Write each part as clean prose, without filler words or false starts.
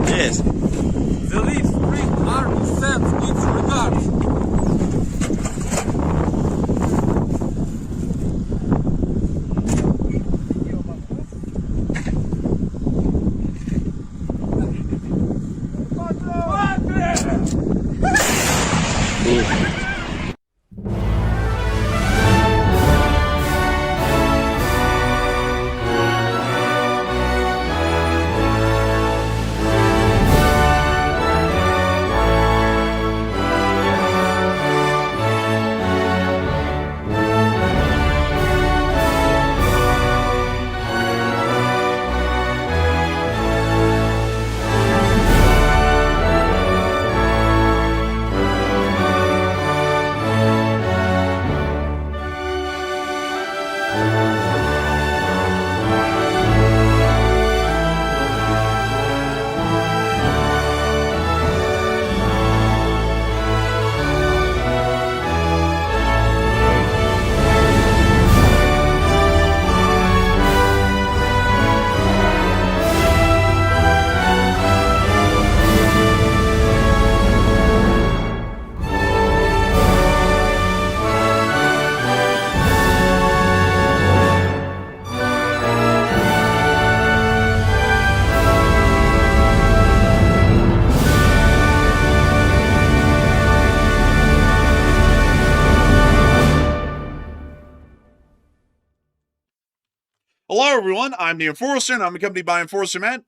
Yes. The lead Spring Army sends its regards. Hello, everyone. I'm the Enforcer, and I'm accompanied by Enforcer Matt.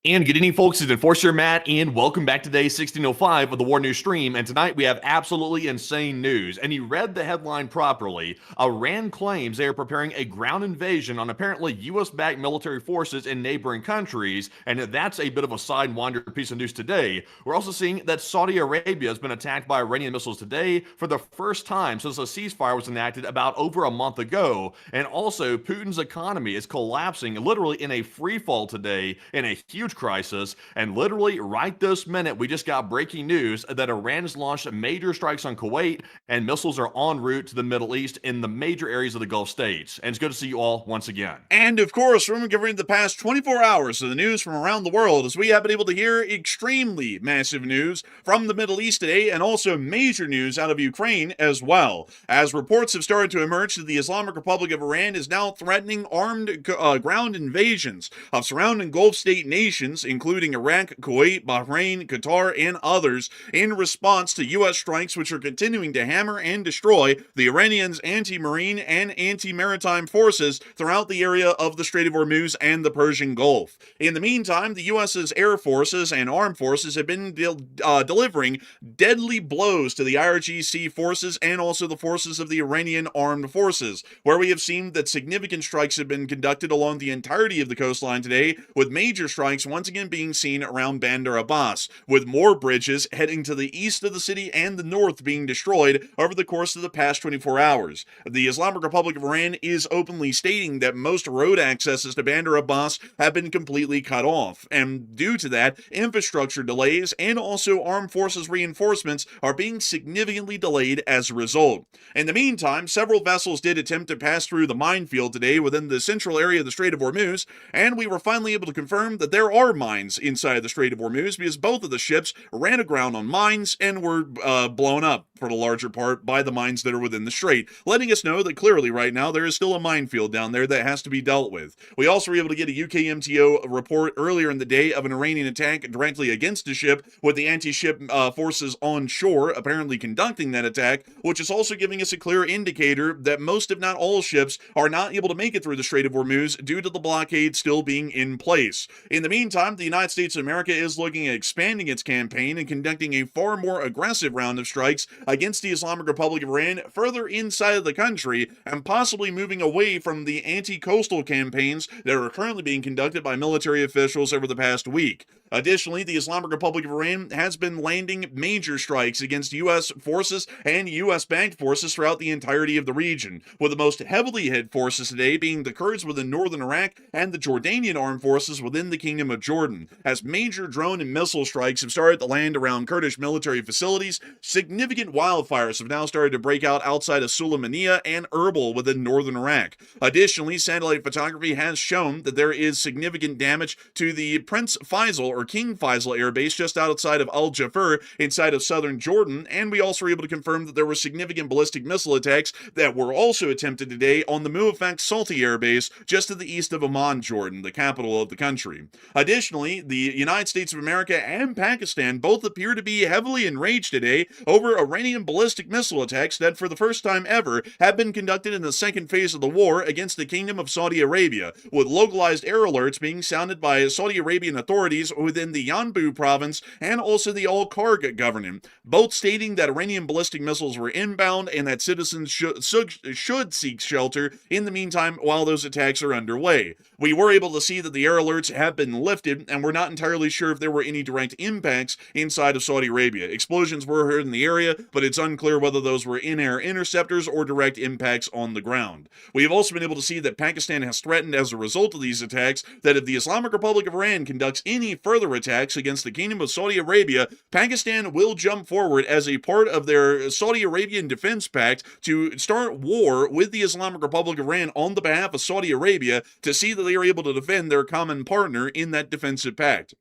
And good evening, folks. It's Enforcer Matt, and welcome back to day 1605 of the War News Stream. And tonight we have absolutely insane news. And you read the headline properly. Iran claims they are preparing a ground invasion on apparently U.S.-backed military forces in neighboring countries. And that's a bit of a sidewinder piece of news today. We're also seeing that Saudi Arabia has been attacked by Iranian missiles today for the first time since a ceasefire was enacted about over a month ago. And also, Putin's economy is collapsing literally in a free fall today in a huge crisis, and literally right this minute we just got breaking news that Iran has launched major strikes on Kuwait and missiles are en route to the Middle East in the major areas of the Gulf states. And it's good to see you all once again. And of course, we're covering the past 24 hours of the news from around the world, as we have been able to hear extremely massive news from the Middle East today, and also major news out of Ukraine as well, as reports have started to emerge that the Islamic Republic of Iran is now threatening armed ground invasions of surrounding Gulf state nations, including Iraq, Kuwait, Bahrain, Qatar, and others, in response to U.S. strikes which are continuing to hammer and destroy the Iranians' anti-marine and anti-maritime forces throughout the area of the Strait of Hormuz and the Persian Gulf. In the meantime, the U.S.'s air forces and armed forces have been delivering deadly blows to the IRGC forces and also the forces of the Iranian armed forces, where we have seen that significant strikes have been conducted along the entirety of the coastline today, with major strikes once again being seen around Bandar Abbas, with more bridges heading to the east of the city and the north being destroyed over the course of the past 24 hours. The Islamic Republic of Iran is openly stating that most road accesses to Bandar Abbas have been completely cut off, and due to that, infrastructure delays and also armed forces reinforcements are being significantly delayed as a result. In the meantime, several vessels did attempt to pass through the minefield today within the central area of the Strait of Hormuz, and we were finally able to confirm that there are mines inside the Strait of Hormuz, because both of the ships ran aground on mines and were blown up for the larger part by the mines that are within the strait, letting us know that clearly right now there is still a minefield down there that has to be dealt with. We also were able to get a UK MTO report earlier in the day of an Iranian attack directly against a ship, with the anti-ship forces on shore apparently conducting that attack, which is also giving us a clear indicator that most, if not all, ships are not able to make it through the Strait of Hormuz due to the blockade still being in place. In the meantime, the United States of America is looking at expanding its campaign and conducting a far more aggressive round of strikes against the Islamic Republic of Iran further inside of the country, and possibly moving away from the anti-coastal campaigns that are currently being conducted by military officials over the past week. Additionally, the Islamic Republic of Iran has been landing major strikes against U.S. forces and U.S.-backed forces throughout the entirety of the region, with the most heavily hit forces today being the Kurds within northern Iraq and the Jordanian armed forces within the Kingdom of Jordan, as major drone and missile strikes have started to land around Kurdish military facilities. Significant wildfires have now started to break out outside of Sulaymaniyah and Erbil within northern Iraq. Additionally, satellite photography has shown that there is significant damage to the Prince Faisal or King Faisal Air Base just outside of Al-Jafar inside of southern Jordan, and we also were able to confirm that there were significant ballistic missile attacks that were also attempted today on the Muwafaq Salti Air Base just to the east of Amman, Jordan, the capital of the country. Additionally, the United States of America and Pakistan both appear to be heavily enraged today over Iranian ballistic missile attacks that, for the first time ever, have been conducted in the second phase of the war against the Kingdom of Saudi Arabia, with localized air alerts being sounded by Saudi Arabian authorities within the Yanbu province and also the Al-Kharg government, both stating that Iranian ballistic missiles were inbound and that citizens should seek shelter in the meantime while those attacks are underway. We were able to see that the air alerts have been lifted, and we're not entirely sure if there were any direct impacts inside of Saudi Arabia. Explosions were heard in the area, but it's unclear whether those were in-air interceptors or direct impacts on the ground. We have also been able to see that Pakistan has threatened, as a result of these attacks, that if the Islamic Republic of Iran conducts any further attacks against the Kingdom of Saudi Arabia, Pakistan will jump forward as a part of their Saudi Arabian Defense Pact to start war with the Islamic Republic of Iran on the behalf of Saudi Arabia to see that they are able to defend their common partner in that defensive pact.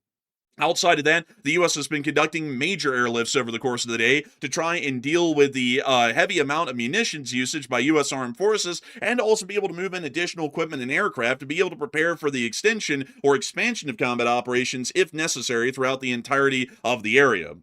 Outside of that, the U.S. has been conducting major airlifts over the course of the day to try and deal with the heavy amount of munitions usage by U.S. armed forces, and also be able to move in additional equipment and aircraft to be able to prepare for the extension or expansion of combat operations if necessary throughout the entirety of the area.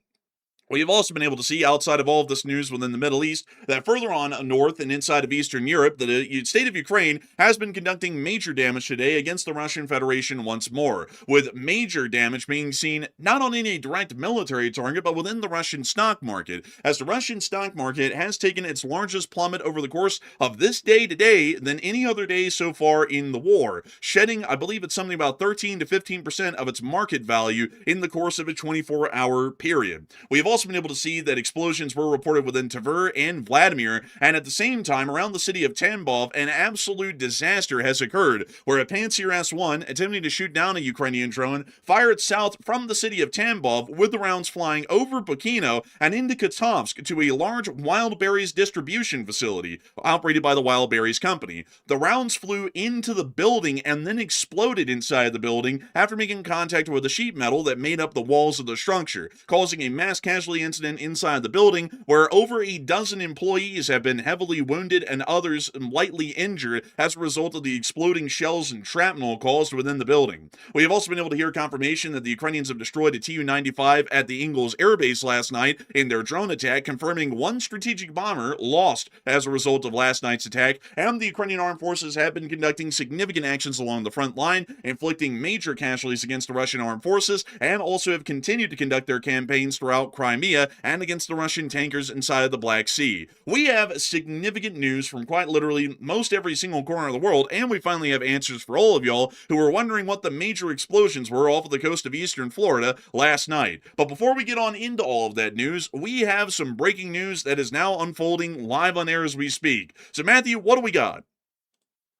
We have also been able to see, outside of all of this news within the Middle East, that further on north and inside of Eastern Europe, the state of Ukraine has been conducting major damage today against the Russian Federation once more, with major damage being seen not on any direct military target, but within the Russian stock market, as the Russian stock market has taken its largest plummet over the course of this day today than any other day so far in the war, shedding, I believe it's something about 13 to 15% of its market value in the course of a 24-hour period. We have also been able to see that explosions were reported within Tver and Vladimir, and at the same time, around the city of Tambov, an absolute disaster has occurred, where a Pantsir S-1, attempting to shoot down a Ukrainian drone, fired south from the city of Tambov, with the rounds flying over Bukino and into Kotovsk to a large Wildberries distribution facility operated by the Wildberries company. The rounds flew into the building and then exploded inside the building after making contact with the sheet metal that made up the walls of the structure, causing a mass casualty incident inside the building where over a dozen employees have been heavily wounded and others lightly injured as a result of the exploding shells and shrapnel caused within the building. We have also been able to hear confirmation that the Ukrainians have destroyed a Tu-95 at the Ingalls Airbase last night in their drone attack, confirming one strategic bomber lost as a result of last night's attack, and the Ukrainian armed forces have been conducting significant actions along the front line, inflicting major casualties against the Russian armed forces, and also have continued to conduct their campaigns throughout Crimea and against the Russian tankers inside of the Black Sea. We have significant news from quite literally most every single corner of the world, and we finally have answers for all of y'all who were wondering what the major explosions were off of the coast of eastern Florida last night. But before we get on into all of that news, we have some breaking news that is now unfolding live on air as we speak. So Matthew, what do we got?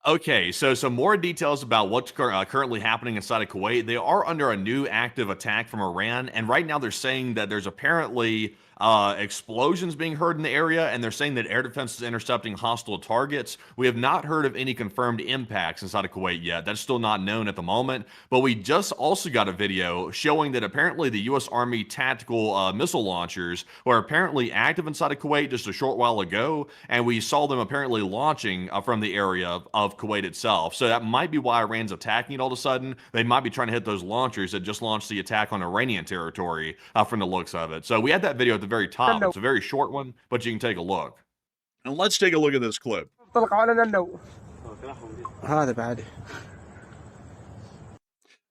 Okay, so some more details about what's currently happening inside of Kuwait. They are under a new active attack from Iran, and right now they're saying that there's apparently explosions being heard in the area, and they're saying that air defense is intercepting hostile targets. We have not heard of any confirmed impacts inside of Kuwait yet. That's still not known at the moment, but we just also got a video showing that apparently the U.S. Army tactical missile launchers were apparently active inside of Kuwait just a short while ago, and we saw them apparently launching from the area of Kuwait itself. So that might be why Iran's attacking it all of a sudden. They might be trying to hit those launchers that just launched the attack on Iranian territory from the looks of it. So we had that video at the very top. It's a very short one, but you can take a look. And let's take a look at this clip.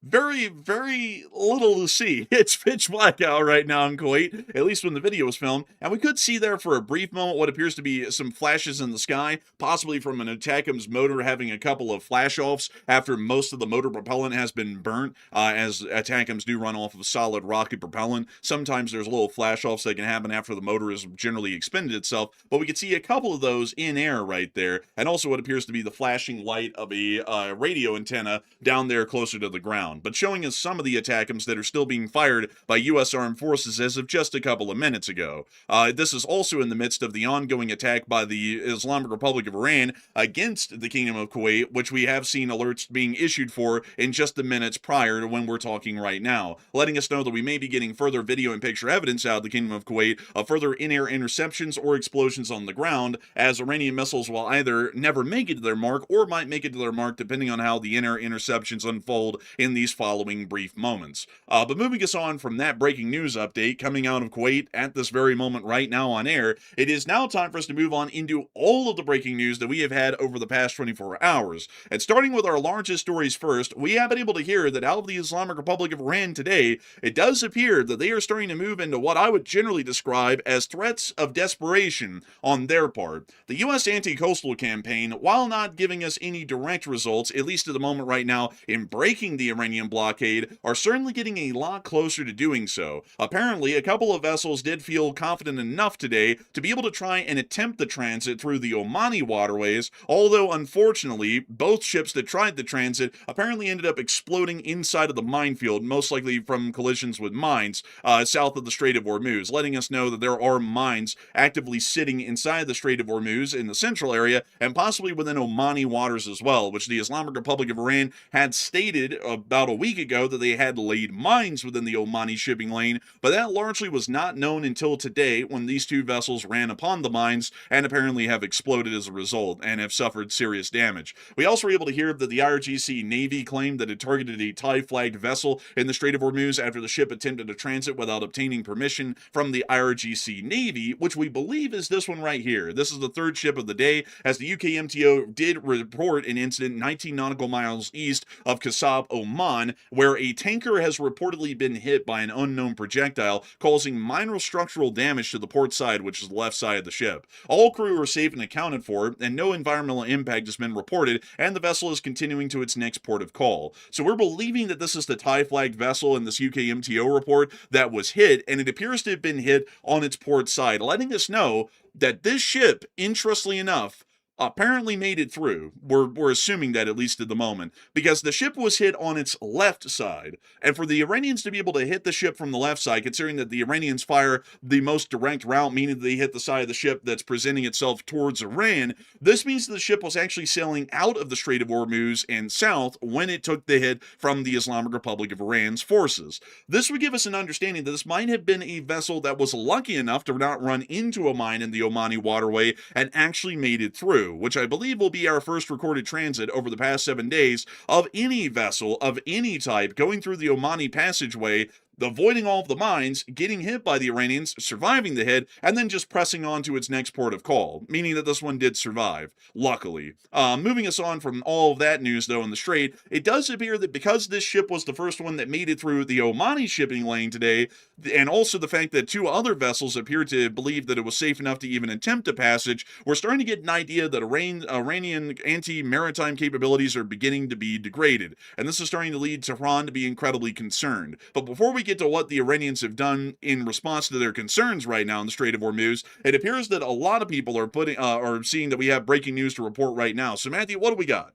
Very, very little to see. It's pitch black out right now in Kuwait, at least when the video was filmed, and we could see there for a brief moment what appears to be some flashes in the sky, possibly from an ATACMS motor having a couple of flash-offs after most of the motor propellant has been burnt, as ATACMS do run off of solid rocket propellant. Sometimes there's little flash-offs that can happen after the motor has generally expended itself, but we could see a couple of those in air right there, and also what appears to be the flashing light of a radio antenna down there closer to the ground, but showing us some of the ATACMS that are still being fired by U.S. Armed Forces as of just a couple of minutes ago. This is also in the midst of the ongoing attack by the Islamic Republic of Iran against the Kingdom of Kuwait, which we have seen alerts being issued for in just the minutes prior to when we're talking right now, letting us know that we may be getting further video and picture evidence out of the Kingdom of Kuwait of further in-air interceptions or explosions on the ground, as Iranian missiles will either never make it to their mark or might make it to their mark depending on how the in-air interceptions unfold in these following brief moments. But moving us on from that breaking news update coming out of Kuwait at this very moment right now on air, it is now time for us to move on into all of the breaking news that we have had over the past 24 hours. And starting with our largest stories first, we have been able to hear that out of the Islamic Republic of Iran today, it does appear that they are starting to move into what I would generally describe as threats of desperation on their part. The U.S. anti-coastal campaign, while not giving us any direct results, at least at the moment right now, in breaking the Iranian blockade, are certainly getting a lot closer to doing so. Apparently, a couple of vessels did feel confident enough today to be able to try and attempt the transit through the Omani waterways, although unfortunately, both ships that tried the transit apparently ended up exploding inside of the minefield, most likely from collisions with mines south of the Strait of Hormuz, letting us know that there are mines actively sitting inside the Strait of Hormuz in the central area and possibly within Omani waters as well, which the Islamic Republic of Iran had stated about a week ago that they had laid mines within the Omani shipping lane, but that largely was not known until today when these two vessels ran upon the mines and apparently have exploded as a result and have suffered serious damage. We also were able to hear that the IRGC Navy claimed that it targeted a Thai-flagged vessel in the Strait of Hormuz after the ship attempted to transit without obtaining permission from the IRGC Navy, which we believe is this one right here. This is the third ship of the day, as the UK MTO did report an incident 19 nautical miles east of Kasab, Oman, where a tanker has reportedly been hit by an unknown projectile, causing minor structural damage to the port side, which is the left side of the ship. All crew are safe and accounted for, and no environmental impact has been reported, and the vessel is continuing to its next port of call. So we're believing that this is the Thai-flagged vessel in this UK MTO report that was hit, and it appears to have been hit on its port side, letting us know that this ship, interestingly enough, apparently made it through. We're assuming that, at least at the moment, because the ship was hit on its left side, and for the Iranians to be able to hit the ship from the left side, considering that the Iranians fire the most direct route, meaning they hit the side of the ship that's presenting itself towards Iran, this means that the ship was actually sailing out of the Strait of Hormuz and south when it took the hit from the Islamic Republic of Iran's forces. This would give us an understanding that this might have been a vessel that was lucky enough to not run into a mine in the Omani waterway and actually made it through, which I believe will be our first recorded transit over the past 7 days of any vessel of any type going through the Omani passageway, avoiding all of the mines, getting hit by the Iranians, surviving the hit, and then just pressing on to its next port of call, meaning that this one did survive, luckily. Moving us on from all of that news, though, in the Strait, it does appear that because this ship was the first one that made it through the Omani shipping lane today, and also the fact that 2 other vessels appear to believe that it was safe enough to even attempt a passage, we're starting to get an idea that Iranian anti-maritime capabilities are beginning to be degraded, and this is starting to lead Tehran to be incredibly concerned. But before we get to what the Iranians have done in response to their concerns right now in the Strait of Hormuz, it appears that a lot of people are seeing that we have breaking news to report right now. So Matthew, what do we got?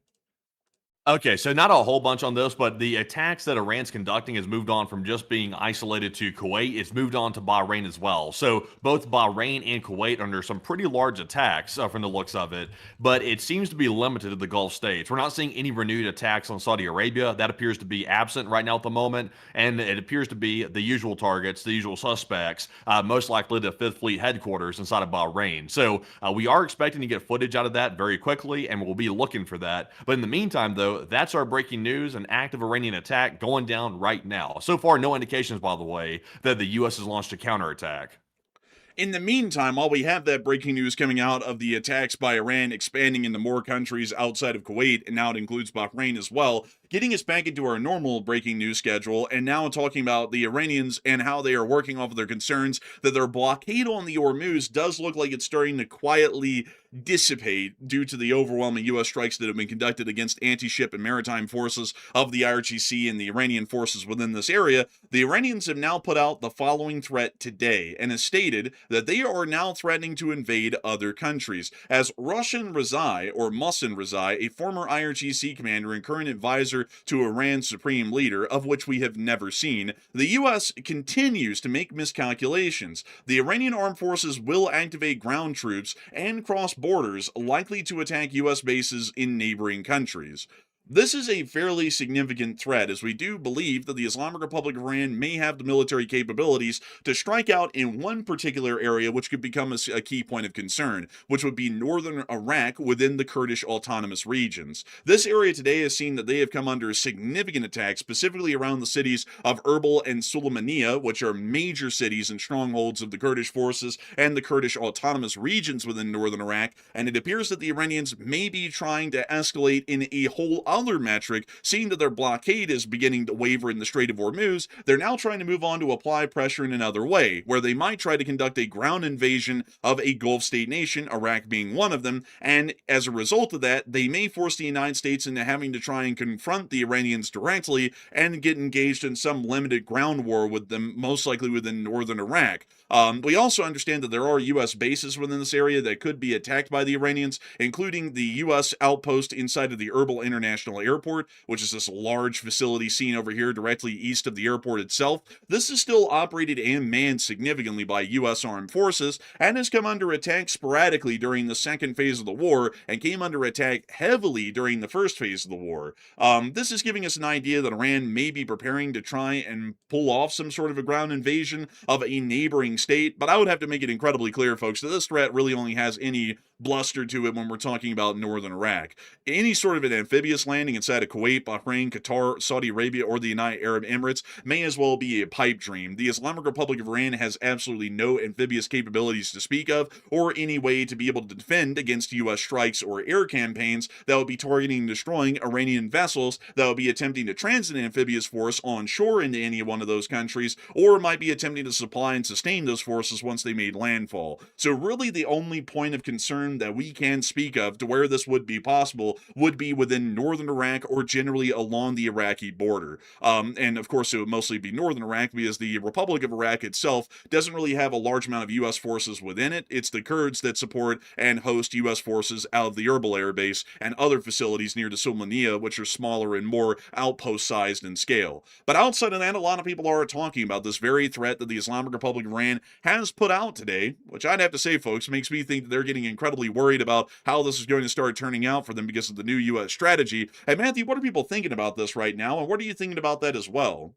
Okay, so not a whole bunch on this, but the attacks that Iran's conducting has moved on from just being isolated to Kuwait. It's moved on to Bahrain as well. So both Bahrain and Kuwait are under some pretty large attacks from the looks of it, but it seems to be limited to the Gulf states. We're not seeing any renewed attacks on Saudi Arabia. That appears to be absent right now at the moment, and it appears to be the usual targets, the usual suspects, most likely the Fifth Fleet headquarters inside of Bahrain. So we are expecting to get footage out of that very quickly, and we'll be looking for that. But in the meantime, though, that's our breaking news. An active Iranian attack going down right now. So far, no indications, by the way, that the U.S. has launched a counterattack. In the meantime, while we have that breaking news coming out of the attacks by Iran expanding into more countries outside of Kuwait, and now it includes Bahrain as well, getting us back into our normal breaking news schedule, and now talking about the Iranians and how they are working off of their concerns that their blockade on the Hormuz does look like it's starting to quietly dissipate due to the overwhelming U.S. strikes that have been conducted against anti-ship and maritime forces of the IRGC and the Iranian forces within this area. The Iranians have now put out the following threat today and has stated that they are now threatening to invade other countries. As Russian Rezai, or Mohsen Rezai, a former IRGC commander and current advisor to Iran's supreme leader, of which we have never seen, the U.S. continues to make miscalculations. The Iranian armed forces will activate ground troops and cross borders, likely to attack U.S. bases in neighboring countries. This is a fairly significant threat, as we do believe that the Islamic Republic of Iran may have the military capabilities to strike out in one particular area which could become a key point of concern, which would be northern Iraq within the Kurdish autonomous regions. This area today has seen that they have come under significant attacks, specifically around the cities of Erbil and Sulaymaniyah, which are major cities and strongholds of the Kurdish forces and the Kurdish autonomous regions within northern Iraq, and it appears that the Iranians may be trying to escalate in a whole other metric. Seeing that their blockade is beginning to waver in the Strait of Hormuz, they're now trying to move on to apply pressure in another way, where they might try to conduct a ground invasion of a Gulf state nation, Iraq being one of them, and as a result of that, they may force the United States into having to try and confront the Iranians directly and get engaged in some limited ground war with them, most likely within northern Iraq. We also understand that there are U.S. bases within this area that could be attacked by the Iranians, including the U.S. outpost inside of the Erbil International Airport, which is this large facility seen over here directly east of the airport itself. This is still operated and manned significantly by U.S. armed forces and has come under attack sporadically during the second phase of the war and came under attack heavily during the first phase of the war. This is giving us an idea that Iran may be preparing to try and pull off some sort of a ground invasion of a neighboring state, but I would have to make it incredibly clear, folks, that this threat really only has any bluster to it when we're talking about northern Iraq. Any sort of an amphibious landing inside of Kuwait, Bahrain, Qatar, Saudi Arabia, or the United Arab Emirates may as well be a pipe dream. The Islamic Republic of Iran has absolutely no amphibious capabilities to speak of, or any way to be able to defend against U.S. strikes or air campaigns that would be targeting and destroying Iranian vessels that would be attempting to transit an amphibious force on shore into any one of those countries, or might be attempting to supply and sustain those forces once they made landfall. So really the only point of concern that we can speak of to where this would be possible would be within northern Iraq or generally along the Iraqi border. And of course it would mostly be northern Iraq because the Republic of Iraq itself doesn't really have a large amount of U.S. forces within it. It's the Kurds that support and host U.S. forces out of the Erbil Air Base and other facilities near to Sulaymaniyah, which are smaller and more outpost-sized in scale. But outside of that, a lot of people are talking about this very threat that the Islamic Republic of Iran has put out today, which I'd have to say, folks, makes me think that they're getting incredibly worried about how this is going to start turning out for them because of the new U.S. strategy. And Matthew, what are people thinking about this right now, and what are you thinking about that as well?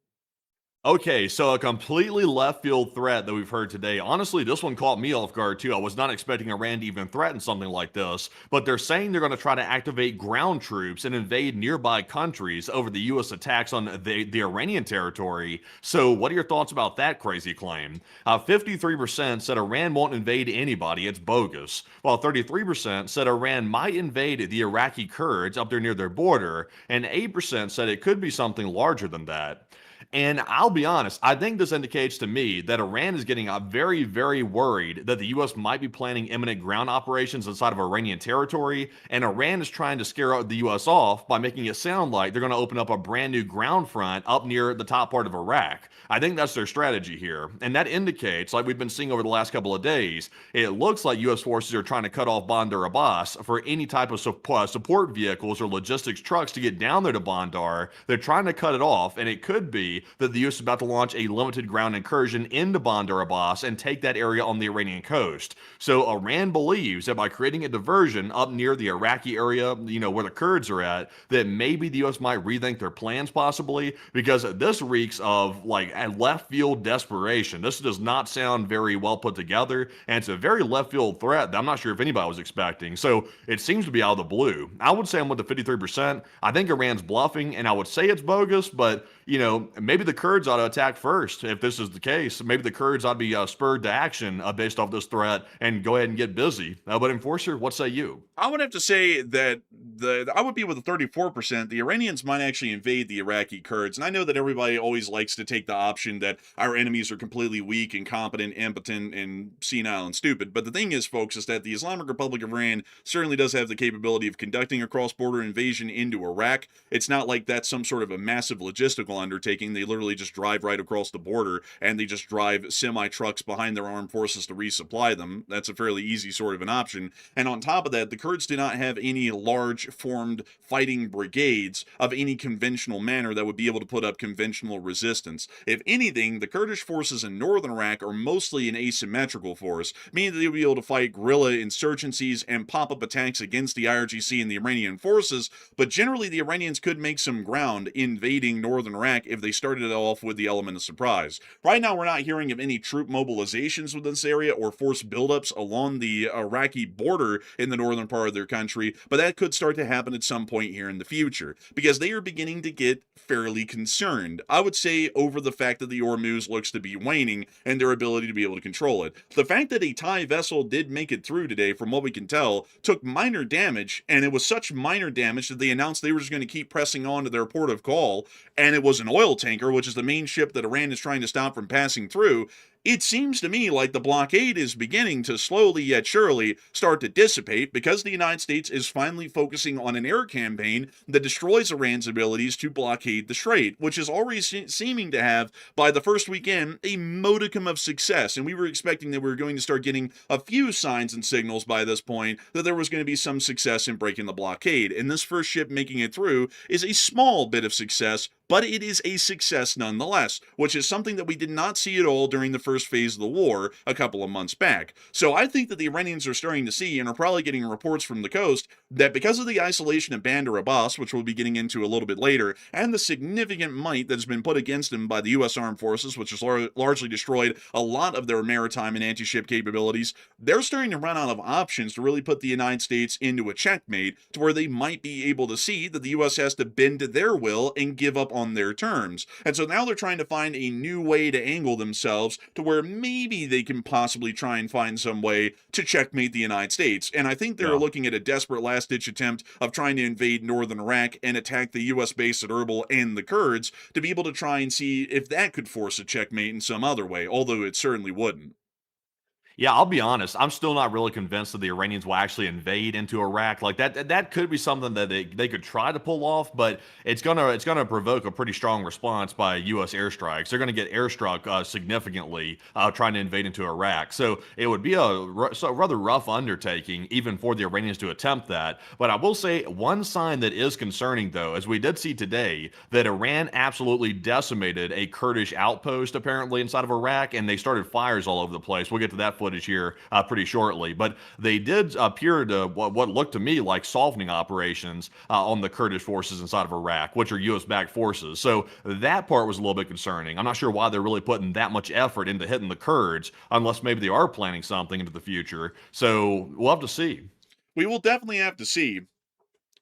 Okay, so a completely left field threat that we've heard today. Honestly, this one caught me off guard too. I was not expecting Iran to even threaten something like this, but they're saying they're going to try to activate ground troops and invade nearby countries over the U.S. attacks on the Iranian territory. So what are your thoughts about that crazy claim? 53% said Iran won't invade anybody. It's bogus. While 33% said Iran might invade the Iraqi Kurds up there near their border, and 8% said it could be something larger than that. And I'll be honest, I think this indicates to me that Iran is getting very, very worried that the U.S. might be planning imminent ground operations inside of Iranian territory, and Iran is trying to scare the U.S. off by making it sound like they're going to open up a brand new ground front up near the top part of Iraq. I think that's their strategy here, and that indicates, like we've been seeing over the last couple of days, it looks like U.S. forces are trying to cut off Bandar Abbas for any type of support vehicles or logistics trucks to get down there to Bandar. They're trying to cut it off, and it could be that the U.S. is about to launch a limited ground incursion into Bandar Abbas and take that area on the Iranian coast. So Iran believes that by creating a diversion up near the Iraqi area, where the Kurds are at, that maybe the U.S. might rethink their plans possibly, because this reeks of like a left field desperation. This does not sound very well put together, and it's a very left field threat that I'm not sure if anybody was expecting. So it seems to be out of the blue. I would say I'm with the 53%. I think Iran's bluffing, and I would say it's bogus, but maybe the Kurds ought to attack first if this is the case. Maybe the Kurds ought to be spurred to action based off this threat and go ahead and get busy. But Enforcer, what say you? I would have to say that I would be with the 34%. The Iranians might actually invade the Iraqi Kurds, and I know that everybody always likes to take the option that our enemies are completely weak, incompetent, impotent, and senile and stupid. But the thing is, folks, is that the Islamic Republic of Iran certainly does have the capability of conducting a cross-border invasion into Iraq. It's not like that's some sort of a massive logistical undertaking. They literally just drive right across the border, and they just drive semi-trucks behind their armed forces to resupply them. That's a fairly easy sort of an option. And on top of that, the Kurds do not have any large formed fighting brigades of any conventional manner that would be able to put up conventional resistance. If anything, the Kurdish forces in northern Iraq are mostly an asymmetrical force, meaning that they'll be able to fight guerrilla insurgencies and pop-up attacks against the IRGC and the Iranian forces, but generally the Iranians could make some ground invading northern Iraq if they started it off with the element of surprise. Right now, we're not hearing of any troop mobilizations within this area or force buildups along the Iraqi border in the northern part of their country, but that could start to happen at some point here in the future, because they are beginning to get fairly concerned, I would say, over the fact that the Hormuz looks to be waning and their ability to be able to control it. The fact that a Thai vessel did make it through today, from what we can tell, took minor damage, and it was such minor damage that they announced they were just going to keep pressing on to their port of call, and it was an oil tanker, which is the main ship that Iran is trying to stop from passing through. It seems to me like the blockade is beginning to slowly yet surely start to dissipate, because the United States is finally focusing on an air campaign that destroys Iran's abilities to blockade the strait, which is already seeming to have, by the first weekend, a modicum of success. And we were expecting that we were going to start getting a few signs and signals by this point that there was going to be some success in breaking the blockade. And this first ship making it through is a small bit of success, but it is a success nonetheless, which is something that we did not see at all during the first phase of the war a couple of months back. So I think that the Iranians are starting to see, and are probably getting reports from the coast, that because of the isolation of Bandar Abbas, which we'll be getting into a little bit later, and the significant might that has been put against them by the U.S. Armed Forces, which has largely destroyed a lot of their maritime and anti-ship capabilities, they're starting to run out of options to really put the United States into a checkmate, to where they might be able to see that the U.S. has to bend to their will and give up on their terms. And so now they're trying to find a new way to angle themselves to where maybe they can possibly try and find some way to checkmate the United States. And I think they're looking at a desperate last-ditch attempt of trying to invade northern Iraq and attack the U.S. base at Erbil and the Kurds, to be able to try and see if that could force a checkmate in some other way, although it certainly wouldn't. Yeah, I'll be honest. I'm still not really convinced that the Iranians will actually invade into Iraq. Like that could be something that they could try to pull off, but it's gonna provoke a pretty strong response by U.S. airstrikes. They're gonna get airstruck significantly trying to invade into Iraq. So it would be a rather rough undertaking even for the Iranians to attempt that. But I will say one sign that is concerning, though, as we did see today, that Iran absolutely decimated a Kurdish outpost apparently inside of Iraq, and they started fires all over the place. We'll get to that footage here pretty shortly, but they did appear to what looked to me like softening operations on the Kurdish forces inside of Iraq, which are U.S.-backed forces. So that part was a little bit concerning. I'm not sure why they're really putting that much effort into hitting the Kurds, unless maybe they are planning something into the future. So we'll have to see. We will definitely have to see.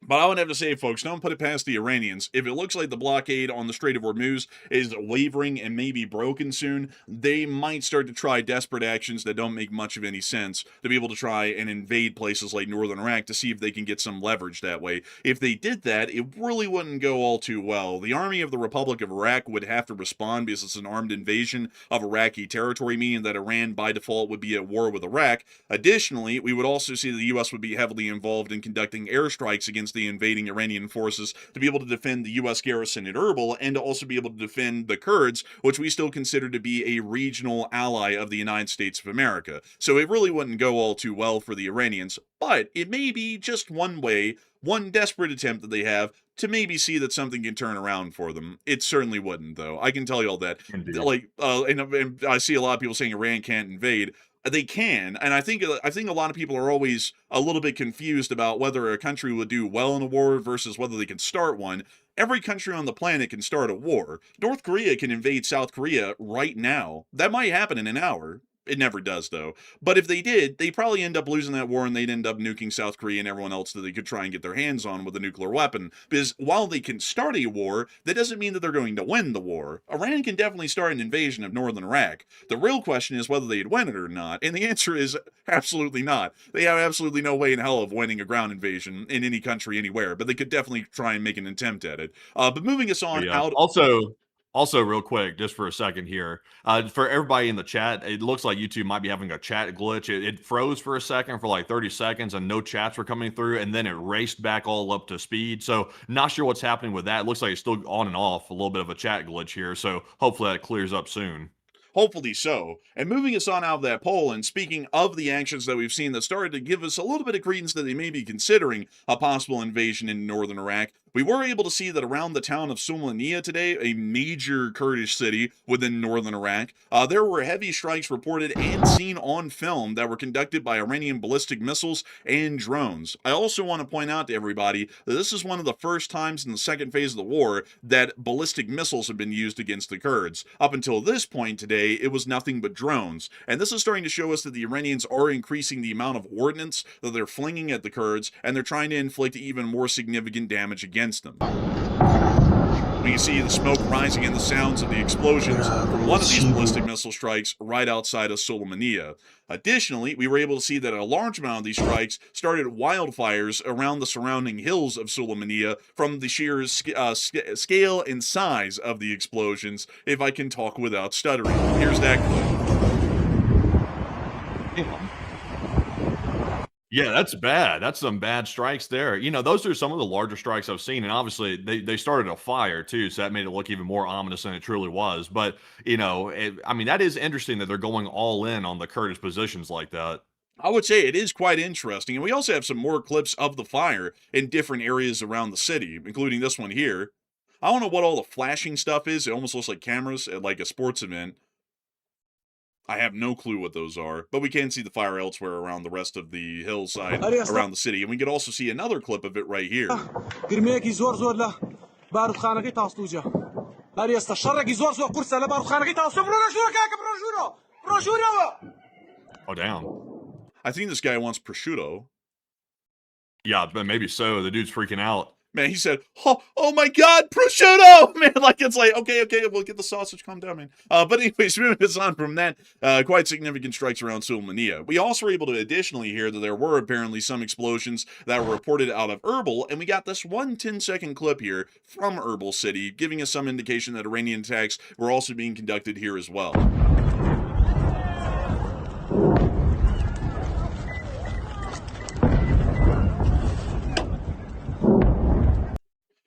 But I would have to say, folks, don't put it past the Iranians. If it looks like the blockade on the Strait of Hormuz is wavering and maybe broken soon, they might start to try desperate actions that don't make much of any sense to be able to try and invade places like northern Iraq to see if they can get some leverage that way. If they did that, it really wouldn't go all too well. The army of the Republic of Iraq would have to respond because it's an armed invasion of Iraqi territory, meaning that Iran by default would be at war with Iraq. Additionally, we would also see the U.S. would be heavily involved in conducting airstrikes against the invading Iranian forces to be able to defend the U.S. garrison at Erbil and to also be able to defend the Kurds, which we still consider to be a regional ally of the United States of America. So it really wouldn't go all too well for the Iranians, but it may be just one way, one desperate attempt that they have to maybe see that something can turn around for them. It certainly wouldn't, though. I can tell you all that. Indeed. And I see a lot of people saying Iran can't invade. They can, and I think a lot of people are always a little bit confused about whether a country would do well in a war versus whether they can start one. Every country on the planet can start a war. North Korea can invade South Korea right now. That might happen in an hour. It never does, though. But if they did, they'd probably end up losing that war and they'd end up nuking South Korea and everyone else that they could try and get their hands on with a nuclear weapon. Because while they can start a war, that doesn't mean that they're going to win the war. Iran can definitely start an invasion of northern Iraq. The real question is whether they'd win it or not. And the answer is absolutely not. They have absolutely no way in hell of winning a ground invasion in any country anywhere. But they could definitely try and make an attempt at it. But moving us on out. Also, real quick, just for a second here, for everybody in the chat, it looks like YouTube might be having a chat glitch. It froze for a second for like 30 seconds and no chats were coming through, and then it raced back all up to speed. So not sure what's happening with that. It looks like it's still on and off, a little bit of a chat glitch here. So hopefully that clears up soon. Hopefully so. And moving us on out of that poll, and speaking of the actions that we've seen that started to give us a little bit of credence that they may be considering a possible invasion in northern Iraq, we were able to see that around the town of Sulaymaniyah today, a major Kurdish city within northern Iraq, there were heavy strikes reported and seen on film that were conducted by Iranian ballistic missiles and drones. I also want to point out to everybody that this is one of the first times in the second phase of the war that ballistic missiles have been used against the Kurds. Up until this point today, it was nothing but drones. And this is starting to show us that the Iranians are increasing the amount of ordnance that they're flinging at the Kurds, and they're trying to inflict even more significant damage against them. We can see the smoke rising and the sounds of the explosions from one of these ballistic missile strikes right outside of Sulaymaniyah. Additionally, we were able to see that a large amount of these strikes started wildfires around the surrounding hills of Sulaymaniyah from the sheer scale and size of the explosions, if I can talk without stuttering. Here's that clip. Yeah, that's bad. That's some bad strikes there. You know, those are some of the larger strikes I've seen, and obviously they started a fire too, so that made it look even more ominous than it truly was. But you know, I mean, that is interesting that they're going all in on the Kurdish positions like that. I would say it is quite interesting, and we also have some more clips of the fire in different areas around the city, including this one here. I don't know what all the flashing stuff is. It almost looks like cameras at like a sports event. I have no clue what those are, but we can see the fire elsewhere around the rest of the hillside around the city, and we can also see another clip of it right here. Oh, damn. I think this guy wants prosciutto. Yeah, but maybe so. The dude's freaking out. Man, he said, oh my God, prosciutto! Man, like, it's like, okay, we'll get the sausage, calm down, man. But anyways, moving us on from that, quite significant strikes around Sulaymaniyah. We also were able to additionally hear that there were apparently some explosions that were reported out of Erbil, and we got this 1 10-second clip here from Erbil City, giving us some indication that Iranian attacks were also being conducted here as well.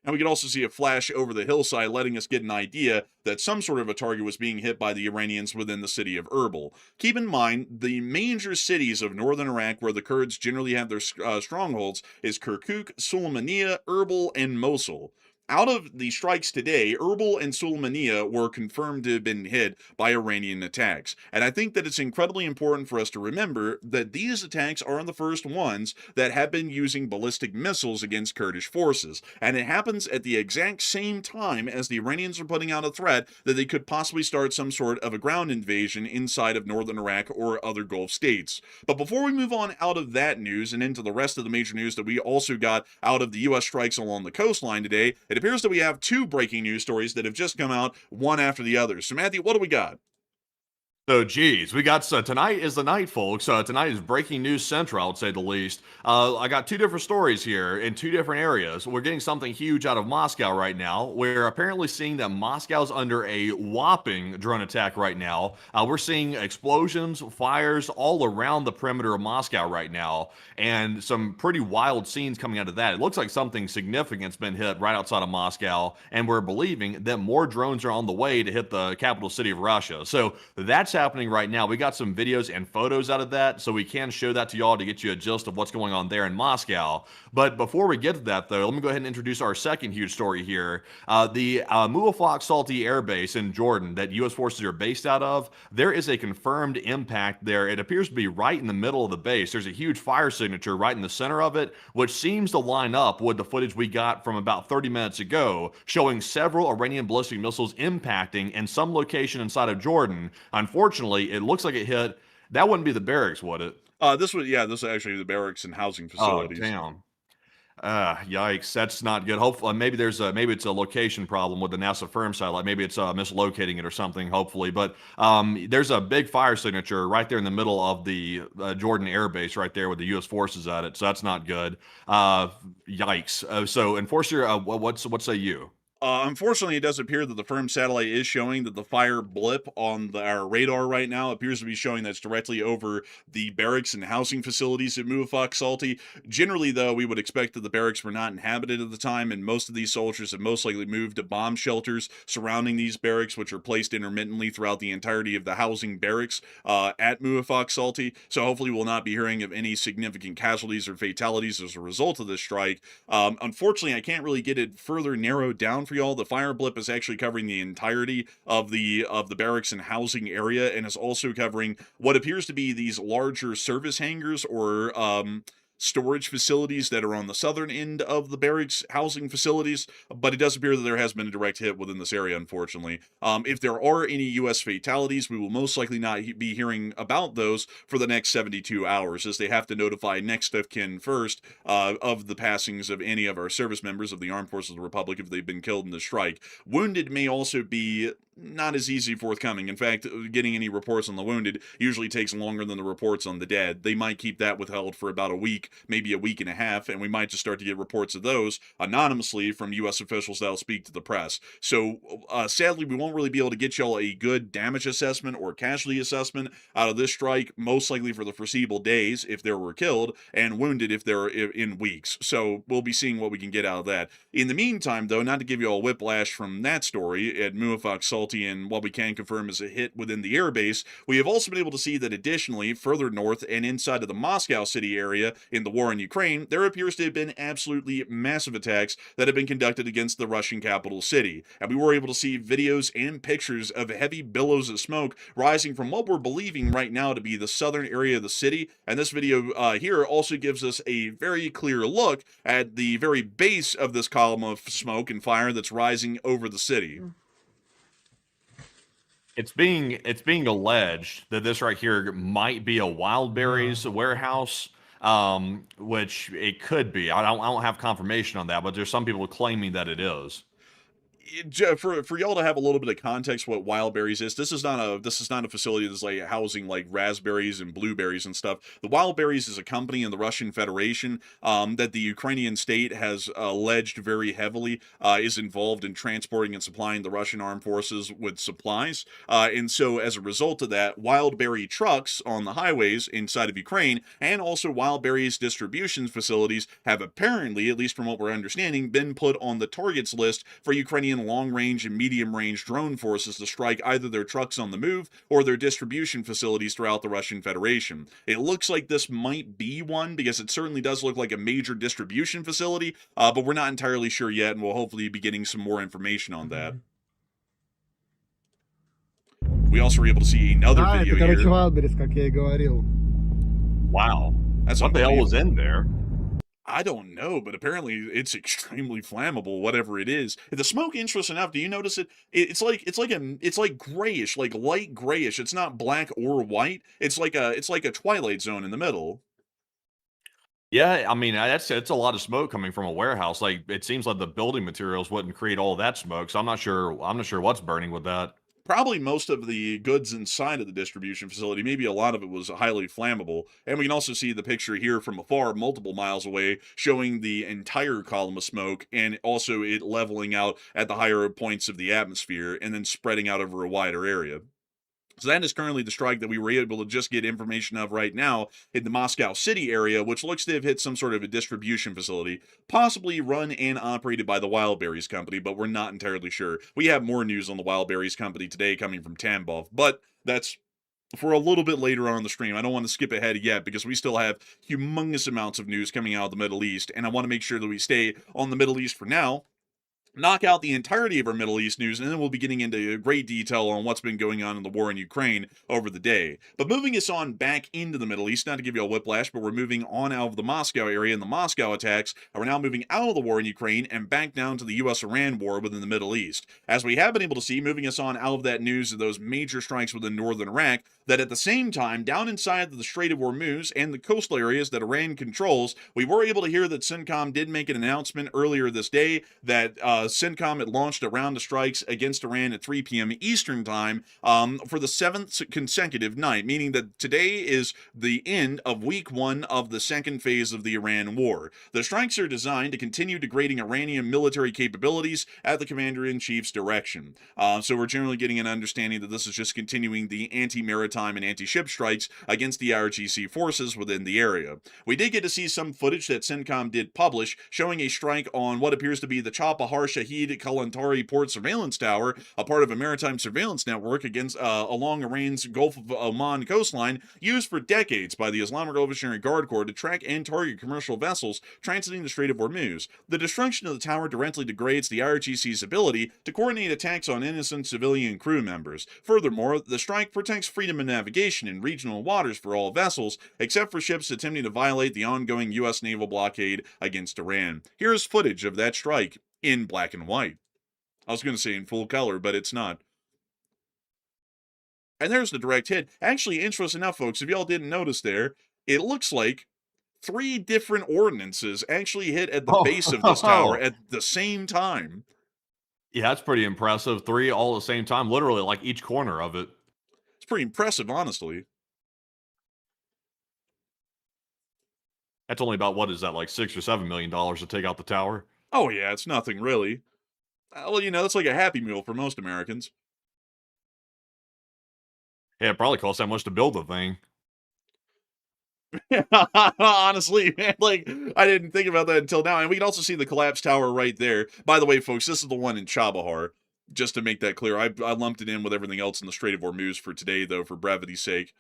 And we could also see a flash over the hillside, letting us get an idea that some sort of a target was being hit by the Iranians within the city of Erbil. Keep in mind, the major cities of northern Iraq where the Kurds generally have their strongholds is Kirkuk, Sulaymaniyah, Erbil, and Mosul. Out of the strikes today, Erbil and Suleimania were confirmed to have been hit by Iranian attacks. And I think that it's incredibly important for us to remember that these attacks are the first ones that have been using ballistic missiles against Kurdish forces. And it happens at the exact same time as the Iranians are putting out a threat that they could possibly start some sort of a ground invasion inside of northern Iraq or other Gulf states. But before we move on out of that news and into the rest of the major news that we also got out of the U.S. strikes along the coastline today, it appears that we have two breaking news stories that have just come out, one after the other. So, Matthew, what do we got? So, geez, we got tonight is the night, folks. Tonight is breaking news central, I would say the least. I got two different stories here in two different areas. We're getting something huge out of Moscow right now. We're apparently seeing that Moscow's under a whopping drone attack right now. We're seeing explosions, fires all around the perimeter of Moscow right now, and some pretty wild scenes coming out of that. It looks like something significant's been hit right outside of Moscow, and we're believing that more drones are on the way to hit the capital city of Russia. So that's happening right now. We got some videos and photos out of that, so we can show that to y'all to get you a gist of what's going on there in Moscow. But before we get to that, though, let me go ahead and introduce our second huge story here. The Muwafaq Salti Airbase in Jordan that U.S. forces are based out of, there is a confirmed impact there. It appears to be right in the middle of the base. There's a huge fire signature right in the center of it, which seems to line up with the footage we got from about 30 minutes ago, showing several Iranian ballistic missiles impacting in some location inside of Jordan. Unfortunately, it looks like it hit. That wouldn't be the barracks, would it? This is actually the barracks and housing Oh, facilities. damn. Yikes. That's not good. Hopefully, maybe maybe it's a location problem with the NASA firm satellite. Maybe it's mislocating it or something, hopefully. But there's a big fire signature right there in the middle of the Jordan Air Base right there with the U.S. forces at it. So that's not good. Yikes. So, Enforcer, what say you? Unfortunately, it does appear that the firm satellite is showing that the fire blip on our radar right now appears to be showing that's directly over the barracks and housing facilities at Muwafaq Salti. Generally, though, we would expect that the barracks were not inhabited at the time, and most of these soldiers have most likely moved to bomb shelters surrounding these barracks, which are placed intermittently throughout the entirety of the housing barracks at Muwafaq Salti. So hopefully we'll not be hearing of any significant casualties or fatalities as a result of this strike. Unfortunately, I can't really get it further narrowed down for y'all. The fire blip is actually covering the entirety of the barracks and housing area, and is also covering what appears to be these larger service hangars or storage facilities that are on the southern end of the barracks housing facilities, but it does appear that there has been a direct hit within this area, unfortunately. If there are any U.S. fatalities, we will most likely not be hearing about those for the next 72 hours, as they have to notify next of kin first of the passings of any of our service members of the Armed Forces of the Republic if they've been killed in the strike. Wounded may also be not as easy forthcoming. In fact, getting any reports on the wounded usually takes longer than the reports on the dead. They might keep that withheld for about a week, maybe a week and a half, and we might just start to get reports of those anonymously from U.S. officials that'll speak to the press. So, sadly, we won't really be able to get y'all a good damage assessment or casualty assessment out of this strike, most likely for the foreseeable days if there were killed, and wounded if they're in weeks. So, we'll be seeing what we can get out of that. In the meantime, though, not to give you all whiplash from that story, at Muwafaq Salti, and what we can confirm is a hit within the airbase, we have also been able to see that additionally, further north and inside of the Moscow city area in the war in Ukraine, there appears to have been absolutely massive attacks that have been conducted against the Russian capital city. And we were able to see videos and pictures of heavy billows of smoke rising from what we're believing right now to be the southern area of the city. And this video here also gives us a very clear look at the very base of this column of smoke and fire that's rising over the city. It's being alleged that this right here might be a Wildberries warehouse, which it could be. I don't have confirmation on that, but there's some people claiming that it is. For y'all to have a little bit of context what Wildberries is, this is not a facility that's like housing like raspberries and blueberries and stuff. The Wildberries is a company in the Russian Federation that the Ukrainian state has alleged very heavily is involved in transporting and supplying the Russian armed forces with supplies. And so as a result of that, Wildberry trucks on the highways inside of Ukraine and also Wildberries distribution facilities have apparently, at least from what we're understanding, been put on the targets list for Ukrainian Iranian long-range and medium-range drone forces to strike either their trucks on the move or their distribution facilities throughout the Russian Federation. It looks like this might be one because it certainly does look like a major distribution facility, but we're not entirely sure yet, and we'll hopefully be getting some more information on that. We also were able to see another video это, короче, here. Wildberries, как я и говорил. Wow. That's What the hell was in there? I don't know, but apparently it's extremely flammable, whatever it is. The smoke, interesting enough, do you notice it? It's like grayish, like light grayish. It's not black or white. It's like a twilight zone in the middle. Yeah, I mean, it's a lot of smoke coming from a warehouse. Like, it seems like the building materials wouldn't create all that smoke, so I'm not sure what's burning with that. Probably most of the goods inside of the distribution facility, maybe a lot of it was highly flammable. And we can also see the picture here from afar, multiple miles away, showing the entire column of smoke and also it leveling out at the higher points of the atmosphere and then spreading out over a wider area. So that is currently the strike that we were able to just get information of right now in the Moscow City area, which looks to have hit some sort of a distribution facility, possibly run and operated by the Wildberries company, but we're not entirely sure. We have more news on the Wildberries company today coming from Tambov, but that's for a little bit later on in the stream. I don't want to skip ahead yet because we still have humongous amounts of news coming out of the Middle East, and I want to make sure that we stay on the Middle East for now, knock out the entirety of our Middle East news, and then we'll be getting into great detail on what's been going on in the war in Ukraine over the day. But moving us on back into the Middle East, not to give you a whiplash, but we're moving on out of the Moscow area and the Moscow attacks, and we're now moving out of the war in Ukraine and back down to the U.S.-Iran war within the Middle East. As we have been able to see, moving us on out of that news of those major strikes within northern Iraq, that at the same time, down inside the Strait of Hormuz and the coastal areas that Iran controls, we were able to hear that CENTCOM did make an announcement earlier this day that CENTCOM had launched a round of strikes against Iran at 3 p.m. Eastern Time for the 7th consecutive night, meaning that today is the end of week 1 of the second phase of the Iran war. The strikes are designed to continue degrading Iranian military capabilities at the commander-in-chief's direction. So we're generally getting an understanding that this is just continuing the anti-maritime and anti-ship strikes against the IRGC forces within the area. We did get to see some footage that CENTCOM did publish showing a strike on what appears to be the Chabahar Shahid Kalantari port surveillance tower, a part of a maritime surveillance network against along Iran's Gulf of Oman coastline, used for decades by the Islamic Revolutionary Guard Corps to track and target commercial vessels transiting the Strait of Hormuz. The destruction of the tower directly degrades the IRGC's ability to coordinate attacks on innocent civilian crew members. Furthermore, the strike protects freedom of navigation in regional waters for all vessels, except for ships attempting to violate the ongoing U.S. naval blockade against Iran. Here's footage of that strike in black and white. I was going to say in full color, but it's not. And there's the direct hit. Actually, interesting enough, folks, if y'all didn't notice there, it looks like 3 different ordnances actually hit at the base of this tower at the same time. Yeah, that's pretty impressive. 3 all at the same time, literally like each corner of it. It's pretty impressive, honestly. That's only about, what is that, like $6 or $7 million to take out the tower? Oh yeah, it's nothing really. Well, you know, that's like a Happy Meal for most Americans. Yeah, it probably costs that much to build the thing. Honestly, man, like, I didn't think about that until now. And we can also see the collapsed tower right there. By the way, folks, this is the one in Chabahar. Just to make that clear, I lumped it in with everything else in the Strait of Hormuz for today, though, for brevity's sake.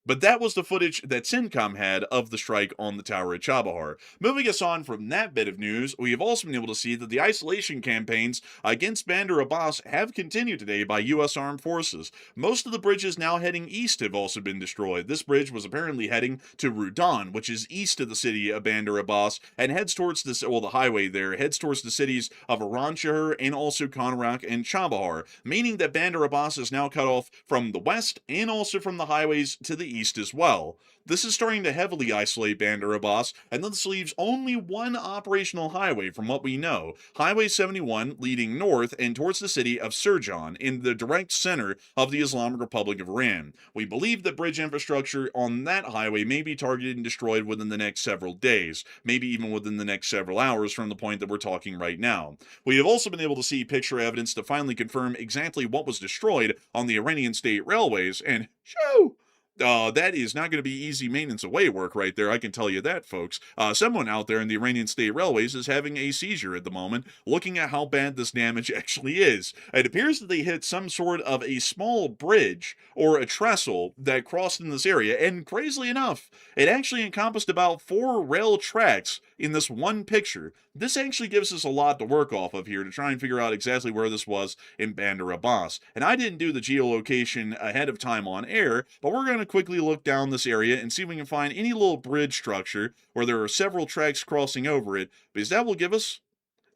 But that was the footage that CENTCOM had of the strike on the tower at Chabahar. Moving us on from that bit of news, we have also been able to see that the isolation campaigns against Bandar Abbas have continued today by U.S. armed forces. Most of the bridges now heading east have also been destroyed. This bridge was apparently heading to Rudan, which is east of the city of Bandar Abbas, and heads towards this, well, the highway there, heads towards the cities of Iran-Shahar and also Kanarak and Chabahar, meaning that Bandar Abbas is now cut off from the west and also from the highways to the east as well. This is starting to heavily isolate Bandar Abbas, and this leaves only one operational highway from what we know. Highway 71 leading north and towards the city of Sirjan in the direct center of the Islamic Republic of Iran. We believe that bridge infrastructure on that highway may be targeted and destroyed within the next several days, maybe even within the next several hours from the point that we're talking right now. We have also been able to see picture evidence to finally confirm exactly what was destroyed on the Iranian state railways, and shoo! That is not going to be easy maintenance away work right there. I can tell you that, folks. Someone out there in the Iranian State Railways is having a seizure at the moment, looking at how bad this damage actually is. It appears that they hit some sort of a small bridge or a trestle that crossed in this area, and crazily enough, it actually encompassed about 4 rail tracks in this one picture. This actually gives us a lot to work off of here to try and figure out exactly where this was in Bandar Abbas. And I didn't do the geolocation ahead of time on air, but we're going to quickly look down this area and see if we can find any little bridge structure where there are several tracks crossing over it, because that will give us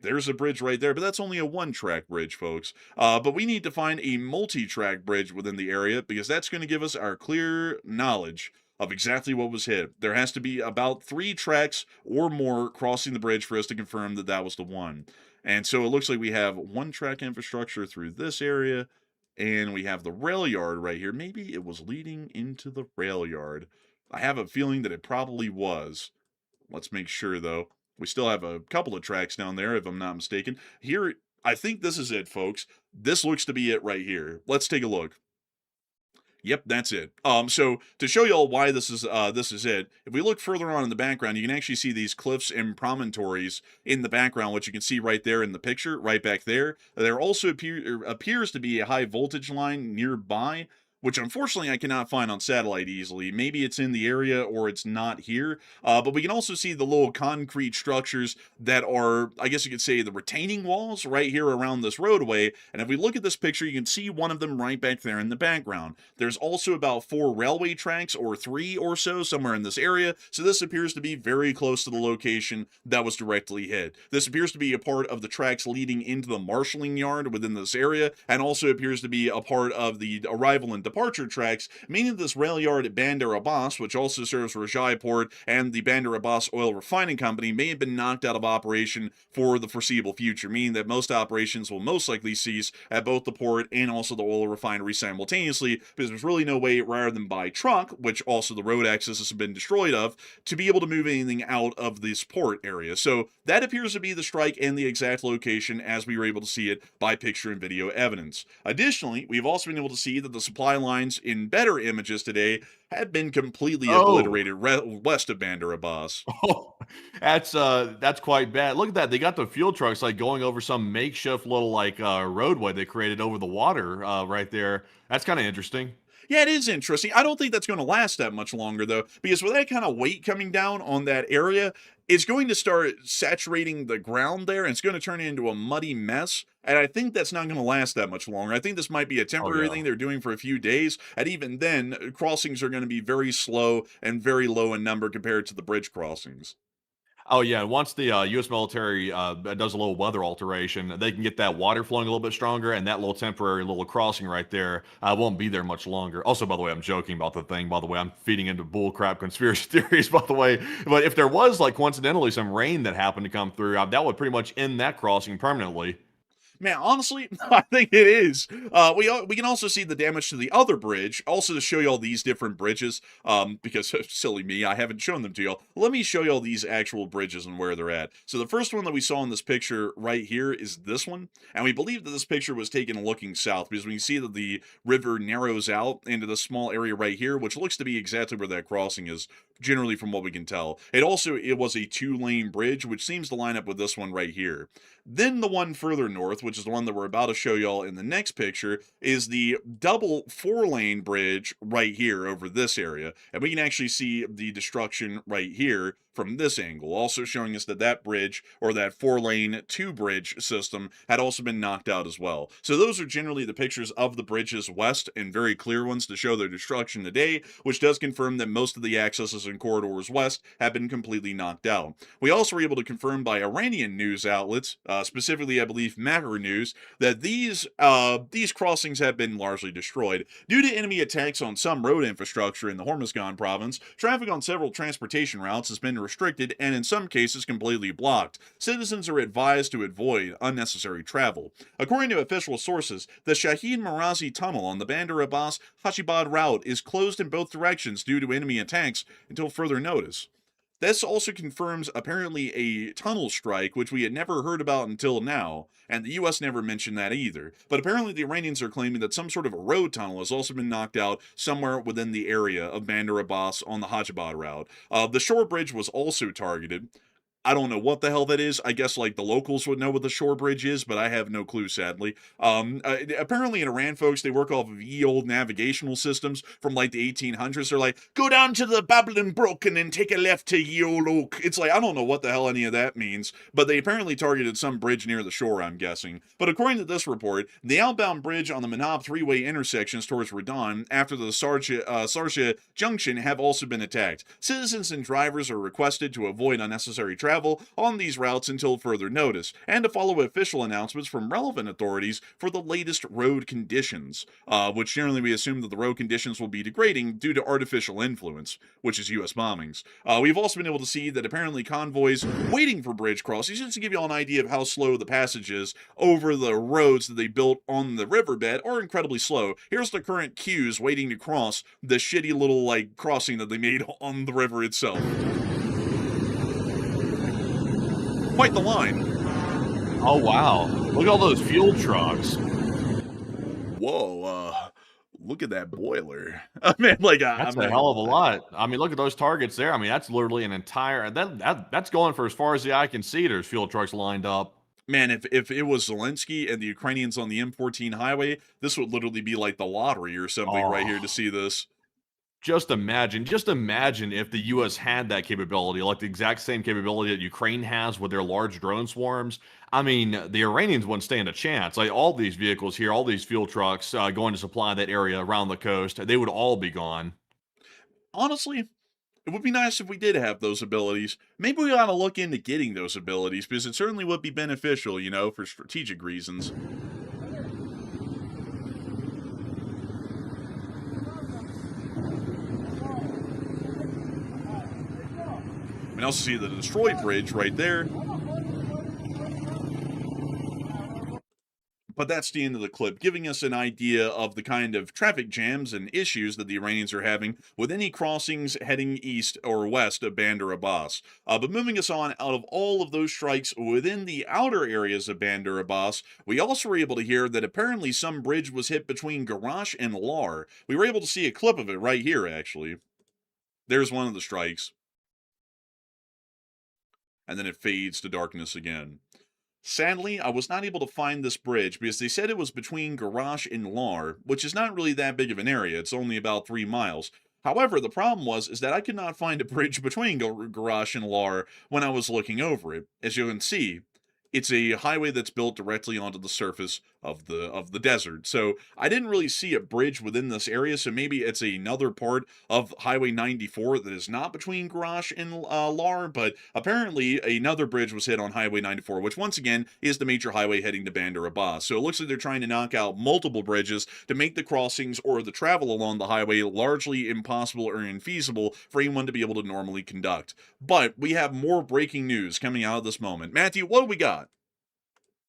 there's a bridge right there, but that's only a one-track bridge, folks. But we need to find a multi-track bridge within the area, because that's going to give us our clear knowledge of exactly what was hit. There has to be about 3 tracks or more crossing the bridge for us to confirm that that was the one. And so it looks like we have one-track infrastructure through this area, and we have the rail yard right here. Maybe it was leading into the rail yard. I have a feeling that it probably was. Let's make sure, though. We still have a couple of tracks down there, if I'm not mistaken. Here, I think this is it, folks. This looks to be it right here. Let's take a look. Yep, that's it. So to show y'all why this is it, if we look further on in the background, you can actually see these cliffs and promontories in the background, which you can see right there in the picture, right back there. There also appears to be a high voltage line nearby, which unfortunately I cannot find on satellite easily. Maybe it's in the area or it's not here. But we can also see the little concrete structures that are, I guess you could say, the retaining walls right here around this roadway. And if we look at this picture, you can see one of them right back there in the background. There's also about 4 railway tracks, or 3 or so, somewhere in this area. So this appears to be very close to the location that was directly hit. This appears to be a part of the tracks leading into the marshalling yard within this area, and also appears to be a part of the arrival and departure tracks, meaning this rail yard at Bandar Abbas, which also serves Rajai Port and the Bandar Abbas Oil Refining Company, may have been knocked out of operation for the foreseeable future, meaning that most operations will most likely cease at both the port and also the oil refinery simultaneously, because there's really no way, rather than by truck, which also the road access has been destroyed of, to be able to move anything out of this port area. So that appears to be the strike and the exact location as we were able to see it by picture and video evidence. Additionally, we've also been able to see that the supply lines in better images today have been completely obliterated west of Bandar Abbas. Oh, that's quite bad. Look at that. They got the fuel trucks like going over some makeshift little like roadway they created over the water right there. That's kind of interesting. Yeah, it is interesting. I don't think that's going to last that much longer, though, because with that kind of weight coming down on that area, it's going to start saturating the ground there, and it's going to turn into a muddy mess. And I think that's not going to last that much longer. I think this might be a temporary thing they're doing for a few days. And even then, crossings are going to be very slow and very low in number compared to the bridge crossings. Oh yeah, once the U.S. military does a little weather alteration, they can get that water flowing a little bit stronger, and that little temporary little crossing right there won't be there much longer. Also, by the way, I'm joking about the thing. By the way, I'm feeding into bullcrap conspiracy theories. By the way, but if there was like coincidentally some rain that happened to come through, that would pretty much end that crossing permanently. Man, honestly, I think it is. We can also see the damage to the other bridge, also to show you all these different bridges, because silly me, I haven't shown them to y'all. Let me show you all these actual bridges and where they're at. So the first one that we saw in this picture right here is this one, and we believe that this picture was taken looking south, because we can see that the river narrows out into this small area right here, which looks to be exactly where that crossing is, generally from what we can tell. It was a 2-lane bridge, which seems to line up with this one right here. Then the one further north, which is the one that we're about to show y'all in the next picture, is the double 4-lane bridge right here over this area. And we can actually see the destruction right here from this angle, also showing us that that bridge, or that 4-lane 2-bridge system, had also been knocked out as well. So those are generally the pictures of the bridges west, and very clear ones to show their destruction today, which does confirm that most of the accesses and corridors west have been completely knocked out. We also were able to confirm by Iranian news outlets, specifically I believe Matter News, that these crossings have been largely destroyed. Due to enemy attacks on some road infrastructure in the Hormuzgan province, traffic on several transportation routes has been restricted and in some cases completely blocked. Citizens are advised to avoid unnecessary travel. According to official sources, the Shaheen Marazi tunnel on the Bandar Abbas Hashibad route is closed in both directions due to enemy attacks until further notice. This also confirms apparently a tunnel strike, which we had never heard about until now, and the US never mentioned that either. But apparently the Iranians are claiming that some sort of a road tunnel has also been knocked out somewhere within the area of Bandar Abbas on the Hajjabad route. The shore bridge was also targeted. I don't know what the hell that is. I guess like the locals would know what the shore bridge is, but I have no clue, sadly. Apparently in Iran, folks, they work off of ye old navigational systems from like the 1800s. They're like, go down to the Babylon Brook and then take a left to ye old oak. It's like, I don't know what the hell any of that means, but they apparently targeted some bridge near the shore, I'm guessing. But according to this report, the outbound bridge on the Manab three-way intersections towards Radan after the Sarsha junction have also been attacked. Citizens and drivers are requested to avoid unnecessary travel on these routes until further notice, and to follow official announcements from relevant authorities for the latest road conditions, which generally we assume that the road conditions will be degrading due to artificial influence, which is U.S. bombings. We've also been able to see that apparently convoys waiting for bridge crossings, just to give you all an idea of how slow the passage is over the roads that they built on the riverbed, are incredibly slow. Here's the current queues waiting to cross the shitty little, like, crossing that they made on the river itself. Quite the line. Oh, wow. Look at all those fuel trucks. Whoa, look at that boiler. I mean, like, That's I'm a not hell of a gonna lot. I mean, look at those targets there. I mean, that's literally an entire that's going for as far as the eye can see. There's fuel trucks lined up. Man, if it was Zelensky and the Ukrainians on the M14 highway, this would literally be like the lottery or something right here to Oh, see this. just imagine if the U.S. had that capability, like the exact same capability that Ukraine has with their large drone swarms. I mean, the Iranians wouldn't stand a chance. Like all these vehicles here, all these fuel trucks going to supply that area around the coast, they would all be gone. Honestly, it would be nice if we did have those abilities. Maybe we ought to look into getting those abilities because it certainly would be beneficial, for strategic reasons. We also see the destroyed bridge right there. But that's the end of the clip, giving us an idea of the kind of traffic jams and issues that the Iranians are having with any crossings heading east or west of Bandar Abbas. But moving us on, out of all of those strikes within the outer areas of Bandar Abbas, we also were able to hear that apparently some bridge was hit between Garash and Lar. We were able to see a clip of it right here, actually. There's one of the strikes. And then it fades to darkness again. Sadly, I was not able to find this bridge because they said it was between Garash and Lar, which is not really that big of an area. It's only about 3 miles. However, the problem is that I could not find a bridge between Garash and Lar when I was looking over it. As you can see, it's a highway that's built directly onto the surface of the desert. So I didn't really see a bridge within this area, so maybe it's another part of Highway 94 that is not between Garage and Lar, but apparently another bridge was hit on Highway 94, which once again is the major highway heading to Bandar Abbas. So it looks like they're trying to knock out multiple bridges to make the crossings or the travel along the highway largely impossible or infeasible for anyone to be able to normally conduct. But we have more breaking news coming out of this moment. Matthew, what do we got?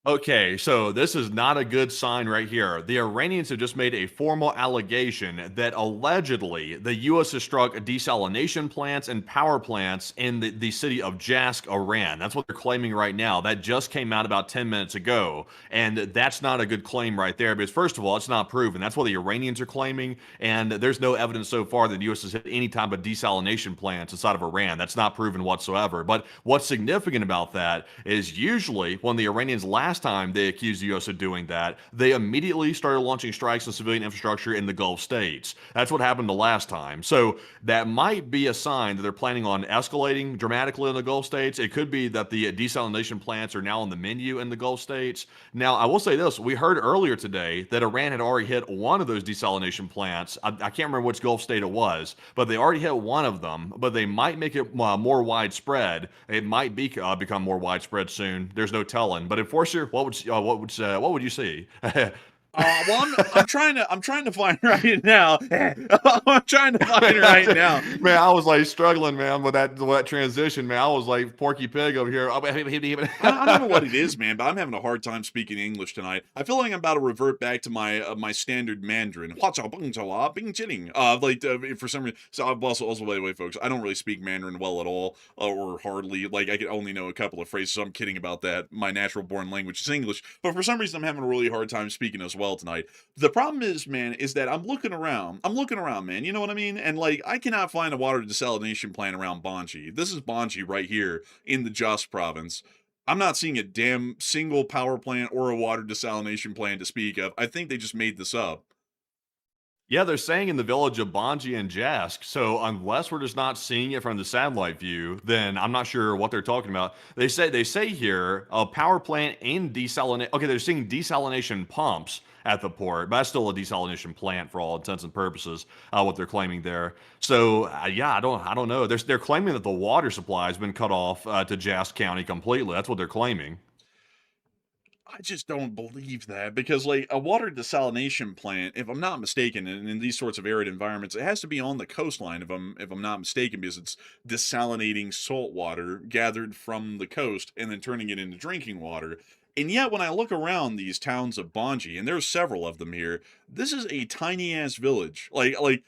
Okay, so this is not a good sign right here. The Iranians have just made a formal allegation that allegedly the U.S. has struck desalination plants and power plants in the city of Jask, Iran. That's what they're claiming right now. That just came out about 10 minutes ago. And that's not a good claim right there because, first of all, it's not proven. That's what the Iranians are claiming. And there's no evidence so far that the U.S. has hit any type of desalination plants inside of Iran. That's not proven whatsoever. But what's significant about that is usually when the Iranians last time they accused the U.S. of doing that, they immediately started launching strikes on civilian infrastructure in the Gulf states. That's what happened the last time. So that might be a sign that they're planning on escalating dramatically in the Gulf states. It could be that the desalination plants are now on the menu in the Gulf states. Now, I will say this. We heard earlier today that Iran had already hit one of those desalination plants. I can't remember which Gulf state it was, but they already hit one of them, but they might make it more widespread. It might become more widespread soon. There's no telling. But Enforcer, what would you see? I'm trying to find right now. I'm trying to find it right now. Man, I was like struggling, man, with that transition, man. I was like Porky Pig over here. I don't know what it is, man, but I'm having a hard time speaking English tonight. I feel like I'm about to revert back to my standard Mandarin. For some reason. So also by the way, folks, I don't really speak Mandarin well at all, or hardly. Like I can only know a couple of phrases. So I'm kidding about that. My natural born language is English, but for some reason I'm having a really hard time speaking as well tonight. The problem is, man, is that I'm looking around, man. You know what I mean? And like, I cannot find a water desalination plant around Banji. This is Banji right here in the Just province. I'm not seeing a damn single power plant or a water desalination plant to speak of. I think they just made this up. Yeah, they're saying in the village of Banji and Jask. So unless we're just not seeing it from the satellite view, then I'm not sure what they're talking about. They say here a power plant and desalination. Okay, they're seeing desalination pumps at the port, but that's still a desalination plant for all intents and purposes. What they're claiming there. So yeah, I don't know. They're claiming that the water supply has been cut off to Jask County completely. That's what they're claiming. I just don't believe that because, like, a water desalination plant, if I'm not mistaken, in these sorts of arid environments, it has to be on the coastline. If I'm not mistaken, because it's desalinating salt water gathered from the coast and then turning it into drinking water. And yet, when I look around these towns of Bonji, and there's several of them here, this is a tiny ass village. Like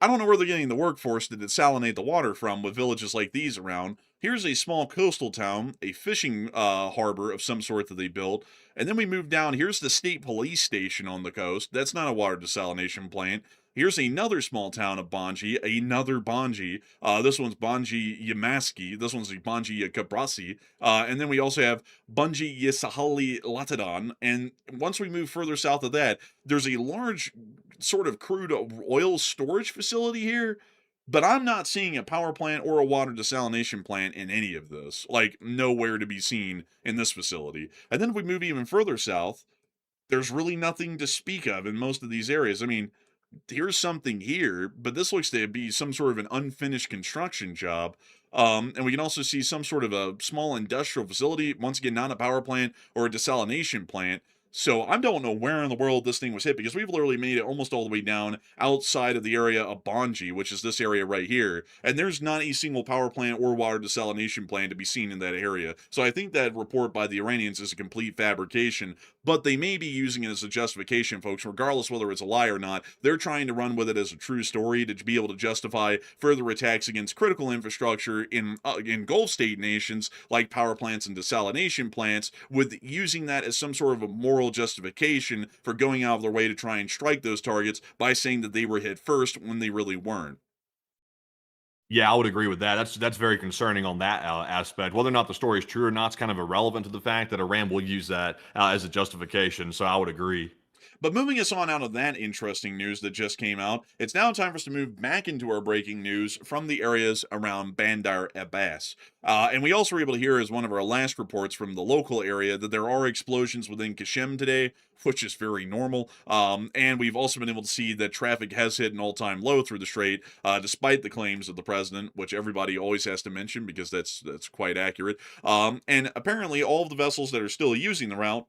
I don't know where they're getting the workforce to desalinate the water from with villages like these around. Here's a small coastal town, a fishing harbor of some sort that they built. And then we move down. Here's the state police station on the coast. That's not a water desalination plant. Here's another small town of Banji, another Banji. This one's Banji Yamaski. This one's Banji Kabrasi. And then we also have Banji Yisahali Latadan. And once we move further south of that, there's a large sort of crude oil storage facility here, but I'm not seeing a power plant or a water desalination plant in any of this. Like, nowhere to be seen in this facility. And then if we move even further south, there's really nothing to speak of in most of these areas. I mean, here's something here, but this looks to be some sort of an unfinished construction job. And we can also see some sort of a small industrial facility, once again, not a power plant or a desalination plant. So I don't know where in the world this thing was hit because we've literally made it almost all the way down outside of the area of Banji, which is this area right here. And there's not a single power plant or water desalination plant to be seen in that area. So I think that report by the Iranians is a complete fabrication, but they may be using it as a justification, folks, regardless whether it's a lie or not. They're trying to run with it as a true story to be able to justify further attacks against critical infrastructure in Gulf state nations like power plants and desalination plants, with using that as some sort of a moral justification for going out of their way to try and strike those targets by saying that they were hit first when they really weren't. Yeah, I would agree with that. That's very concerning on that aspect. Whether or not the story is true or not is kind of irrelevant to the fact that Iran will use that as a justification. So I would agree. But moving us on out of that interesting news that just came out, it's now time for us to move back into our breaking news from the areas around Bandar Abbas. And we also were able to hear as one of our last reports from the local area that there are explosions within Kashem today, which is very normal. And we've also been able to see that traffic has hit an all-time low through the strait, despite the claims of the president, which everybody always has to mention because that's quite accurate. And apparently all of the vessels that are still using the route,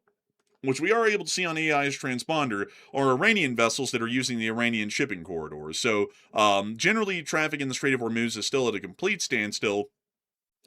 which we are able to see on AI's transponder, are Iranian vessels that are using the Iranian shipping corridors. So generally, traffic in the Strait of Hormuz is still at a complete standstill,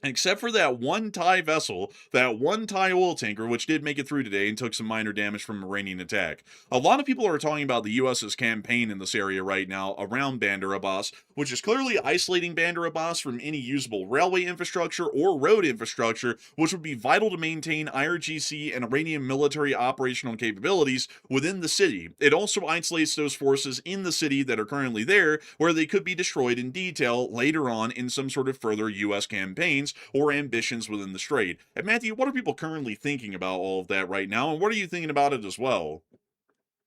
except for that one Thai vessel, that one Thai oil tanker, which did make it through today and took some minor damage from a Iranian attack. A lot of people are talking about the U.S.'s campaign in this area right now around Bandar Abbas, which is clearly isolating Bandar Abbas from any usable railway infrastructure or road infrastructure, which would be vital to maintain IRGC and Iranian military operational capabilities within the city. It also isolates those forces in the city that are currently there, where they could be destroyed in detail later on in some sort of further U.S. campaigns or ambitions within the strait. And Matthew, what are people currently thinking about all of that right now, and what are you thinking about it as well?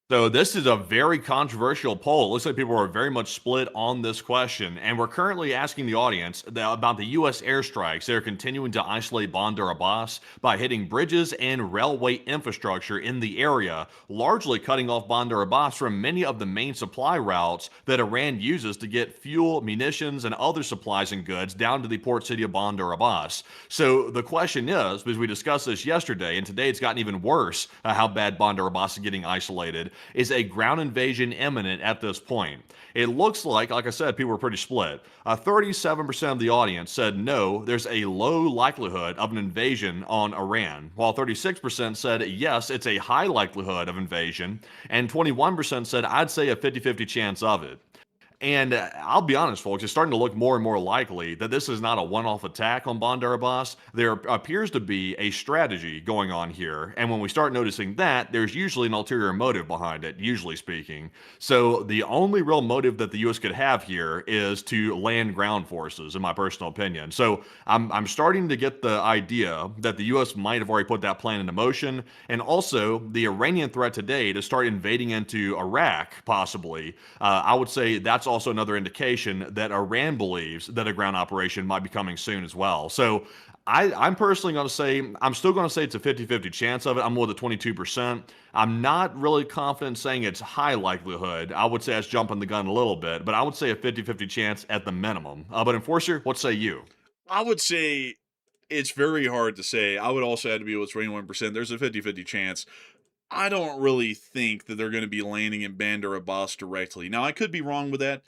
So this is a very controversial poll. It looks like people are very much split on this question, and we're currently asking the audience about the U.S. airstrikes. They're continuing to isolate Bandar Abbas by hitting bridges and railway infrastructure in the area, largely cutting off Bandar Abbas from many of the main supply routes that Iran uses to get fuel, munitions, and other supplies and goods down to the port city of Bandar Abbas. So the question is, because we discussed this yesterday, and today it's gotten even worse, how bad Bandar Abbas is getting isolated. Is a ground invasion imminent at this point? It looks like I said, people are pretty split. 37% of the audience said no, there's a low likelihood of an invasion on Iran, while 36% said yes, it's a high likelihood of invasion, and 21% said I'd say a 50-50 chance of it. And I'll be honest, folks, it's starting to look more and more likely that this is not a one-off attack on Bandar Abbas. There appears to be a strategy going on here. And when we start noticing that, there's usually an ulterior motive behind it, usually speaking. So the only real motive that the U.S. could have here is to land ground forces, in my personal opinion. So I'm starting to get the idea that the U.S. might have already put that plan into motion. And also, the Iranian threat today to start invading into Iraq, possibly, I would say that's also another indication that Iran believes that a ground operation might be coming soon as well. So I'm personally going to say, I'm still going to say it's a 50-50 chance of it. I'm more than 22%. I'm not really confident saying it's high likelihood. I would say that's jumping the gun a little bit, but I would say a 50-50 chance at the minimum. But Enforcer, what say you? I would say it's very hard to say. I would also have to be with 21%. There's a 50-50 chance. I don't really think that they're going to be landing in Bandar Abbas directly. Now, I could be wrong with that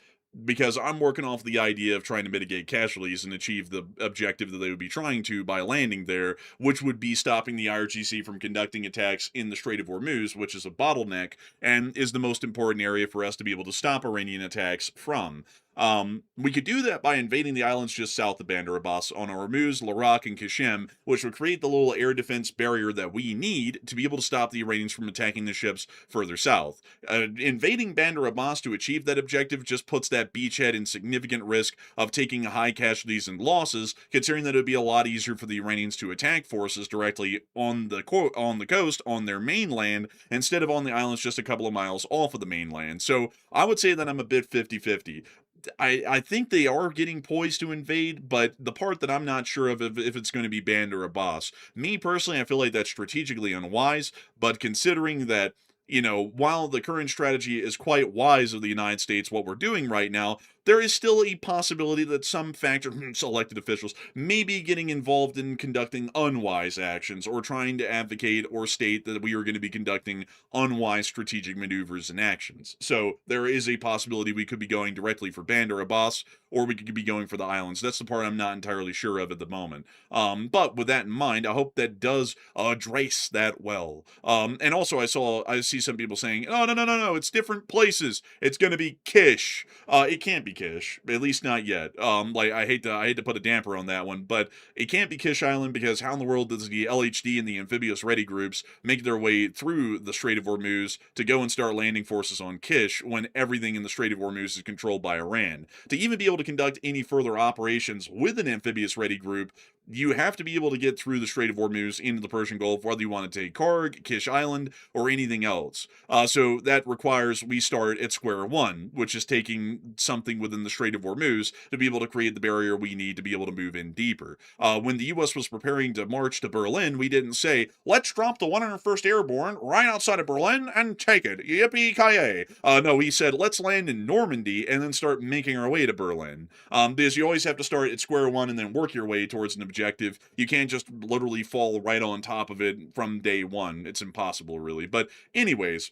because I'm working off the idea of trying to mitigate casualties and achieve the objective that they would be trying to by landing there, which would be stopping the IRGC from conducting attacks in the Strait of Hormuz, which is a bottleneck and is the most important area for us to be able to stop Iranian attacks from. We could do that by invading the islands just south of Bandar Abbas on Hormuz, Larak, and Kashem, which would create the little air defense barrier that we need to be able to stop the Iranians from attacking the ships further south. Invading Bandar Abbas to achieve that objective just puts that beachhead in significant risk of taking high casualties and losses, considering that it would be a lot easier for the Iranians to attack forces directly on the coast, on their mainland, instead of on the islands just a couple of miles off of the mainland. So I would say that I'm a bit 50-50. I think they are getting poised to invade, but the part that I'm not sure of if it's going to be Bandar Abbas. Me personally, I feel like that's strategically unwise, but considering that, while the current strategy is quite wise of the United States, what we're doing right now, there is still a possibility that some elected officials may be getting involved in conducting unwise actions or trying to advocate or state that we are going to be conducting unwise strategic maneuvers and actions. So there is a possibility we could be going directly for Bandar Abbas, or we could be going for the islands. That's the part I'm not entirely sure of at the moment. But with that in mind, I hope that does address that well. And also I see some people saying, oh, no, it's different places. It's going to be Kish. It can't be Kish, at least not yet. I hate to put a damper on that one, but it can't be Kish Island because how in the world does the LHD and the amphibious ready groups make their way through the Strait of Hormuz to go and start landing forces on Kish when everything in the Strait of Hormuz is controlled by Iran? To even be able to conduct any further operations with an amphibious ready group, you have to be able to get through the Strait of Hormuz into the Persian Gulf, whether you want to take Kharg, Kish Island, or anything else. So that requires we start at square one, which is taking something within the Strait of Hormuz to be able to create the barrier we need to be able to move in deeper. When the U.S. was preparing to march to Berlin, we didn't say, let's drop the 101st Airborne right outside of Berlin and take it. Yippee-ki-yay. No, we said, let's land in Normandy and then start making our way to Berlin. Because you always have to start at square one and then work your way towards an objective. You can't just literally fall right on top of it from day one. It's impossible, really. But anyways,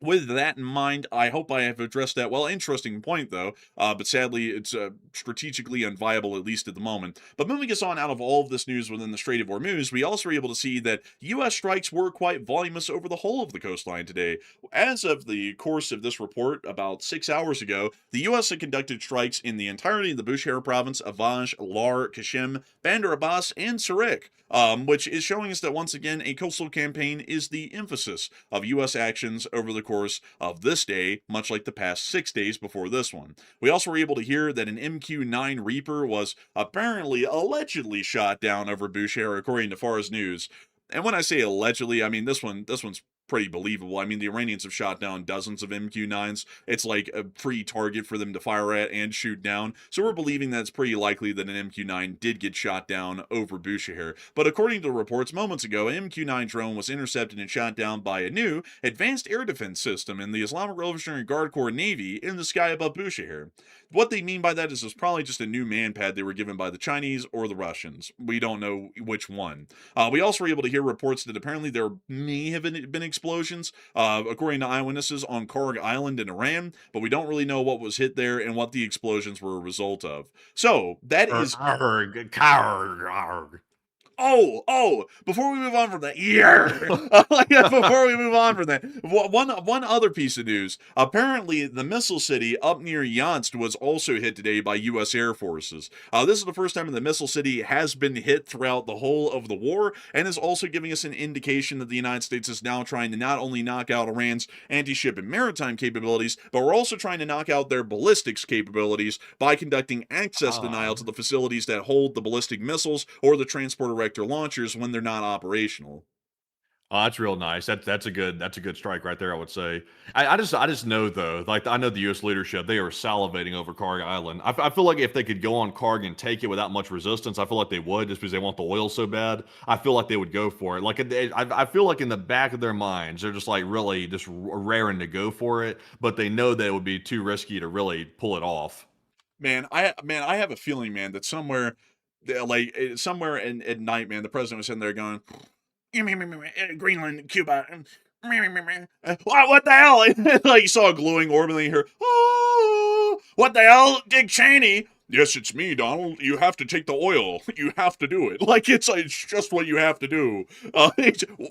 with that in mind, I hope I have addressed that well. Interesting point, though, but sadly, it's strategically unviable, at least at the moment. But moving us on out of all of this news within the Strait of Hormuz, we also were able to see that U.S. strikes were quite voluminous over the whole of the coastline today. As of the course of this report, about 6 hours ago, the U.S. had conducted strikes in the entirety of the Bushehr province, Avaj, Lar, Kashem, Bandar Abbas, and Sirik, which is showing us that, once again, a coastal campaign is the emphasis of U.S. actions over the course of this day, much like the past 6 days before this one. We also were able to hear that an MQ-9 Reaper was allegedly shot down over Bushehr, according to Fars News. And when I say allegedly, I mean this one's pretty believable. I mean, the Iranians have shot down dozens of MQ-9s. It's like a free target for them to fire at and shoot down. So we're believing that it's pretty likely that an MQ-9 did get shot down over Bushehr. But according to reports moments ago, an MQ-9 drone was intercepted and shot down by a new advanced air defense system in the Islamic Revolutionary Guard Corps Navy in the sky above Bushehr. What they mean by that is it's probably just a new manpad they were given by the Chinese or the Russians. We don't know which one. We also were able to hear reports that apparently there may have been explosions, according to eyewitnesses, on Kharg Island in Iran, but we don't really know what was hit there and what the explosions were a result of. So, that is... before we move on from that, before we move on from that, one other piece of news. Apparently, the missile city up near Yanbu was also hit today by U.S. Air Forces. This is the first time that the missile city has been hit throughout the whole of the war, and is also giving us an indication that the United States is now trying to not only knock out Iran's anti-ship and maritime capabilities, but we're also trying to knock out their ballistics capabilities by conducting access denial to the facilities that hold the ballistic missiles or the transporter launchers when they're not operational. Oh, that's real nice. That's a good strike right there, I would say. I just know though, like I know the U.S. leadership, they are salivating over Kharg Island. I feel like if they could go on Kharg and take it without much resistance, I feel like they would, just because they want the oil so bad. I feel like they would go for it. Like I feel like in the back of their minds, they're just like really just raring to go for it, but they know that it would be too risky to really pull it off. I have a feeling, man, that somewhere at night, man, the president was sitting there going, Greenland, Cuba. What the hell? Like you saw a glowing orb and then you hear, oh, what the hell? Dick Cheney. Yes, it's me, Donald. You have to take the oil. You have to do it. Like it's just what you have to do.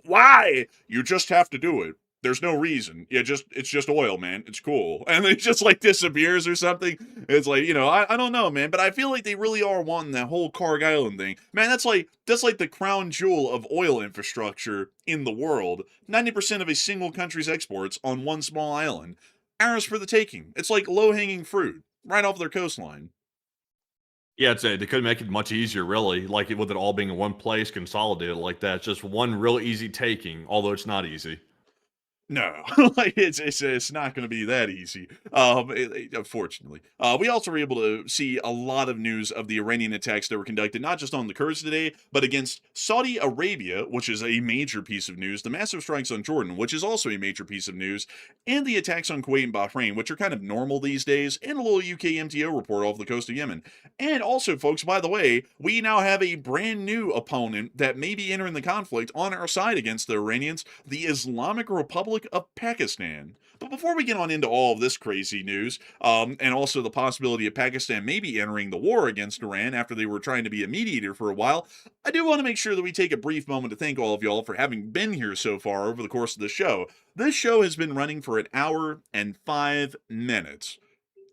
Why? You just have to do it. There's no reason. It's just oil, man. It's cool. And it just like disappears or something. It's like, I don't know, man, but I feel like they really are wanting that whole Kharg Island thing. Man, that's like the crown jewel of oil infrastructure in the world. 90% of a single country's exports on one small island. Ours for the taking. It's like low-hanging fruit right off their coastline. Yeah, they could make it much easier, really. Like with it all being in one place, consolidated like that. It's just one real easy taking, although it's not easy. No, like it's not going to be that easy. Unfortunately, we also were able to see a lot of news of the Iranian attacks that were conducted not just on the Kurds today, but against Saudi Arabia, which is a major piece of news, the massive strikes on Jordan, which is also a major piece of news, and the attacks on Kuwait and Bahrain, which are kind of normal these days, and a little UK MTO report off the coast of Yemen. And also, folks, by the way, we now have a brand new opponent that may be entering the conflict on our side against the Iranians, the Islamic Republic of Pakistan. But before we get on into all of this crazy news, and also the possibility of Pakistan maybe entering the war against Iran after they were trying to be a mediator for a while, I do want to make sure that we take a brief moment to thank all of y'all for having been here so far over the course of the show. This show has been running for an hour and 5 minutes.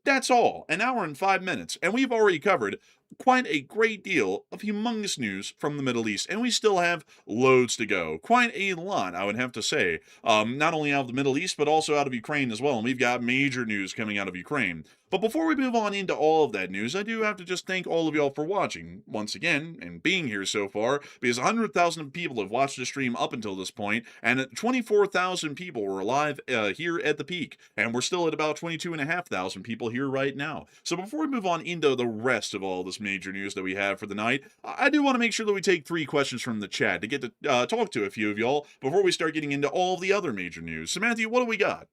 That's all, an hour and 5 minutes, and we've already covered quite a great deal of humongous news from the Middle East, and we still have loads to go. Quite a lot, I would have to say. Not only out of the Middle East, but also out of Ukraine as well, and we've got major news coming out of Ukraine. But before we move on into all of that news, I do have to just thank all of y'all for watching, once again, and being here so far, because 100,000 people have watched the stream up until this point, and 24,000 people were alive here at the peak, and we're still at about 22,500 people here right now. So before we move on into the rest of all this major news that we have for the night, I do want to make sure that we take 3 questions from the chat to get to talk to a few of y'all before we start getting into all of the other major news. So Matthew, what do we got?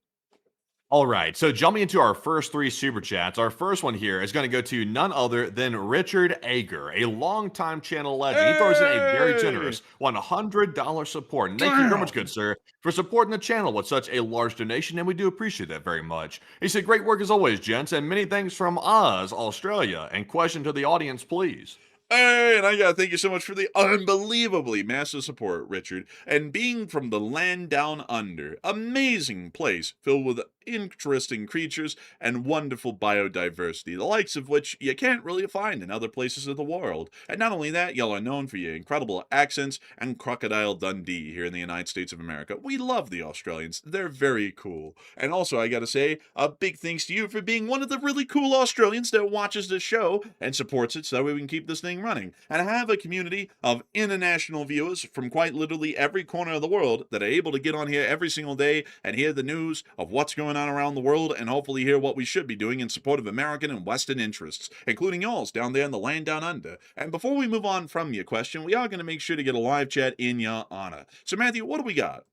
All right, so jumping into our first 3 super chats, our first one here is going to go to none other than Richard Ager, a longtime channel legend. He throws in a very generous $100 support. And thank you very much, good sir, for supporting the channel with such a large donation, and we do appreciate that very much. He said, great work as always, gents, and many thanks from Oz, Australia. And question to the audience, please. Hey, and I gotta thank you so much for the unbelievably massive support, Richard. And being from the land down under, amazing place filled with interesting creatures and wonderful biodiversity, the likes of which you can't really find in other places of the world. And not only that, y'all are known for your incredible accents and Crocodile Dundee here in the United States of America. We love the Australians. They're very cool. And also, I gotta say, a big thanks to you for being one of the really cool Australians that watches this show and supports it so that way we can keep this thing running. And I have a community of international viewers from quite literally every corner of the world that are able to get on here every single day and hear the news of what's going on around the world and hopefully hear what we should be doing in support of American and Western interests, including y'all's down there in the land down under. And before we move on from your question, we are going to make sure to get a live chat in your honor. So Matthew, what do we got?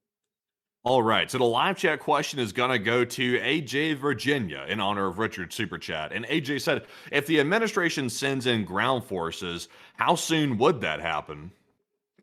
All right, so the live chat question is going to go to AJ Virginia in honor of Richard's super chat. And AJ said, if the administration sends in ground forces, how soon would that happen?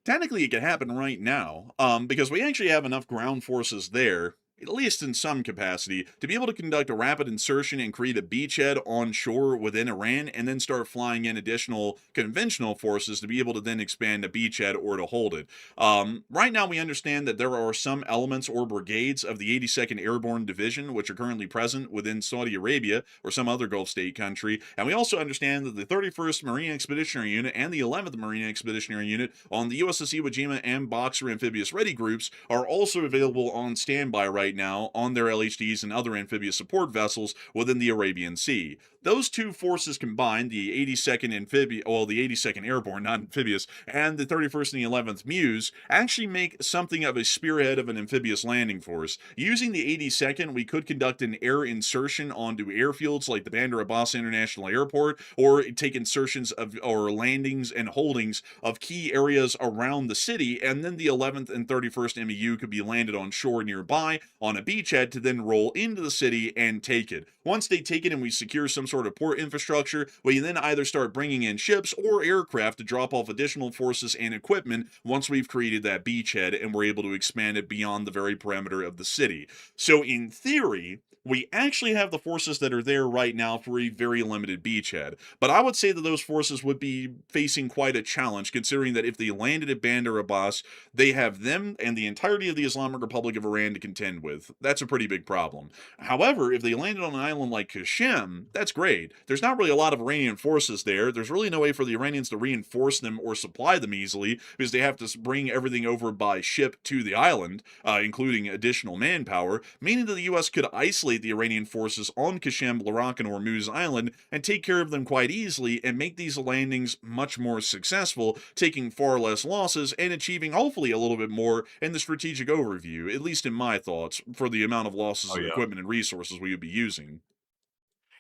Technically, it can happen right now, because we actually have enough ground forces there, at least in some capacity, to be able to conduct a rapid insertion and create a beachhead on shore within Iran, and then start flying in additional conventional forces to be able to then expand a beachhead or to hold it. Right now, we understand that there are some elements or brigades of the 82nd Airborne Division, which are currently present within Saudi Arabia or some other Gulf state country, and we also understand that the 31st Marine Expeditionary Unit and the 11th Marine Expeditionary Unit on the USS Iwo Jima and Boxer amphibious ready groups are also available on standby right now on their LHDs and other amphibious support vessels within the Arabian Sea. Those two forces combined, the 82nd the 82nd Airborne, not amphibious, and the 31st and the 11th MEUs, actually make something of a spearhead of an amphibious landing force. Using the 82nd, we could conduct an air insertion onto airfields like the Bandar Abbas International Airport, or take insertions of or landings and holdings of key areas around the city, and then the 11th and 31st MEU could be landed on shore nearby on a beachhead to then roll into the city and take it. Once they take it and we secure some sort of port infrastructure, we then either start bringing in ships or aircraft to drop off additional forces and equipment once we've created that beachhead and we're able to expand it beyond the very perimeter of the city. So in theory, we actually have the forces that are there right now for a very limited beachhead. But I would say that those forces would be facing quite a challenge, considering that if they landed at Bandar Abbas, they have them and the entirety of the Islamic Republic of Iran to contend with. That's a pretty big problem. However, if they landed on an island like Qashem, that's great. There's not really a lot of Iranian forces there. There's really no way for the Iranians to reinforce them or supply them easily, because they have to bring everything over by ship to the island, including additional manpower, meaning that the U.S. could isolate the Iranian forces on Qashem, Larak, and Hormuz Island and take care of them quite easily and make these landings much more successful, taking far less losses and achieving hopefully a little bit more in the strategic overview, at least in my thoughts, for the amount of losses of equipment and resources we would be using.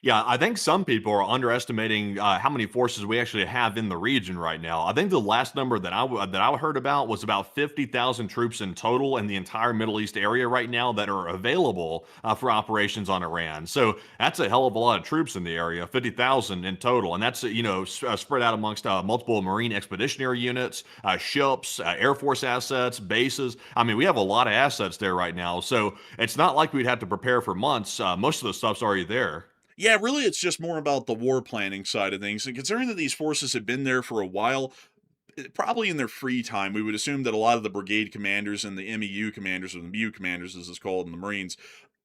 Yeah, I think some people are underestimating how many forces we actually have in the region right now. I think the last number that I heard about was about 50,000 troops in total in the entire Middle East area right now that are available for operations on Iran. So that's a hell of a lot of troops in the area, 50,000 in total, and that's spread out amongst multiple Marine Expeditionary units, ships, Air Force assets, bases. I mean, we have a lot of assets there right now, so it's not like we'd have to prepare for months. Most of the stuff's already there. Yeah, really, it's just more about the war planning side of things. And considering that these forces have been there for a while, probably in their free time, we would assume that a lot of the brigade commanders and the MEU commanders, or the MEU commanders, as it's called in the Marines,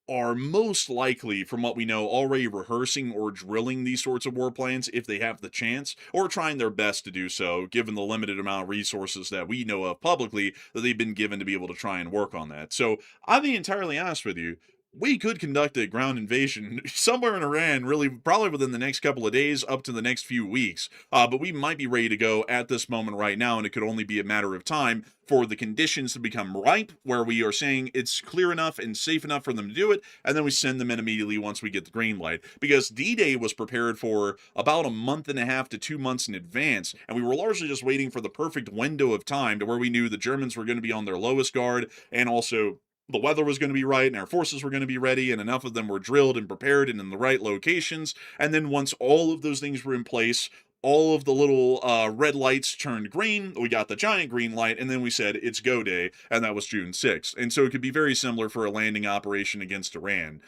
are most likely, from what we know, already rehearsing or drilling these sorts of war plans if they have the chance, or trying their best to do so, given the limited amount of resources that we know of publicly that they've been given to be able to try and work on that. So, I'll be entirely honest with you, we could conduct a ground invasion somewhere in Iran, really, probably within the next couple of days up to the next few weeks. But we might be ready to go at this moment right now, and it could only be a matter of time for the conditions to become ripe, where we are saying it's clear enough and safe enough for them to do it, and then we send them in immediately once we get the green light. Because D-Day was prepared for about a month and a half to 2 months in advance, and we were largely just waiting for the perfect window of time to where we knew the Germans were going to be on their lowest guard, and also the weather was going to be right and our forces were going to be ready and enough of them were drilled and prepared and in the right locations. And then once all of those things were in place, all of the little red lights turned green. We got the giant green light, and then we said it's go day, and that was June 6th. And so it could be very similar for a landing operation against Iran.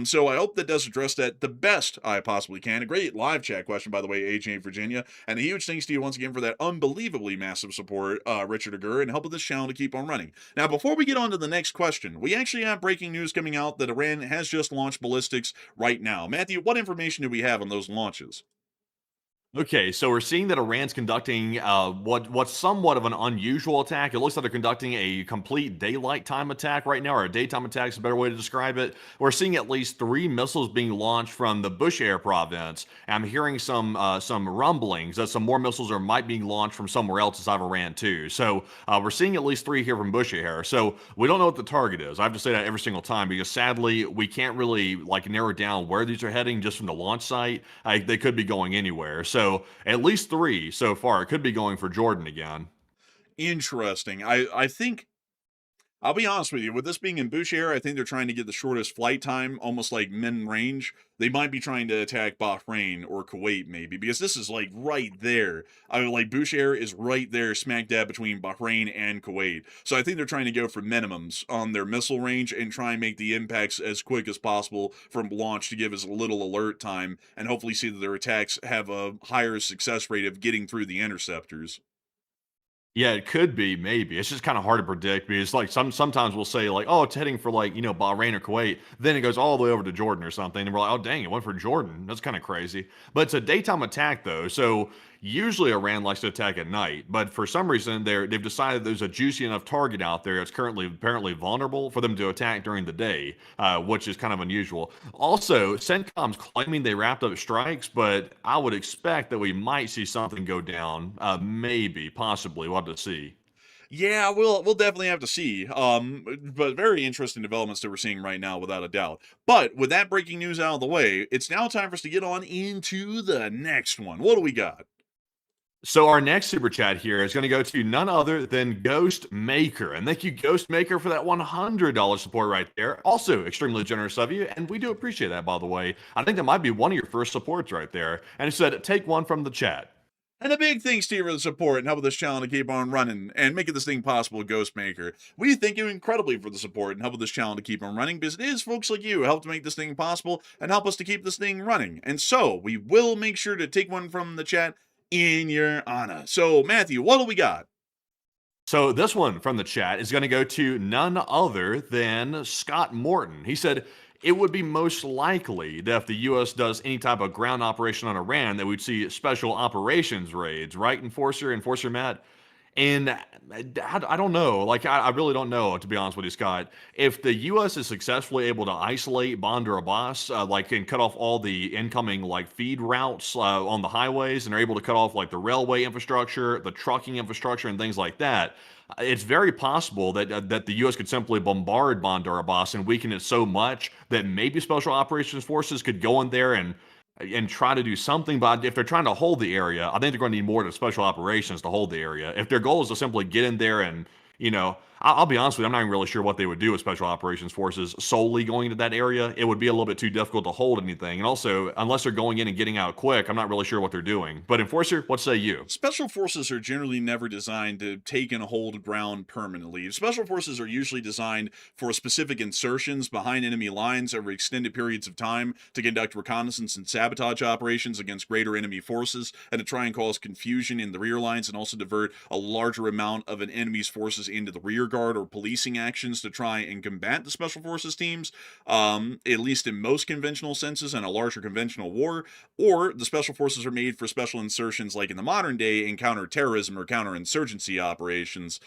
So I hope that does address that the best I possibly can. A great live chat question, by the way, AJ in Virginia. And a huge thanks to you once again for that unbelievably massive support, Richard Agur, and helping this channel to keep on running. Now, before we get on to the next question, we actually have breaking news coming out that Iran has just launched ballistics right now. Matthew, what information do we have on those launches? Okay, so we're seeing that Iran's conducting what's somewhat of an unusual attack. It looks like they're conducting a complete daylight time attack right now, or a daytime attack is a better way to describe it. We're seeing at least 3 missiles being launched from the Bushehr province. I'm hearing some rumblings that some more missiles might be launched from somewhere else inside of Iran too. So we're seeing at least 3 here from Bushehr. So we don't know what the target is. I have to say that every single time because sadly we can't really narrow down where these are heading just from the launch site. They could be going anywhere. So at least 3 so far. It could be going for Jordan again. Interesting. I think I'll be honest with you. With this being in Bushehr, I think they're trying to get the shortest flight time, almost like min range. They might be trying to attack Bahrain or Kuwait, maybe, because this is like right there. Bushehr is right there, smack dab between Bahrain and Kuwait. So I think they're trying to go for minimums on their missile range and try and make the impacts as quick as possible from launch to give as little alert time, and hopefully see that their attacks have a higher success rate of getting through the interceptors. Yeah, it could be, maybe. It's just kind of hard to predict because sometimes we'll say oh, it's heading for Bahrain or Kuwait. Then it goes all the way over to Jordan or something, and we're like, oh dang, it went for Jordan. That's kind of crazy. But it's a daytime attack though, so usually Iran likes to attack at night. But for some reason, they've decided there's a juicy enough target out there that's currently apparently vulnerable for them to attack during the day, which is kind of unusual. Also, CENTCOM's claiming they wrapped up strikes, but I would expect that we might see something go down. Maybe, possibly. We'll have to see. Yeah, we'll definitely have to see. But very interesting developments that we're seeing right now, without a doubt. But with that breaking news out of the way, it's now time for us to get on into the next one. What do we got? So our next super chat here is going to go to none other than Ghost Maker. And thank you, Ghost Maker, for that $100 support right there. Also extremely generous of you, and we do appreciate that, by the way. I think that might be one of your first supports right there. And it said, take one from the chat. And a big thanks to you for the support and helping this channel to keep on running and making this thing possible, Ghost Maker. We thank you incredibly for the support and helping this channel to keep on running, because it is folks like you who help to make this thing possible and help us to keep this thing running. And so we will make sure to take one from the chat in your honor. So Matthew, what do we got? So this one from the chat is going to go to none other than Scott Morton. He said, it would be most likely that if the U.S. does any type of ground operation on Iran, that we'd see special operations raids, right, Enforcer Matt? And I don't know. I really don't know, to be honest with you, Scott. If the U.S. is successfully able to isolate Bandar Abbas, and cut off all the incoming, feed routes on the highways, and are able to cut off, the railway infrastructure, the trucking infrastructure, and things like that, it's very possible that the U.S. could simply bombard Bandar Abbas and weaken it so much that maybe Special Operations Forces could go in there and try to do something. But if they're trying to hold the area, I think they're going to need more to special operations to hold the area. If their goal is to simply get in there and, I'll be honest with you, I'm not even really sure what they would do with special operations forces solely going into that area. It would be a little bit too difficult to hold anything. And also, unless they're going in and getting out quick, I'm not really sure what they're doing. But Enforcer, what say you? Special forces are generally never designed to take and hold ground permanently. Special forces are usually designed for specific insertions behind enemy lines over extended periods of time to conduct reconnaissance and sabotage operations against greater enemy forces, and to try and cause confusion in the rear lines, and also divert a larger amount of an enemy's forces into the rear guard or policing actions to try and combat the special forces teams, at least in most conventional senses in a larger conventional war. Or the special forces are made for special insertions, like in the modern day, in counterterrorism or counterinsurgency operations.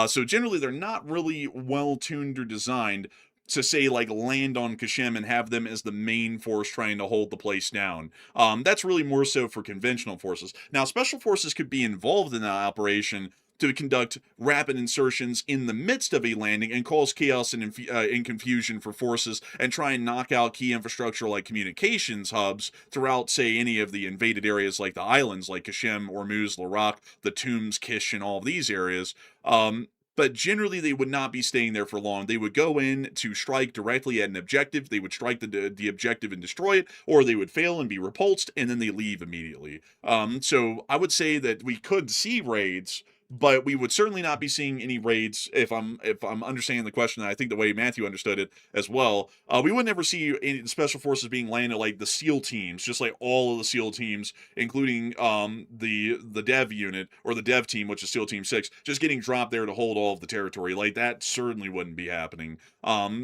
So generally they're not really well tuned or designed to say land on Kashem and have them as the main force trying to hold the place down. That's really more so for conventional forces. Now, special forces could be involved in that operation to conduct rapid insertions in the midst of a landing and cause chaos and confusion for forces, and try and knock out key infrastructure like communications hubs throughout, say, any of the invaded areas like the islands like Kashem, Ormuz, Larak, the Tombs, Kish, and all of these areas. but generally they would not be staying there for long. They would go in to strike directly at an objective. They would strike the objective and destroy it, or they would fail and be repulsed, and then they leave immediately. So I would say that we could see raids, but we would certainly not be seeing any raids if I'm understanding the question. I think the way Matthew understood it as well. We would never see any special forces being landed like the SEAL teams, just like all of the SEAL teams, including the dev unit or the dev team, which is SEAL Team 6, just getting dropped there to hold all of the territory. Like that certainly wouldn't be happening.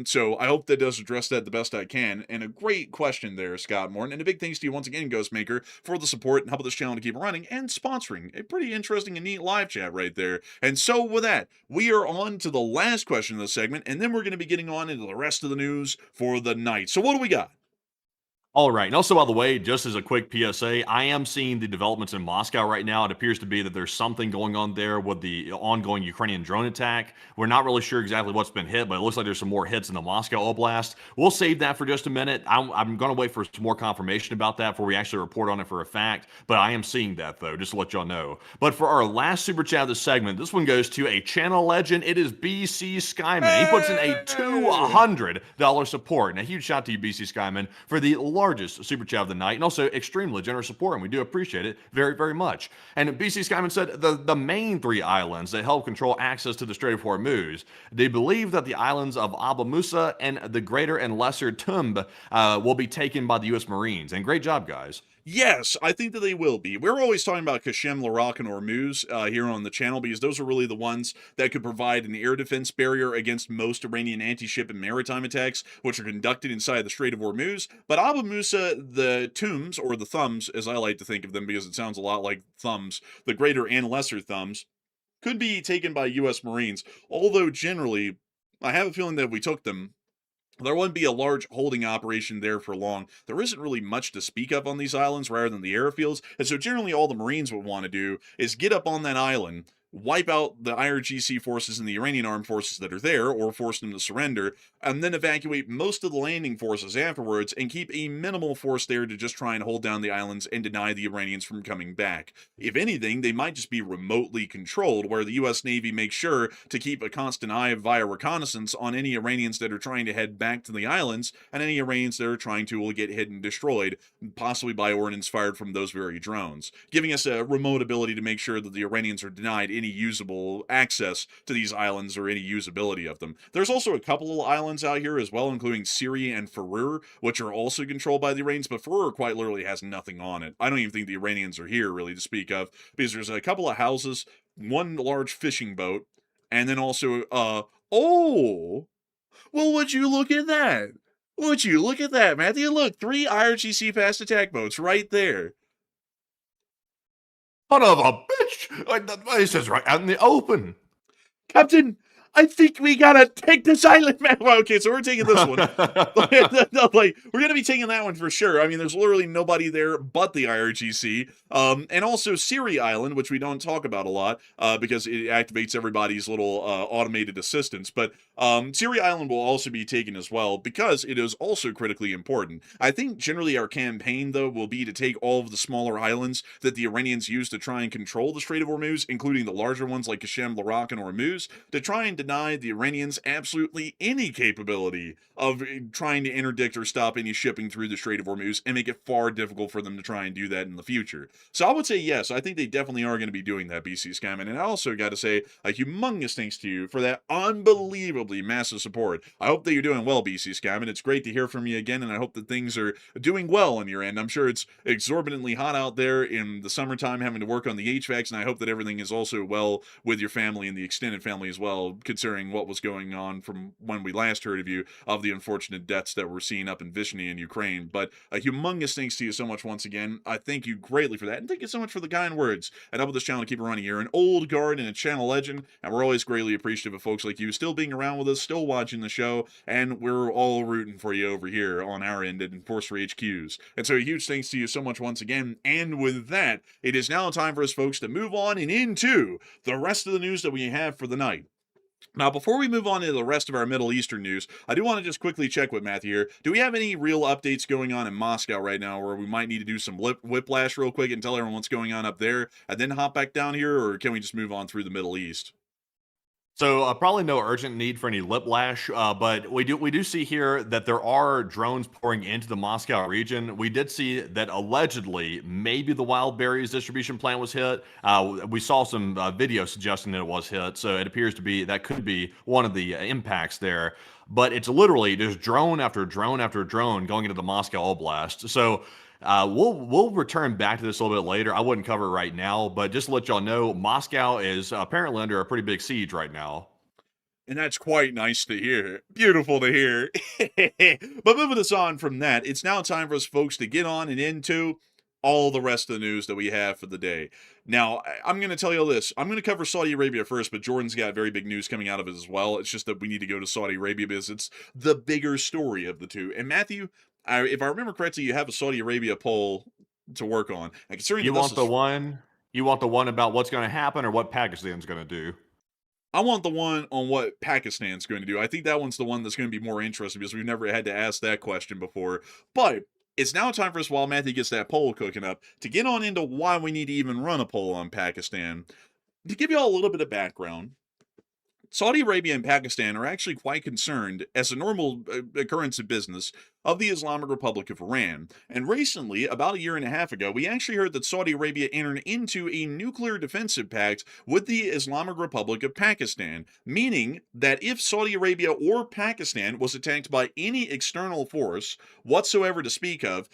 So I hope that does address that the best I can. And a great question there, Scott Morton. And a big thanks to you once again, Ghostmaker, for the support and helping this channel to keep running and sponsoring a pretty interesting and neat live chat right there. And so with that, we are on to the last question of the segment, and then we're going to be getting on into the rest of the news for the night. So what do we got? All right. And also, by the way, just as a quick PSA, I am seeing the developments in Moscow right now. It appears to be that there's something going on there with the ongoing Ukrainian drone attack. We're not really sure exactly what's been hit, but it looks like there's some more hits in the Moscow Oblast. We'll save that for just a minute. I'm going to wait for some more confirmation about that before we actually report on it for a fact. But I am seeing that, though, just to let y'all know. But for our last super chat of this segment, this one goes to a channel legend. It is BC Skyman. He puts in a $200 support. And a huge shout out to you, BC Skyman, for the largest super chat of the night, and also extremely generous support, and we do appreciate it very, very much. And BC Skyman said the main three islands that help control access to the Strait of Hormuz, they believe that the islands of Abu Musa and the Greater and Lesser Tumb will be taken by the U.S. Marines. And great job, guys. Yes, I think that they will be. We're always talking about Qasem, Larak, and Hormuz here on the channel because those are really the ones that could provide an air defense barrier against most Iranian anti-ship and maritime attacks, which are conducted inside the Strait of Hormuz. But Abu Musa, the Tombs, or the Thumbs, as I like to think of them because it sounds a lot like thumbs, the Greater and Lesser Thumbs, could be taken by U.S. Marines, although generally, I have a feeling that if we took them, there wouldn't be a large holding operation there for long. There isn't really much to speak of on these islands rather than the airfields, and so generally all the Marines would want to do is get up on that island, wipe out the IRGC forces and the Iranian armed forces that are there, or force them to surrender, and then evacuate most of the landing forces afterwards and keep a minimal force there to just try and hold down the islands and deny the Iranians from coming back. If anything, they might just be remotely controlled, where the U.S. Navy makes sure to keep a constant eye via reconnaissance on any Iranians that are trying to head back to the islands, and any Iranians that are trying to will get hit and destroyed, possibly by ordnance fired from those very drones, giving us a remote ability to make sure that the Iranians are denied any usable access to these islands or any usability of them. There's also a couple of islands out here as well, including Syria and Farour, which are also controlled by the Iranians, but Farour quite literally has nothing on it. I don't even think the Iranians are here really to speak of, because there's a couple of houses, one large fishing boat, and then also well, would you look at that? Would you look at that, Matthew? Look, 3 IRGC fast attack boats right there. Son of a bitch! This is right out in the open. Captain, I think we gotta take this island, man. Well, okay, so we're taking this one. Like, we're gonna be taking that one for sure. I mean, there's literally nobody there but the IRGC. And also Siri Island, which we don't talk about a lot, because it activates everybody's little automated assistants. But Siri Island will also be taken as well, because it is also critically important. I think generally our campaign, though, will be to take all of the smaller islands that the Iranians use to try and control the Strait of Hormuz, including the larger ones like Qasem, Larak, and Hormuz, to try and deny the Iranians absolutely any capability of trying to interdict or stop any shipping through the Strait of Hormuz, and make it far difficult for them to try and do that in the future. So I would say yes, I think they definitely are going to be doing that, BC Skyman. And I also got to say a humongous thanks to you for that unbelievably massive support. I hope that you're doing well, BC Skyman. It's great to hear from you again, and I hope that things are doing well on your end. I'm sure it's exorbitantly hot out there in the summertime having to work on the HVACs, and I hope that everything is also well with your family and the extended family as well, considering what was going on from when we last heard of you, of the unfortunate deaths that we're seeing up in Vishny in Ukraine. But a humongous thanks to you so much once again. I thank you greatly for that, and thank you so much for the kind words and help with this channel to keep it running. You're an old guard and a channel legend, and we're always greatly appreciative of folks like you still being around with us, still watching the show, and we're all rooting for you over here on our end at Enforcer HQs. And so a huge thanks to you so much once again. And with that, it is now time for us folks to move on and into the rest of the news that we have for the night. Now, before we move on to the rest of our Middle Eastern news, I do want to just quickly check with Matthew here. Do we have any real updates going on in Moscow right now where we might need to do some whiplash real quick and tell everyone what's going on up there and then hop back down here, or can we just move on through the Middle East? So probably no urgent need for any liplash, but we do see here that there are drones pouring into the Moscow region. We did see that allegedly maybe the Wildberries distribution plant was hit. We saw some video suggesting that it was hit, so it appears to be that could be one of the impacts there. But it's literally just drone after drone after drone going into the Moscow Oblast. So we'll return back to this a little bit later. I wouldn't cover it right now, but just to let y'all know, Moscow is apparently under a pretty big siege right now. And that's quite nice to hear. Beautiful to hear. But moving us on from that, it's now time for us folks to get on and into all the rest of the news that we have for the day. Now, I'm going to tell you this. I'm going to cover Saudi Arabia first, but Jordan's got very big news coming out of it as well. It's just that we need to go to Saudi Arabia because it's the bigger story of the two. And Matthew, if I remember correctly, you have a Saudi Arabia poll to work on. And considering You that this want the is one? You want the one about what's going to happen or what Pakistan's going to do? I want the one on what Pakistan's going to do. I think that one's the one that's going to be more interesting because we've never had to ask that question before. But it's now time for us, while Matthew gets that poll cooking up, to get on into why we need to even run a poll on Pakistan. To give you all a little bit of background, Saudi Arabia and Pakistan are actually quite concerned, as a normal occurrence of business, of the Islamic Republic of Iran. And recently, about a year and a half ago, we actually heard that Saudi Arabia entered into a nuclear defensive pact with the Islamic Republic of Pakistan, meaning that if Saudi Arabia or Pakistan was attacked by any external force whatsoever to speak of,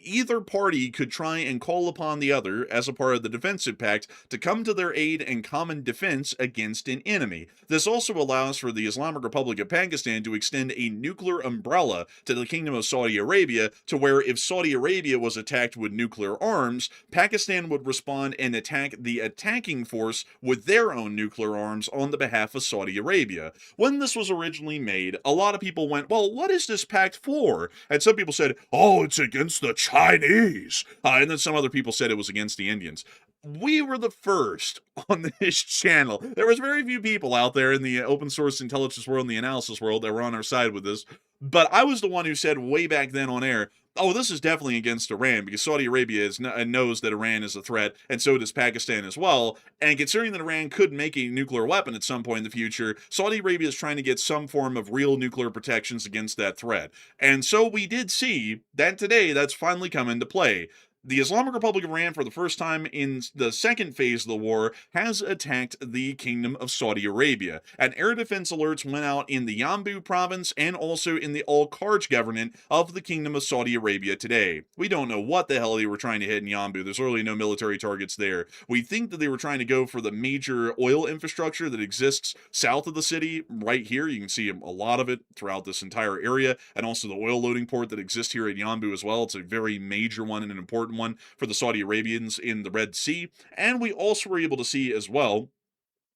either party could try and call upon the other as a part of the defensive pact to come to their aid in common defense against an enemy. This also allows for the Islamic Republic of Pakistan to extend a nuclear umbrella to the Kingdom of Saudi Arabia, to where if Saudi Arabia was attacked with nuclear arms, Pakistan would respond and attack the attacking force with their own nuclear arms on the behalf of Saudi Arabia. When this was originally made, a lot of people went, well, what is this pact for? And some people said, oh, it's against the Chinese. And then some other people said it was against the Indians. We were the first on this channel. There was very few people out there in the open source intelligence world and the analysis world that were on our side with this. But I was the one who said way back then on air, oh, this is definitely against Iran, because Saudi Arabia knows that Iran is a threat, and so does Pakistan as well. And considering that Iran could make a nuclear weapon at some point in the future, Saudi Arabia is trying to get some form of real nuclear protections against that threat. And so we did see that today that's finally come into play. The Islamic Republic of Iran, for the first time in the second phase of the war, has attacked the Kingdom of Saudi Arabia. And air defense alerts went out in the Yanbu province and also in the Al-Kharg government of the Kingdom of Saudi Arabia today. We don't know what the hell they were trying to hit in Yanbu. There's really no military targets there. We think that they were trying to go for the major oil infrastructure that exists south of the city right here. You can see a lot of it throughout this entire area, and also the oil loading port that exists here at Yanbu as well. It's a very major one and an important one for the Saudi Arabians in the Red Sea. And we also were able to see as well,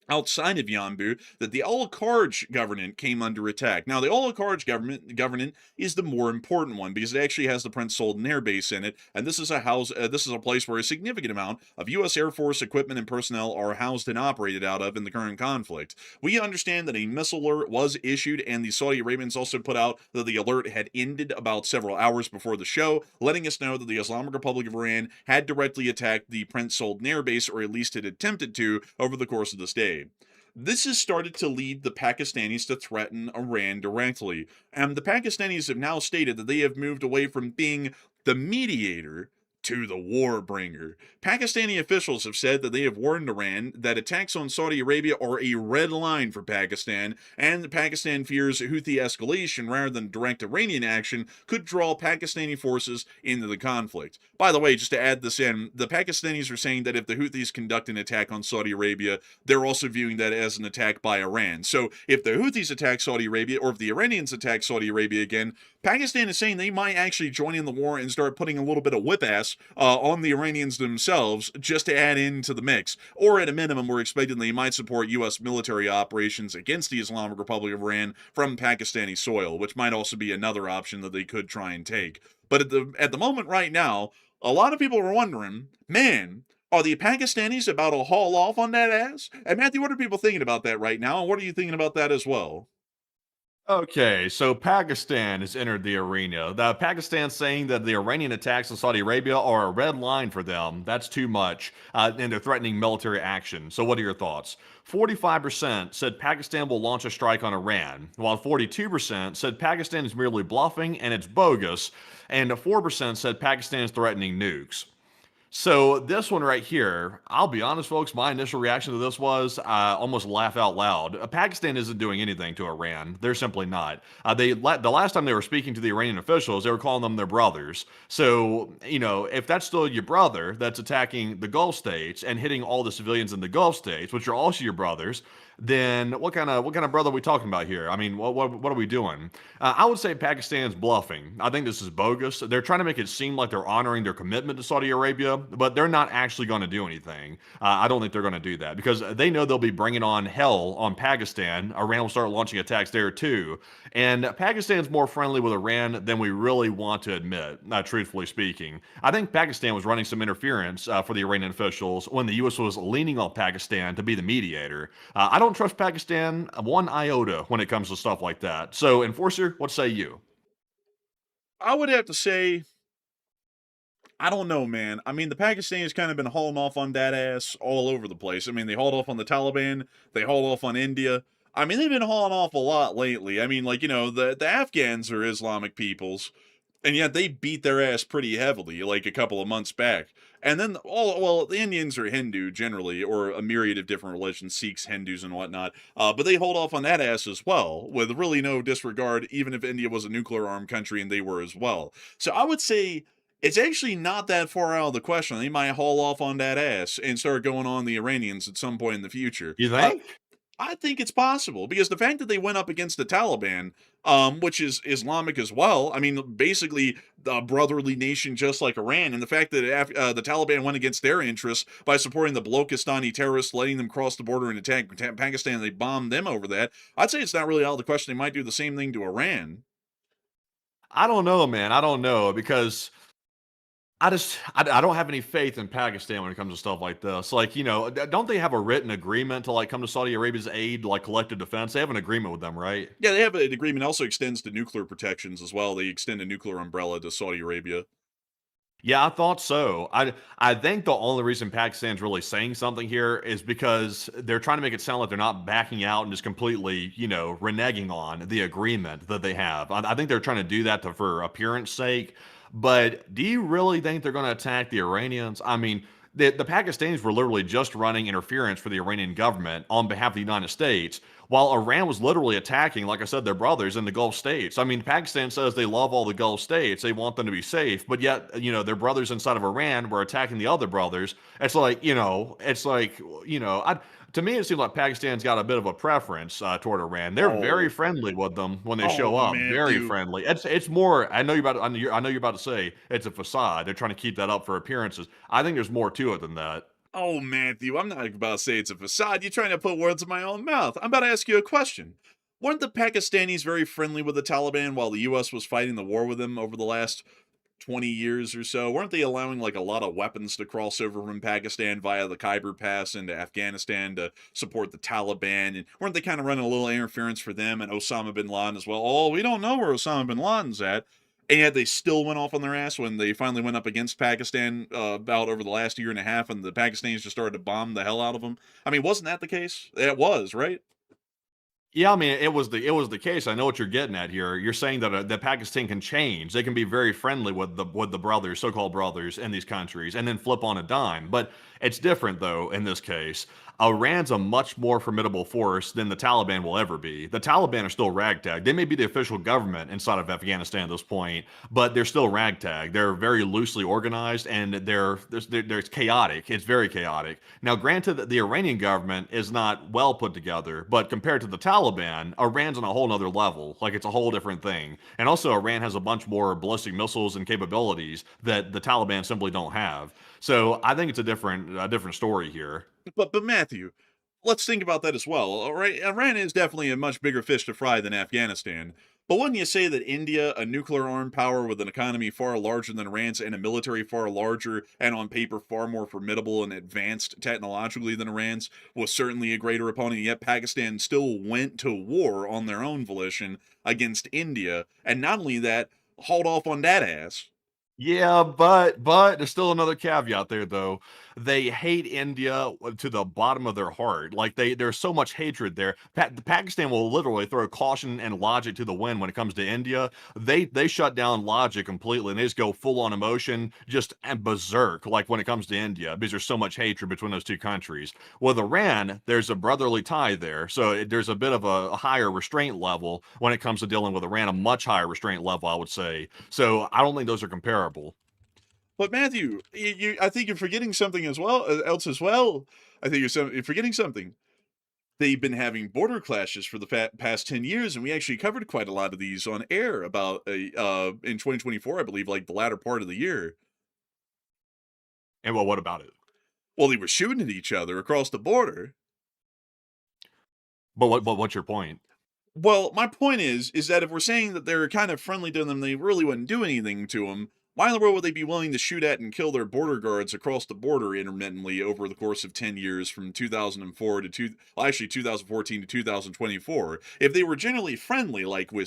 outside of Yanbu, that the Al-Kharg government came under attack. Now, the Al-Kharg government is the more important one because it actually has the Prince Sultan Airbase in it, and this is a place where a significant amount of U.S. Air Force equipment and personnel are housed and operated out of in the current conflict. We understand that a missile alert was issued, and the Saudi Arabians also put out that the alert had ended about several hours before the show, letting us know that the Islamic Republic of Iran had directly attacked the Prince Sultan Airbase, or at least had attempted to, over the course of this day. This has started to lead the Pakistanis to threaten Iran directly, and the Pakistanis have now stated that they have moved away from being the mediator to the war bringer. Pakistani officials have said that they have warned Iran that attacks on Saudi Arabia are a red line for Pakistan, and Pakistan fears Houthi escalation rather than direct Iranian action could draw Pakistani forces into the conflict. By the way, just to add this in, the Pakistanis are saying that if the Houthis conduct an attack on Saudi Arabia, they're also viewing that as an attack by Iran. So if the Houthis attack Saudi Arabia, or if the Iranians attack Saudi Arabia again, Pakistan is saying they might actually join in the war and start putting a little bit of whip ass on the Iranians themselves, just to add into the mix. Or at a minimum, we're expecting they might support U.S. military operations against the Islamic Republic of Iran from Pakistani soil, which might also be another option that they could try and take. But at the moment right now, a lot of people are wondering, man, are the Pakistanis about to haul off on that ass? And Matthew, what are people thinking about that right now? And what are you thinking about that as well? Okay, so Pakistan has entered the arena. Pakistan saying that the Iranian attacks in Saudi Arabia are a red line for them. That's too much, and they're threatening military action. So, what are your thoughts? 45% said Pakistan will launch a strike on Iran, while 42% said Pakistan is merely bluffing and it's bogus, and 4% said Pakistan is threatening nukes. So this one right here, I'll be honest, folks. My initial reaction to this was almost laugh out loud. Pakistan isn't doing anything to Iran. They're simply not. The last time they were speaking to the Iranian officials, they were calling them their brothers. So if that's still your brother that's attacking the Gulf states and hitting all the civilians in the Gulf states, which are also your brothers, then what kind of brother are we talking about here? I mean, what are we doing? I would say Pakistan's bluffing. I think this is bogus. They're trying to make it seem like they're honoring their commitment to Saudi Arabia, but they're not actually going to do anything. I don't think they're going to do that because they know they'll be bringing on hell on Pakistan. Iran will start launching attacks there too. And Pakistan's more friendly with Iran than we really want to admit, truthfully speaking. I think Pakistan was running some interference for the Iranian officials when the U.S. was leaning on Pakistan to be the mediator. I don't trust Pakistan one iota when it comes to stuff like that. So, Enforcer, what say you? I would have to say, I don't know, man. I mean, the Pakistanis kind of been hauling off on that ass all over the place. I mean, they hauled off on the Taliban, they hauled off on India. I mean, they've been hauling off a lot lately. I mean, like, the Afghans are Islamic peoples, and yet they beat their ass pretty heavily, like a couple of months back. And then, the Indians are Hindu generally, or a myriad of different religions, Sikhs, Hindus, and whatnot. But they hold off on that ass as well, with really no disregard, even if India was a nuclear armed country and they were as well. So I would say it's actually not that far out of the question. They might haul off on that ass and start going on the Iranians at some point in the future. You think? I think it's possible because the fact that they went up against the Taliban, which is Islamic as well, I mean, basically a brotherly nation just like Iran, and the fact that the Taliban went against their interests by supporting the Balochistan terrorists, letting them cross the border and attack Pakistan, they bombed them over that. I'd say it's not really out of the question. They might do the same thing to Iran. I don't know, man. I don't know because I don't have any faith in Pakistan when it comes to stuff like this. Like, don't they have a written agreement to like come to Saudi Arabia's aid, like collective defense? They have an agreement with them, right? Yeah, they have an agreement. Also extends to nuclear protections as well. They extend a nuclear umbrella to Saudi Arabia. Yeah, I thought so. I think the only reason Pakistan's really saying something here is because they're trying to make it sound like they're not backing out and just completely, reneging on the agreement that they have. I think they're trying to do that for appearance sake. But do you really think they're going to attack the Iranians? I mean, the Pakistanis were literally just running interference for the Iranian government on behalf of the United States, while Iran was literally attacking, like I said, their brothers in the Gulf states. I mean, Pakistan says they love all the Gulf states, they want them to be safe, but yet, their brothers inside of Iran were attacking the other brothers. To me, it seems like Pakistan's got a bit of a preference toward Iran. They're very Oh, friendly with them when they show oh, up. Very Matthew. friendly. It's more. I know you're about to say it's a facade. They're trying to keep that up for appearances. I think there's more to it than that. Oh, Matthew, I'm not about to say it's a facade. You're trying to put words in my own mouth. I'm about to ask you a question. Weren't the Pakistanis very friendly with the Taliban while the U.S. was fighting the war with them over the last 20 years or so? Weren't they allowing like a lot of weapons to cross over from Pakistan via the Khyber Pass into Afghanistan to support the Taliban? And weren't they kind of running a little interference for them and Osama bin Laden as well? Oh, we don't know where Osama bin Laden's at. And yet they still went off on their ass when they finally went up against Pakistan about over the last year and a half, and the Pakistanis just started to bomb the hell out of them. I mean, wasn't that the case? It was, right? Yeah, I mean, it was the case. I know what you're getting at here. You're saying that Pakistan can change. They can be very friendly with the brothers, so-called brothers in these countries, and then flip on a dime. But it's different though in this case. Iran's a much more formidable force than the Taliban will ever be. The Taliban are still ragtag. They may be the official government inside of Afghanistan at this point, but they're still ragtag. They're very loosely organized and they're chaotic. It's very chaotic. Now, granted that the Iranian government is not well put together, but compared to the Taliban, Iran's on a whole nother level. Like it's a whole different thing. And also Iran has a bunch more ballistic missiles and capabilities that the Taliban simply don't have. So I think it's a different story here. But Matthew, let's think about that as well. All right, Iran is definitely a much bigger fish to fry than Afghanistan. But wouldn't you say that India, a nuclear armed power with an economy far larger than Iran's and a military far larger and on paper far more formidable and advanced technologically than Iran's, was certainly a greater opponent, yet Pakistan still went to war on their own volition against India, and not only that, hauled off on that ass. Yeah, but there's still another caveat there though. They hate India to the bottom of their heart. Like there's so much hatred there. Pakistan will literally throw caution and logic to the wind when it comes to India. They shut down logic completely and they just go full on emotion, just and berserk like when it comes to India because there's so much hatred between those two countries. With Iran, there's a brotherly tie there. So there's a bit of a higher restraint level when it comes to dealing with Iran, a much higher restraint level, I would say. So I don't think those are comparable. But Matthew, I think you're forgetting something as well. Else as well, I think you're forgetting something. They've been having border clashes for the past 10 years, and we actually covered quite a lot of these on air about in 2024, I believe, like the latter part of the year. And well, what about it? Well, they were shooting at each other across the border. But what's your point? Well, my point is that if we're saying that they're kind of friendly to them, they really wouldn't do anything to them. Why in the world would they be willing to shoot at and kill their border guards across the border intermittently over the course of 10 years from 2004 to 2014 to 2024? If they were generally friendly, like you're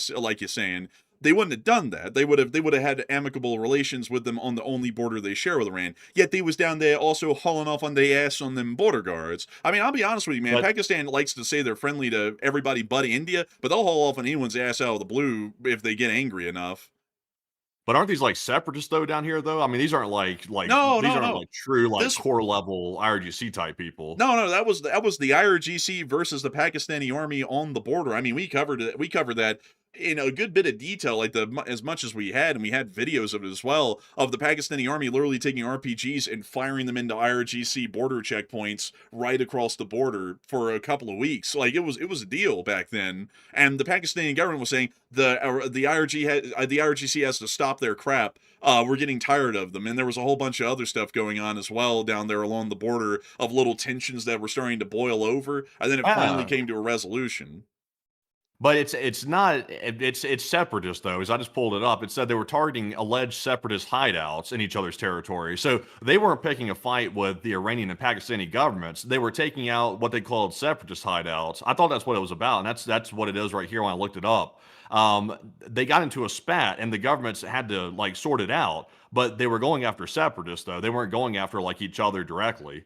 saying, they wouldn't have done that. They would have had amicable relations with them on the only border they share with Iran. Yet they was down there also hauling off on their ass on them border guards. I mean, I'll be honest with you, man. But Pakistan likes to say they're friendly to everybody but India, but they'll haul off on anyone's ass out of the blue if they get angry enough. But aren't these like separatists though down here though? I mean, these aren't No, these no, aren't no. like true like This core level IRGC type people. No, that was the IRGC versus the Pakistani army on the border. I mean, we covered it. We covered that in a good bit of detail, like as much as we had, and we had videos of it as well, of the Pakistani army literally taking RPGs and firing them into IRGC border checkpoints right across the border for a couple of weeks. Like it was a deal back then, and the Pakistani government was saying the IRGC has to stop their crap. We're getting tired of them, and there was a whole bunch of other stuff going on as well down there along the border of little tensions that were starting to boil over, and then it finally Ah. came to a resolution. But it's not it's separatist though. As I just pulled it up, it said they were targeting alleged separatist hideouts in each other's territory. So they weren't picking a fight with the Iranian and Pakistani governments. They were taking out what they called separatist hideouts. I thought that's what it was about, and that's what it is right here when I looked it up. They got into a spat, and the governments had to like sort it out. But they were going after separatists though. They weren't going after like each other directly.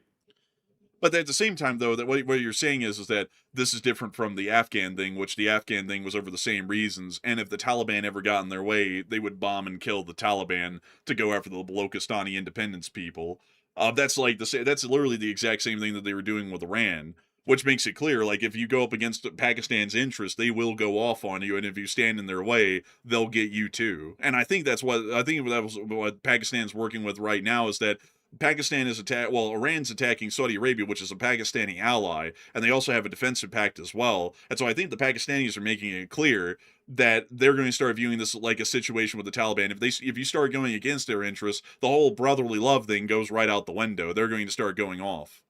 But at the same time, though, that what you're saying is that this is different from the Afghan thing, which the Afghan thing was over the same reasons. And if the Taliban ever got in their way, they would bomb and kill the Taliban to go after the Balochistan independence people. That's that's literally the exact same thing that they were doing with Iran, which makes it clear. Like if you go up against Pakistan's interests, they will go off on you, and if you stand in their way, they'll get you too. And I think that was what Pakistan's working with right now is that Pakistan is Iran's attacking Saudi Arabia, which is a Pakistani ally, and they also have a defensive pact as well. And so I think the Pakistanis are making it clear that they're going to start viewing this like a situation with the Taliban. If you start going against their interests, the whole brotherly love thing goes right out the window. They're going to start going off.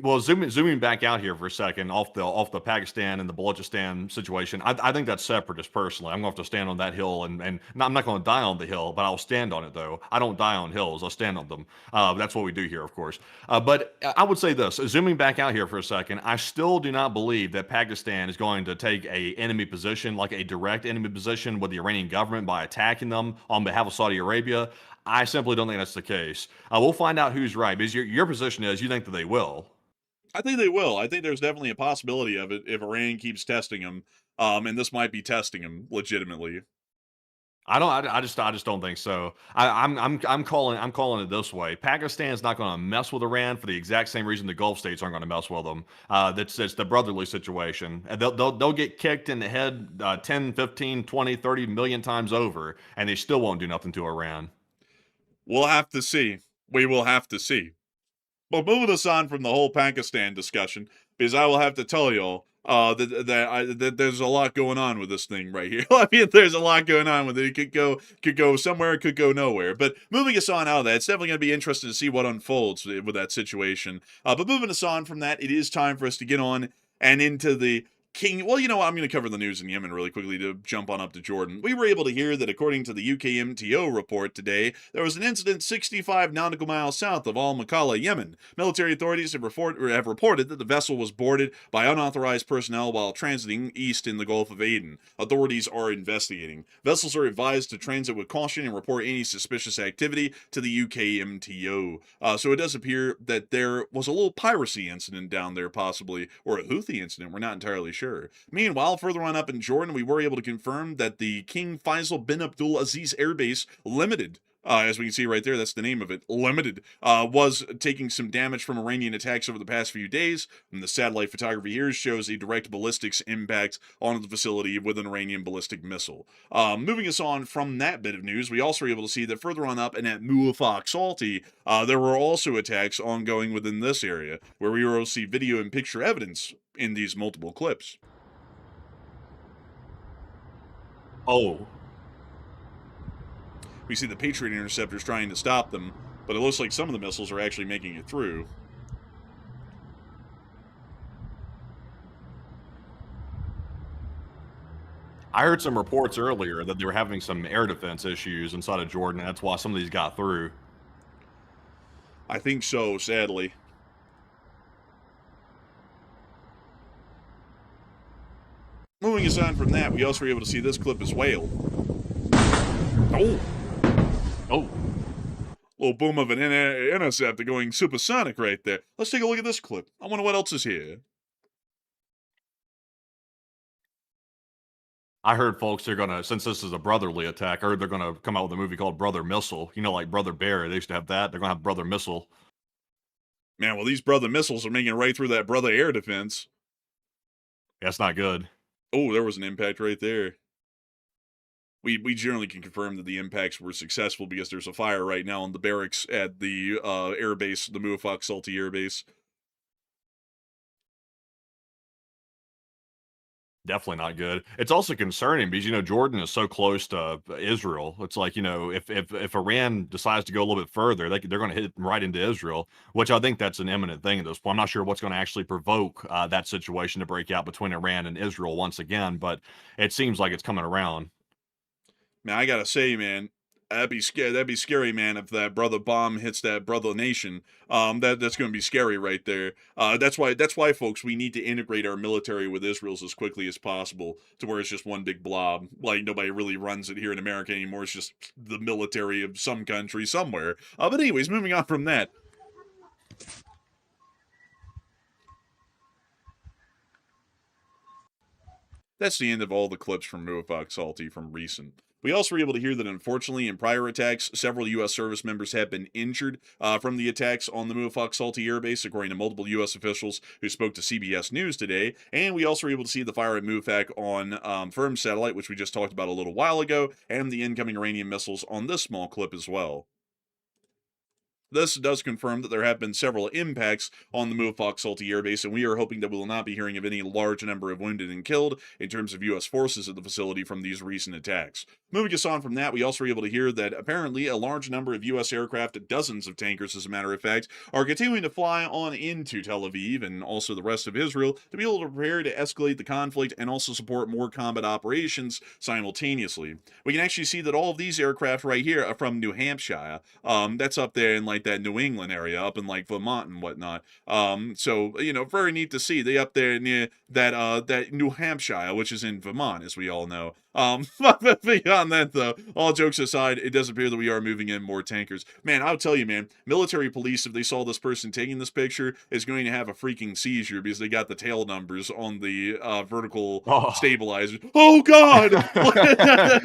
Well, zooming back out here for a second off the Pakistan and the Balochistan situation, I think that's separatist personally. I'm going to have to stand on that hill, and I'm not going to die on the hill, but I'll stand on it though. I don't die on hills; I'll stand on them. That's what we do here, of course. But I would say this: zooming back out here for a second, I still do not believe that Pakistan is going to take a enemy position, like a direct enemy position, with the Iranian government by attacking them on behalf of Saudi Arabia. I simply don't think that's the case. We'll find out who's right because your position is you think that they will. I think they will. I think there's definitely a possibility of it if Iran keeps testing them, and this might be testing them legitimately. I just don't think so. I'm calling it this way. Pakistan's not going to mess with Iran for the exact same reason the Gulf states aren't going to mess with them. That's the brotherly situation. And they'll get kicked in the head 10, 15, 20, 30 million times over, and they still won't do nothing to Iran. We'll have to see. We will have to see. But moving us on from the whole Pakistan discussion, because I will have to tell y'all that there's a lot going on with this thing right here. I mean, there's a lot going on with it. It could go somewhere, it could go nowhere. But moving us on out of that, it's definitely going to be interesting to see what unfolds with that situation. But moving us on from that, it is time for us to get on and into the Well, you know what? I'm going to cover the news in Yemen really quickly to jump on up to Jordan. We were able to hear that according to the UKMTO report today, there was an incident 65 nautical miles south of Al-Makala, Yemen. Military authorities have reported that the vessel was boarded by unauthorized personnel while transiting east in the Gulf of Aden. Authorities are investigating. Vessels are advised to transit with caution and report any suspicious activity to the UKMTO. So it does appear that there was a little piracy incident down there possibly, or a Houthi incident. We're not entirely sure. Meanwhile, further on up in Jordan, we were able to confirm that the King Faisal bin Abdul Aziz Airbase Limited, as we can see right there, that's the name of it, Limited, was taking some damage from Iranian attacks over the past few days. And the satellite photography here shows a direct ballistics impact on the facility with an Iranian ballistic missile. Moving us on from that bit of news, we also were able to see that further on up and at Muwafaq Salti, there were also attacks ongoing within this area, where we were able to see video and picture evidence in these multiple clips. Oh. We see the Patriot interceptors trying to stop them, but it looks like some of the missiles are actually making it through. I heard some reports earlier that they were having some air defense issues inside of Jordan, and that's why some of these got through. I think so, sadly. Moving aside from that, we also were able to see this clip as well. Oh! Oh. Little boom of an interceptor going supersonic right there. Let's take a look at this clip. I wonder what else is here. I heard folks are gonna, since this is a brotherly attack, I heard they're gonna come out with a movie called Brother Missile. You know, like Brother Bear, they used to have that. They're gonna have Brother Missile. Man, well, these brother missiles are making it right through that brother air defense. That's not good. Oh, there was an impact right there. We generally can confirm that the impacts were successful because there's a fire right now on the barracks at the airbase, the Muwafaq Salti airbase. Definitely not good. It's also concerning because, you know, Jordan is so close to Israel. It's like, you know, if Iran decides to go a little bit further, they're going to hit right into Israel, which I think that's an imminent thing at this point. I'm not sure what's going to actually provoke that situation to break out between Iran and Israel once again, but it seems like it's coming around. Man, I gotta say, man, that'd be scary, man, if that brother bomb hits that brother nation. That's gonna be scary right there. That's why, folks, we need to integrate our military with Israel's as quickly as possible to where it's just one big blob. Like, nobody really runs it here in America anymore. It's just the military of some country somewhere. But anyways, moving on from that. That's the end of all the clips from Muwafaq Salti from recent. We also were able to hear that, unfortunately, in prior attacks, several U.S. service members have been injured from the attacks on the Muwafaq Salti airbase, according to multiple U.S. officials who spoke to CBS News today. And we also were able to see the fire at Muwafaq on firm satellite, which we just talked about a little while ago, and the incoming Iranian missiles on this small clip as well. This does confirm that there have been several impacts on the Muwafaq Salti airbase, and we are hoping that we will not be hearing of any large number of wounded and killed in terms of U.S. forces at the facility from these recent attacks. Moving us on from that, we also were able to hear that apparently a large number of U.S. aircraft, dozens of tankers as a matter of fact, are continuing to fly on into Tel Aviv and also the rest of Israel to be able to prepare to escalate the conflict and also support more combat operations simultaneously. We can actually see that all of these aircraft right here are from New Hampshire. That's up there in like that New England area, up in like Vermont and whatnot. So, you know, very neat to see. They up there near that New Hampshire, which is in Vermont, as we all know. But beyond that, though, all jokes aside, it does appear that we are moving in more tankers. Man, I'll tell you, man, military police, if they saw this person taking this picture, is going to have a freaking seizure because they got the tail numbers on the vertical stabilizer. Oh, God! I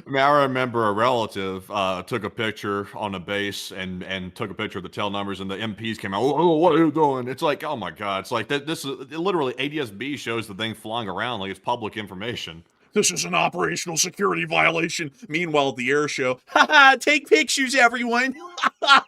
mean, I remember a relative took a picture on a base and took a picture of the tail numbers, and the MPs came out, oh, what are you doing? It's like, oh my God. It's like, this is literally ADSB shows the thing flying around like it's public information. This is an operational security violation. Meanwhile, at the air show, haha, take pictures, everyone.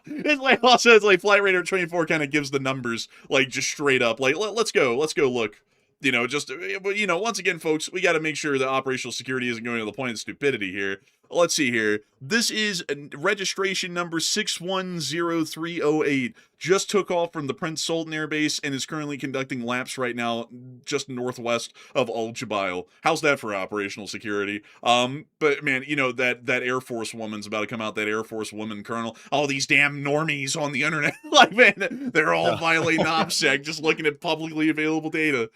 It's like, also, it's like Flight Radar 24 kind of gives the numbers, like, just straight up. Like, let's go look. You know, just, you know, once again, folks, we got to make sure that operational security isn't going to the point of stupidity here. Let's see here. This is registration number 610308. Just took off from the Prince Sultan Airbase and is currently conducting laps right now just northwest of Al-Jubail. How's that for operational security? But man, you know, that Air Force woman's about to come out, that Air Force woman colonel. All these damn normies on the internet. Like, man, they're all violating OPSEC, just looking at publicly available data.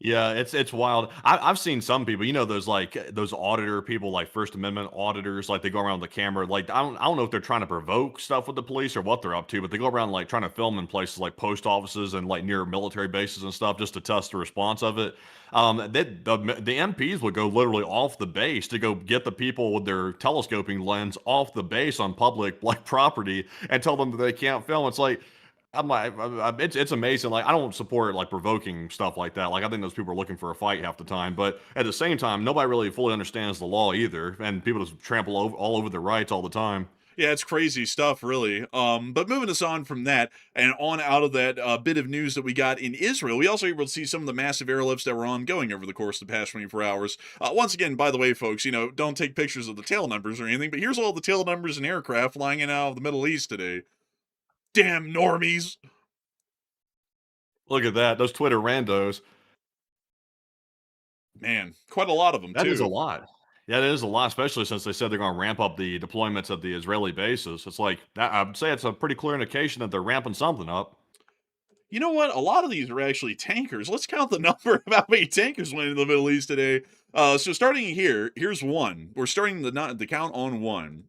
Yeah, it's wild. I've seen some people, you know, those those auditor people, like First Amendment auditors, like they go around with the camera. Like I don't know if they're trying to provoke stuff with the police or what they're up to, but they go around like trying to film in places like post offices and like near military bases and stuff just to test the response of it. The MPs would go literally off the base to go get the people with their telescoping lens off the base on public like property and tell them that they can't film. It's like I'm like, it's amazing. Like, I don't support like provoking stuff like that. Like, I think those people are looking for a fight half the time. But at the same time, nobody really fully understands the law either, and people just trample all over their rights all the time. Yeah, it's crazy stuff, really. But moving us on from that and on out of that bit of news that we got in Israel, we also were able to see some of the massive airlifts that were ongoing over the course of the past 24 hours. Once again, by the way, folks, you know, don't take pictures of the tail numbers or anything, but here's all the tail numbers and aircraft flying in out of the Middle East today. Damn normies. Look at that. Those Twitter randos. Man, quite a lot of them, That too. is a lot. Yeah, that is a lot, especially since they said they're going to ramp up the deployments at the Israeli bases. It's like, that, I'd say it's a pretty clear indication that they're ramping something up. You know what? A lot of these are actually tankers. Let's count the number of how many tankers went into the Middle East today. So starting here, here's one. We're starting the count on 1,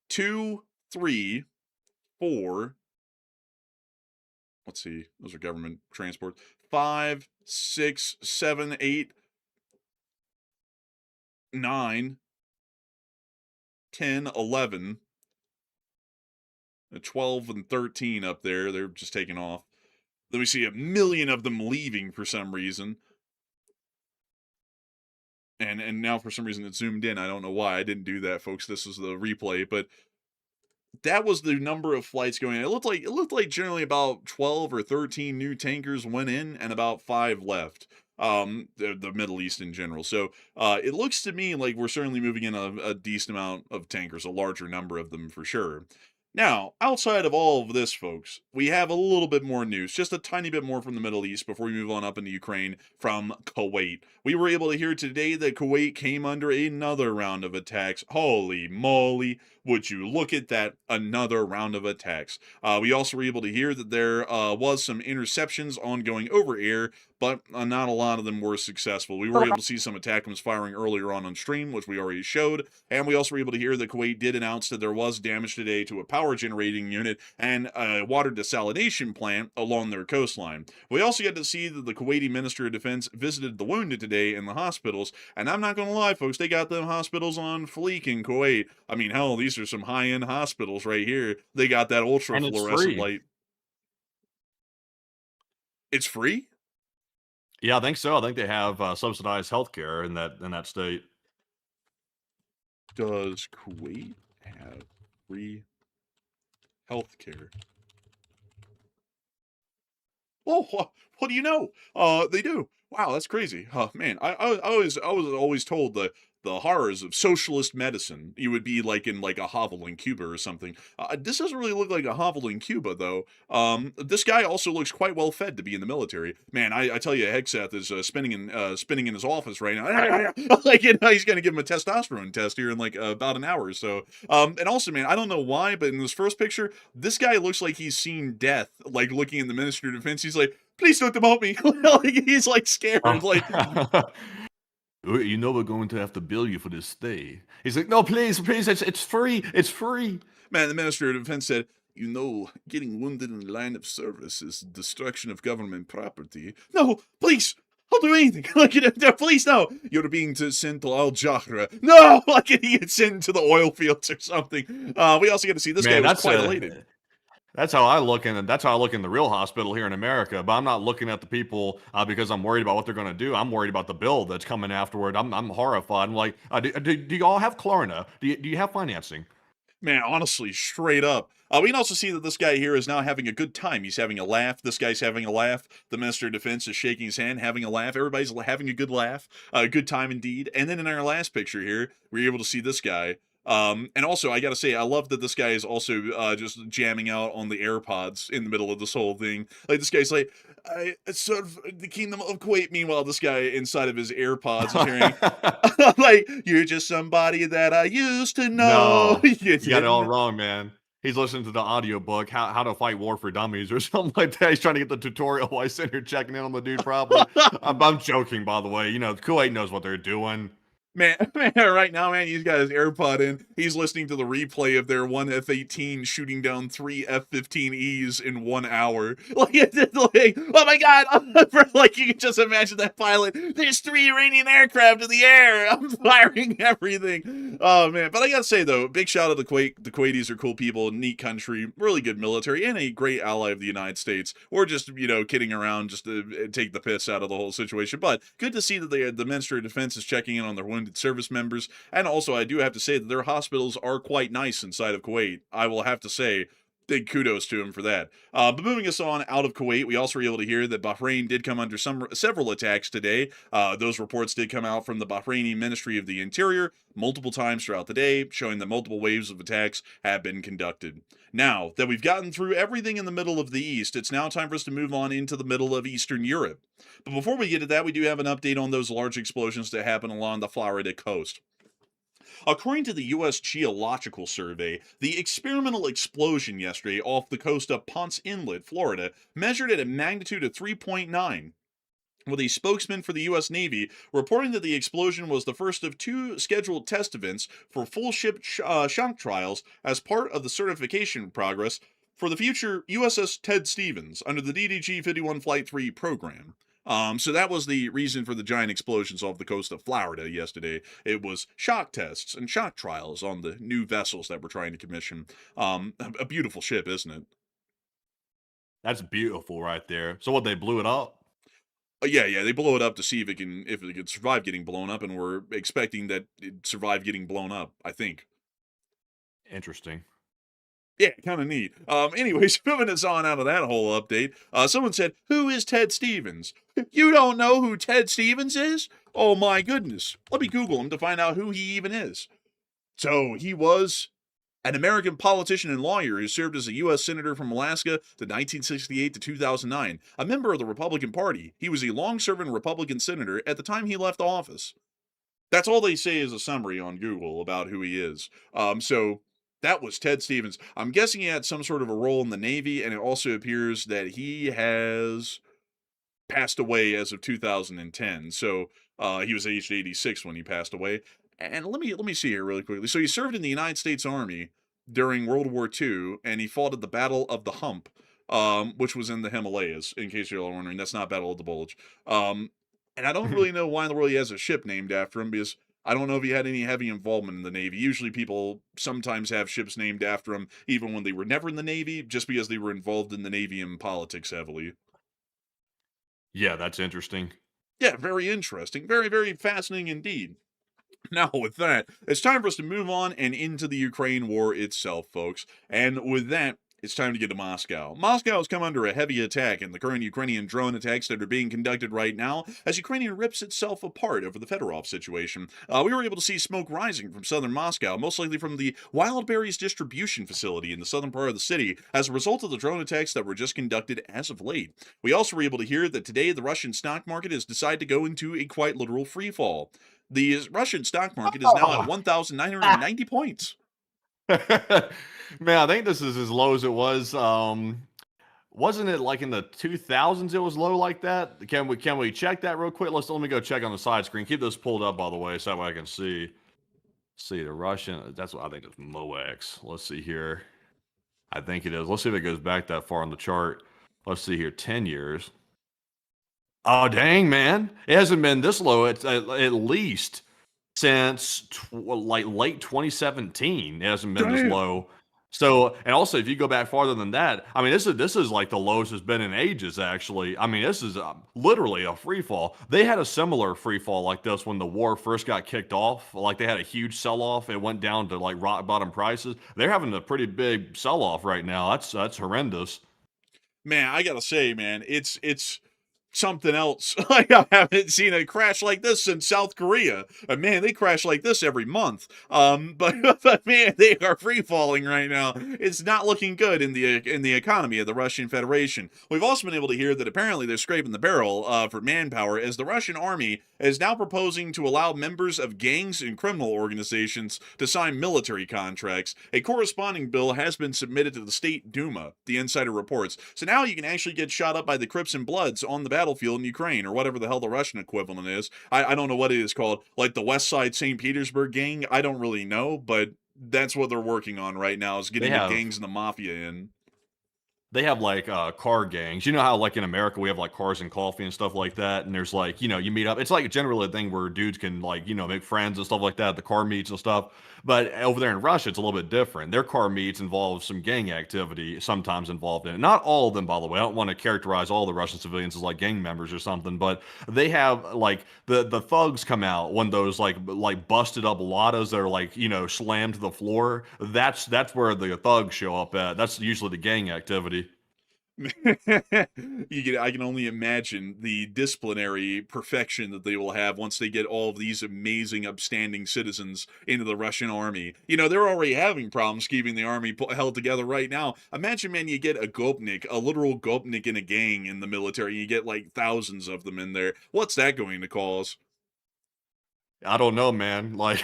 2, 3, 4. Let's see. Those are government transport. 5, 6, 7, 8, 9, 10, 11. 12 and 13 up there. They're just taking off. Then we see a million of them leaving for some reason. And now for some reason it's zoomed in. I don't know why. I didn't do that, folks. This is the replay, but that was the number of flights going in. It looked like generally about 12 or 13 new tankers went in and about 5 left. The Middle East in general. So it looks to me like we're certainly moving in a decent amount of tankers, a larger number of them for sure. Now, outside of all of this, folks, we have a little bit more news, just a tiny bit more from the Middle East before we move on up into Ukraine from Kuwait. We were able to hear today that Kuwait came under another round of attacks. Holy moly, would you look at that, another round of attacks. We also were able to hear that there was some interceptions ongoing over air, but not a lot of them were successful. We were able to see some ATACMS firing earlier on stream, which we already showed, and we also were able to hear that Kuwait did announce that there was damage today to a power generating unit and a water desalination plant along their coastline. We also get to see that the Kuwaiti Minister of Defense visited the wounded today in the hospitals, and I'm not going to lie, folks, they got them hospitals on fleek in Kuwait. I mean, hell, these are some high-end hospitals right here. They got that ultra-fluorescent light. It's free? Yeah, I think so. I think they have subsidized healthcare in that state. Does Kuwait have free healthcare? Oh, what do you know? They do. Wow, that's crazy. Man, I was always told the horrors of socialist medicine. You would be like in like a hovel in Cuba or something. This doesn't really look like a hovel in Cuba though. This guy also looks quite well fed to be in the military. Man, I tell you, Hegseth is spinning in his office right now. Like, you know, he's gonna give him a testosterone test here in like about an hour or so. And also, man, I don't know why, but in this first picture, this guy looks like he's seen death. Like looking in the Ministry of Defense, he's like, please don't demote me. Like, he's like scared. Like, you know we're going to have to bill you for this stay. He's like, no, please, it's free. It's free. Man, the Ministry of Defense said, you know, getting wounded in the line of service is destruction of government property. No, please, I'll do anything. Like, please, no. You're being sent to Al Jahra. No, like he gets sent to the oil fields or something. We also get to see this guy was quite elated. That's how I look in the real hospital here in America. But I'm not looking at the people because I'm worried about what they're going to do. I'm worried about the bill that's coming afterward. I'm horrified. I'm like, do you all have Klarna? Do you have financing? Man, honestly, straight up. We can also see that this guy here is now having a good time. He's having a laugh. This guy's having a laugh. The Minister of Defense is shaking his hand, having a laugh. Everybody's having a good laugh. A good time indeed. And then in our last picture here, we're able to see this guy. And also, I gotta say, I love that this guy is also just jamming out on the AirPods in the middle of this whole thing. Like, this guy's like, I serve the Kingdom of Kuwait. Meanwhile, this guy inside of his AirPods is hearing, like, you're just somebody that I used to know. No, You you got it all didn't. wrong, man. He's listening to the audiobook, How to Fight War for Dummies or something like that. He's trying to get the tutorial while he's sitting here checking in on the dude properly. I'm joking, by the way. You know, Kuwait knows what they're doing. Man, right now, man, he's got his AirPod in. He's listening to the replay of their one F-18 shooting down 3 F-15Es in 1 hour. Like, oh my god! Like, you can just imagine that pilot. There's 3 Iranian aircraft in the air. I'm firing everything. Oh man, but I gotta say though, big shout out to Kuwait. The Kuwaitis are cool people, neat country, really good military, and a great ally of the United States. Or just kidding around just to take the piss out of the whole situation. But good to see that the Ministry of Defense is checking in on their wounded service members. And also, I do have to say that their hospitals are quite nice inside of Kuwait. I will have to say, big kudos to him for that. But moving us on out of Kuwait, we also were able to hear that Bahrain did come under several attacks today. Those reports did come out from the Bahraini Ministry of the Interior multiple times throughout the day, showing that multiple waves of attacks have been conducted. Now that we've gotten through everything in the middle of the East, it's now time for us to move on into the middle of Eastern Europe. But before we get to that, we do have an update on those large explosions that happened along the Florida coast. According to the U.S. Geological Survey, the experimental explosion yesterday off the coast of Ponce Inlet, Florida, measured at a magnitude of 3.9, with a spokesman for the U.S. Navy reporting that the explosion was the first of 2 scheduled test events for full ship shock trials as part of the certification progress for the future USS Ted Stevens under the DDG-51 Flight 3 program. So that was the reason for the giant explosions off the coast of Florida yesterday. It was shock tests and shock trials on the new vessels that we're trying to commission. A beautiful ship, isn't it? That's beautiful right there. So what, they blew it up? Yeah, they blow it up to see if it can survive getting blown up, and we're expecting that it survive getting blown up, I think. Interesting. Yeah, kind of neat. Anyways, moving us on out of that whole update, someone said, "Who is Ted Stevens?" You don't know who Ted Stevens is? Oh my goodness. Let me Google him to find out who he even is. So, he was an American politician and lawyer who served as a U.S. Senator from Alaska to 1968 to 2009. A member of the Republican Party, he was a long-serving Republican senator at the time he left office. That's all they say as a summary on Google about who he is. So that was Ted Stevens. I'm guessing he had some sort of a role in the Navy, and it also appears that he has passed away as of 2010. So he was aged 86 when he passed away. And let me see here really quickly. So he served in the United States Army during World War II, and he fought at the Battle of the Hump, which was in the Himalayas. In case you're all wondering, that's not Battle of the Bulge. And I don't really know why in the world he has a ship named after him, because I don't know if he had any heavy involvement in the Navy. Usually people sometimes have ships named after him, even when they were never in the Navy, just because they were involved in the Navy and politics heavily. Yeah, that's interesting. Yeah, very interesting. Very, very fascinating indeed. Now, with that, it's time for us to move on and into the Ukraine war itself, folks. And with that, it's time to get to Moscow. Moscow has come under a heavy attack in the current Ukrainian drone attacks that are being conducted right now as Ukraine rips itself apart over the Fedorov situation. We were able to see smoke rising from southern Moscow, most likely from the Wildberries distribution facility in the southern part of the city, as a result of the drone attacks that were just conducted as of late. We also were able to hear that today the Russian stock market has decided to go into a quite literal free fall. The Russian stock market is now at 1,990 points. Man, I think this is as low as it was. Wasn't it like in the 2000s it was low like that? Can we check that real quick? Let me go check on the side screen. Keep this pulled up, by the way, so that way I can see the Russian. That's what I think it's MOX. Let's see here. I think it is. Let's see if it goes back that far on the chart. Let's see here. 10 years. Oh, dang, man. It hasn't been this low at least since like late 2017. It hasn't been this low. So, and also, if you go back farther than that, I mean, this is like the lowest it's been in ages. Actually, I mean, this is literally a free fall. They had a similar free fall like this when the war first got kicked off. Like they had a huge sell off. It went down to like rock bottom prices. They're having a pretty big sell off right now. That's horrendous. Man, I gotta say, man, it's something else. Like I haven't seen a crash like this since South Korea. Man, they crash like this every month. But man, they are free falling right now. It's not looking good in the economy of the Russian Federation. We've also been able to hear that apparently they're scraping the barrel for manpower, as the Russian army is now proposing to allow members of gangs and criminal organizations to sign military contracts. A corresponding bill has been submitted to the State Duma, the insider reports. So now you can actually get shot up by the Crips and Bloods on the battlefield in Ukraine, or whatever the hell the Russian equivalent is. I don't know what it is called, like the West Side St. Petersburg gang. I don't really know, but that's what they're working on right now, is They getting the have gangs and the mafia in. they have like car gangs. You know how like in America we have like cars and coffee and stuff like that, and there's like you meet up. It's like generally a thing where dudes can like make friends and stuff like that. The car meets and stuff. But over there in Russia, it's a little bit different. Their car meets involve some gang activity sometimes involved in it. Not all of them, by the way. I don't want to characterize all the Russian civilians as like gang members or something, but they have like the thugs come out when those like busted up Ladas that are like slammed to the floor. That's where the thugs show up at. That's usually the gang activity. I can only imagine the disciplinary perfection that they will have once they get all of these amazing, upstanding citizens into the Russian army. They're already having problems keeping the army held together right now. Imagine, man, you get a gopnik, a literal gopnik in a gang in the military. You get like thousands of them in there. What's that going to cause? I don't know, man. Like,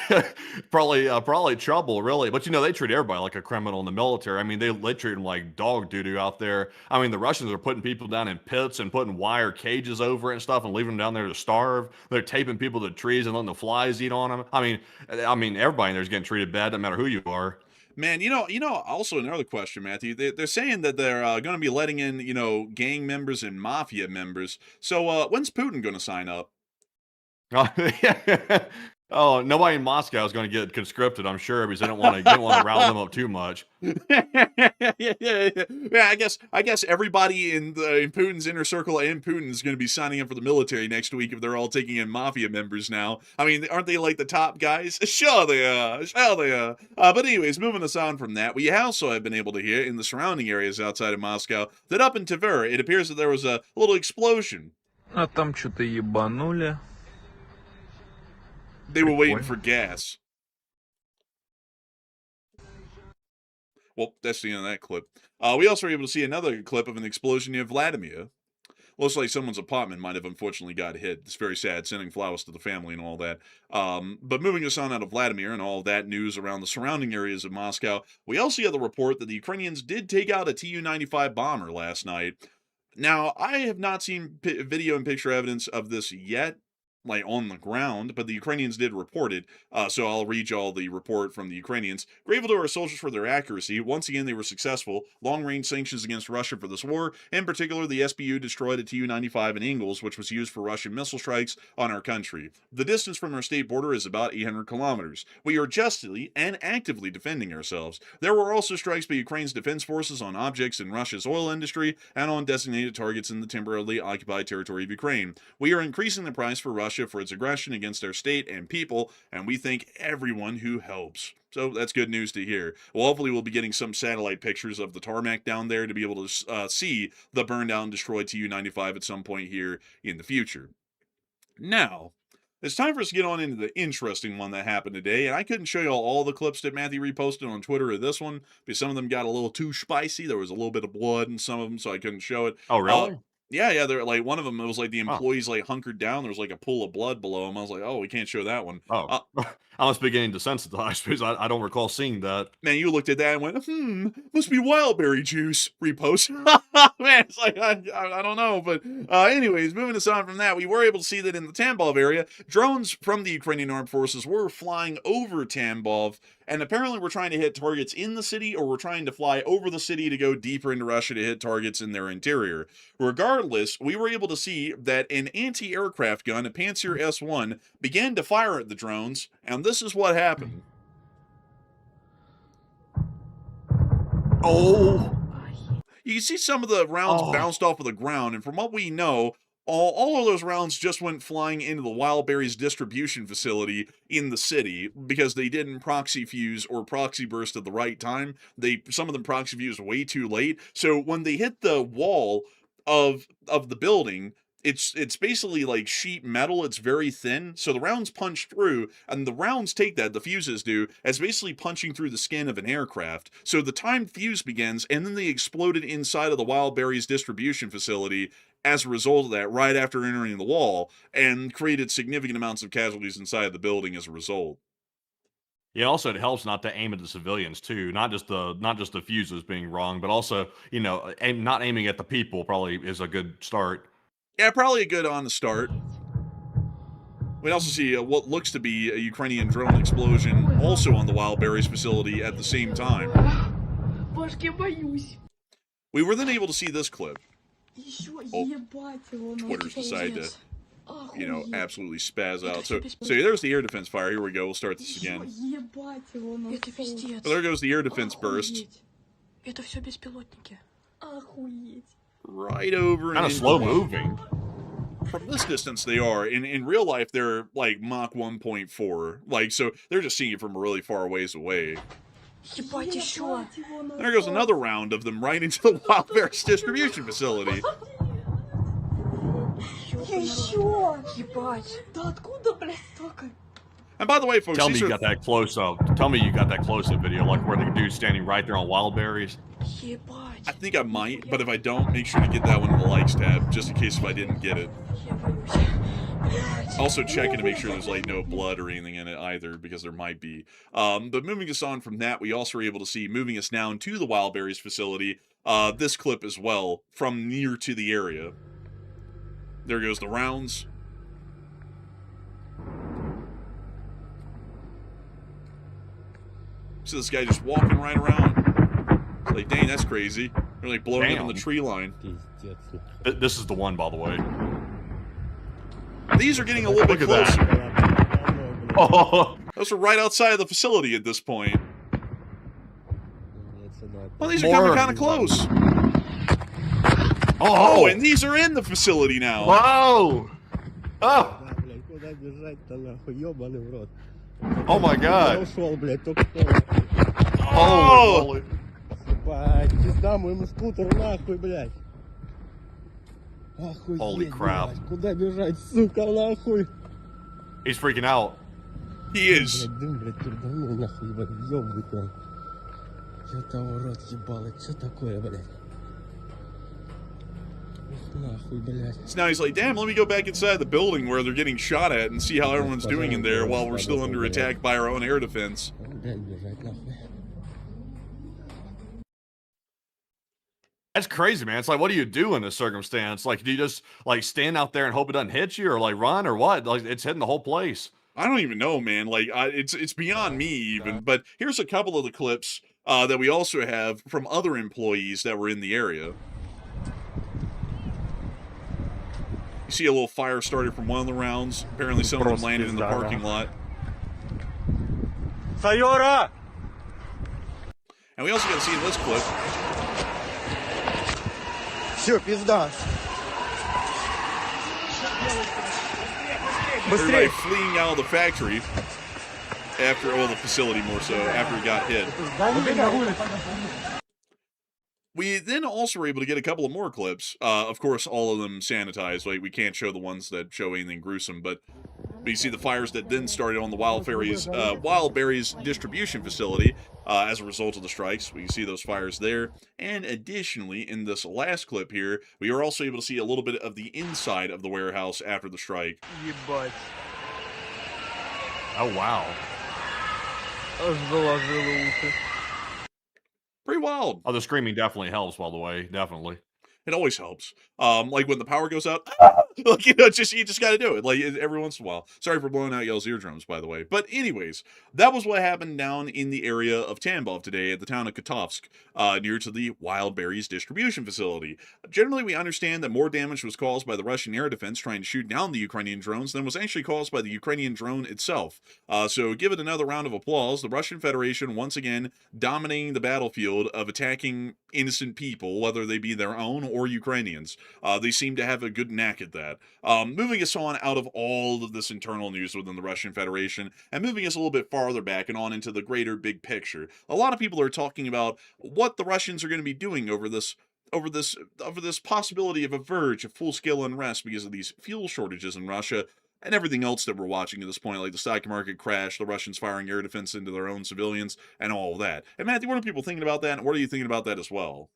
probably trouble, really. But they treat everybody like a criminal in the military. I mean, they treat them like dog doo doo out there. I mean, the Russians are putting people down in pits and putting wire cages over it and stuff, and leaving them down there to starve. They're taping people to trees and letting the flies eat on them. I mean, everybody in there is getting treated bad, no matter who you are. Man, also another question, Matthew. They're saying that they're going to be letting in, gang members and mafia members. So when's Putin going to sign up? Oh, yeah. Oh, nobody in Moscow is going to get conscripted, I'm sure, because they don't want to rile them up too much. Yeah, I guess everybody in Putin's inner circle and Putin is going to be signing up for the military next week if they're all taking in mafia members now. I mean, aren't they like the top guys? Sure they are. Sure they are. But anyways, moving us on from that, we also have been able to hear in the surrounding areas outside of Moscow that up in Tver, it appears that there was a little explosion. А там что-то ебанули. They were waiting for gas. Well, that's the end of that clip. We also were able to see another clip of an explosion near Vladimir. Looks like someone's apartment might have unfortunately got hit. It's very sad, sending flowers to the family and all that. But moving us on out of Vladimir and all that news around the surrounding areas of Moscow, we also had the report that the Ukrainians did take out a Tu-95 bomber last night. Now, I have not seen video and picture evidence of this yet, like on the ground, but the Ukrainians did report it, so I'll read y'all the report from the Ukrainians. Grateful to our soldiers for their accuracy. Once again, they were successful. Long-range sanctions against Russia for this war. In particular, the SBU destroyed a Tu-95 in Ingles, which was used for Russian missile strikes on our country. The distance from our state border is about 800 kilometers. We are justly and actively defending ourselves. There were also strikes by Ukraine's defense forces on objects in Russia's oil industry and on designated targets in the temporarily occupied territory of Ukraine. We are increasing the price for Russia for its aggression against our state and people, and we thank everyone who helps. So that's good news to hear. Well, hopefully we'll be getting some satellite pictures of the tarmac down there to be able to see the burned down, destroyed Tu-95 at some point here in the future. Now, it's time for us to get on into the interesting one that happened today, and I couldn't show you all the clips that Matthew reposted on Twitter of this one, because some of them got a little too spicy. There was a little bit of blood in some of them, so I couldn't show it. Oh, really? Yeah, they're like one of them. It was like the Oh. employees like hunkered down. There was like a pool of blood below them. I was like, oh, we can't show that one. Oh, I must be getting desensitized because I don't recall seeing that. Man, you looked at that and went, must be wildberry juice. Repost. Man, it's like, I don't know. But anyways, moving us on from that, we were able to see that in the Tambov area, drones from the Ukrainian armed forces were flying over Tambov, and apparently we're trying to hit targets in the city, or we're trying to fly over the city to go deeper into Russia to hit targets in their interior. Regardless, we were able to see that an anti-aircraft gun, a Pantsir S-1, began to fire at the drones, and this is what happened. Oh. You can see some of the rounds bounced off of the ground, and from what we know, all of those rounds just went flying into the Wildberries distribution facility in the city because they didn't proxy fuse or proxy burst at the right time. Some of them proxy fused way too late. So when they hit the wall of the building, it's basically like sheet metal. It's very thin, so the rounds punch through, and the rounds take that, the fuses do, as basically punching through the skin of an aircraft. So the timed fuse begins, and then they exploded inside of the Wildberries distribution facility as a result of that, right after entering the wall, and created significant amounts of casualties inside the building as a result. Yeah, also it helps not to aim at the civilians too, not just the fuses being wrong, but also, you know, not aiming at the people probably is a good start. Yeah, probably a good on the start. We also see what looks to be a Ukrainian drone explosion also on the Wildberries facility at the same time. We were then able to see this clip. Twitter's decided to, you know, absolutely spaz out. So there's the air defense fire. Here we go. We'll start this again. Well, there goes the air defense burst. Right over. Kind of slow moving. From this distance, they are. In real life, they're like Mach 1.4. Like, so they're just seeing it from a really far ways away. There goes another round of them right into the Wildberries distribution facility. And by the way, folks, tell me you got that close up. Tell me you got that close up video, like where the dude's standing right there on Wildberries. I think I might, but if I don't, make sure to get that one in the likes tab, just in case if I didn't get it. Also checking to make sure there's like no blood or anything in it either, because there might be. But moving us on from that, we also were able to see, moving us down to the Wildberries facility, this clip as well, from near to the area. There goes the rounds. So this guy just walking right around. It's like, dang, that's crazy. They're like blowing up in the tree line. This is the one, by the way. These are getting a little bit closer. Oh. Those are right outside of the facility at this point. Well, these are coming kind of close. Oh, and these are in the facility now. Whoa! Oh! Oh my god! Oh! Holy crap. He's freaking out. He is. So now he's like, damn, let me go back inside the building where they're getting shot at and see how everyone's doing in there while we're still under attack by our own air defense. That's crazy, man. It's like, what do you do in this circumstance? Like, do you just, like, stand out there and hope it doesn't hit you, or, like, run, or what? Like, it's hitting the whole place. I don't even know, man. Like, it's beyond me, even. But here's a couple of the clips that we also have from other employees that were in the area. You see a little fire started from one of the rounds. Apparently some of them landed in the parking lot. Sayora! And we also got to see in this clip. Все, пизда. Everybody fleeing out of the factory after, well, the facility more so, after it got hit. We then also were able to get a couple of more clips. Of course, all of them sanitized. Like, we can't show the ones that show anything gruesome, but you see the fires that then started on the Wildberries distribution facility as a result of the strikes. We can see those fires there. And additionally, in this last clip here, we are also able to see a little bit of the inside of the warehouse after the strike. Oh, wow. Pretty wild. Oh, the screaming definitely helps, by the way. Definitely. It always helps. Like when the power goes out, Like, you just got to do it. Like, every once in a while. Sorry for blowing out y'all's eardrums, by the way. But anyways, that was what happened down in the area of Tambov today at the town of Kotovsk, near to the Wildberries distribution facility. Generally, we understand that more damage was caused by the Russian air defense trying to shoot down the Ukrainian drones than was actually caused by the Ukrainian drone itself. So give it another round of applause. The Russian Federation, once again, dominating the battlefield of attacking innocent people, whether they be their own or Ukrainians. They seem to have a good knack at that. Moving us on out of all of this internal news within the Russian Federation, and moving us a little bit farther back and on into the greater big picture. A lot of people are talking about what the Russians are going to be doing over this possibility of a verge of full-scale unrest because of these fuel shortages in Russia and everything else that we're watching at this point, like the stock market crash, the Russians firing air defense into their own civilians, and all of that. And Matthew, what are people thinking about that, and what are you thinking about that as well?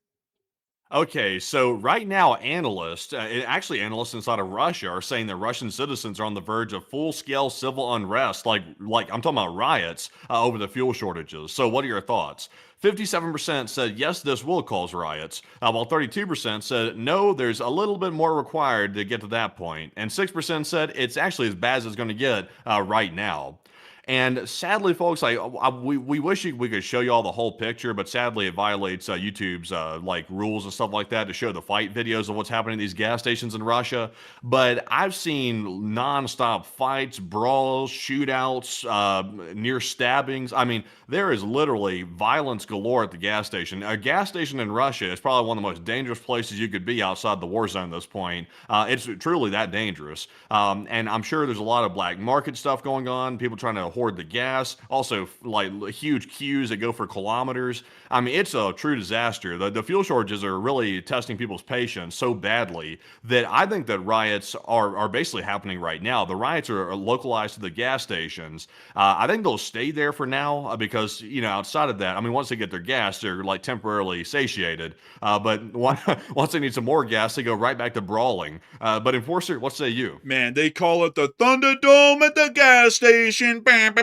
Okay, so right now, analysts inside of Russia are saying that Russian citizens are on the verge of full-scale civil unrest, like I'm talking about riots over the fuel shortages. So, what are your thoughts? 57% said yes, this will cause riots, while 32% said no, there's a little bit more required to get to that point, and 6% said it's actually as bad as it's going to get right now. And sadly, folks, we wish we could show you all the whole picture, but sadly, it violates YouTube's like rules and stuff like that to show the fight videos of what's happening at these gas stations in Russia. But I've seen nonstop fights, brawls, shootouts, near stabbings. I mean, there is literally violence galore at the gas station. A gas station in Russia is probably one of the most dangerous places you could be outside the war zone at this point. It's truly that dangerous. And I'm sure there's a lot of black market stuff going on, people trying to hoard the gas, also like huge queues that go for kilometers. I mean, it's a true disaster. The fuel shortages are really testing people's patience so badly that I think that riots are basically happening right now. The riots are localized to the gas stations. I think they'll stay there for now because, outside of that, I mean, once they get their gas, they're like temporarily satiated. But once they need some more gas, they go right back to brawling. But Enforcer, what say you? Man, they call it the Thunderdome at the gas station. I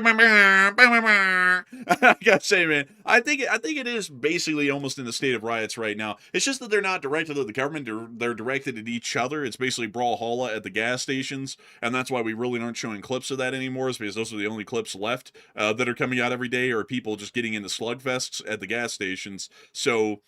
gotta say, man, I think it is basically almost in the state of riots right now. It's just that they're not directed at the government; they're directed at each other. It's basically brawlhalla at the gas stations, and that's why we really aren't showing clips of that anymore. Is because those are the only clips left that are coming out every day, or people just getting into slugfests at the gas stations. So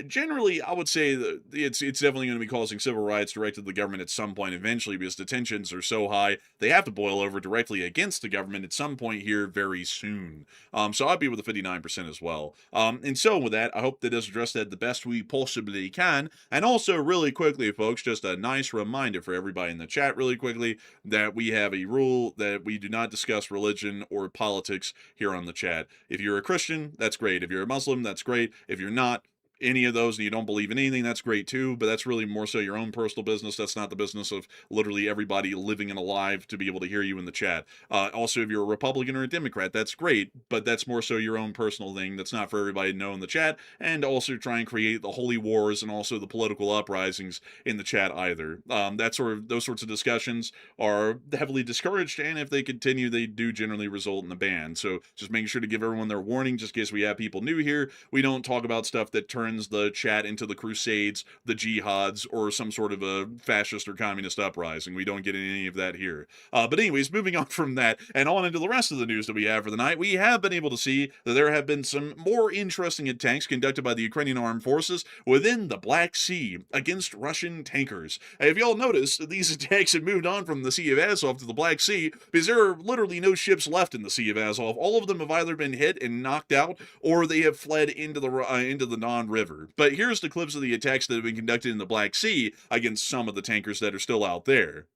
generally, I would say that it's definitely going to be causing civil riots directed at the government at some point eventually because the tensions are so high they have to boil over directly against the government at some point here very soon. So I'd be with the 59% as well. And so with that, I hope that does address that the best we possibly can. And also, really quickly, folks, just a nice reminder for everybody in the chat, really quickly, that we have a rule that we do not discuss religion or politics here on the chat. If you're a Christian, that's great. If you're a Muslim, that's great. If you're not any of those and you don't believe in anything, that's great too, but that's really more so your own personal business. That's not the business of literally everybody living and alive to be able to hear you in the chat. Also, if you're a Republican or a Democrat, that's great, but that's more so your own personal thing. That's not for everybody to know in the chat, and also try and create the holy wars and also the political uprisings in the chat either. Those sorts of discussions are heavily discouraged, and if they continue, they do generally result in a ban. So just making sure to give everyone their warning, just in case we have people new here. We don't talk about stuff that turns the chat into the Crusades, the Jihads, or some sort of a fascist or communist uprising. We don't get any of that here. But anyways, moving on from that and on into the rest of the news that we have for the night, we have been able to see that there have been some more interesting attacks conducted by the Ukrainian armed forces within the Black Sea against Russian tankers. If y'all notice, these attacks have moved on from the Sea of Azov to the Black Sea because there are literally no ships left in the Sea of Azov. All of them have either been hit and knocked out, or they have fled into the Don River. But here's the clips of the attacks that have been conducted in the Black Sea against some of the tankers that are still out there.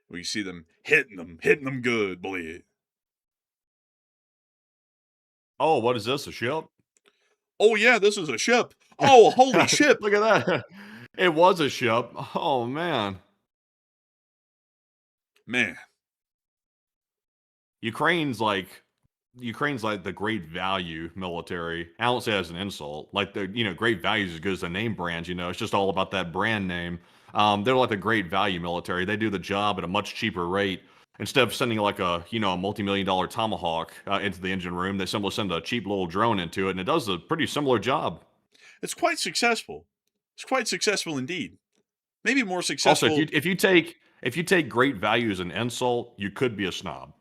We see them hitting them good, boy. Oh, what is this? A ship? Oh yeah, this is a ship. Oh, holy ship. Look at that. It was a ship. Oh, man. Man. Ukraine's like the great value military. I don't say that as an insult. Like great value is as good as the name brand. It's just all about that brand name. They're like the great value military. They do the job at a much cheaper rate. Instead of sending like a a multi-million-dollar Tomahawk into the engine room, they simply send a cheap little drone into it, and it does a pretty similar job. It's quite successful. It's quite successful indeed. Maybe more Also, successful. if you take great value as an insult, you could be a snob.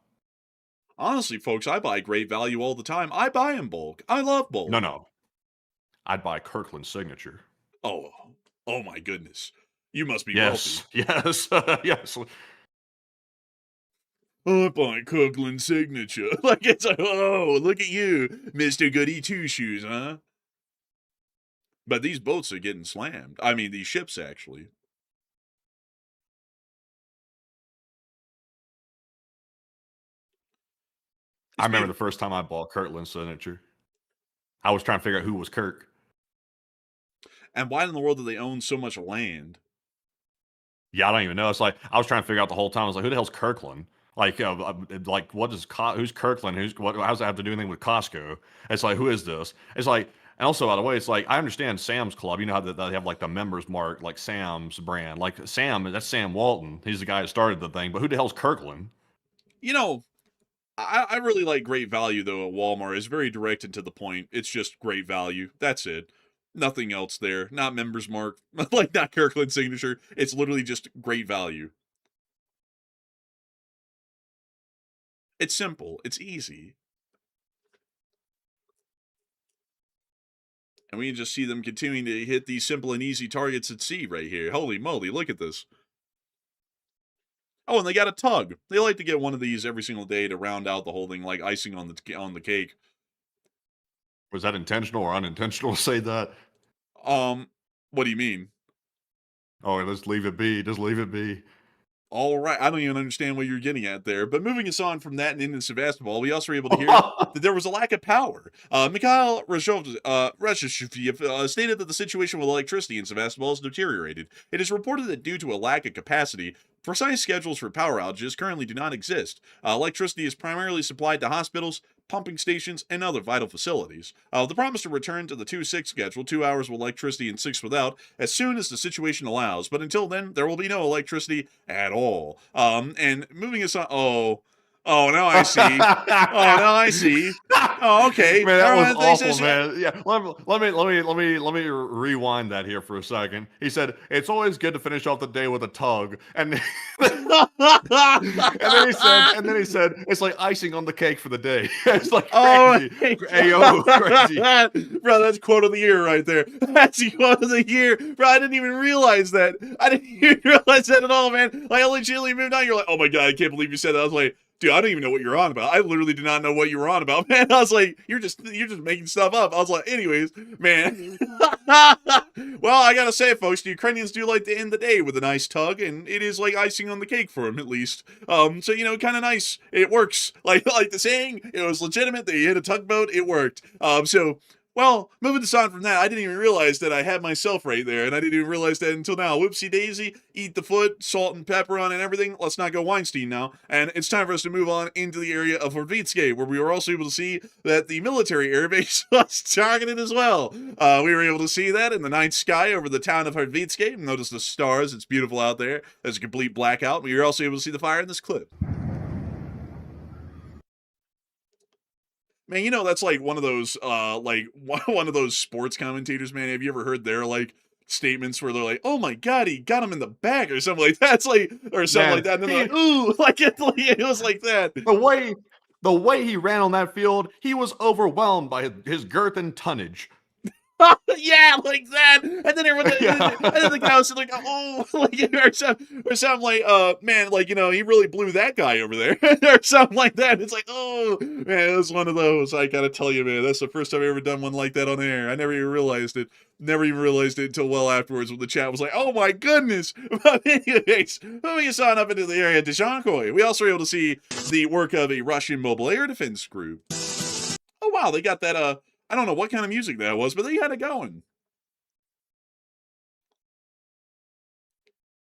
Honestly, folks, I buy great value all the time. I buy in bulk. I love No, bulk. no, I'd buy Kirkland's signature. Oh, oh my goodness. You must be wealthy. Yes, yes, yes. I buy Kirkland signature. Like it's like, oh, look at you, Mr. Goody Two Shoes, huh? But these boats are getting slammed. I mean, these ships actually. I It's remember beautiful. the first time I bought Kirkland's signature. I was trying to figure out who was Kirk. And why in the world do they own so much land? Yeah, I don't even know. It's like I was trying to figure out the whole time. I was like, who the hell's Kirkland? Like what is who's Kirkland? How does that have to do anything with Costco? It's like, who is this? It's like, and also by the way, it's like I understand Sam's Club. You know how they have like the members mark, like Sam's brand. Like Sam, that's Sam Walton. He's the guy who started the thing. But who the hell's Kirkland? You know, I really like great value though at Walmart. It's very direct and to the point. It's just great value. That's it. Nothing else there. Not members mark. Like not Kirkland signature. It's literally just great value. It's simple. It's easy. And we can just see them continuing to hit these simple and easy targets at sea right here. Holy moly, look at this. Oh, and they got a tug. They like to get one of these every single day to round out the whole thing, like icing on the cake. Was that intentional or unintentional to say that? What do you mean? Oh, let's leave it be. Just leave it be. All right, I don't even understand what you're getting at there. But moving us on from that and into Sevastopol, we also were able to hear that there was a lack of power. Mikhail Razhishvili stated that the situation with electricity in Sevastopol has deteriorated. It is reported that due to a lack of capacity, precise schedules for power outages currently do not exist. Electricity is primarily supplied to hospitals, pumping stations, and other vital facilities. The promise to return to the 2-6 schedule, 2 hours with electricity and 6 without, as soon as the situation allows. But until then, there will be no electricity at all. And moving us on. Oh, now I see. Oh, now I see. Oh, okay. Man, that was Everyone thinks awful, man. Yeah, let me rewind that here for a second. He said it's always good to finish off the day with a tug, and and then he said it's like icing on the cake for the day. It's like crazy, ayo, crazy. Bro, that's quote of the year right there. That's the quote of the year. Bro, I didn't even realize that. I didn't even realize that at all, man. Like, I legitimately moved on. You're like, oh my God, I can't believe you said that. I was like, dude, I don't even know what you're on about. I literally did not know what you were on about, man. I was like, you're just making stuff up. I was like, anyways, man. Well, I gotta say, folks, the Ukrainians do like to end the day with a nice tug, and it is like icing on the cake for them, at least. So kind of nice. It works. Like the saying, it was legitimate. They hit a tugboat. It worked. Well, moving this on from that, I didn't even realize that I had myself right there, and I didn't even realize that until now. Whoopsie daisy, eat the foot, salt and pepper on and everything. Let's not go Weinstein now. And it's time for us to move on into the area of Horvitske, where we were also able to see that the military airbase was targeted as well. We were able to see that in the night sky over the town of Horvitske. Notice the stars. It's beautiful out there. There's a complete blackout. We were also able to see the fire in this clip. Man, that's like one of those one of those sports commentators, man. Have you ever heard their like statements where they're like, "Oh my God, he got him in the back" or something like that? It's like, or something Man, like that. And they're like, "Ooh," it was like that. The way he ran on that field, he was overwhelmed by his girth and tonnage. Yeah, like that. And then everyone, Yeah. and then the guy was like, "Oh," like or something like, man, like he really blew that guy over there, or something like that. It's like, oh man, it was one of those. I gotta tell you, man, that's the first time I've ever done one like that on air. I never even realized it. Never even realized it until well afterwards when the chat was like, "Oh my goodness!" But anyways, moving us on up into the area of Dezhonkoy, we also were able to see the work of a Russian mobile air defense group. Oh wow, they got that. I don't know what kind of music that was, but they had it going.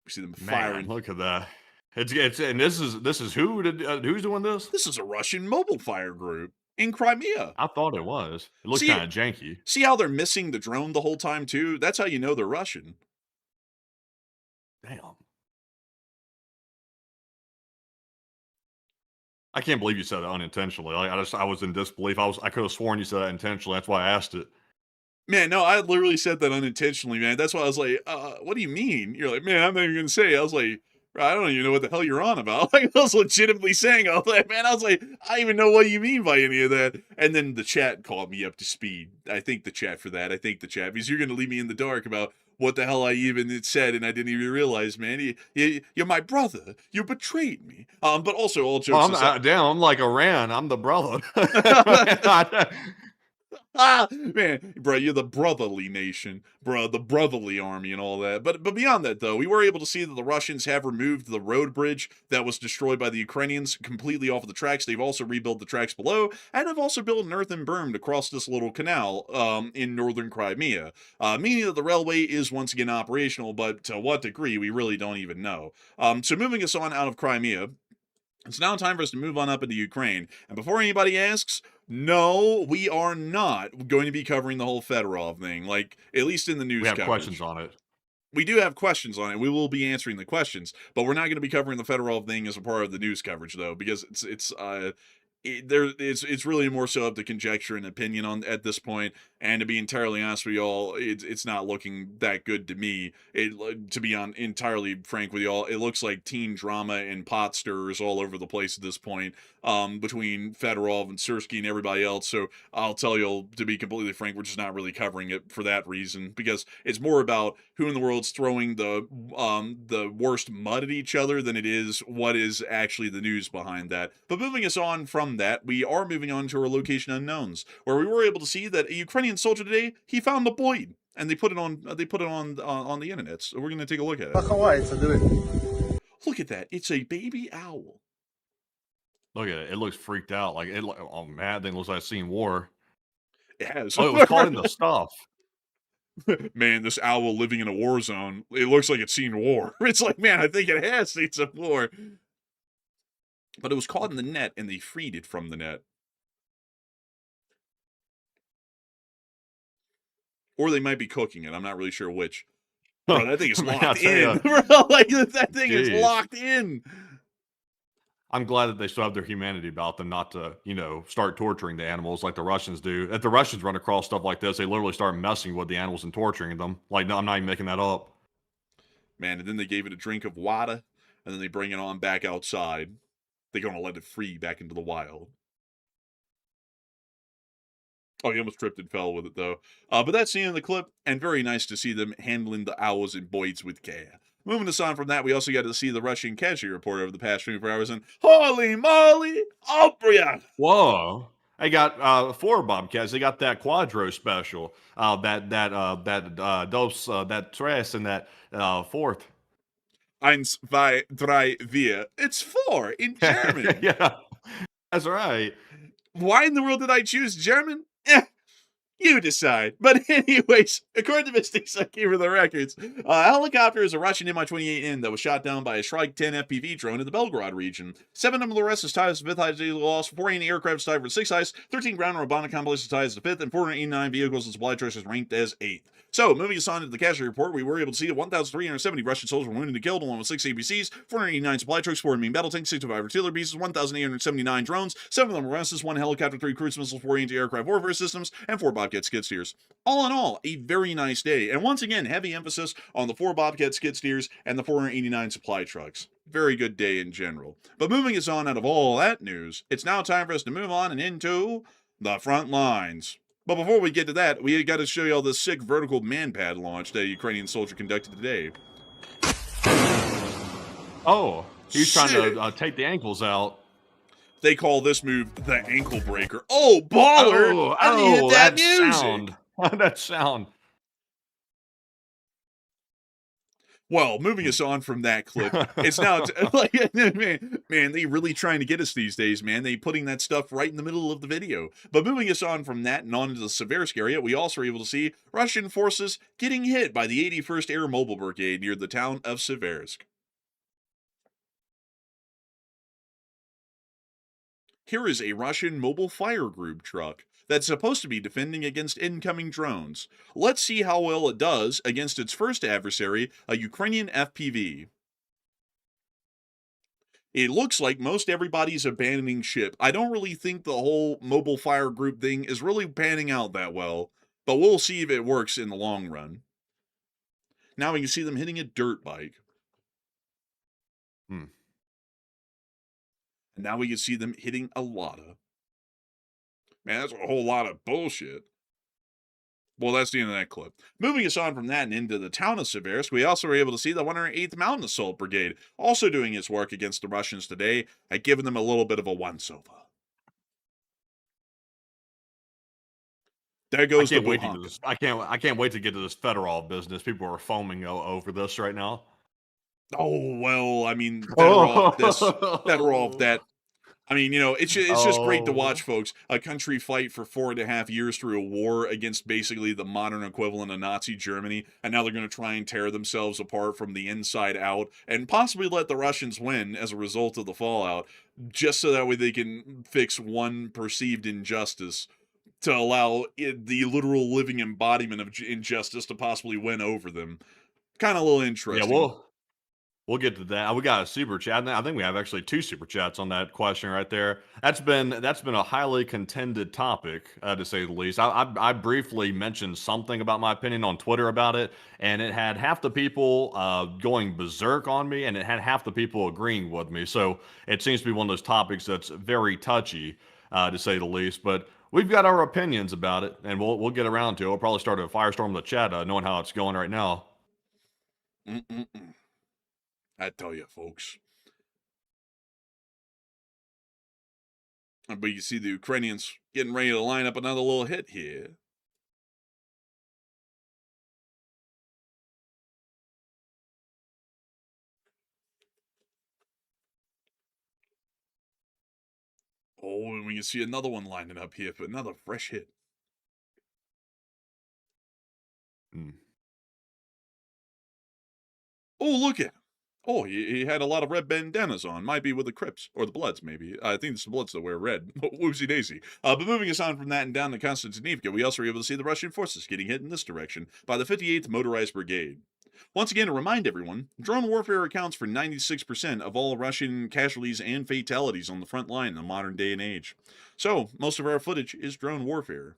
We see them firing. Man, look at that. It's and this is who's doing this? This is a Russian mobile fire group in Crimea. I thought it was. It looked See- kind of janky. See how they're missing the drone the whole time too? That's how you know they're Russian. Damn. I can't believe you said that unintentionally. Like, I was in disbelief. I could have sworn you said that intentionally. That's why I asked it. Man, no, I literally said that unintentionally, man. That's why I was like, what do you mean? You're like, man, I'm not even gonna say it. I was like, bro, I don't even know what the hell you're on about. Like, I was legitimately saying all that, man. I was like, I don't even know what you mean by any of that. And then the chat called me up to speed. I thank the chat for that. I thank the chat, because you're gonna leave me in the dark about what the hell I even said, and I didn't even realize, man. You're my brother. You betrayed me. But also, all Well, jokes aside. damn, I'm like Iran. I'm the brother. Man, bro, you're the brotherly nation, bro, the brotherly army and all that. But beyond that, though, we were able to see that the Russians have removed the road bridge that was destroyed by the Ukrainians completely off of the tracks. They've also rebuilt the tracks below, and have also built an earthen berm to cross this little canal in northern Crimea, meaning that the railway is once again operational, but to what degree, we really don't even know. So moving us on out of Crimea, it's now time for us to move on up into Ukraine. And before anybody asks, no, we are not going to be covering the whole Fedorov thing, like, at least in the news We have coverage. questions on it. We do have questions on it. We will be answering the questions, but we're not going to be covering the Fedorov thing as a part of the news coverage, though, because it's really more so up to conjecture and opinion on at this point. And to be entirely honest with y'all, it's not looking that good to me. To be entirely frank with y'all, it looks like teen drama and pot stirrers all over the place at this point, between Fedorov and Sersky and everybody else. So I'll tell y'all, to be completely frank, we're just not really covering it for that reason, because it's more about who in the world's throwing the worst mud at each other than it is what is actually the news behind that. But moving us on from that, we are moving on to our location unknowns, where we were able to see that a Ukrainian soldier today, he found the blade, and they put it on the internet. So we're gonna take a look at it. Look at that! It's a baby owl. Look at it. It looks freaked out. Like oh man, thing looks like it's seen war. It has. Oh, it was caught in the stuff. Man, this owl living in a war zone. It looks like it's seen war. It's like, man, I think it has seen some war. But it was caught in the net, and they freed it from the net. Or they might be cooking it. I'm not really sure which. Bro, that thing is locked in. Bro, like, that thing is locked in. I'm glad that they still have their humanity about them, not to, start torturing the animals like the Russians do. If the Russians run across stuff like this, they literally start messing with the animals and torturing them. Like, no, I'm not even making that up. Man, and then they gave it a drink of water, and then they bring it on back outside. They're going to let it free back into the wild. Oh, he almost tripped and fell with it, though. But that's the end of the clip, and very nice to see them handling the owls and boys with care. Moving us on from that, we also got to see the Russian casualty report over the past 24 hours, and holy moly, Opria! Whoa. They got 4 Bobcats. They got that Quadro special, that Tres, and that 4th. Eins, zwei, drei, vier. It's 4 in German. Yeah, that's right. Why in the world did I choose German? You decide. But anyways, according to Mystics, I gave her the records. A helicopter is a Russian Mi-28N that was shot down by a Shrike 10 FPV drone in the Belgorod region. 7 of the rest is tied as the 5th highest daily loss, 48 aircraft is tied for the 6th highest, 13 ground and robotic complexes tied as the 5th, and 489 vehicles and supply trucks is ranked as 8th. So, moving us on to the casualty report, we were able to see that 1,370 Russian soldiers were wounded and killed, along with 6 APCs, 489 supply trucks, 4 main battle tanks, 65 artillery pieces, 1,879 drones, 7 of them Rastas, 1 helicopter, 3 cruise missiles, 4 anti-aircraft warfare systems, and 4 Bobcat skid steers. All in all, a very nice day. And once again, heavy emphasis on the 4 Bobcat skid steers and the 489 supply trucks. Very good day in general. But moving us on out of all that news, it's now time for us to move on and into the front lines. But before we get to that, we got to show you all this sick vertical man-pad launch that a Ukrainian soldier conducted today. Oh, he's trying to take the ankles out. They call this move the ankle breaker. Oh, baller! Oh, How do you hit that music? Sound. That sound. Well, moving us on from that clip, it's now like, man, they really trying to get us these days, man. They putting that stuff right in the middle of the video. But moving us on from that and on into the Seversk area, we also were able to see Russian forces getting hit by the 81st Air Mobile Brigade near the town of Seversk. Here is a Russian mobile fire group truck that's supposed to be defending against incoming drones. Let's see how well it does against its first adversary, a Ukrainian FPV. It looks like most everybody's abandoning ship. I don't really think the whole mobile fire group thing is really panning out that well, but we'll see if it works in the long run. Now we can see them hitting a dirt bike. Hmm. And now we can see them hitting a lotta. Man, that's a whole lot of bullshit. Well, that's the end of that clip. Moving us on from that and into the town of Seversk, we also were able to see the 108th Mountain Assault Brigade also doing its work against the Russians today and giving them a little bit of a once-over. There goes the Buhanka. I can't wait to get to this Fedorov business. People are foaming over this right now. Oh, well, I mean, Fedorov this, Fedorov that. I mean, it's just great to watch, folks. A country fight for 4.5 years through a war against basically the modern equivalent of Nazi Germany, and now they're going to try and tear themselves apart from the inside out, and possibly let the Russians win as a result of the fallout, just so that way they can fix one perceived injustice to allow the literal living embodiment of injustice to possibly win over them. Kind of a little interesting. Yeah, we'll get to that. We got a super chat. I think we have actually 2 super chats on that question right there. That's been a highly contended topic, to say the least. I briefly mentioned something about my opinion on Twitter about it, and it had half the people going berserk on me, and it had half the people agreeing with me. So it seems to be one of those topics that's very touchy, to say the least. But we've got our opinions about it, and we'll get around to it. We'll probably start a firestorm in the chat, knowing how it's going right now. I tell you, folks. But you see the Ukrainians getting ready to line up another little hit here. Oh, and we can see another one lining up here for another fresh hit. Oh, look at him. Oh, he had a lot of red bandanas on. Might be with the Crips. Or the Bloods, maybe. I think it's the Bloods that wear red. Whoopsie daisy. But moving us on from that and down to Konstantinivka, we also were able to see the Russian forces getting hit in this direction by the 58th Motorized Brigade. Once again, to remind everyone, drone warfare accounts for 96% of all Russian casualties and fatalities on the front line in the modern day and age. So, most of our footage is drone warfare.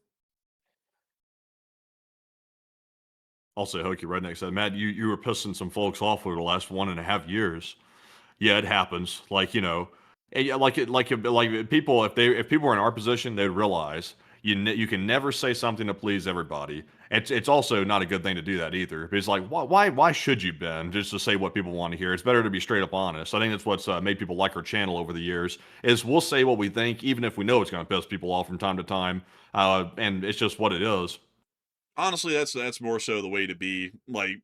Also, Hokey Redneck said, Matt, you were pissing some folks off over the last 1.5 years. Yeah, it happens. Like, people, if people were in our position, they'd realize you can never say something to please everybody. It's also not a good thing to do that either. It's like, why should you, Ben, just to say what people want to hear? It's better to be straight up honest. I think that's what's made people like our channel over the years, is we'll say what we think, even if we know it's going to piss people off from time to time. And it's just what it is. Honestly, that's more so the way to be. Like,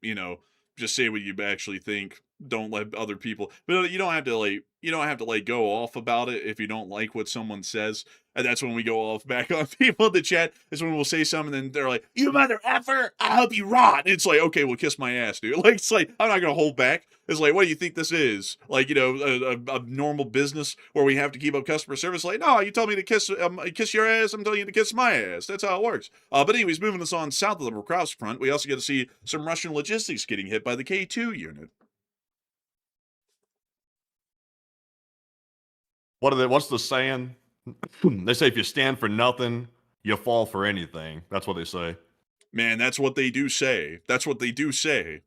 just say what you actually think. Don't let other people. But you don't have to go off about it if you don't like what someone says. And that's when we go off back on people in the chat. Is when we'll say something, and then they're like, "You mother effer! I hope you rot." It's like, okay, well, kiss my ass, dude. Like, it's like I'm not gonna hold back. It's like, what do you think this is? Like, a normal business where we have to keep up customer service? Like, no, you told me to kiss your ass. I'm telling you to kiss my ass. That's how it works. But anyways, moving us on south of the Prokrovsk front, we also get to see some Russian logistics getting hit by the K2 unit. What's the saying? They say if you stand for nothing, you fall for anything. That's what they say. Man, that's what they do say. That's what they do say.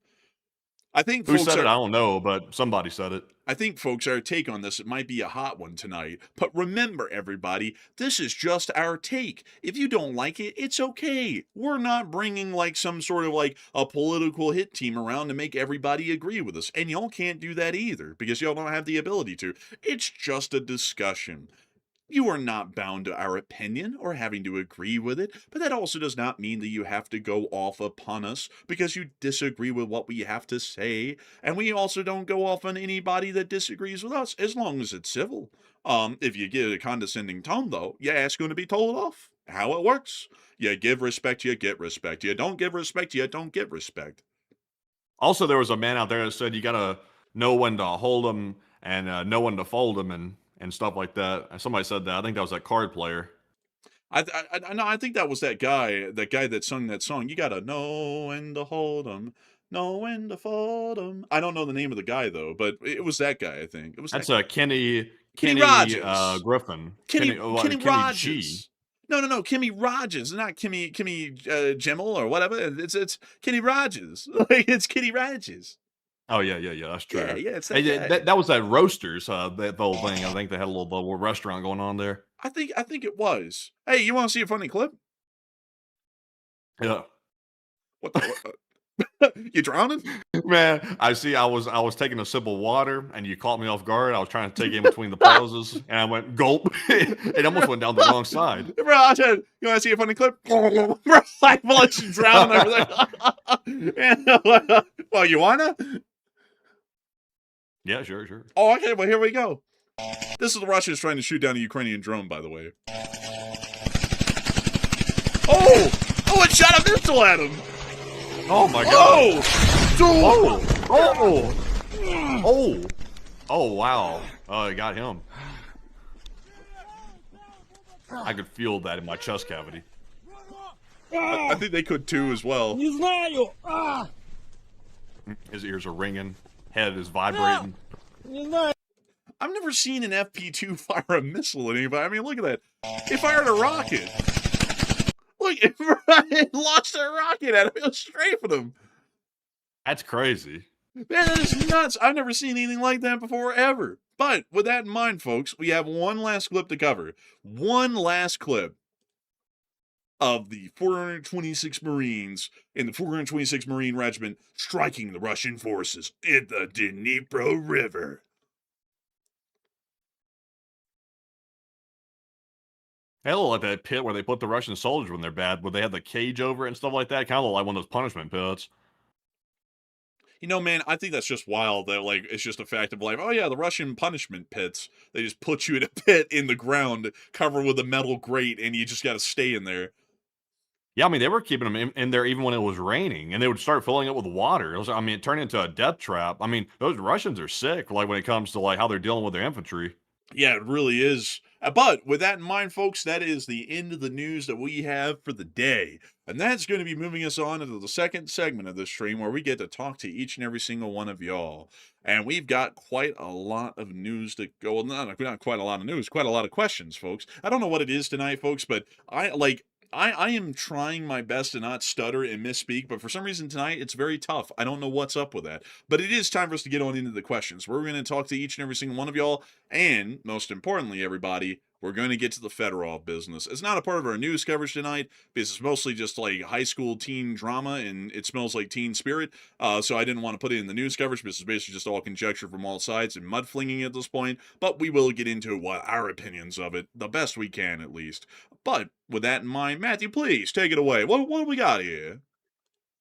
I think Who said it? I don't know, but somebody said it. I think, folks, our take on this, it might be a hot one tonight. But remember, everybody, this is just our take. If you don't like it, it's okay. We're not bringing like some sort of like a political hit team around to make everybody agree with us. And y'all can't do that either because y'all don't have the ability to. It's just a discussion. You are not bound to our opinion or having to agree with it, but that also does not mean that you have to go off upon us because you disagree with what we have to say, and we also don't go off on anybody that disagrees with us, as long as it's civil. If you give a condescending tone, though, your ass going to be told off. How it works. You give respect, you get respect. You don't give respect, you don't get respect. Also, there was a man out there that said you got to know when to hold them and know when to fold them and stuff like that. Somebody said that. I think that was that card player. I think that was that guy that sung that song. You gotta know when to hold 'em, know when to fold 'em. I don't know the name of the guy though, but it was that guy. I think it was That's that guy. Kenny Kenny Rogers. Griffin. Kenny Kenny G. Rogers. No, Kimmy Rogers, not Kimmy Jimmel or whatever. It's Kenny Rogers. Like it's Kenny Rogers. Oh yeah, that's true. Yeah, it's that Hey, guy. that was that Roasters, the whole thing. I think they had a little restaurant going on there. I think it was. Hey, you want to see a funny clip? Yeah. What the? You drowning? Man, I was taking a sip of water and you caught me off guard. I was trying to take in between the pauses and I went gulp. It almost went down the wrong side. Bro, I said, you want to see a funny clip? Bro, like, well, you drowning over there. Well, you wanna? Yeah, sure. Oh, okay, well, here we go. This is the Russians trying to shoot down a Ukrainian drone, by the way. Oh, it shot a missile at him. Oh my god. Oh, wow. Oh, it got him. I could feel that in my chest cavity. I think they could too as well. His ears are ringing. Head is vibrating. I've never seen an FP2 fire a missile at anybody. I mean, look at that. It fired a rocket. Look, it launched a rocket at him. It was strafing him. That's crazy. Man, that is nuts. I've never seen anything like that before, ever. But with that in mind, folks, we have one last clip to cover. One last clip of the 426 Marines in the 426 Marine Regiment striking the Russian forces in the Dnipro River. They look like that pit where they put the Russian soldiers when they're bad, where they have the cage over it and stuff like that. Kind of look like one of those punishment pits. You know, man, I think that's just wild that, like, it's just a fact of, like, oh, yeah, the Russian punishment pits. They just put you in a pit in the ground covered with a metal grate, and you just got to stay in there. Yeah, I mean, they were keeping them in there even when it was raining, and they would start filling it with water. It turned into a death trap. I mean, those Russians are sick, like, when it comes to, like, how they're dealing with their infantry. Yeah, it really is. But with that in mind, folks, that is the end of the news that we have for the day. And that's going to be moving us on into the second segment of this stream where we get to talk to each and every single one of y'all. And we've got quite a lot of news to go. Not quite a lot of news, quite a lot of questions, folks. I don't know what it is tonight, folks, but I am trying my best to not stutter and misspeak, but for some reason tonight, it's very tough. I don't know what's up with that. But it is time for us to get on into the questions. We're going to talk to each and every single one of y'all, and most importantly, everybody, we're going to get to the Fedorov business. It's not a part of our news coverage tonight, because it's mostly just like high school teen drama, and it smells like teen spirit, so I didn't want to put it in the news coverage, because it's basically just all conjecture from all sides and mudflinging at this point, but we will get into what our opinions of it, the best we can at least. But with that in mind, Matthew, please take it away. What do we got here?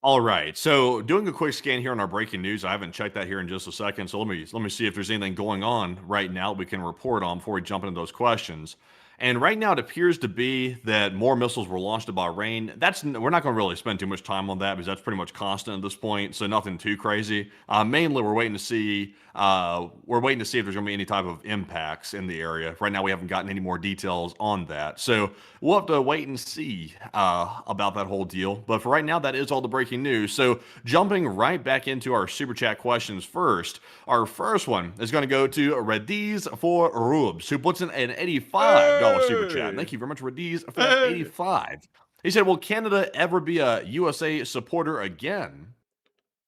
All right, so doing a quick scan here on our breaking news. I haven't checked that here in just a second, so let me see if there's anything going on right now that we can report on before we jump into those questions. And right now, it appears to be that more missiles were launched at Bahrain. We're not going to really spend too much time on that because that's pretty much constant at this point, so nothing too crazy. Mainly, we're waiting to see if there's going to be any type of impacts in the area. Right now, we haven't gotten any more details on that, so we'll have to wait and see about that whole deal. But for right now, that is all the breaking news. So jumping right back into our super chat questions first. Our first one is going to go to Rediz for Rubes, who puts in an $85 super chat. Thank you very much, Rediz, for that 85. He said, "Will Canada ever be a USA supporter again?"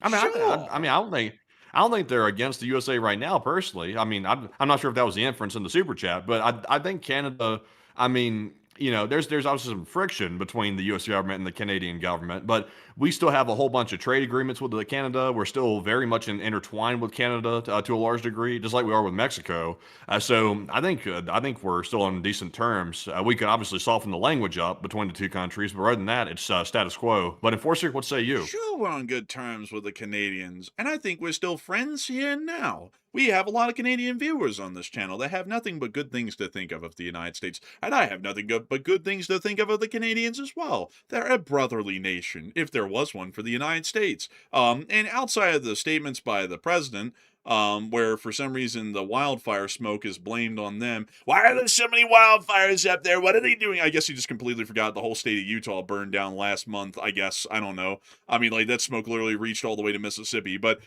I mean, Sure. I don't think they're against the USA right now, personally. I mean, I'm not sure if that was the inference in the super chat, but I think Canada. I mean, there's obviously some friction between the U.S. government and the Canadian government, but we still have a whole bunch of trade agreements with Canada. We're still very much intertwined with Canada to a large degree, just like we are with Mexico. So I think we're still on decent terms. We could obviously soften the language up between the two countries, but rather than that, it's status quo. But Enforcer, what say you? Sure, we're on good terms with the Canadians, and I think we're still friends here and now. We have a lot of Canadian viewers on this channel that have nothing but good things to think of the United States, and I have nothing but good things to think of the Canadians as well. They're a brotherly nation, if there was one for the United States. And outside of the statements by the president, where for some reason the wildfire smoke is blamed on them. Why are there so many wildfires up there? What are they doing? I guess he just completely forgot the whole state of Utah burned down last month, I guess. I don't know. I mean, like, that smoke literally reached all the way to Mississippi, but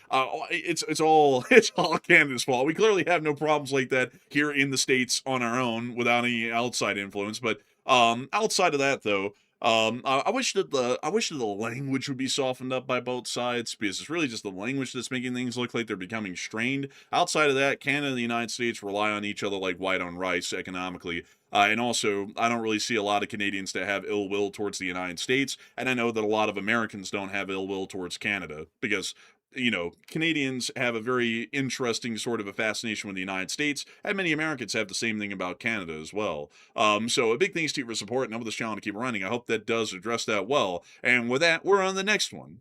it's all Canada's fault. We clearly have no problems like that here in the States on our own without any outside influence, but outside of that, though, I wish that the language would be softened up by both sides, because it's really just the language that's making things look like they're becoming strained. Outside of that, Canada and the United States rely on each other like white on rice economically. And also, I don't really see a lot of Canadians that have ill will towards the United States, and I know that a lot of Americans don't have ill will towards Canada, because Canadians have a very interesting sort of a fascination with the United States, and many Americans have the same thing about Canada as well. So a big thanks to you for support, and I hope this channel to keep running. I hope that does address that well. And with that, we're on the next one.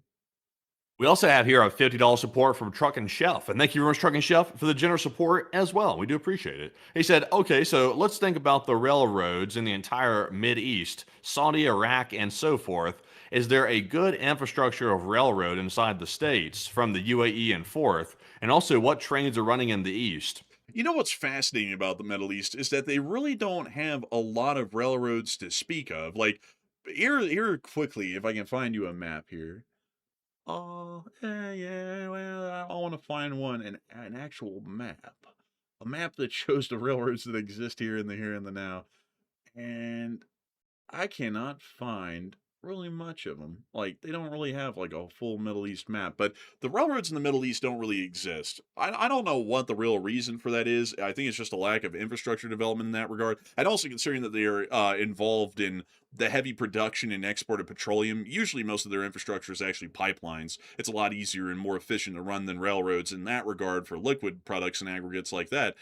We also have here a $50 support from Truck and Chef. And thank you very much, Truck and Chef, for the generous support as well. We do appreciate it. He said, okay, so let's think about the railroads in the entire Mid-East, Saudi, Iraq, and so forth. Is there a good infrastructure of railroad inside the states from the UAE and forth? And also, what trains are running in the East? You know what's fascinating about the Middle East is that they really don't have a lot of railroads to speak of. Like, here quickly, if I can find you a map here. Oh, yeah, well, I want to find an actual map. A map that shows the railroads that exist here in the here and the now. And I cannot find really much of them. Like, they don't really have like a full Middle East map, but the railroads in the Middle East don't really exist. I don't know what the real reason for that is. I think it's just a lack of infrastructure development in that regard. And also considering that they are involved in the heavy production and export of petroleum, usually most of their infrastructure is actually pipelines. It's a lot easier and more efficient to run than railroads in that regard for liquid products and aggregates like that.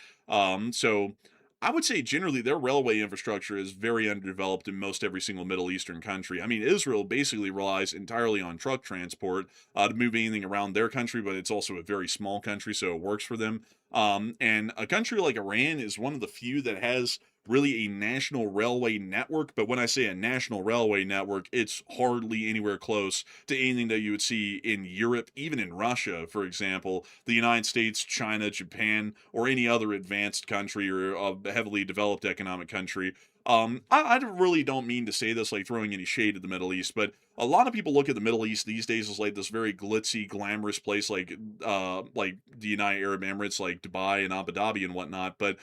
So I would say generally their railway infrastructure is very underdeveloped in most every single Middle Eastern country. I mean, Israel basically relies entirely on truck transport to move anything around their country, but it's also a very small country, so it works for them. And a country like Iran is one of the few that has really a national railway network. But when I say a national railway network, it's hardly anywhere close to anything that you would see in Europe, even in Russia, for example, the United States, China, Japan, or any other advanced country or a heavily developed economic country. I really don't mean to say this like throwing any shade at the Middle East, but a lot of people look at the Middle East these days as like this very glitzy, glamorous place, like the United Arab Emirates, like Dubai and Abu Dhabi and whatnot. But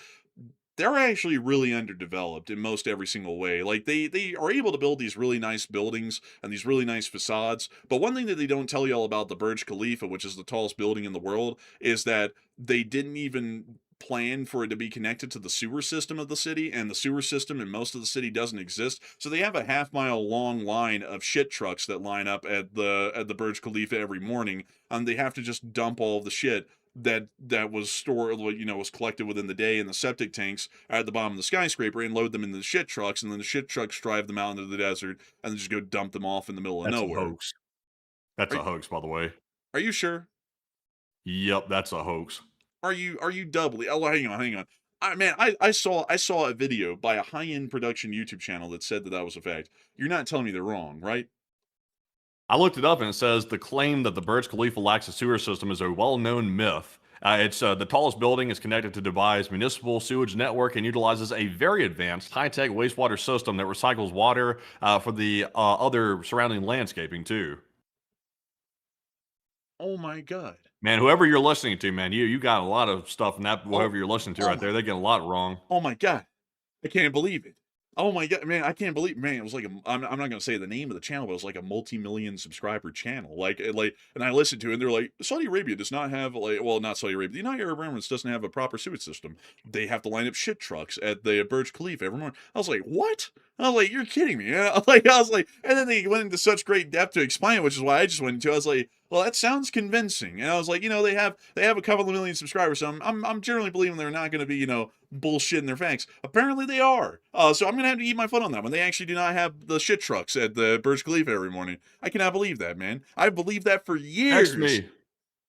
they're actually really underdeveloped in most every single way. Like, they are able to build these really nice buildings and these really nice facades, but one thing that they don't tell you all about the Burj Khalifa, which is the tallest building in the world, is that they didn't even plan for it to be connected to the sewer system of the city, and the sewer system in most of the city doesn't exist. So they have a half-mile long line of shit trucks that line up at the Burj Khalifa every morning, and they have to just dump all of the shit that was stored, was collected within the day in the septic tanks at the bottom of the skyscraper, and load them into the shit trucks, and then the shit trucks drive them out into the desert and then just go dump them off in the middle of That's a nowhere. hoax. That's a hoax, by the way. Are you sure? Yep, that's a hoax. Are you doubly? Oh, hang on. I saw a video by a high-end production YouTube channel that said that was a fact. You're not telling me they're wrong, right? I looked it up and it says the claim that the Burj Khalifa lacks a sewer system is a well-known myth. It's the tallest building is connected to Dubai's municipal sewage network and utilizes a very advanced high-tech wastewater system that recycles water for the other surrounding landscaping too. Oh my God. Man, whoever you're listening to, man, you got a lot of stuff in that, whoever you're listening to right there, they get a lot wrong. Oh my God. I can't believe it. Oh my God, man, I can't believe, man, it was like, I'm not going to say the name of the channel, but it was like a multi-million subscriber channel. And I listened to it and they're like, Saudi Arabia does not have, not Saudi Arabia, the United Arab Emirates doesn't have a proper sewage system. They have to line up shit trucks at the Burj Khalifa every morning. I was like, what? I was like, you're kidding me. And then they went into such great depth to explain it, which is why I just went into it. I was like, well, that sounds convincing. And I was like, they have a couple of million subscribers, so I'm generally believing they're not going to be, bullshitting their facts. Apparently they are. So I'm going to have to eat my foot on that one. They actually do not have the shit trucks at the Burj Khalifa every morning. I cannot believe that, man. I've believed that for years. Text me.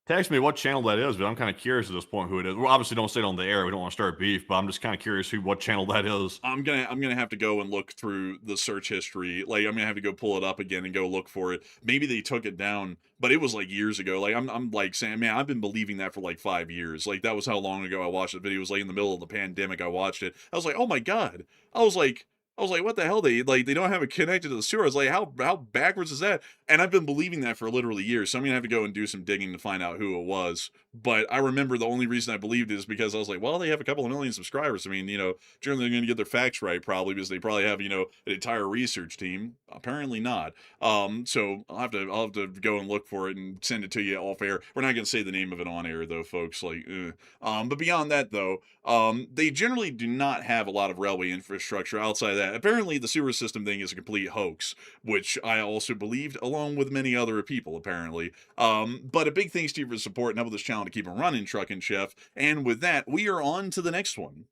Text me what channel that is, but I'm kind of curious at this point who it is. We obviously don't say it on the air. We don't want to start beef, but I'm just kind of curious what channel that is. I'm gonna have to go and look through the search history. Like I'm gonna have to go pull it up again and go look for it. Maybe they took it down, but it was like years ago. Like I'm like saying, man, I've been believing that for like 5 years. Like that was how long ago I watched the video. It was like in the middle of the pandemic. I watched it. I was like, oh my god. I was like. I was like, what the hell? They don't have it connected to the sewer. I was like, how backwards is that? And I've been believing that for literally years. So I'm gonna have to go and do some digging to find out who it was. But I remember the only reason I believed it is because I was like, well, they have a couple of million subscribers. I mean, generally they're going to get their facts right probably because they probably have, an entire research team. Apparently not. So I'll have to go and look for it and send it to you off air. We're not going to say the name of it on air though, folks. But beyond that though, they generally do not have a lot of railway infrastructure outside of that. Apparently the sewer system thing is a complete hoax, which I also believed along with many other people apparently. But a big thanks to you for the support and help with this channel to keep it running, Truck and Chef. And with that, we are on to the next one.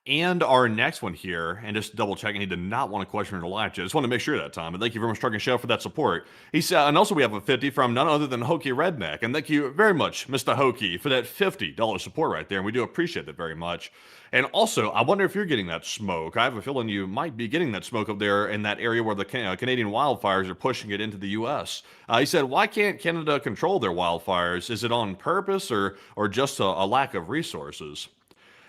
And our next one here, and just double checking, he did not want to question her live chat. Just want to make sure that time. And thank you very much, Truck and Chef, for that support. He said, and also we have a 50 from none other than Hokey Redneck. And thank you very much, Mr. Hokey, for that $50 support right there. And we do appreciate that very much. And also, I wonder if you're getting that smoke. I have a feeling you might be getting that smoke up there in that area where the Canadian wildfires are pushing it into the U.S. He said, why can't Canada control their wildfires? Is it on purpose or just a lack of resources?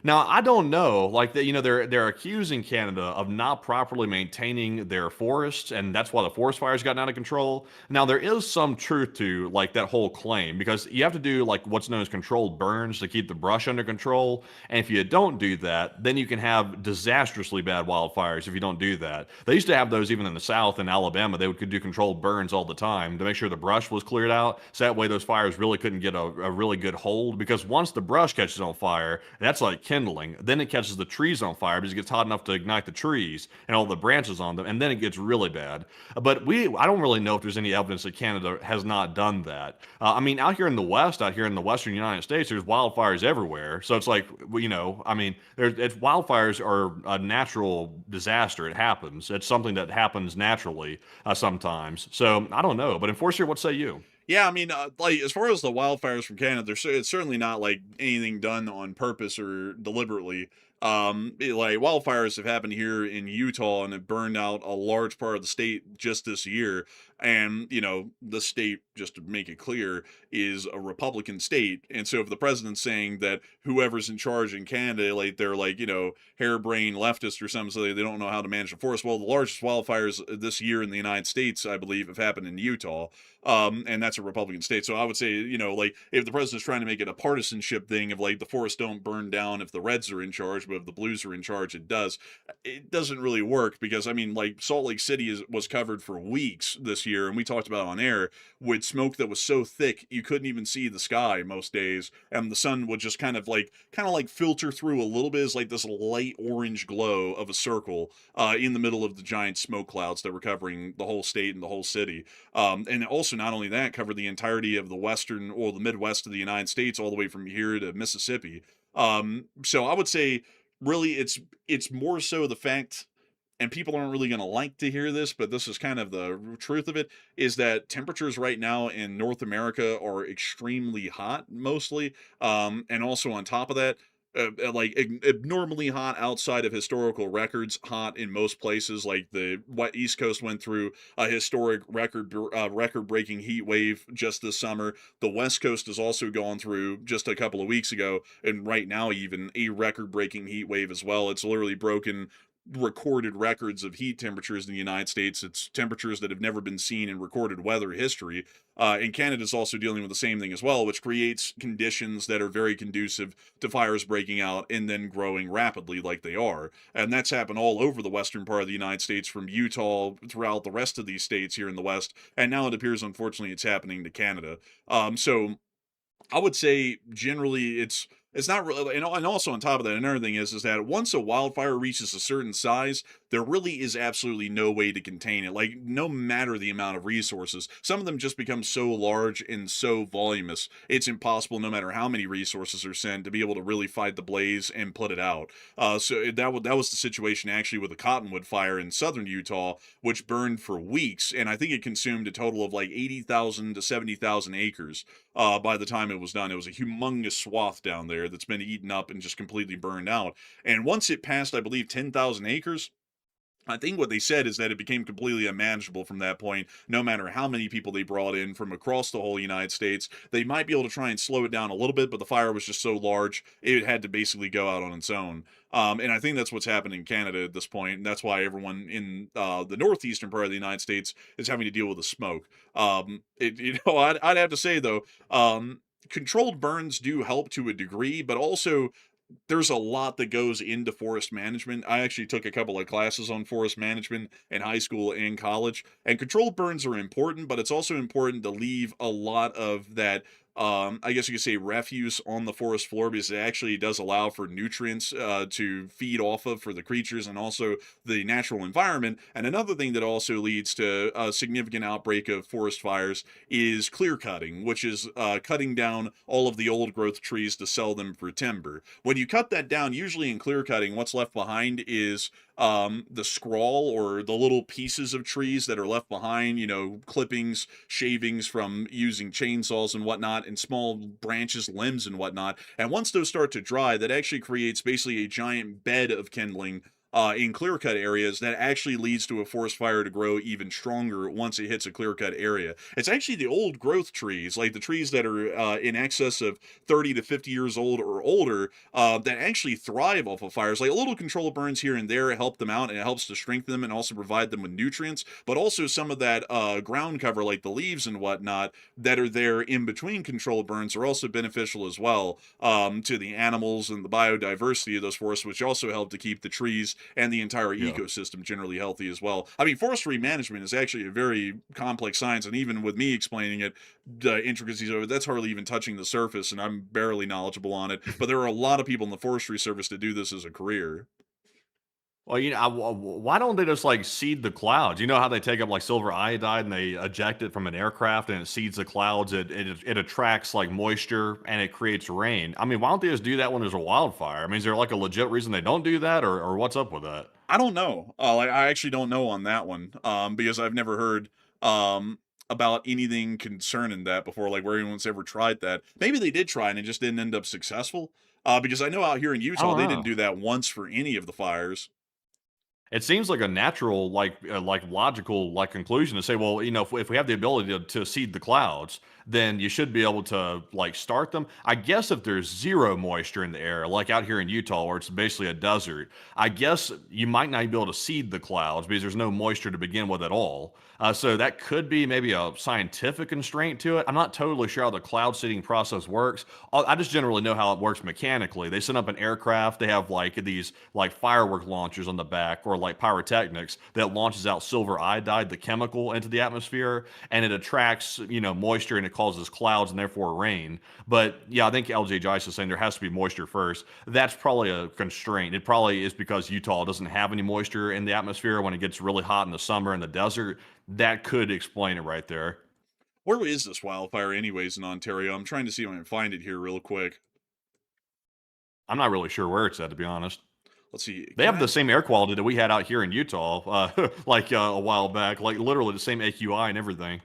Now, I don't know, like they're accusing Canada of not properly maintaining their forests, and that's why the forest fires gotten out of control. Now, there is some truth to like that whole claim because you have to do like what's known as controlled burns to keep the brush under control. And if you don't do that, then you can have disastrously bad wildfires if you don't do that. They used to have those even in the South in Alabama. They could do controlled burns all the time to make sure the brush was cleared out. So that way those fires really couldn't get a really good hold, because once the brush catches on fire, that's like kindling. Then it catches the trees on fire because it gets hot enough to ignite the trees and all the branches on them, and then it gets really bad. But I don't really know if there's any evidence that Canada has not done that. I mean, out here in the West, out here in the Western United States, there's wildfires everywhere. So it's like, I mean, wildfires are a natural disaster. It happens. It's something that happens naturally sometimes. So I don't know. But Enforcer, what say you? Yeah, I mean, like as far as the wildfires from Canada, it's certainly not like anything done on purpose or deliberately. Like wildfires have happened here in Utah and have burned out a large part of the state just this year. And the state, just to make it clear, is a Republican state. And so if the president's saying that whoever's in charge in Canada, like they're like harebrained leftist or something, so they don't know how to manage the forest. Well, the largest wildfires this year in the United States, I believe, have happened in Utah. And that's a Republican state. So I would say, like if the president's trying to make it a partisanship thing of like the forests don't burn down if the Reds are in charge, but if the Blues are in charge, it does. It doesn't really work because I mean, like Salt Lake City was covered for weeks this year, and we talked about it on air with smoke that was so thick you couldn't even see the sky most days, and the sun would just kind of like filter through a little bit as like this light orange glow of a circle in the middle of the giant smoke clouds that were covering the whole state and the whole city. And also not only that, covered the entirety of the western or the Midwest of the United States, all the way from here to Mississippi. So I would say really it's more so the fact, and people aren't really going to like to hear this, but this is kind of the truth of it, is that temperatures right now in North America are extremely hot mostly. And also on top of that, like abnormally hot outside of historical records, hot in most places. Like the East Coast went through a historic record-breaking heat wave just this summer. The West Coast has also gone through just a couple of weeks ago, and right now even a record-breaking heat wave as well. It's literally broken recorded records of heat temperatures in the United States. It's temperatures that have never been seen in recorded weather history. And Canada's also dealing with the same thing as well, which creates conditions that are very conducive to fires breaking out and then growing rapidly like they are. And that's happened all over the western part of the United States, from Utah throughout the rest of these states here in the West. And now it appears, unfortunately, it's happening to Canada. So I would say generally it's not really, and also on top of that, another thing is that once a wildfire reaches a certain size, there really is absolutely no way to contain it. Like, no matter the amount of resources, some of them just become so large and so voluminous, it's impossible, no matter how many resources are sent, to be able to really fight the blaze and put it out. That was the situation actually with the Cottonwood fire in southern Utah, which burned for weeks, and I think it consumed a total of like 80,000 to 70,000 acres. By the time it was done, it was a humongous swath down there that's been eaten up and just completely burned out. And once it passed, I believe, 10,000 acres, I think what they said is that it became completely unmanageable from that point. No matter how many people they brought in from across the whole United States, they might be able to try and slow it down a little bit, but the fire was just so large, it had to basically go out on its own. And I think that's what's happening in Canada at this point, and that's why everyone in the northeastern part of the United States is having to deal with the smoke. I'd have to say though, controlled burns do help to a degree, but also there's a lot that goes into forest management. I actually took a couple of classes on forest management in high school and college, and controlled burns are important, but it's also important to leave a lot of that, I guess you could say, refuse on the forest floor, because it actually does allow for nutrients to feed off of for the creatures and also the natural environment. And another thing that also leads to a significant outbreak of forest fires is clear cutting, which is cutting down all of the old growth trees to sell them for timber. When you cut that down, usually in clear cutting, what's left behind is the scrawl, or the little pieces of trees that are left behind, clippings, shavings from using chainsaws and whatnot, and small branches, limbs and whatnot. And once those start to dry, that actually creates basically a giant bed of kindling in clear-cut areas that actually leads to a forest fire to grow even stronger once it hits a clear-cut area. It's actually the old growth trees, like the trees that are in excess of 30 to 50 years old or older, that actually thrive off of fires. Like, a little control of burns here and there help them out, and it helps to strengthen them and also provide them with nutrients, but also some of that ground cover, like the leaves and whatnot, that are there in between controlled burns are also beneficial as well, to the animals and the biodiversity of those forests, which also help to keep the trees and the entire Yeah. ecosystem generally healthy as well. I mean, forestry management is actually a very complex science, and even with me explaining it, the intricacies of it, that's hardly even touching the surface, and I'm barely knowledgeable on it. But there are a lot of people in the forestry service that do this as a career. Well, why don't they just like seed the clouds? You know how they take up like silver iodide and they eject it from an aircraft and it seeds the clouds. It attracts like moisture and it creates rain. I mean, why don't they just do that when there's a wildfire? I mean, is there like a legit reason they don't do that, or what's up with that? I don't know. I actually don't know on that one, because I've never heard about anything concerning that before, like where anyone's ever tried that. Maybe they did try and it just didn't end up successful. Because I know out here in I Utah don't they didn't know. do that once for any of the fires. It seems like a natural, like logical, like conclusion to say, well, if we have the ability to seed the clouds, then you should be able to like start them. I guess if there's zero moisture in the air, like out here in Utah, where it's basically a desert, I guess you might not be able to seed the clouds because there's no moisture to begin with at all. So that could be maybe a scientific constraint to it. I'm not totally sure how the cloud seeding process works. I just generally know how it works mechanically. They send up an aircraft. They have like these like firework launchers on the back, or like pyrotechnics that launches out silver iodide, the chemical, into the atmosphere, and it attracts moisture, and it causes clouds and therefore rain. But yeah, I think LJ Jice is saying there has to be moisture first. That's probably a constraint. It probably is because Utah doesn't have any moisture in the atmosphere when it gets really hot in the summer in the desert. That could explain it right there. Where is this wildfire anyways in Ontario? I'm trying to see if I can find it here real quick. I'm not really sure where it's at, to be honest. Let's see. They have the same air quality that we had out here in Utah, a while back, like literally the same AQI and everything.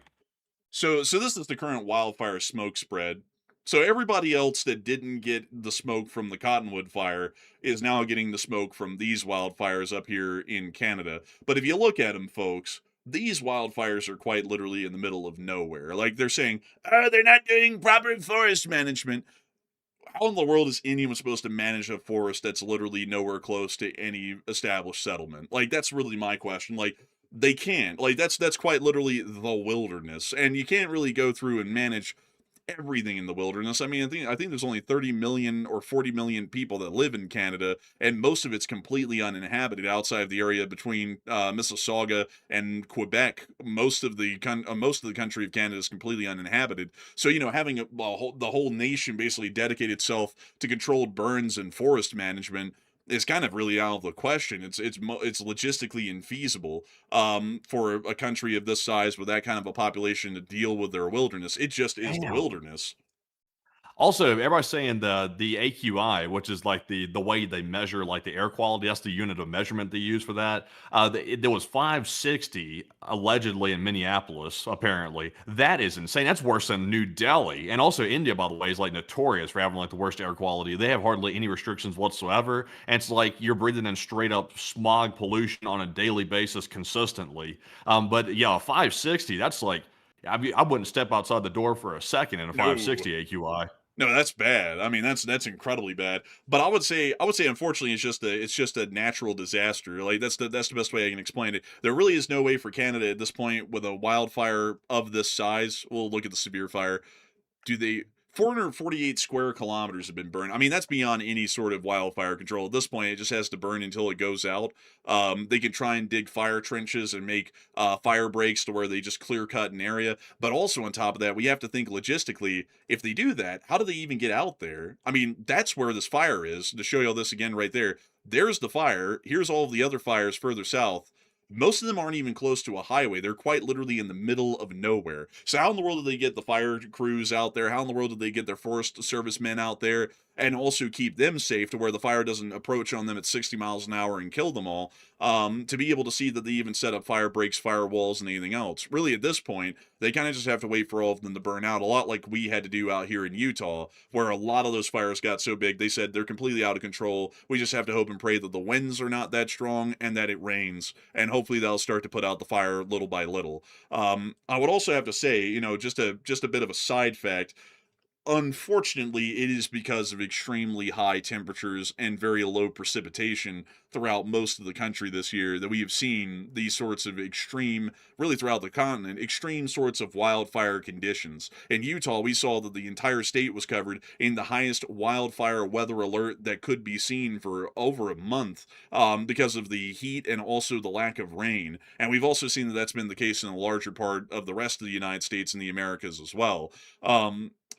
So this is the current wildfire smoke spread. So everybody else that didn't get the smoke from the Cottonwood fire is now getting the smoke from these wildfires up here in Canada. But if you look at them, folks, these wildfires are quite literally in the middle of nowhere. Like, they're saying, oh, they're not doing proper forest management. How in the world is anyone supposed to manage a forest that's literally nowhere close to any established settlement? Like, that's really my question. Like, they can't. Like, that's quite literally the wilderness, and you can't really go through and manage everything in the wilderness. I mean, I think there's only 30 million or 40 million people that live in Canada, and most of it's completely uninhabited outside of the area between Mississauga and Quebec. Most of the country of Canada is completely uninhabited. So having the whole nation basically dedicate itself to controlled burns and forest management is kind of really out of the question. It's logistically infeasible for a country of this size with that kind of a population to deal with their wilderness. It just is the Damn. wilderness. Also, everybody's saying the AQI, which is like the way they measure like the air quality, that's the unit of measurement they use for that. There was 560 allegedly in Minneapolis. Apparently, that is insane. That's worse than New Delhi, and also India, by the way, is like notorious for having like the worst air quality. They have hardly any restrictions whatsoever, and it's like you're breathing in straight up smog pollution on a daily basis consistently. But yeah, 560. That's like I wouldn't step outside the door for a second in a No. 560 AQI. No, that's bad. I mean, that's incredibly bad. But I would say unfortunately it's just a natural disaster. Like that's the best way I can explain it. There really is no way for Canada at this point with a wildfire of this size. We'll look at the severe fire. Do they 448 square kilometers have been burned. I mean, that's beyond any sort of wildfire control. At this point, it just has to burn until it goes out. They can try and dig fire trenches and make fire breaks to where they just clear cut an area. But also on top of that, we have to think logistically, if they do that, how do they even get out there? I mean, that's where this fire is. To show you all this again right there. There's the fire. Here's all of the other fires further south. Most of them aren't even close to a highway. They're quite literally in the middle of nowhere. So how in the world do they get the fire crews out there? How in the world do they get their Forest Service men out there and also keep them safe to where the fire doesn't approach on them at 60 miles an hour and kill them all? To be able to see that they even set up fire breaks, firewalls, and anything else. Really, at this point, they kind of just have to wait for all of them to burn out, a lot like we had to do out here in Utah, where a lot of those fires got so big, they said they're completely out of control. We just have to hope and pray that the winds are not that strong and that it rains, and hopefully they'll start to put out the fire little by little. I would also have to say, just a bit of a side fact, unfortunately, it is because of extremely high temperatures and very low precipitation throughout most of the country this year that we have seen these sorts of extreme, really throughout the continent, extreme sorts of wildfire conditions. In Utah, we saw that the entire state was covered in the highest wildfire weather alert that could be seen for over a month because of the heat and also the lack of rain. And we've also seen that that's been the case in a larger part of the rest of the United States and the Americas as well.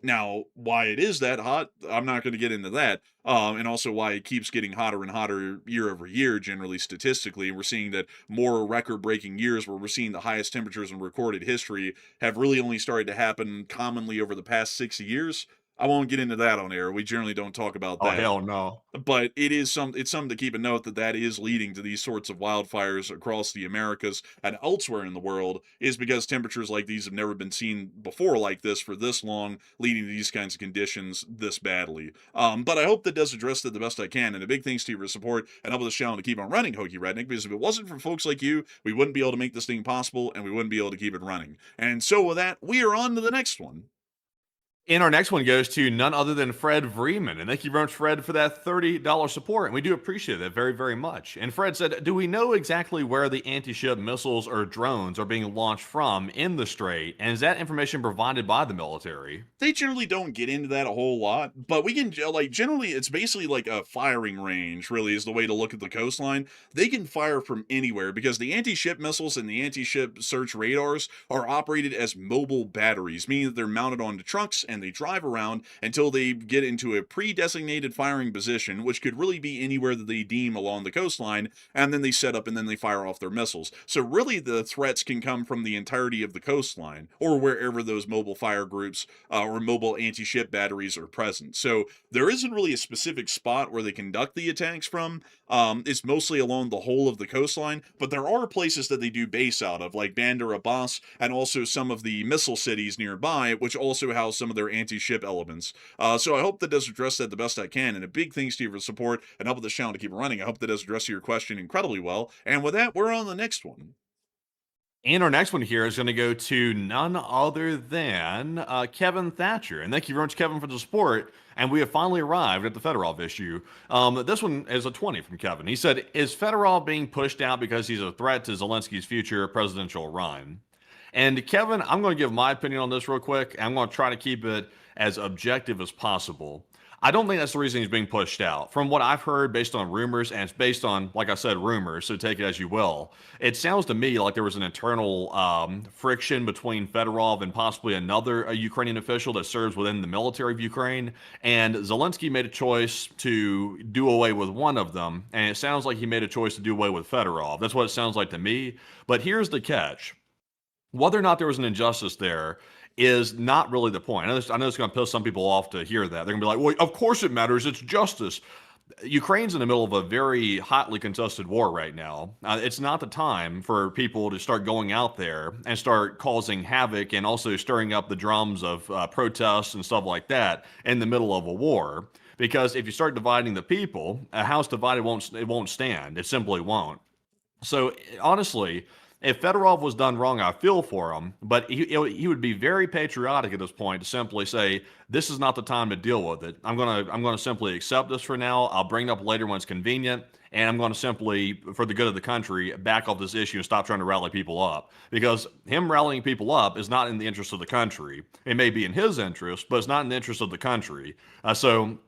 Now, why it is that hot, I'm not going to get into that. And also why it keeps getting hotter and hotter year over year, generally statistically. We're seeing that more record-breaking years where we're seeing the highest temperatures in recorded history have really only started to happen commonly over the past 6 years. I won't get into that on air. We generally don't talk about Oh that. hell no. But it's something to keep a note that is leading to these sorts of wildfires across the Americas and elsewhere in the world is because temperatures like these have never been seen before like this for this long, leading to these kinds of conditions this badly. But I hope that does address that the best I can. And a big thanks to your support and help this channel to keep on running, Hokie Redneck, because if it wasn't for folks like you, we wouldn't be able to make this thing possible and we wouldn't be able to keep it running. And so with that, we are on to the next one. And our next one goes to none other than Fred Vreeman. And thank you very much, Fred, for that $30 support. And we do appreciate that very, very much. And Fred said, do we know exactly where the anti-ship missiles or drones are being launched from in the Strait? And is that information provided by the military? They generally don't get into that a whole lot, but we can, generally, it's basically like a firing range, really, is the way to look at the coastline. They can fire from anywhere because the anti-ship missiles and the anti-ship search radars are operated as mobile batteries, meaning that they're mounted onto trucks and they drive around until they get into a pre-designated firing position, which could really be anywhere that they deem along the coastline, and then they set up and then they fire off their missiles. So really the threats can come from the entirety of the coastline or wherever those mobile fire groups or mobile anti-ship batteries are present. So there isn't really a specific spot where they conduct the attacks from. It's mostly along the whole of the coastline, but there are places that they do base out of, like Bandar Abbas and also some of the missile cities nearby, which also house some of their anti-ship elements. So I hope that does address that the best I can, and a big thanks to you for support and helping the channel to keep it running. I hope that does address your question incredibly well, and with that, we're on the next one. And our next one here is going to go to none other than Kevin Thatcher. And thank you very much, Kevin, for the support. And we have finally arrived at the Fedorov issue. This one is a 20 from Kevin. He said, is Fedorov being pushed out because he's a threat to Zelensky's future presidential run? And Kevin, I'm going to give my opinion on this real quick. I'm going to try to keep it as objective as possible. I don't think that's the reason he's being pushed out. From what I've heard, based on rumors, and it's based on, like I said, rumors, so take it as you will, it sounds to me like there was an internal friction between Fedorov and possibly another Ukrainian official that serves within the military of Ukraine. And Zelensky made a choice to do away with one of them, and it sounds like he made a choice to do away with Fedorov. That's what it sounds like to me. But here's the catch. Whether or not there was an injustice there is not really the point. I know it's going to piss some people off to hear that. They're going to be like, well, of course it matters. It's justice. Ukraine's in the middle of a very hotly contested war right now. It's not the time for people to start going out there and start causing havoc and also stirring up the drums of protests and stuff like that in the middle of a war. Because if you start dividing the people, a house divided won't stand. It simply won't. So honestly, if Fedorov was done wrong, I feel for him, but he would be very patriotic at this point to simply say, "This is not the time to deal with it. I'm gonna simply accept this for now. I'll bring it up later when it's convenient, and I'm going to simply, for the good of the country, back off this issue and stop trying to rally people up. Because him rallying people up is not in the interest of the country. It may be in his interest, but it's not in the interest of the country. So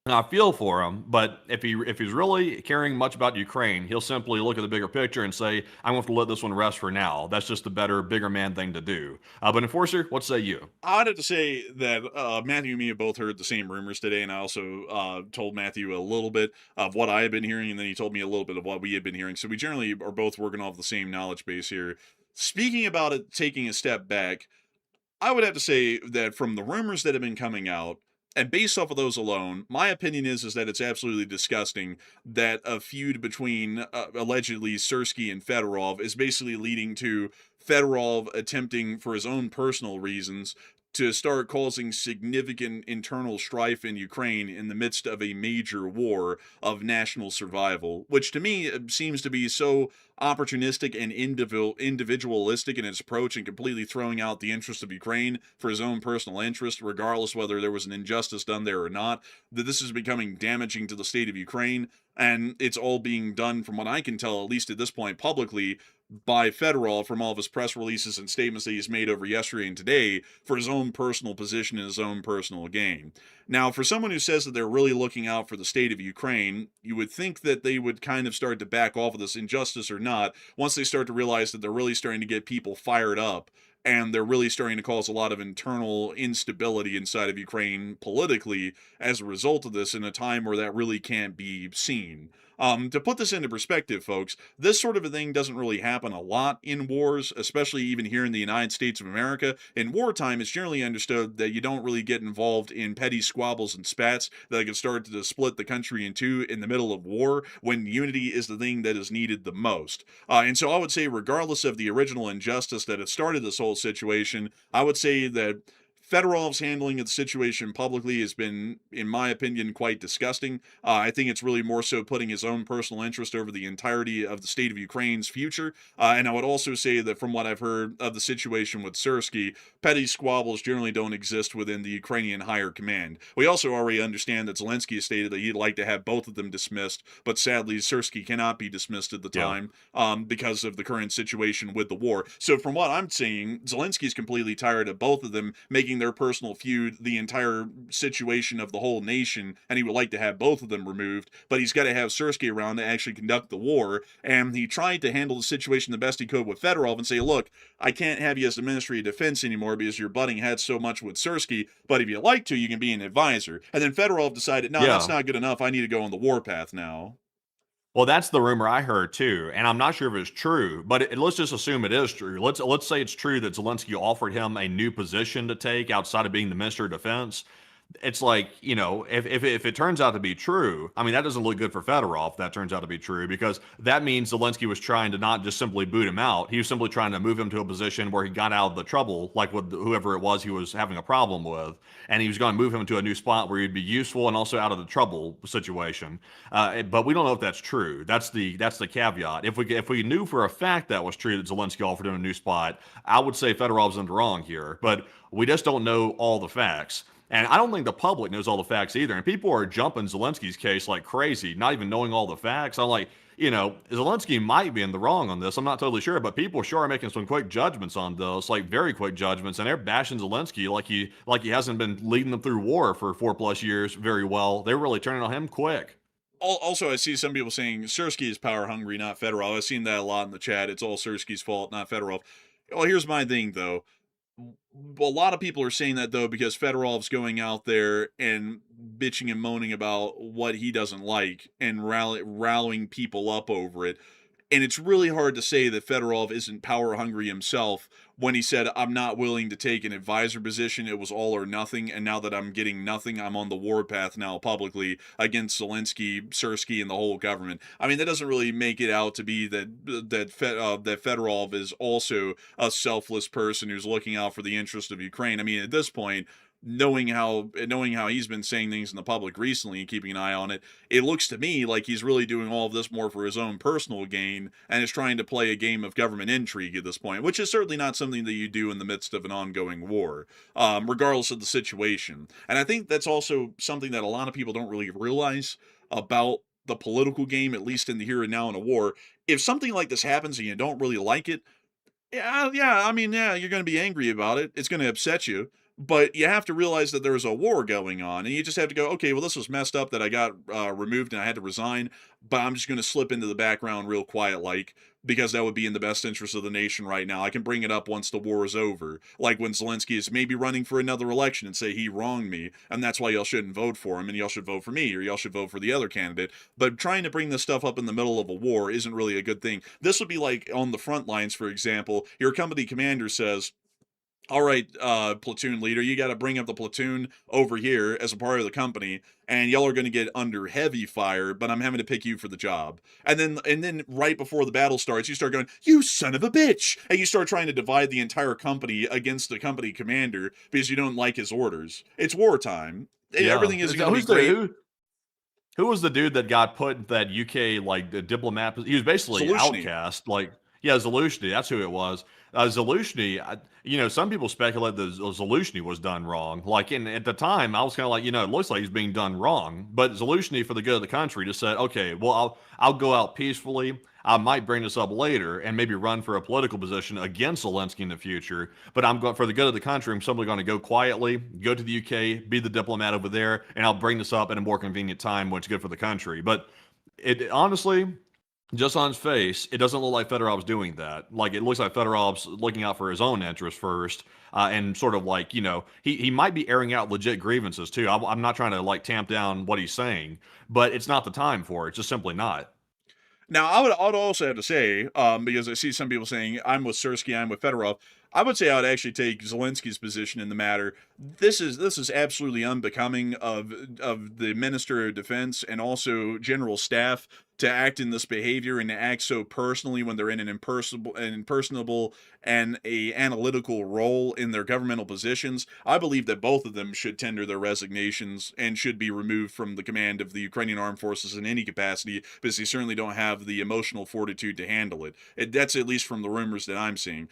I feel for him, but if he's really caring much about Ukraine, he'll simply look at the bigger picture and say, "I'm going to let this one rest for now." That's just the better, bigger man thing to do. But Enforcer, what say you? I'd have to say that Matthew and me have both heard the same rumors today, and I also told Matthew a little bit of what I had been hearing, and then he told me a little bit of what we had been hearing. So we generally are both working off the same knowledge base here. Speaking about it, taking a step back, I would have to say that from the rumors that have been coming out, and based off of those alone, my opinion is that it's absolutely disgusting that a feud between allegedly Sersky and Fedorov is basically leading to Fedorov attempting, for his own personal reasons, to start causing significant internal strife in Ukraine in the midst of a major war of national survival, which to me seems to be so opportunistic and individualistic in its approach and completely throwing out the interest of Ukraine for his own personal interest, regardless whether there was an injustice done there or not, that this is becoming damaging to the state of Ukraine. And it's all being done, from what I can tell, at least at this point publicly, by Fedorov from all of his press releases and statements that he's made over yesterday and today for his own personal position and his own personal gain. Now, for someone who says that they're really looking out for the state of Ukraine, you would think that they would kind of start to back off of this, injustice or not, once they start to realize that they're really starting to get people fired up and they're really starting to cause a lot of internal instability inside of Ukraine politically as a result of this in a time where that really can't be seen. To put this into perspective, folks, this sort of a thing doesn't really happen a lot in wars, especially even here in the United States of America. In wartime, it's generally understood that you don't really get involved in petty squabbles and spats that can start to split the country in two in the middle of war when unity is the thing that is needed the most. And so I would say, regardless of the original injustice that had started this whole situation, I would say that Fedorov's handling of the situation publicly has been, in my opinion, quite disgusting. I think it's really more so putting his own personal interest over the entirety of the state of Ukraine's future. And I would also say that from what I've heard of the situation with Sersky, petty squabbles generally don't exist within the Ukrainian higher command. We also already understand that Zelensky has stated that he'd like to have both of them dismissed, but sadly Sersky cannot be dismissed at the time because of the current situation with the war. So from what I'm seeing, Zelensky's completely tired of both of them making their personal feud the entire situation of the whole nation, and he would like to have both of them removed, but he's got to have Sersky around to actually conduct the war. And he tried to handle the situation the best he could with Fedorov and say, "Look, I can't have you as the Ministry of Defense anymore because you're butting heads so much with Sersky, but if you like to, you can be an advisor." And then Fedorov decided, no, that's not good enough. I need to go on the warpath now. Well, that's the rumor I heard too, and I'm not sure if it's true, but let's just assume it is true. Let's say it's true that Zelensky offered him a new position to take outside of being the Minister of Defense. It's like, if it turns out to be true, I mean, that doesn't look good for Fedorov if that turns out to be true, because that means Zelensky was trying to not just simply boot him out. He was simply trying to move him to a position where he got out of the trouble, like with whoever it was he was having a problem with, and he was going to move him to a new spot where he'd be useful and also out of the trouble situation. But we don't know if that's true. That's the caveat. If we knew for a fact that was true, that Zelensky offered him a new spot, I would say Fedorov's in the wrong here. But we just don't know all the facts. And I don't think the public knows all the facts either. And people are jumping Zelensky's case like crazy, not even knowing all the facts. I'm like, Zelensky might be in the wrong on this. I'm not totally sure, but people sure are making some quick judgments on this, like very quick judgments, and they're bashing Zelensky like he hasn't been leading them through war for 4+ years very well. They're really turning on him quick. Also, I see some people saying Sersky is power hungry, not Fedorov. I've seen that a lot in the chat. It's all Sersky's fault, not Fedorov. Well, here's my thing, though. A lot of people are saying that, though, because Fedorov's going out there and bitching and moaning about what he doesn't like and rallying people up over it. And it's really hard to say that Fedorov isn't power hungry himself when he said, I'm not willing to take an advisor position. It was all or nothing. And now that I'm getting nothing, I'm on the warpath now publicly against Zelensky, Sersky, and the whole government. I mean, that doesn't really make it out to be that Fedorov is also a selfless person who's looking out for the interest of Ukraine. I mean, at this point, knowing how he's been saying things in the public recently and keeping an eye on it, it looks to me like he's really doing all of this more for his own personal gain and is trying to play a game of government intrigue at this point, which is certainly not something that you do in the midst of an ongoing war, regardless of the situation. And I think that's also something that a lot of people don't really realize about the political game, at least in the here and now in a war. If something like this happens and you don't really like it, I mean, you're going to be angry about it. It's going to upset you. But you have to realize that there's a war going on, and you just have to go, okay, well, this was messed up that I got removed and I had to resign, but I'm just going to slip into the background real quiet-like, because that would be in the best interest of the nation right now. I can bring it up once the war is over, like when Zelensky is maybe running for another election and say he wronged me, and that's why y'all shouldn't vote for him, and y'all should vote for me, or y'all should vote for the other candidate. But trying to bring this stuff up in the middle of a war isn't really a good thing. This would be like on the front lines, for example, your company commander says, all right, platoon leader, you got to bring up the platoon over here as a part of the company, and y'all are going to get under heavy fire, but I'm having to pick you for the job. And then right before the battle starts, you start going, you son of a bitch, and you start trying to divide the entire company against the company commander because you don't like his orders. It's wartime. Yeah. Everything isn't going to be great. Who was the dude that got put in that UK, like, the diplomat? He was basically Zelensky. outcast. Like, yeah, Zelensky, that's who it was. Zelensky, some people speculate that Zelensky was done wrong. Like, at the time, I was kind of like, it looks like he's being done wrong. But Zelensky, for the good of the country, just said, okay, well, I'll go out peacefully. I might bring this up later and maybe run for a political position against Zelensky in the future. But I'm going for the good of the country. I'm simply going to go quietly, go to the UK, be the diplomat over there, and I'll bring this up at a more convenient time when it's good for the country. But it honestly, just on his face, it doesn't look like Fedorov's doing that. Like, it looks like Fedorov's looking out for his own interests first, and sort of like, he might be airing out legit grievances too. I'm not trying to like tamp down what he's saying, but it's not the time for it. It's just simply not. Now, I would also have to say, because I see some people saying, I'm with Sersky, I'm with Fedorov, I would say I would actually take Zelensky's position in the matter. This is absolutely unbecoming of the Minister of Defense and also General Staff to act in this behavior and to act so personally when they're in an impersonable and a analytical role in their governmental positions. I believe that both of them should tender their resignations and should be removed from the command of the Ukrainian armed forces in any capacity, because they certainly don't have the emotional fortitude to handle it. That's at least from the rumors that I'm seeing.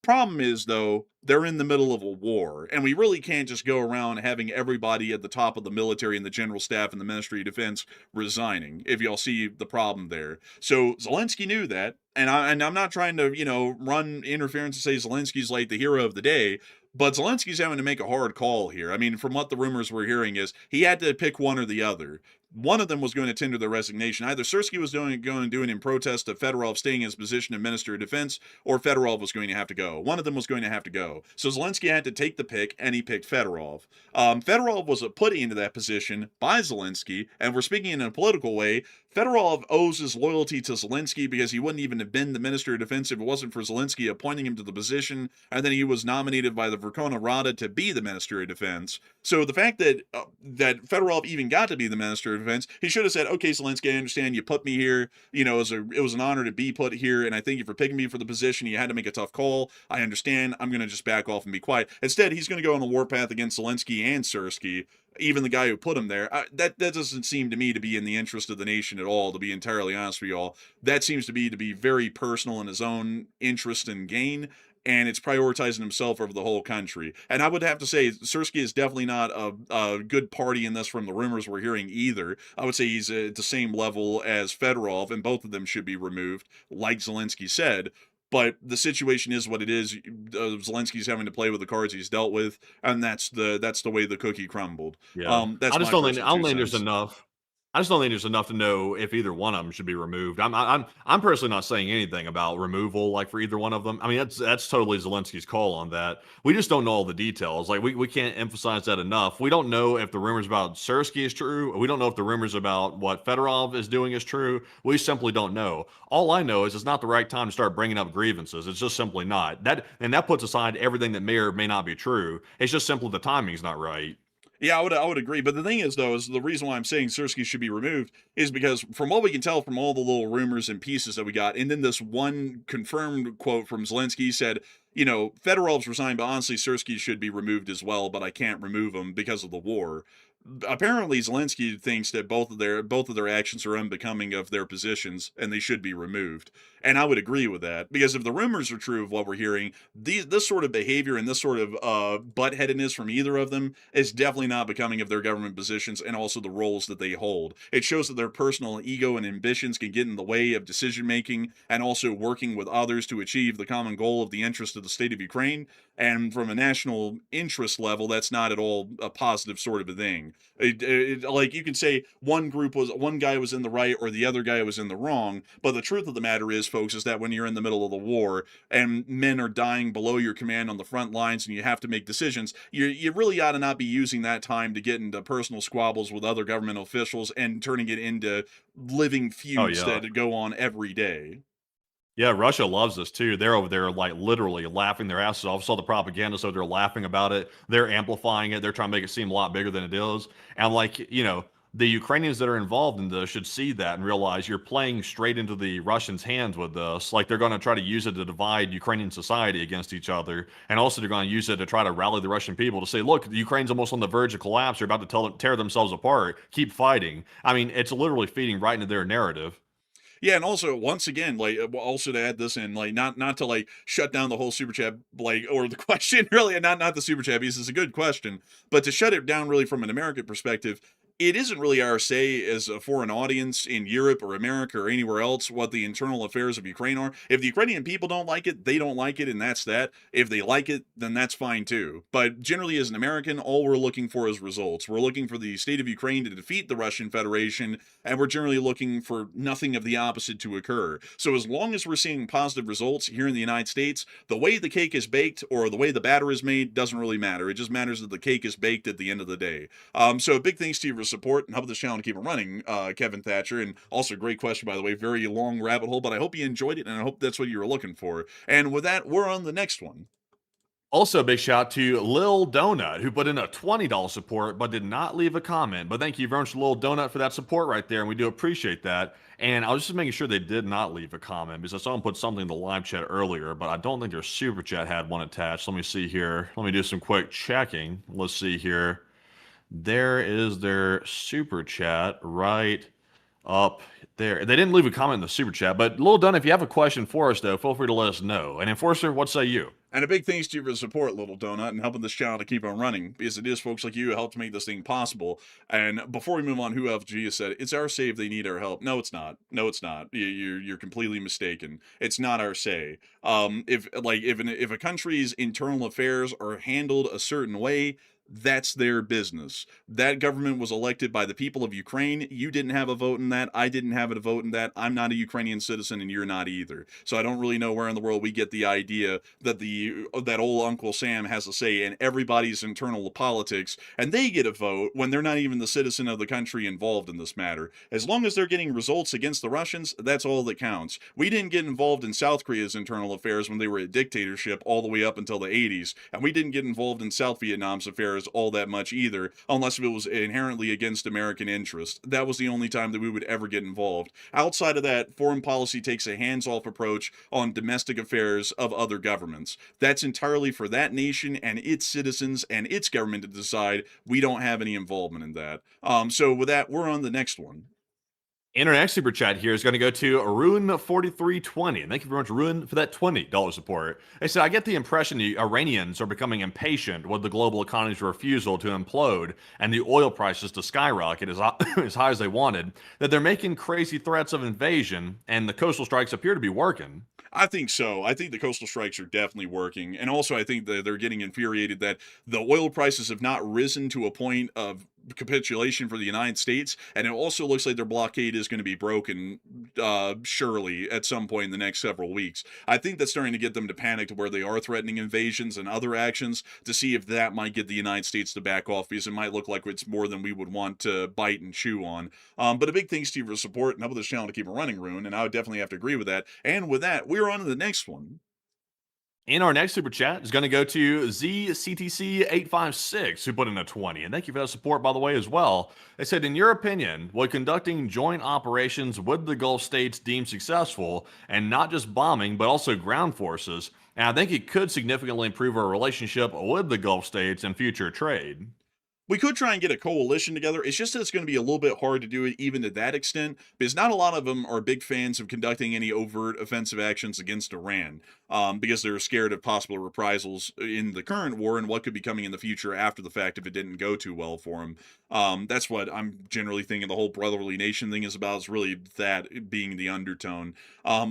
Problem is, though, they're in the middle of a war, and we really can't just go around having everybody at the top of the military and the general staff and the Ministry of Defense resigning, if y'all see the problem there. So Zelensky knew that, and I'm not trying to, run interference and say Zelensky's like the hero of the day, but Zelensky's having to make a hard call here. I mean, from what the rumors we're hearing is, he had to pick one or the other. One of them was going to tender their resignation. Either Sersky was going to do it in protest of Fedorov staying in his position of Minister of Defense, or Fedorov was going to have to go. One of them was going to have to go. So Zelensky had to take the pick, and he picked Fedorov. Fedorov was put into that position by Zelensky, and we're speaking in a political way. Fedorov owes his loyalty to Zelensky because he wouldn't even have been the Minister of Defense if it wasn't for Zelensky appointing him to the position, and then he was nominated by the Verkhovna Rada to be the Minister of Defense. So the fact that Fedorov even got to be the Minister of Defense, he should have said, okay, Zelensky, I understand you put me here. It was an honor to be put here, and I thank you for picking me for the position. You had to make a tough call. I understand. I'm going to just back off and be quiet. Instead, he's going to go on the warpath against Zelensky and Sersky, even the guy who put him there. That doesn't seem to me to be in the interest of the nation at all, to be entirely honest with y'all. That seems to be very personal in his own interest and gain, and it's prioritizing himself over the whole country. And I would have to say, Sersky is definitely not a good party in this from the rumors we're hearing either. I would say he's at the same level as Fedorov, and both of them should be removed, like Zelensky said. But the situation is what it is. Zelensky's having to play with the cards he's dealt with, and that's the way the cookie crumbled. Yeah. That's I just my don't think personal I don't two think there's cents. enough. I just don't think there's enough to know if either one of them should be removed. I'm personally not saying anything about removal, like for either one of them. I mean, that's totally Zelensky's call on that. We just don't know all the details. Like we can't emphasize that enough. We don't know if the rumors about Sersky is true. We don't know if the rumors about what Fedorov is doing is true. We simply don't know. All I know is it's not the right time to start bringing up grievances. It's just simply not. That puts aside everything that may or may not be true. It's just simply the timing's not right. Yeah, I would agree. But the thing is, though, is the reason why I'm saying Sersky should be removed is because from what we can tell from all the little rumors and pieces that we got, and then this one confirmed quote from Zelensky said, Fedorov's resigned, but honestly, Sersky should be removed as well, but I can't remove him because of the war. Apparently, Zelensky thinks that both of their actions are unbecoming of their positions, and they should be removed. And I would agree with that, because if the rumors are true of what we're hearing, this sort of behavior and this sort of butt-headedness from either of them is definitely not becoming of their government positions and also the roles that they hold. It shows that their personal ego and ambitions can get in the way of decision-making and also working with others to achieve the common goal of the interest of the state of Ukraine. And from a national interest level, that's not at all a positive sort of a thing. Like you can say one guy was in the right or the other guy was in the wrong, but the truth of the matter is, folks, is that when you're in the middle of the war and men are dying below your command on the front lines and you have to make decisions, you really ought to not be using that time to get into personal squabbles with other government officials and turning it into living Oh feuds yeah. that go on every day. Yeah, Russia loves this too. They're over there like literally laughing their asses off. Saw the propaganda, so they're laughing about it. They're amplifying it. They're trying to make it seem a lot bigger than it is. And the Ukrainians that are involved in this should see that and realize you're playing straight into the Russians' hands with this. Like they're going to try to use it to divide Ukrainian society against each other, and also they're going to use it to try to rally the Russian people to say, "Look, Ukraine's almost on the verge of collapse. They're about to tear themselves apart. Keep fighting." I mean, it's literally feeding right into their narrative. Yeah, and also once again, like also to add this in, like not to like shut down the whole super chat, like or the question really, and not the super chat because it's a good question, but to shut it down really from an American perspective, it isn't really our say as a foreign audience in Europe or America or anywhere else what the internal affairs of Ukraine are. If the Ukrainian people don't like it, they don't like it, and that's that. If they like it, then that's fine too. But generally, as an American, all we're looking for is results. We're looking for the state of Ukraine to defeat the Russian Federation, and we're generally looking for nothing of the opposite to occur. So as long as we're seeing positive results here in the United States, the way the cake is baked or the way the batter is made doesn't really matter. It just matters that the cake is baked at the end of the day. So big thanks to you for support and help this channel to keep it running, Kevin Thatcher. And also, great question, by the way. Very long rabbit hole, but I hope you enjoyed it, and I hope that's what you were looking for. And with that, we're on the next one. Also, a big shout out to Lil Donut, who put in a $20 support but did not leave a comment. But thank you very much, Lil Donut, for that support right there, and we do appreciate that. And I was just making sure they did not leave a comment because I saw them put something in the live chat earlier, but I don't think their super chat had one attached. Let me see here. Let me do some quick checking. Let's see here. There is their super chat right up there. They didn't leave a comment in the super chat, but Lil Dunn, if you have a question for us, though, feel free to let us know. And Enforcer, what say you? And a big thanks to you for the support, Little Donut, and helping this channel to keep on running, because it is folks like you who help to make this thing possible. And before we move on, who FG has said, it's our say if they need our help. No, it's not. No, it's not. You're completely mistaken. It's not our say. If a country's internal affairs are handled a certain way, that's their business. That government was elected by the people of Ukraine. You didn't have a vote in that. I didn't have a vote in that. I'm not a Ukrainian citizen, and you're not either. So I don't really know where in the world we get the idea that that old Uncle Sam has a say in everybody's internal politics, and they get a vote when they're not even the citizen of the country involved in this matter. As long as they're getting results against the Russians, that's all that counts. We didn't get involved in South Korea's internal affairs when they were a dictatorship all the way up until the 80s, and we didn't get involved in South Vietnam's affairs all that much either, unless it was inherently against American interest. That was the only time that we would ever get involved. Outside of that, foreign policy takes a hands-off approach on domestic affairs of other governments. That's entirely for that nation and its citizens and its government to decide. We don't have any involvement in that. So with that, we're on the next one. And our next super chat here is going to go to Ruin4320. And thank you very much, Ruin, for that $20 support. They said, I get the impression the Iranians are becoming impatient with the global economy's refusal to implode and the oil prices to skyrocket as high as they wanted, that they're making crazy threats of invasion, and the coastal strikes appear to be working. I think so. I think the coastal strikes are definitely working. And also, I think that they're getting infuriated that the oil prices have not risen to a point of capitulation for the United States. And it also looks like their blockade is going to be broken, surely, at some point in the next several weeks. I think that's starting to get them to panic to where they are threatening invasions and other actions to see if that might get the United States to back off, because it might look like it's more than we would want to bite and chew on. But a big thanks to you for support and help this channel to keep it running, Rune. And I would definitely have to agree with that. And with that, we're on to the next one. And our next super chat is going to go to ZCTC856, who put in a 20. And thank you for that support, by the way, as well. They said, in your opinion, would conducting joint operations with the Gulf states deemed successful, and not just bombing, but also ground forces? And I think it could significantly improve our relationship with the Gulf states and future trade. We could try and get a coalition together. It's just that it's going to be a little bit hard to do it even to that extent, because not a lot of them are big fans of conducting any overt offensive actions against Iran, because they're scared of possible reprisals in the current war and what could be coming in the future after the fact if it didn't go too well for them. That's what I'm generally thinking the whole brotherly nation thing is about, is really that being the undertone.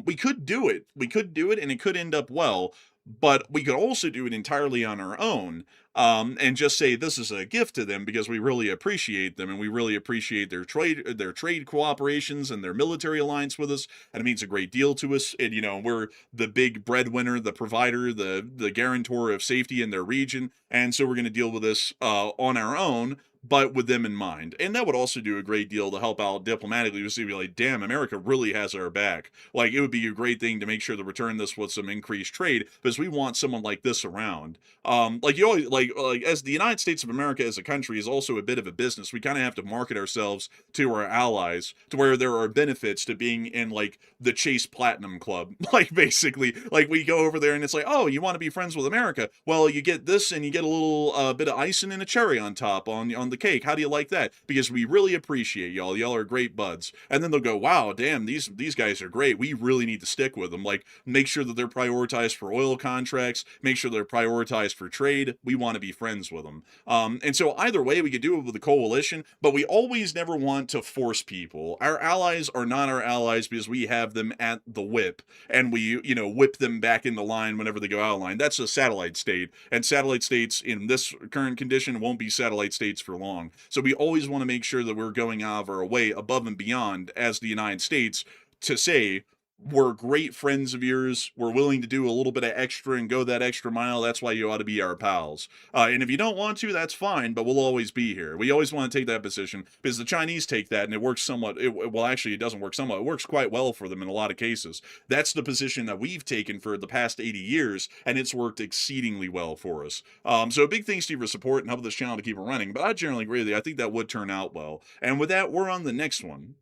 We could do it. We could do it, and it could end up well. But we could also do it entirely on our own, and just say this is a gift to them because we really appreciate them and we really appreciate their trade cooperations and their military alliance with us, and it means a great deal to us. And we're the big breadwinner, the provider, the guarantor of safety in their region, and so we're going to deal with this on our own, but with them in mind. And that would also do a great deal to help out diplomatically. You see, be like, damn, America really has our back. Like, it would be a great thing to make sure to return this with some increased trade, because we want someone like this around. Like, you always, like as the United States of America as a country is also a bit of a business, we kind of have to market ourselves to our allies to where there are benefits to being in, like, the Chase Platinum Club. Like, basically, like, we go over there and it's like, oh, you want to be friends with America? Well, you get this and you get a little bit of icing and a cherry on top on the cake. How do you like that? Because we really appreciate y'all. Y'all are great buds. And then they'll go, wow, damn, these guys are great. We really need to stick with them. Like, make sure that they're prioritized for oil contracts. Make sure they're prioritized for trade. We want to be friends with them. And so either way, we could do it with a coalition, but we always never want to force people. Our allies are not our allies because we have them at the whip, and we, whip them back into line whenever they go out of line. That's a satellite state, and satellite states in this current condition won't be satellite states for long. So we always want to make sure that we're going out of our way above and beyond as the United States to say, we're great friends of yours. We're willing to do a little bit of extra and go that extra mile. That's why you ought to be our pals. And if you don't want to, that's fine, but we'll always be here. We always want to take that position because the Chinese take that and it works somewhat. Well, actually, it doesn't work somewhat. It works quite well for them in a lot of cases. That's the position that we've taken for the past 80 years, and it's worked exceedingly well for us. So big thanks to you for support and help this channel to keep it running. But I generally agree with you. I think that would turn out well. And with that, we're on the next one.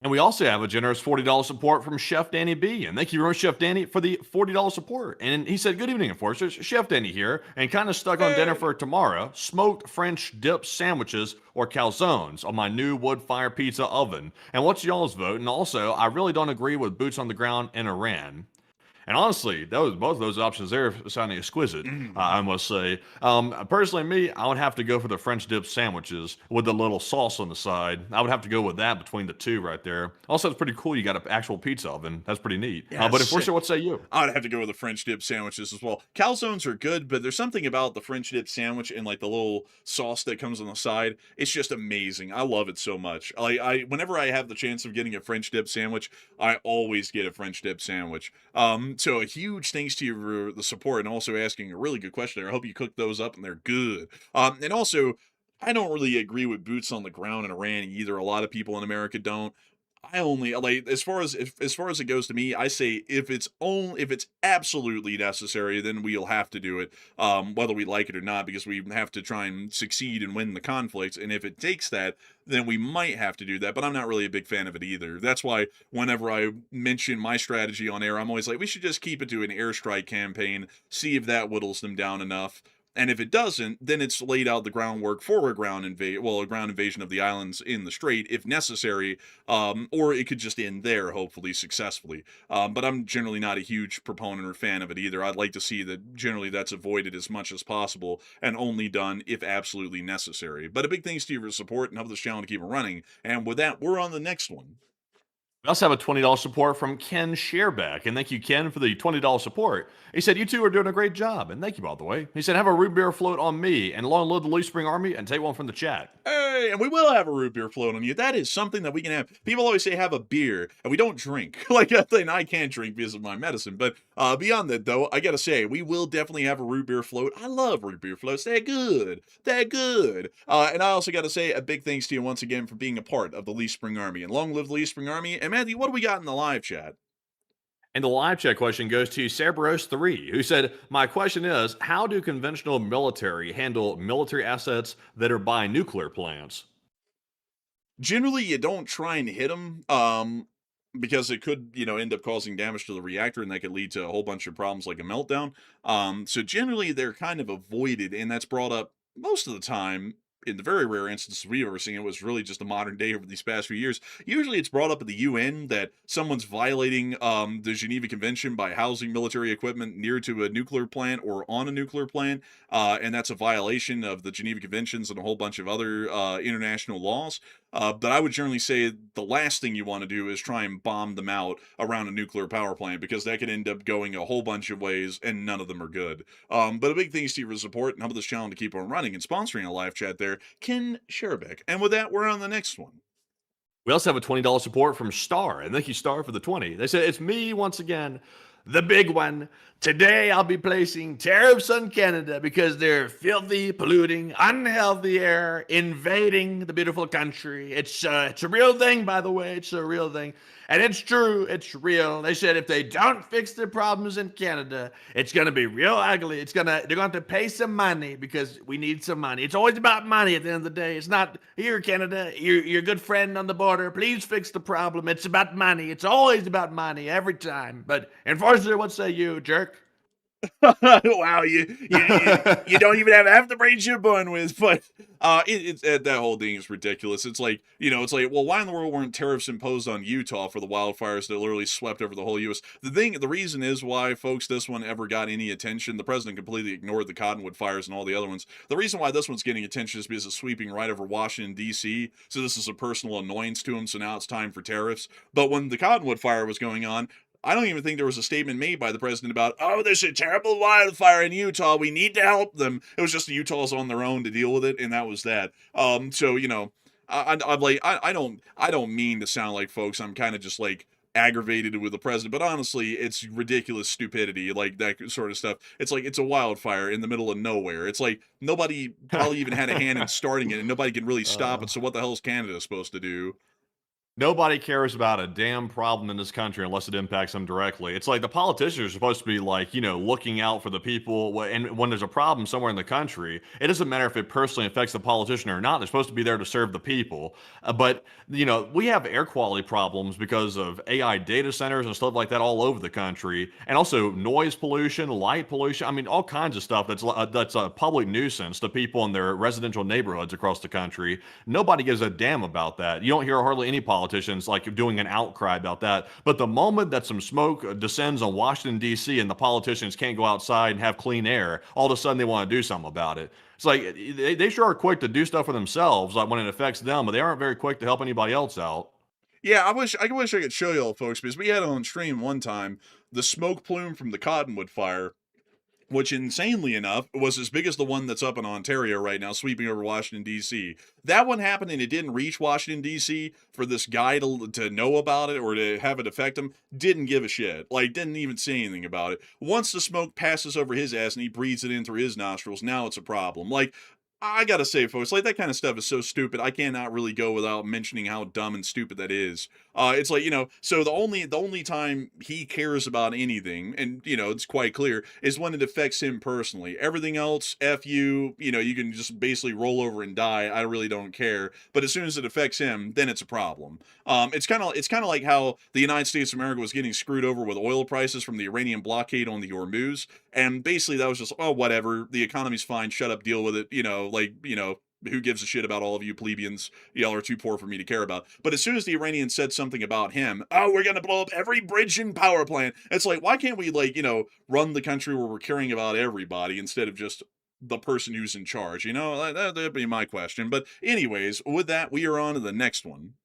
And we also have a generous $40 support from Chef Danny B. And thank you very much, Chef Danny, for the $40 support. And he said, good evening, Enforcers. Chef Danny here, and kind of stuck on dinner for tomorrow. Smoked French dip sandwiches or calzones on my new wood fire pizza oven. And what's y'all's vote? And also, I really don't agree with boots on the ground in Iran. And honestly, both of those options there sounding exquisite, I must say. Personally, me, I would have to go for the French dip sandwiches with the little sauce on the side. I would have to go with that between the two right there. Also, it's pretty cool. You got an actual pizza oven. That's pretty neat. Yeah, but Enforcer, what say you? I'd have to go with the French dip sandwiches as well. Calzones are good, but there's something about the French dip sandwich and like the little sauce that comes on the side. It's just amazing. I love it so much. Whenever I have the chance of getting a French dip sandwich, I always get a French dip sandwich. So a huge thanks to you for the support and also asking a really good question there. I hope you cooked those up and they're good. And also, I don't really agree with boots on the ground in Iran either. A lot of people in America don't. I only like as far as it goes to me, I say if it's absolutely necessary, then we'll have to do it, whether we like it or not, because we have to try and succeed and win the conflict. And if it takes that, then we might have to do that. But I'm not really a big fan of it either. That's why whenever I mention my strategy on air, I'm always like, we should just keep it to an airstrike campaign, see if that whittles them down enough. And if it doesn't, then it's laid out the groundwork for a ground invasion of the islands in the strait if necessary, or it could just end there, hopefully successfully. But I'm generally not a huge proponent or fan of it either. I'd like to see that generally that's avoided as much as possible and only done if absolutely necessary. But a big thanks to you for your support and help this channel to keep it running. And with that, we're on the next one. We also have a $20 support from Ken Shearback. And thank you, Ken, for the $20 support. He said, "You two are doing a great job." And thank you, by the way. He said, "Have a root beer float on me and long live the Leaf Spring Army," and take one from the chat. Hey, and we will have a root beer float on you. That is something that we can have. People always say have a beer, and we don't drink. Like, I can't drink because of my medicine. But beyond that, though, I gotta say, we will definitely have a root beer float. I love root beer floats. They're good. They're good. And I also gotta say a big thanks to you once again for being a part of the Leaf Spring Army. And long live the Leaf Spring Army. And Matthew, what do we got in the live chat? And the live chat question goes to Cerberus3, who said, "My question is, how do conventional military handle military assets that are by nuclear plants?" Generally, you don't try and hit them, because it could, end up causing damage to the reactor, and that could lead to a whole bunch of problems like a meltdown. So generally, they're kind of avoided, and that's brought up most of the time. In the very rare instances we've ever seen, it was really just a modern day over these past few years. Usually it's brought up at the UN that someone's violating the Geneva Convention by housing military equipment near to a nuclear plant or on a nuclear plant, and that's a violation of the Geneva Conventions and a whole bunch of other international laws. But I would generally say the last thing you want to do is try and bomb them out around a nuclear power plant, because that could end up going a whole bunch of ways, and none of them are good. But a big thanks to you for support and help this channel to keep on running and sponsoring a live chat there, Ken Sherbek. And with that, we're on the next one. We also have a $20 support from Star, and thank you, Star, for the 20. They said, "It's me once again, the big one. Today I'll be placing tariffs on Canada because they're filthy, polluting, unhealthy air, invading the beautiful country. It's a real thing, by the way. It's a real thing. And it's true. It's real." They said if they don't fix their problems in Canada, it's going to be real ugly. They're going to have to pay some money because we need some money. It's always about money at the end of the day. It's not, "Here, Canada, you're a good friend on the border. Please fix the problem." It's about money. It's always about money every time. But Enforcer, what say you, jerk? Wow, you don't even have half the brains you're born with. But that whole thing is ridiculous. It's like, well, why in the world weren't tariffs imposed on Utah for the wildfires that literally swept over the whole U.S.? The reason is why, folks, this one ever got any attention. The president completely ignored the Cottonwood fires and all the other ones. The reason why this one's getting attention is because it's sweeping right over Washington, D.C., so this is a personal annoyance to him, so now it's time for tariffs. But when the Cottonwood fire was going on, I don't even think there was a statement made by the president about, "Oh, there's a terrible wildfire in Utah. We need to help them." It was just the Utah's on their own to deal with it, and that was that. So I'm like, I don't mean to sound like, folks, I'm kind of just like aggravated with the president, but honestly, it's ridiculous stupidity, like that sort of stuff. It's like it's a wildfire in the middle of nowhere. It's like nobody probably even had a hand in starting it, and nobody can really stop it. So what the hell is Canada supposed to do? Nobody cares about a damn problem in this country unless it impacts them directly. It's like the politicians are supposed to be like, looking out for the people. And when there's a problem somewhere in the country, it doesn't matter if it personally affects the politician or not. They're supposed to be there to serve the people. But we have air quality problems because of AI data centers and stuff like that all over the country. And also noise pollution, light pollution. I mean, all kinds of stuff that's a public nuisance to people in their residential neighborhoods across the country. Nobody gives a damn about that. You don't hear hardly any politicians like doing an outcry about that. But the moment that some smoke descends on Washington, D.C., and the politicians can't go outside and have clean air, all of a sudden they want to do something about it. It's like they sure are quick to do stuff for themselves, like when it affects them, but they aren't very quick to help anybody else out. Yeah, I wish I could show y'all, folks, because we had on stream one time the smoke plume from the Cottonwood fire, which insanely enough was as big as the one that's up in Ontario right now, sweeping over Washington, D.C. That one happened and it didn't reach Washington, D.C. for this guy to know about it or to have it affect him. Didn't give a shit. Like, didn't even say anything about it. Once the smoke passes over his ass and he breathes it in through his nostrils, now it's a problem. Like, I gotta say, folks, like that kind of stuff is so stupid. I cannot really go without mentioning how dumb and stupid that is. It's like, so the only time he cares about anything, and it's quite clear, is when it affects him personally. Everything else, f you, you can just basically roll over and die. I really don't care. But as soon as it affects him, then it's a problem. It's kind of like how the United States of America was getting screwed over with oil prices from the Iranian blockade on the Hormuz. And basically that was just, oh, whatever, the economy's fine, shut up, deal with it, who gives a shit about all of you plebeians? Y'all are too poor for me to care about. But as soon as the Iranians said something about him, oh, we're going to blow up every bridge and power plant. It's like, why can't we, run the country where we're caring about everybody instead of just the person who's in charge? That'd be my question. But anyways, with that, we are on to the next one.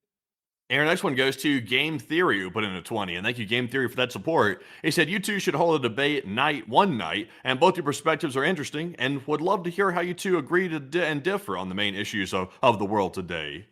And our next one goes to Game Theory, who put in a 20. And thank you, Game Theory, for that support. He said, you two should hold a debate one night, and both your perspectives are interesting, and would love to hear how you two agree to and differ on the main issues of the world today.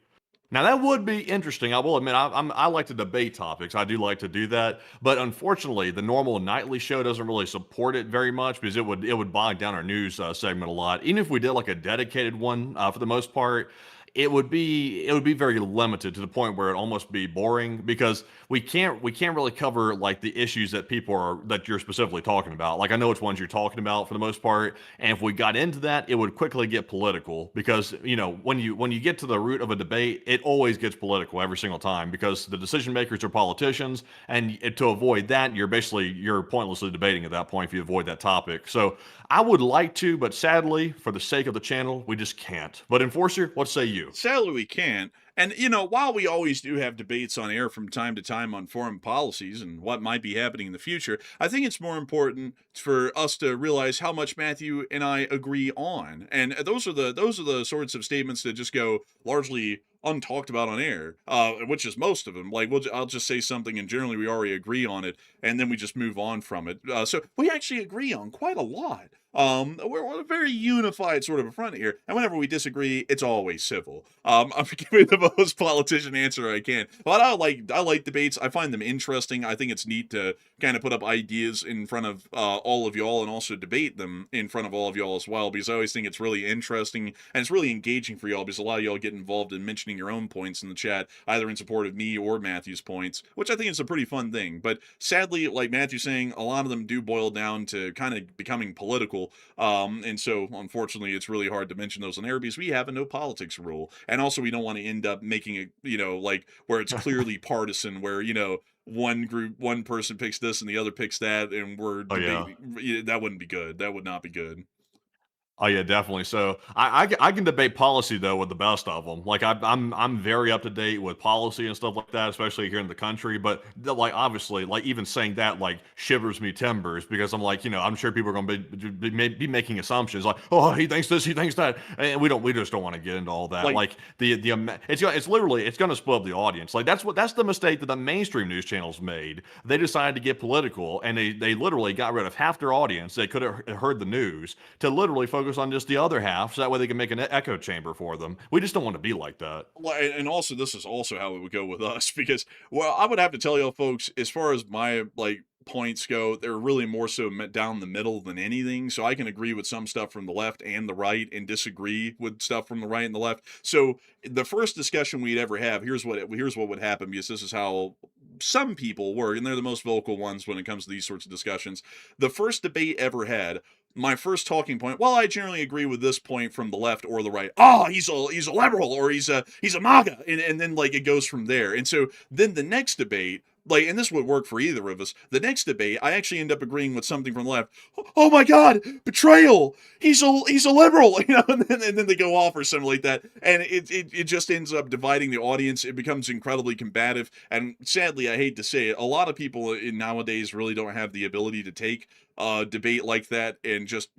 Now, that would be interesting. I will admit, I like to debate topics. I do like to do that. But unfortunately, the normal nightly show doesn't really support it very much because it would bog down our news segment a lot. Even if we did like a dedicated one, for the most part, it would be very limited to the point where it almost be boring because we can't really cover like the issues that you're specifically talking about. Like I know which ones you're talking about for the most part, and if we got into that, it would quickly get political because when you get to the root of a debate, it always gets political every single time because the decision makers are politicians, and to avoid that, you're pointlessly debating at that point if you avoid that topic. So I would like to, but sadly, for the sake of the channel, we just can't. But Enforcer, what say you? Sadly, we can't. And, while we always do have debates on air from time to time on foreign policies and what might be happening in the future, I think it's more important for us to realize how much Matthew and I agree on. And those are the sorts of statements that just go largely untalked about on air, which is most of them. Like, I'll just say something and generally we already agree on it, and then we just move on from it. So we actually agree on quite a lot. We're a very unified sort of a front here, and whenever we disagree, it's always civil. I'm giving the most politician answer I can, but I like debates. I find them interesting. I think it's neat to kind of put up ideas in front of all of y'all and also debate them in front of all of y'all as well, because I always think it's really interesting and it's really engaging for y'all because a lot of y'all get involved in mentioning your own points in the chat, either in support of me or Matthew's points, which I think is a pretty fun thing. But sadly, like Matthew's saying, a lot of them do boil down to kind of becoming political. And so unfortunately it's really hard to mention those on air because we have a no politics rule, and also we don't want to end up making it like where it's clearly partisan, where one person picks this and the other picks that, and we're Oh yeah. debating. That wouldn't be good. That would not be good. Oh yeah, definitely. So I can debate policy though with the best of them. Like I'm very up to date with policy and stuff like that, especially here in the country. But like obviously, like even saying that like shivers me timbers because I'm like I'm sure people are going to be making assumptions like, oh, he thinks this, he thinks that, and we just don't want to get into all that. Like it's literally it's going to split up the audience. Like that's the mistake that the mainstream news channels made. They decided to get political, and they literally got rid of half their audience. They could have heard the news to literally focus on just the other half, so that way they can make an echo chamber for them. We just don't want to be like that. Well, and also this is also how it would go with us because, well, I would have to tell y'all folks, as far as my points go, they're really more so down the middle than anything. So I can agree with some stuff from the left and the right and disagree with stuff from the right and the left. So the first discussion we'd ever have, here's what would happen, because this is how some people work, and they're the most vocal ones when it comes to these sorts of discussions. The first debate ever had, my first talking point, well, I generally agree with this point from the left or the right. Oh, he's a liberal, or he's a MAGA, and then it goes from there. And so then the next debate, and this would work for either of us. The next debate, I actually end up agreeing with something from the left. Oh my God, betrayal! He's a liberal, and then they go off or something like that, and it just ends up dividing the audience. It becomes incredibly combative, and sadly, I hate to say it, a lot of people nowadays really don't have the ability to take debate like that and just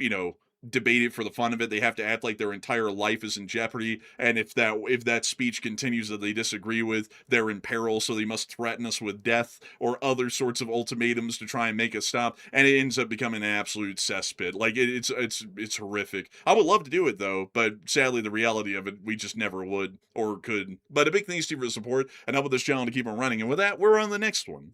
debate it for the fun of it. They have to act like their entire life is in jeopardy, and if that speech continues that they disagree with, they're in peril, so they must threaten us with death or other sorts of ultimatums to try and make us stop, and it ends up becoming an absolute cesspit. It's horrific. I would love to do it though, but sadly the reality of it, we just never would or could. But a big thanks to you for the support and help with this channel to keep on running, and with that, we're on the next one.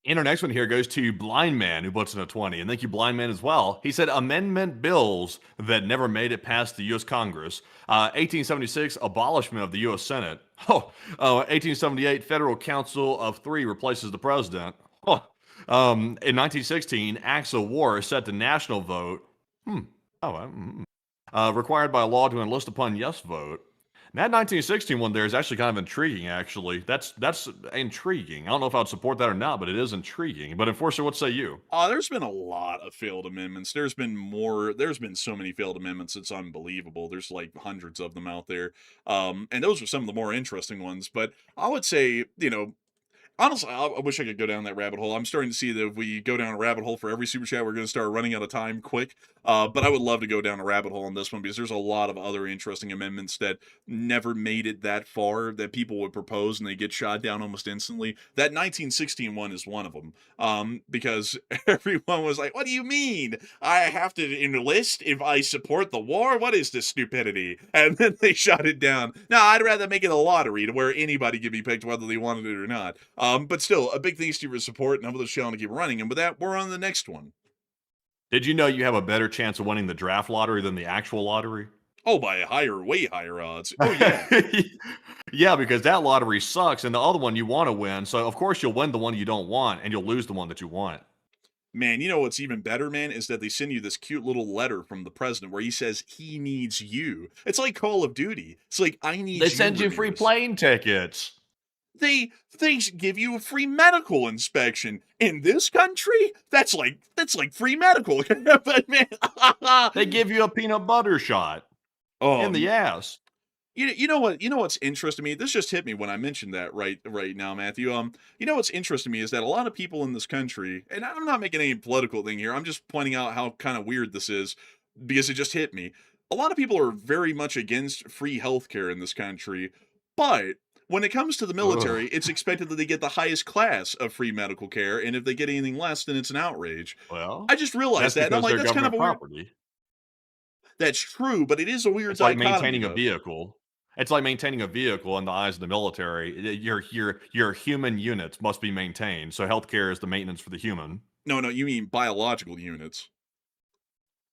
And our next one here goes to Blind Man, who puts in a 20. And thank you, Blind Man, as well. He said amendment bills that never made it past the U.S. Congress. 1876, abolishment of the U.S. Senate. 1878, Federal Council of Three replaces the president. In 1916, acts of war set to national vote. Required by law to enlist upon yes vote. That 1916 one there is actually kind of intriguing, actually. That's intriguing. I don't know if I'd support that or not, but it is intriguing. But Enforcer, what say you? There's been a lot of failed amendments. There's been so many failed amendments, it's unbelievable. There's like hundreds of them out there. And those are some of the more interesting ones. But I would say, honestly, I wish I could go down that rabbit hole. I'm starting to see that if we go down a rabbit hole for every super chat, we're going to start running out of time quick. But I would love to go down a rabbit hole on this one because there's a lot of other interesting amendments that never made it that far that people would propose and they get shot down almost instantly. That 1916 one is one of them because everyone was like, what do you mean? I have to enlist if I support the war? What is this stupidity? And then they shot it down. No, I'd rather make it a lottery to where anybody could be picked whether they wanted it or not. But still, a big thanks to your support and help this channel to keep running. And with that, we're on the next one. Did you know you have a better chance of winning the draft lottery than the actual lottery? Oh, by way higher odds. Oh, yeah. Yeah, because that lottery sucks, and the other one you want to win. So, of course, you'll win the one you don't want, and you'll lose the one that you want. Man, you know what's even better, man, is that they send you this cute little letter from the president where he says he needs you. It's like Call of Duty. It's like, I need you. They send you free Ramirez. plane tickets. They give you a free medical inspection. In this country, that's like free medical. But man, They give you a peanut butter shot in the ass. You know what's interesting to me? This just hit me when I mentioned that right now, Matthew. You know what's interesting to me is that a lot of people in this country, and I'm not making any political thing here. I'm just pointing out how kind of weird this is because it just hit me. A lot of people are very much against free healthcare in this country, but when it comes to the military, it's expected that they get the highest class of free medical care, and if they get anything less, then it's an outrage. Well, I just realized that, and I'm like, that's kind of a weird. Property. That's true, but it is a weird. It's like maintaining a vehicle. It's like maintaining a vehicle in the eyes of the military. Your human units must be maintained. So healthcare is the maintenance for the human. No, you mean biological units.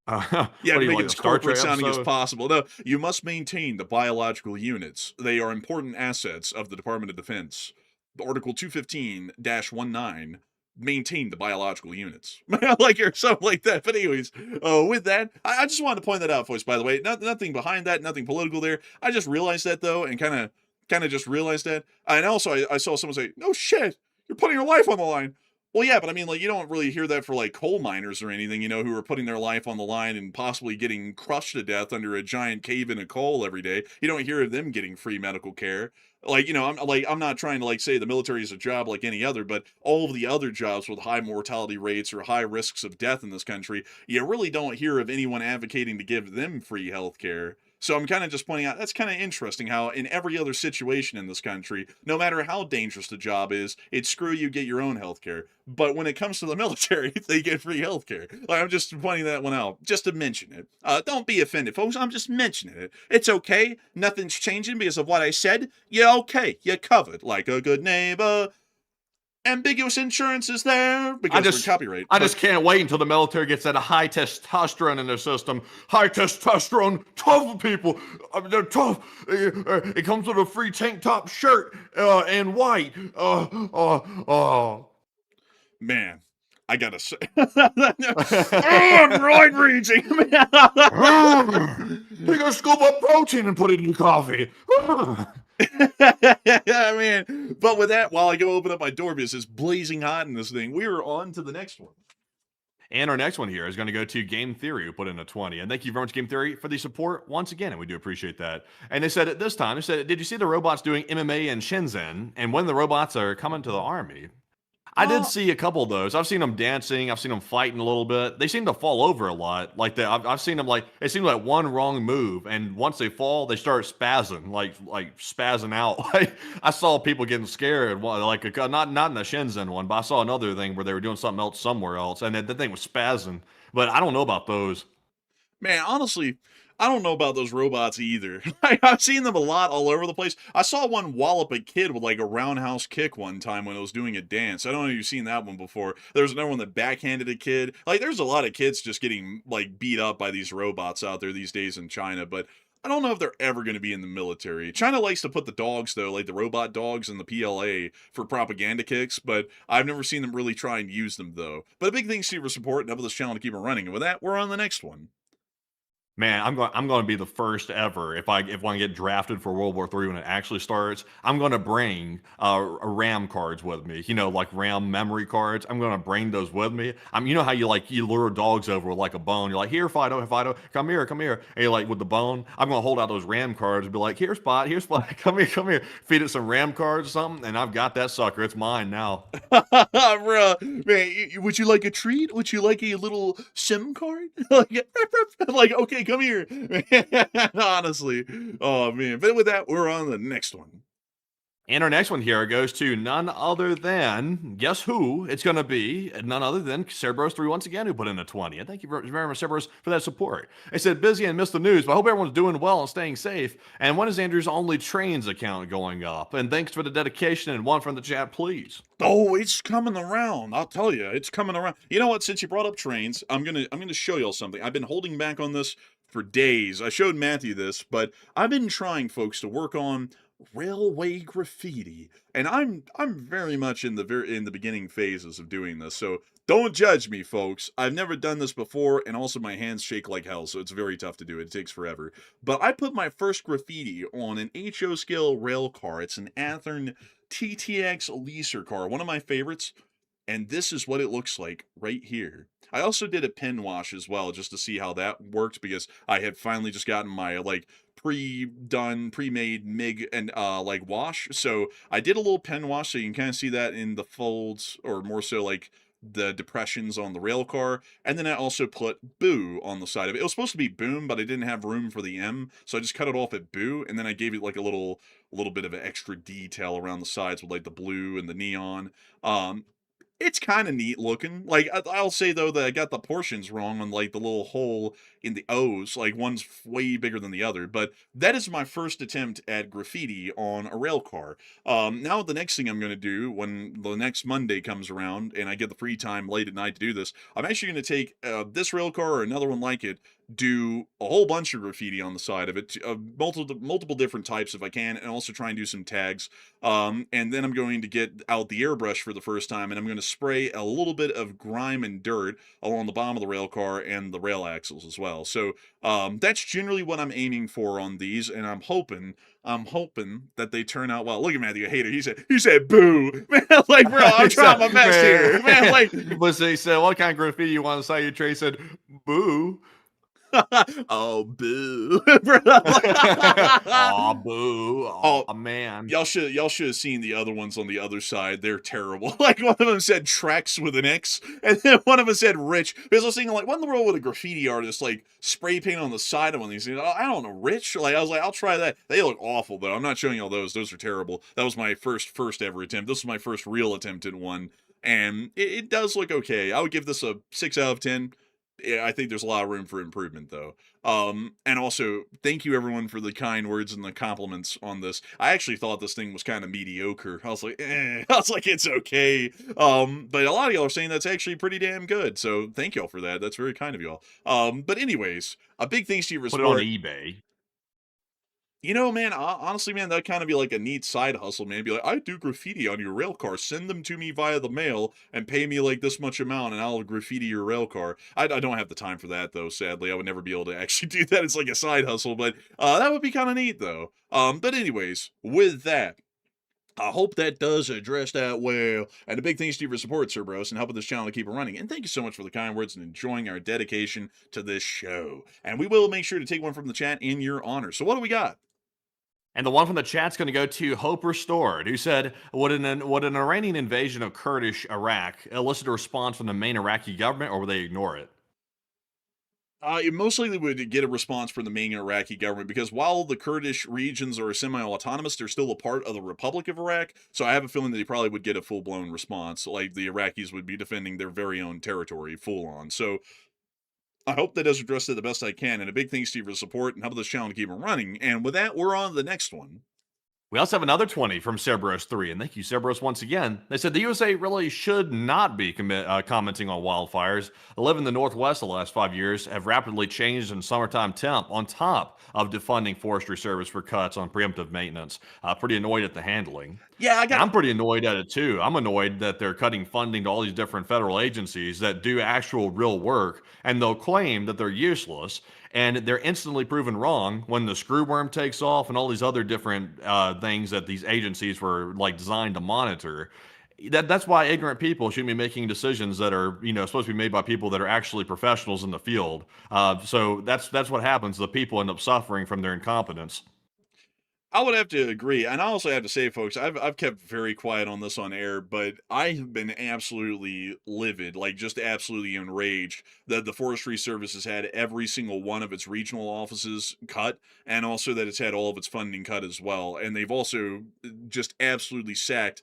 Yeah, to make it as corporate sounding as possible. No, you must maintain the biological units. They are important assets of the Department of Defense. Article 215-19, maintain the biological units. Like or something like that. But anyways, with that, I just wanted to point that out, folks, by the way. Nothing behind that, nothing political there. I just realized that, though, and kind of just realized that. And also, I saw someone say, no shit, you're putting your life on the line. Well, yeah, but I mean, like, you don't really hear that for, like, coal miners or anything, who are putting their life on the line and possibly getting crushed to death under a giant cave in of coal every day. You don't hear of them getting free medical care. Like, I'm not trying to, like, say the military is a job like any other, but all of the other jobs with high mortality rates or high risks of death in this country, you really don't hear of anyone advocating to give them free health care. So I'm kind of just pointing out, that's kind of interesting how in every other situation in this country, no matter how dangerous the job is, it's screw you, get your own health care. But when it comes to the military, they get free health care. Like, I'm just pointing that one out, just to mention it. Don't be offended, folks. I'm just mentioning it. It's okay. Nothing's changing because of what I said. You're okay. You're covered like a good neighbor. Ambiguous insurance is there because we're copyright. I just can't wait until the military gets that high testosterone in their system. High testosterone, tough people. They're tough. It comes with a free tank top shirt and white. Man, I gotta say, I'm right reaching. Take a scoop of protein and put it in your coffee. Yeah, man. But with that, while I go open up my door because it's blazing hot in this thing, we are on to the next one. And our next one here is going to go to Game Theory, who put in a 20. And thank you very much, Game Theory, for the support once again, and we do appreciate that. And they said at this time, did you see the robots doing MMA in Shenzhen? And when the robots are coming to the army? I did see a couple of those. I've seen them dancing. I've seen them fighting a little bit. They seem to fall over a lot. Like I've seen them it seems like one wrong move, and once they fall, they start spazzing, like spazzing out. Like I saw people getting scared. Not in the Shenzhen one, but I saw another thing where they were doing something else somewhere else, and the thing was spazzing. But I don't know about those. Man, honestly, I don't know about those robots either. I've seen them a lot all over the place. I saw one wallop a kid with like a roundhouse kick one time when it was doing a dance. I don't know if you've seen that one before. There's another one that backhanded a kid. Like, there's a lot of kids just getting like beat up by these robots out there these days in China, but I don't know if they're ever going to be in the military. China likes to put the dogs, though, like the robot dogs in the PLA for propaganda kicks, but I've never seen them really try and use them, though. But a big thanks to your support and help this channel to keep it running. And with that, we're on the next one. Man, I'm going to be the first ever if I get drafted for World War III when it actually starts. I'm going to bring RAM cards with me. You know, like RAM memory cards. I'm going to bring those with me. You know how you lure dogs over with like a bone. You're like, here, Fido, come here. And you're like with the bone. I'm going to hold out those RAM cards and be like, here, Spot, come here. Feed it some RAM cards or something, and I've got that sucker. It's mine now. Bruh, man, would you like a treat? Would you like a little SIM card? like, okay, come here. Honestly. Oh, man. But with that, we're on the next one. And our next one here goes to none other than, guess who? It's going to be none other than Cerberus3 once again, who put in a 20. And thank you very much, Cerberus, for that support. They said, busy and missed the news, but I hope everyone's doing well and staying safe. And when is Andrew's Only Trains account going up? And thanks for the dedication, and one from the chat, please. Oh, it's coming around. I'll tell you, it's coming around. You know what? Since you brought up trains, I'm gonna show y'all something. I've been holding back on this for days. I showed Matthew this, but I've been trying, folks, to work on railway graffiti, and I'm very much in the beginning phases of doing this. So don't judge me, folks. I've never done this before, and also my hands shake like hell, so it's very tough to do. It takes forever. But I put my first graffiti on an HO scale rail car. It's an Athearn TTX leaser car, one of my favorites, and this is what it looks like right here. I also did a pen wash as well, just to see how that worked, because I had finally just gotten my like pre-made MIG and like wash. So I did a little pen wash, so you can kind of see that in the folds, or more so like the depressions on the rail car. And then I also put boo on the side of it. It was supposed to be boom, but I didn't have room for the M, so I just cut it off at boo, and then I gave it like a little bit of an extra detail around the sides with like the blue and the neon. It's kind of neat looking. Like, I'll say, though, that I got the portions wrong on, like, the little hole in the O's. Like, one's way bigger than the other. But that is my first attempt at graffiti on a rail car. Now, the next thing I'm going to do when the next Monday comes around and I get the free time late at night to do this, I'm actually going to take this rail car or another one like it, do a whole bunch of graffiti on the side of it, multiple different types if I can, and also try and do some tags. And then I'm going to get out the airbrush for the first time, and I'm going to spray a little bit of grime and dirt along the bottom of the rail car and the rail axles as well. So that's generally what I'm aiming for on these, and I'm hoping that they turn out well. Look at Matthew, a hater. He said boo. Man, like, bro, I'm trying my best here. Man, like, but he said, what kind of graffiti you want to say? Trey said, boo. Oh, boo. Aw, boo. Oh, man. Y'all should have seen the other ones on the other side. They're terrible. Like, one of them said Trex with an X, and then one of them said Rich. Because I was thinking, like, what in the world would a graffiti artist, like, spray paint on the side of one of these things? I don't know, Rich? Like, I was like, I'll try that. They look awful, though. I'm not showing y'all those. Those are terrible. That was my first ever attempt. This was my first real attempt at one, and it does look okay. I would give this a 6 out of 10. Yeah, I think there's a lot of room for improvement, though. And also, thank you, everyone, for the kind words and the compliments on this. I actually thought this thing was kind of mediocre. I was like, it's okay. But a lot of y'all are saying that's actually pretty damn good, so thank y'all for that. That's very kind of y'all. But anyways, a big thanks to you for Put it on eBay. You know, man, honestly, man, that'd kind of be like a neat side hustle, man. Be like, I do graffiti on your rail car. Send them to me via the mail and pay me like this much amount, and I'll graffiti your rail car. I don't have the time for that, though, sadly. I would never be able to actually do that. It's like a side hustle, but that would be kind of neat, though. But anyways, with that, I hope that does address that well. And a big thanks to you for support, Cerberus, and helping this channel to keep it running. And thank you so much for the kind words and enjoying our dedication to this show. And we will make sure to take one from the chat in your honor. So what do we got? And the one from the chat's going to go to Hope Restored, who said, would an Iranian invasion of Kurdish Iraq elicit a response from the main Iraqi government, or would they ignore it? It most likely would get a response from the main Iraqi government, because while the Kurdish regions are semi-autonomous, they're still a part of the Republic of Iraq, so I have a feeling that they probably would get a full-blown response, like the Iraqis would be defending their very own territory full-on. So I hope that does address it the best I can, and a big thanks to you for the support and helping this channel to keep it running. And with that, we're on to the next one. We also have another 20 from Cerberus 3, and thank you, Cerberus, once again. They said the USA really should not be commenting on wildfires. I live in the Northwest the last 5 years, have rapidly changed in summertime temp on top of defunding Forestry Service for cuts on preemptive maintenance. Pretty annoyed at the handling. Yeah, I And got I'm pretty annoyed at it too. I'm annoyed that they're cutting funding to all these different federal agencies that do actual real work, and they'll claim that they're useless, and they're instantly proven wrong when the screwworm takes off and all these other different things that these agencies were like designed to monitor. That's why ignorant people shouldn't be making decisions that are, supposed to be made by people that are actually professionals in the field. So that's what happens. The people end up suffering from their incompetence. I would have to agree, and I also have to say, folks, I've kept very quiet on this on air, but I have been absolutely livid, like just absolutely enraged that the Forestry Service has had every single one of its regional offices cut, and also that it's had all of its funding cut as well. And they've also just absolutely sacked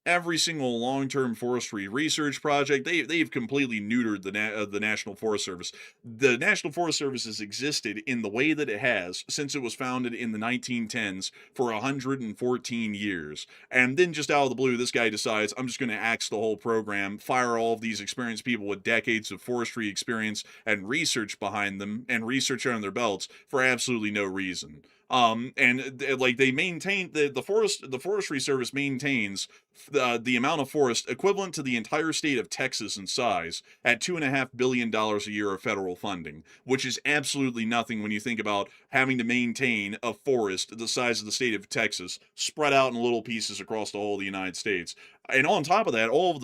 every single long-term forestry research project. They've completely neutered the National Forest Service. The National Forest Service has existed in the way that it has since it was founded in the 1910s for 114 years. And then just out of the blue, this guy decides, I'm just going to axe the whole program, fire all of these experienced people with decades of forestry experience and research behind them and research under their belts for absolutely no reason. Like they maintain the Forestry Service maintains the amount of forest equivalent to the entire state of Texas in size at $2.5 billion a year of federal funding, which is absolutely nothing when you think about having to maintain a forest the size of the state of Texas spread out in little pieces across the whole of the United States. And on top of that, all of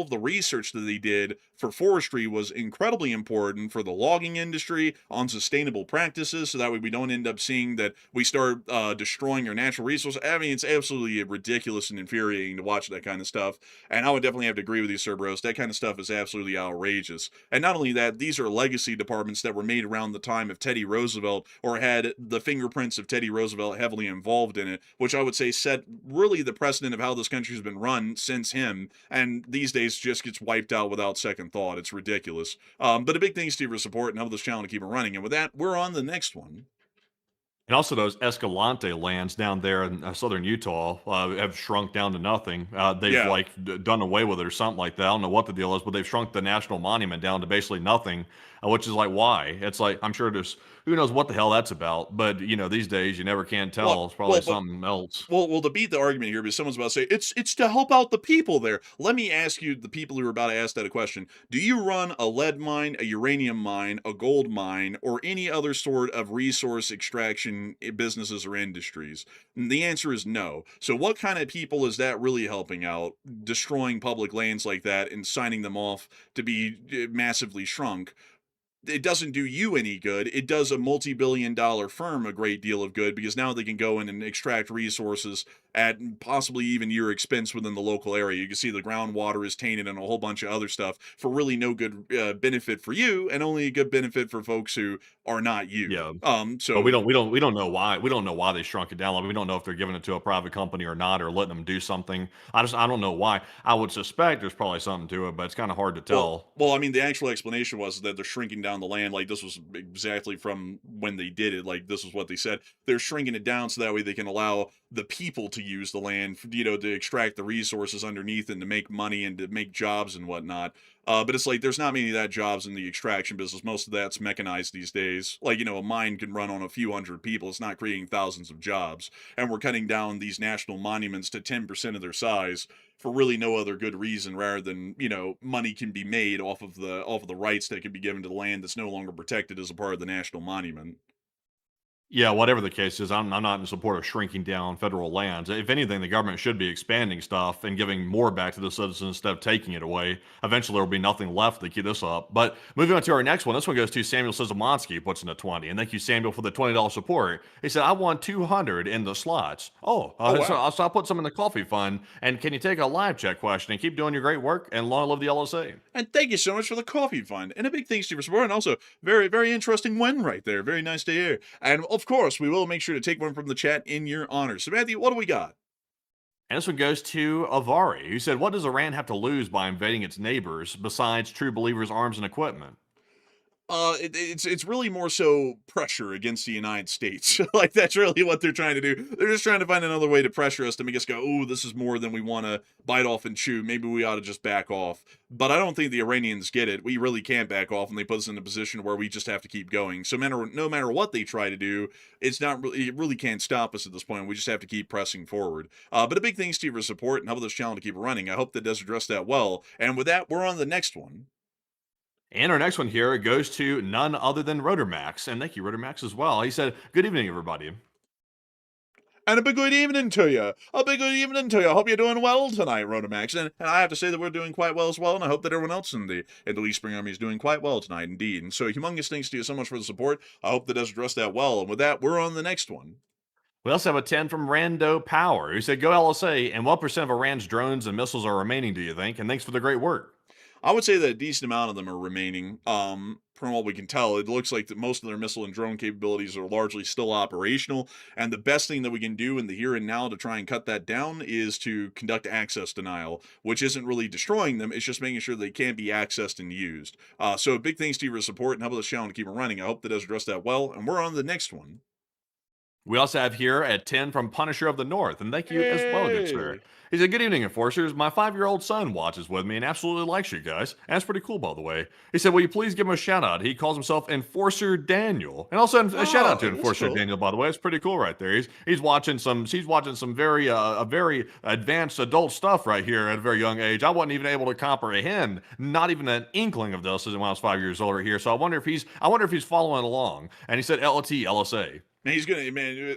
the research that they did for forestry was incredibly important for the logging industry on sustainable practices, so that way we don't end up seeing that we start destroying our natural resources. I mean, it's absolutely ridiculous and infuriating to watch that kind of stuff. And I would definitely have to agree with you, Cerberus. That kind of stuff is absolutely outrageous. And not only that, these are legacy departments that were made around the time of Teddy Roosevelt, or had the fingerprints of Teddy Roosevelt heavily involved in it, which I would say set really the precedent of how this country has been run since him, and these days just gets wiped out without second thought. It's ridiculous. But a big thanks to you for support and help this channel to keep it running. And with that, we're on the next one. And also, those Escalante lands down there in southern Utah have shrunk down to nothing. They've Yeah. like done away with it or something like that. I don't know what the deal is, but they've shrunk the national monument down to basically nothing, which is like why? It's like I'm sure there's who knows what the hell that's about. But these days you never can tell. It's probably But something else. well, to beat the argument here, because someone's about to say it's to help out the people there. Let me ask you, the people who are about to ask that a question: do you run a lead mine, a uranium mine, a gold mine, or any other sort of resource extraction businesses or industries? And the answer is no. So, what kind of people is that really helping out? Destroying public lands like that and signing them off to be massively shrunk. It doesn't do you any good. It does a multi-billion-dollar firm a great deal of good, because now they can go in and extract resources at possibly even your expense within the local area. You can see the groundwater is tainted and a whole bunch of other stuff for really no good benefit for you, and only a good benefit for folks who are not you. Yeah. So But we don't know why. We don't know why they shrunk it down. Like, we don't know if they're giving it to a private company or not, or letting them do something. I don't know why. I would suspect there's probably something to it, but it's kind of hard to tell. Well, I mean, the actual explanation was that they're shrinking down the land. Like, this was exactly from when they did it. Like, this is what they said. They're shrinking it down so that way they can allow the people to use the land, to extract the resources underneath and to make money and to make jobs and whatnot. But it's like there's not many of that jobs in the extraction business. Most of that's mechanized these days. Like, a mine can run on a few hundred people. It's not creating thousands of jobs. And we're cutting down these national monuments to 10% of their size for really no other good reason, rather than money can be made off of the rights that can be given to the land that's no longer protected as a part of the national monument. Yeah, whatever the case is, I'm not in support of shrinking down federal lands. If anything, the government should be expanding stuff and giving more back to the citizens instead of taking it away. Eventually, there will be nothing left to keep this up. But moving on to our next one, this one goes to Samuel Sizamonski, puts in a 20. And thank you, Samuel, for the $20 support. He said, I won 200 in the slots. Oh, wow. So I'll put some in the coffee fund. And can you take a live chat question and keep doing your great work? And long live the LSA. And thank you so much for the coffee fund. And a big thanks to you for support. And also, very, very interesting win right there. Very nice to hear. And of course, we will make sure to take one from the chat in your honor. So, Matthew, what do we got? And this one goes to Avari, who said, what does Iran have to lose by invading its neighbors besides true believers' arms and equipment? It's really more so pressure against the United States. Like that's really what they're trying to do. They're just trying to find another way to pressure us to make us go, "Oh, this is more than we want to bite off and chew. Maybe we ought to just back off." But I don't think the Iranians get it. We really can't back off, and they put us in a position where we just have to keep going. So no matter what they try to do, it really can't stop us at this point. We just have to keep pressing forward. But a big thanks to you for support and helping this channel to keep running. I hope that does address that well. And with that, we're on to the next one. And our next one here goes to none other than Rotormax. And thank you, Rotormax, as well. He said, "Good evening, everybody." And a big good evening to you. A big good evening to you. I hope you're doing well tonight, Rotamax. And I have to say that we're doing quite well as well, and I hope that everyone else in the Elite Spring Army is doing quite well tonight, indeed. And so humongous thanks to you so much for the support. I hope that does address that well. And with that, we're on the next one. We also have a 10 from Rando Power, who said, "Go LSA, and what percent of Iran's drones and missiles are remaining, do you think? And thanks for the great work." I would say that a decent amount of them are remaining. From what we can tell, it looks like that most of their missile and drone capabilities are largely still operational. And the best thing that we can do in the here and now to try and cut that down is to conduct access denial, which isn't really destroying them. It's just making sure they can't be accessed and used. So big thanks to you for your support and help this channel to keep it running. I hope that does address that well. And we're on to the next one. We also have here at 10 from Punisher of the North, and thank you as well, good sir. He said, "Good evening, Enforcers. My 5-year-old son watches with me and absolutely likes you guys. And that's pretty cool, by the way." He said, "Will you please give him a shout out? He calls himself Enforcer Daniel." And also a shout out to Enforcer cool. Daniel, by the way. It's pretty cool right there. He's watching some very very advanced adult stuff right here at a very young age. I wasn't even able to comprehend not even an inkling of this when I was 5 years old right here. So I wonder if he's following along. And he said LT, LSA. Man,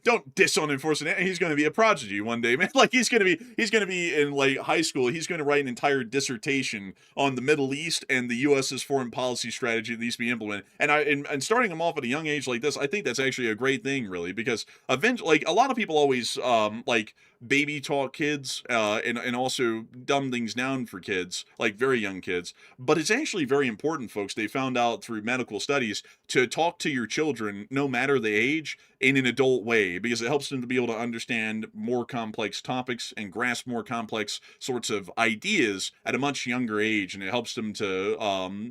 don't diss on enforcement. He's gonna be a prodigy one day, man. Like he's gonna be in like high school. He's gonna write an entire dissertation on the Middle East and the U.S.'s foreign policy strategy that needs to be implemented. And starting him off at a young age like this, I think that's actually a great thing, really, because eventually, like a lot of people always like baby talk kids and also dumb things down for kids, like very young kids. But it's actually very important, folks. They found out through medical studies to talk to your children, no matter the age, in an adult way, because it helps them to be able to understand more complex topics and grasp more complex sorts of ideas at a much younger age, and it helps them to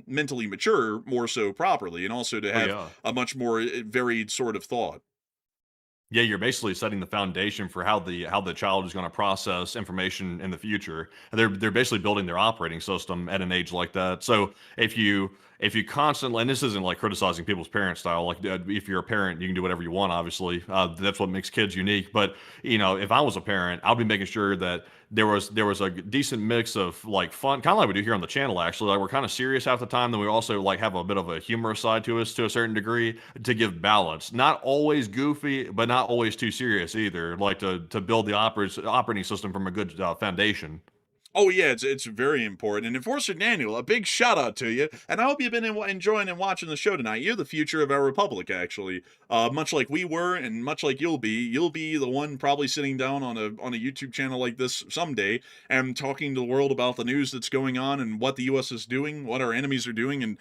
mentally mature more so properly, and also to Oh, have yeah. a much more varied sort of thought. Yeah, you're basically setting the foundation for how the child is going to process information in the future. They're basically building their operating system at an age like that. So if you constantly, and this isn't like criticizing people's parent style, like if you're a parent, you can do whatever you want. Obviously, that's what makes kids unique. But if I was a parent, I'll be making sure that there was a decent mix of like fun, kind of like we do here on the channel. Actually, like we're kind of serious half the time, then we also like have a bit of a humorous side to us to a certain degree to give balance. Not always goofy, but not always too serious either. Like to build the operating system from a good foundation. Oh yeah, it's very important. And Enforcer Daniel, a big shout out to you. And I hope you've been enjoying and watching the show tonight. You're the future of our republic, actually. Much like we were, and much like you'll be the one probably sitting down on a YouTube channel like this someday and talking to the world about the news that's going on and what the U.S. is doing, what our enemies are doing, and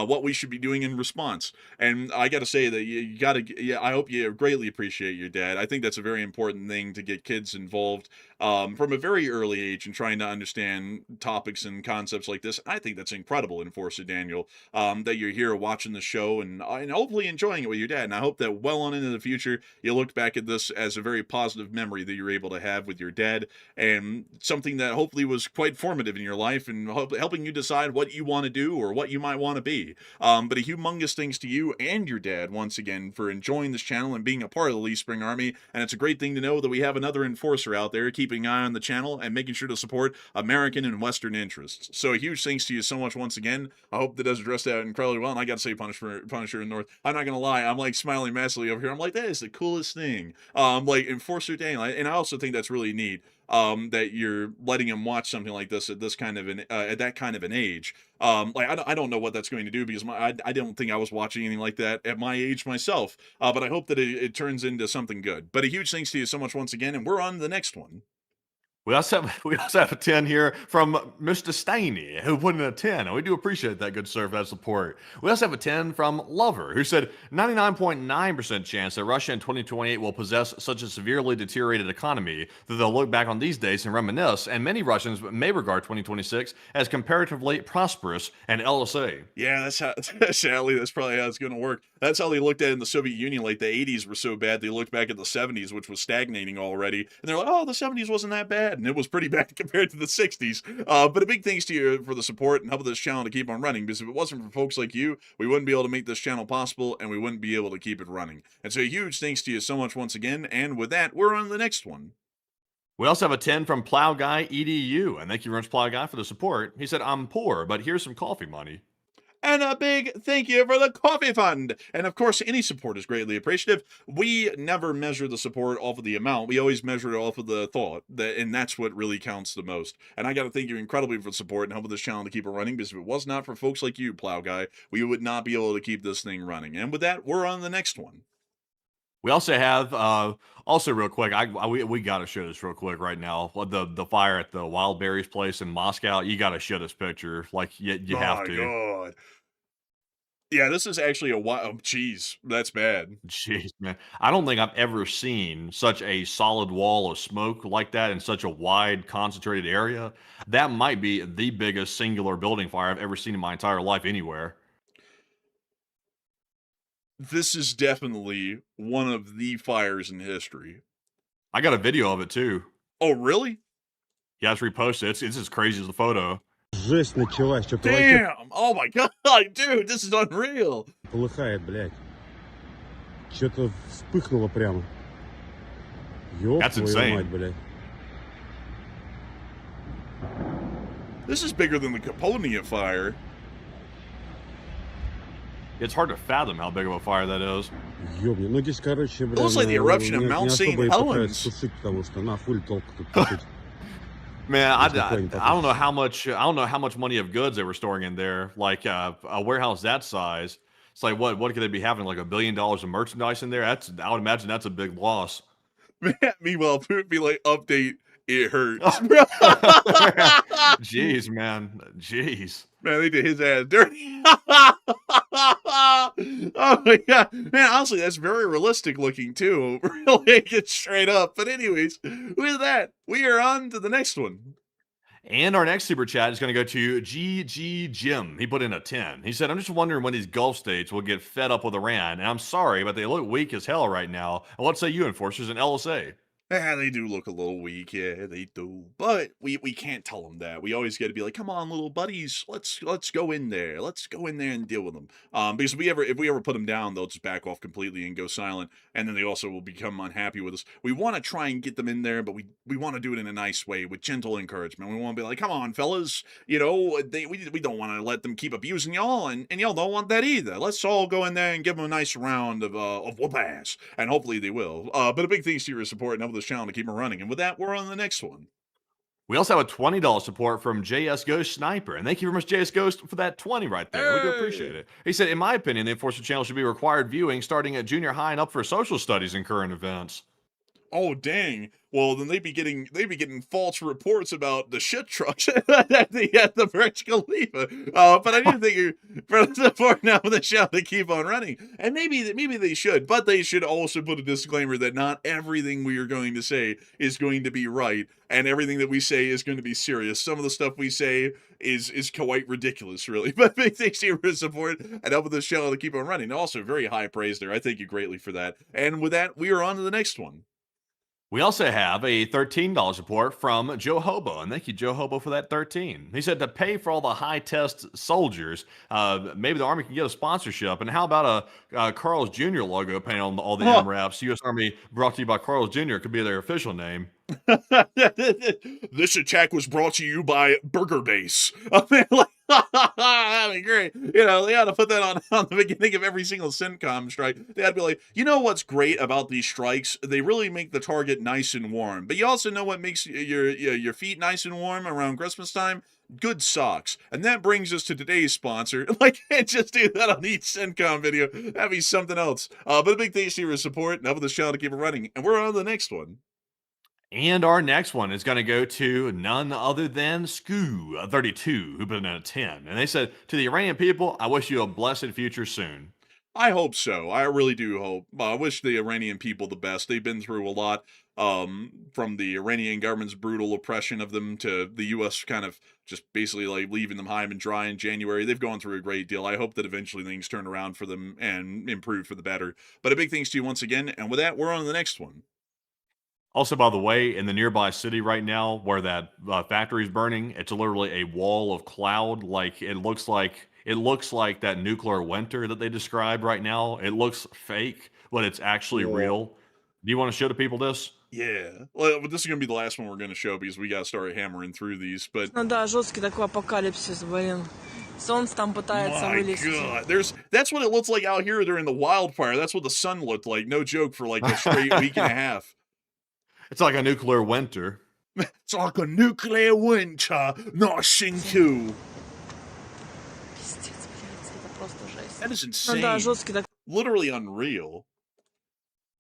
what we should be doing in response. And I got to say that you got to. Yeah, I hope you greatly appreciate your dad. I think that's a very important thing to get kids involved from a very early age and trying to understand topics and concepts like this. I think that's incredible, Enforcer Daniel, that you're here watching the show and hopefully enjoying it with your dad. And I hope that well on into the future, you look back at this as a very positive memory that you're able to have with your dad and something that hopefully was quite formative in your life and helping you decide what you want to do or what you might want to be. But a humongous thanks to you and your dad once again for enjoying this channel and being a part of the Lee Spring Army. And it's a great thing to know that we have another enforcer out there keeping an eye on the channel and making sure to support American and Western interests. So a huge thanks to you so much once again. I hope that does address that incredibly well. And I got to say, Punisher in North, I'm not going to lie, I'm like smiling massively over here. I'm like, that is the coolest thing. Like Enforcer Daniel. And I also think that's really neat. That you're letting him watch something like this at this kind of at that kind of an age. Like I don't know what that's going to do because I don't think I was watching anything like that at my age myself. But I hope that it turns into something good. But a huge thanks to you so much once again, and we're on the next one. We also have a 10 here from Mr. Staney, who put in a 10, and we do appreciate that, good sir, for that support. We also have a 10 from Lover, who said 99.9% chance that Russia in 2028 will possess such a severely deteriorated economy that they'll look back on these days and reminisce, and many Russians may regard 2026 as comparatively prosperous and LSA. Yeah, that's how, sadly, that's probably how it's going to work. That's how they looked at it in the Soviet Union. Like, the 80s were so bad, they looked back at the 70s, which was stagnating already, and they're like, oh, the 70s wasn't that bad, and it was pretty bad compared to the 60s. But a big thanks to you for the support and helping this channel to keep on running, because if it wasn't for folks like you, we wouldn't be able to make this channel possible, and we wouldn't be able to keep it running. And so a huge thanks to you so much once again, and with that, we're on to the next one. We also have a 10 from Plow Guy EDU, and thank you very much, Plow Guy, for the support. He said, I'm poor, but here's some coffee money. And a big thank you for the coffee fund. And of course, any support is greatly appreciative. We never measure the support off of the amount. We always measure it off of the thought. And that's what really counts the most. And I got to thank you incredibly for the support and helping this channel to keep it running. Because if it was not for folks like you, Plow Guy, we would not be able to keep this thing running. And with that, we're on the next one. We also have, also real quick, we got to show this real quick right now. The fire at the Wildberries place in Moscow. You got to show this picture. Like, you have to. Oh, God. Yeah, this is actually a wild. Oh, jeez, that's bad. Jeez, man. I don't think I've ever seen such a solid wall of smoke like that in such a wide, concentrated area. That might be the biggest singular building fire I've ever seen in my entire life anywhere. This is definitely one of the fires in history. I got a video of it too. Oh, really? Yeah, it's reposted. It's as crazy as the photo. Жесть началась, что-то Damn! Oh my god, dude, this is unreal. полыхает, блядь. Что-то вспыхнуло прямо. Ёб That's твою insane. мать, блядь. This is bigger than the Caponia fire. It's hard to fathom how big of a fire that is. Ёбни. Ну здесь, короче, блядь, looks like the eruption of не Mount St. особо и Helens. пытаются тушить, потому что нахуй толку тут тушить. Man, I There's no don't know how much money of goods they were storing in there. Like a warehouse that size, it's like what could they be having, like $1 billion of merchandise in there? I would imagine that's a big loss. Man, meanwhile, it would be like, update, it hurts. Jeez, man, jeez. Man, they did his ass dirty. Oh my god. Man, honestly, that's very realistic looking too. Really, get straight up. But anyways, with that, we are on to the next one. And our next super chat is going to go to GG Jim. He put in a 10. He said, I'm just wondering when these Gulf states will get fed up with Iran. And I'm sorry, but they look weak as hell right now. And what say you, enforcers in LSA? Yeah, they do look a little weak. Yeah, they do. But we can't tell them that. We always got to be like, come on, little buddies, let's go in there. Let's go in there and deal with them. Because if we ever put them down, they'll just back off completely and go silent. And then they also will become unhappy with us. We want to try and get them in there, but we want to do it in a nice way with gentle encouragement. We want to be like, come on, fellas, we don't want to let them keep abusing y'all, and y'all don't want that either. Let's all go in there and give them a nice round of whoop ass, and hopefully they will. But a big thanks to your support and help this channel to keep them running. And with that, we're on the next one. We also have a $20 support from JS Ghost Sniper. And thank you very much, JS Ghost, for that 20 right there. We do appreciate it. He said, in my opinion, the Enforcer channel should be required viewing starting at junior high and up for social studies and current events. Oh, dang. Well, then they'd be getting false reports about the shit trucks at the Burj Khalifa. But I do think for the support now the show to keep on running. And maybe they should, but they should also put a disclaimer that not everything we are going to say is going to be right, and everything that we say is going to be serious. Some of the stuff we say is quite ridiculous, really. But big thanks to your support and helping the show to keep on running. Also, very high praise there. I thank you greatly for that. And with that, we are on to the next one. We also have a $13 support from Joe Hobo, and thank you, Joe Hobo, for that 13. He said to pay for all the high-test soldiers, maybe the Army can get a sponsorship. And how about a Carl's Jr. logo painted on all the MRAPs? U.S. Army brought to you by Carl's Jr. could be their official name. This attack was brought to you by Burger Base. I mean, like, that'd be great. They ought to put that on the beginning of every single CENTCOM strike. They ought to be like, you know what's great about these strikes? They really make the target nice and warm. But you also know what makes your feet nice and warm around Christmas time? Good socks. And that brings us to today's sponsor. Like, can't just do that on each CENTCOM video. That'd be something else. But a big thanks to your support and helping the channel to keep it running. And we're on to the next one. And our next one is going to go to none other than Scoo32, who put in a 10. And they said, to the Iranian people, I wish you a blessed future soon. I hope so. I really do hope. I wish the Iranian people the best. They've been through a lot, from the Iranian government's brutal oppression of them to the U.S. kind of just basically like leaving them high and dry in January. They've gone through a great deal. I hope that eventually things turn around for them and improve for the better. But a big thanks to you once again. And with that, we're on to the next one. Also, by the way, in the nearby city right now where that factory is burning, it's literally a wall of cloud. Like it looks like that nuclear winter that they describe right now. It looks fake, but it's actually real. Do you want to show the people this? Yeah. Well, this is going to be the last one we're going to show because we got to start hammering through these. But Ну да, жесткий такой апокалипсис, блин. Солнце там пытается my вылезти. God, that's what it looks like out here during the wildfire. That's what the sun looked like. No joke, for like a straight week and a half. It's like a nuclear winter. It's like a nuclear winter, not a Shinku. Пиздец, блядь, это просто жесть. That is Ну да, insane. жесткий такой. Literally unreal.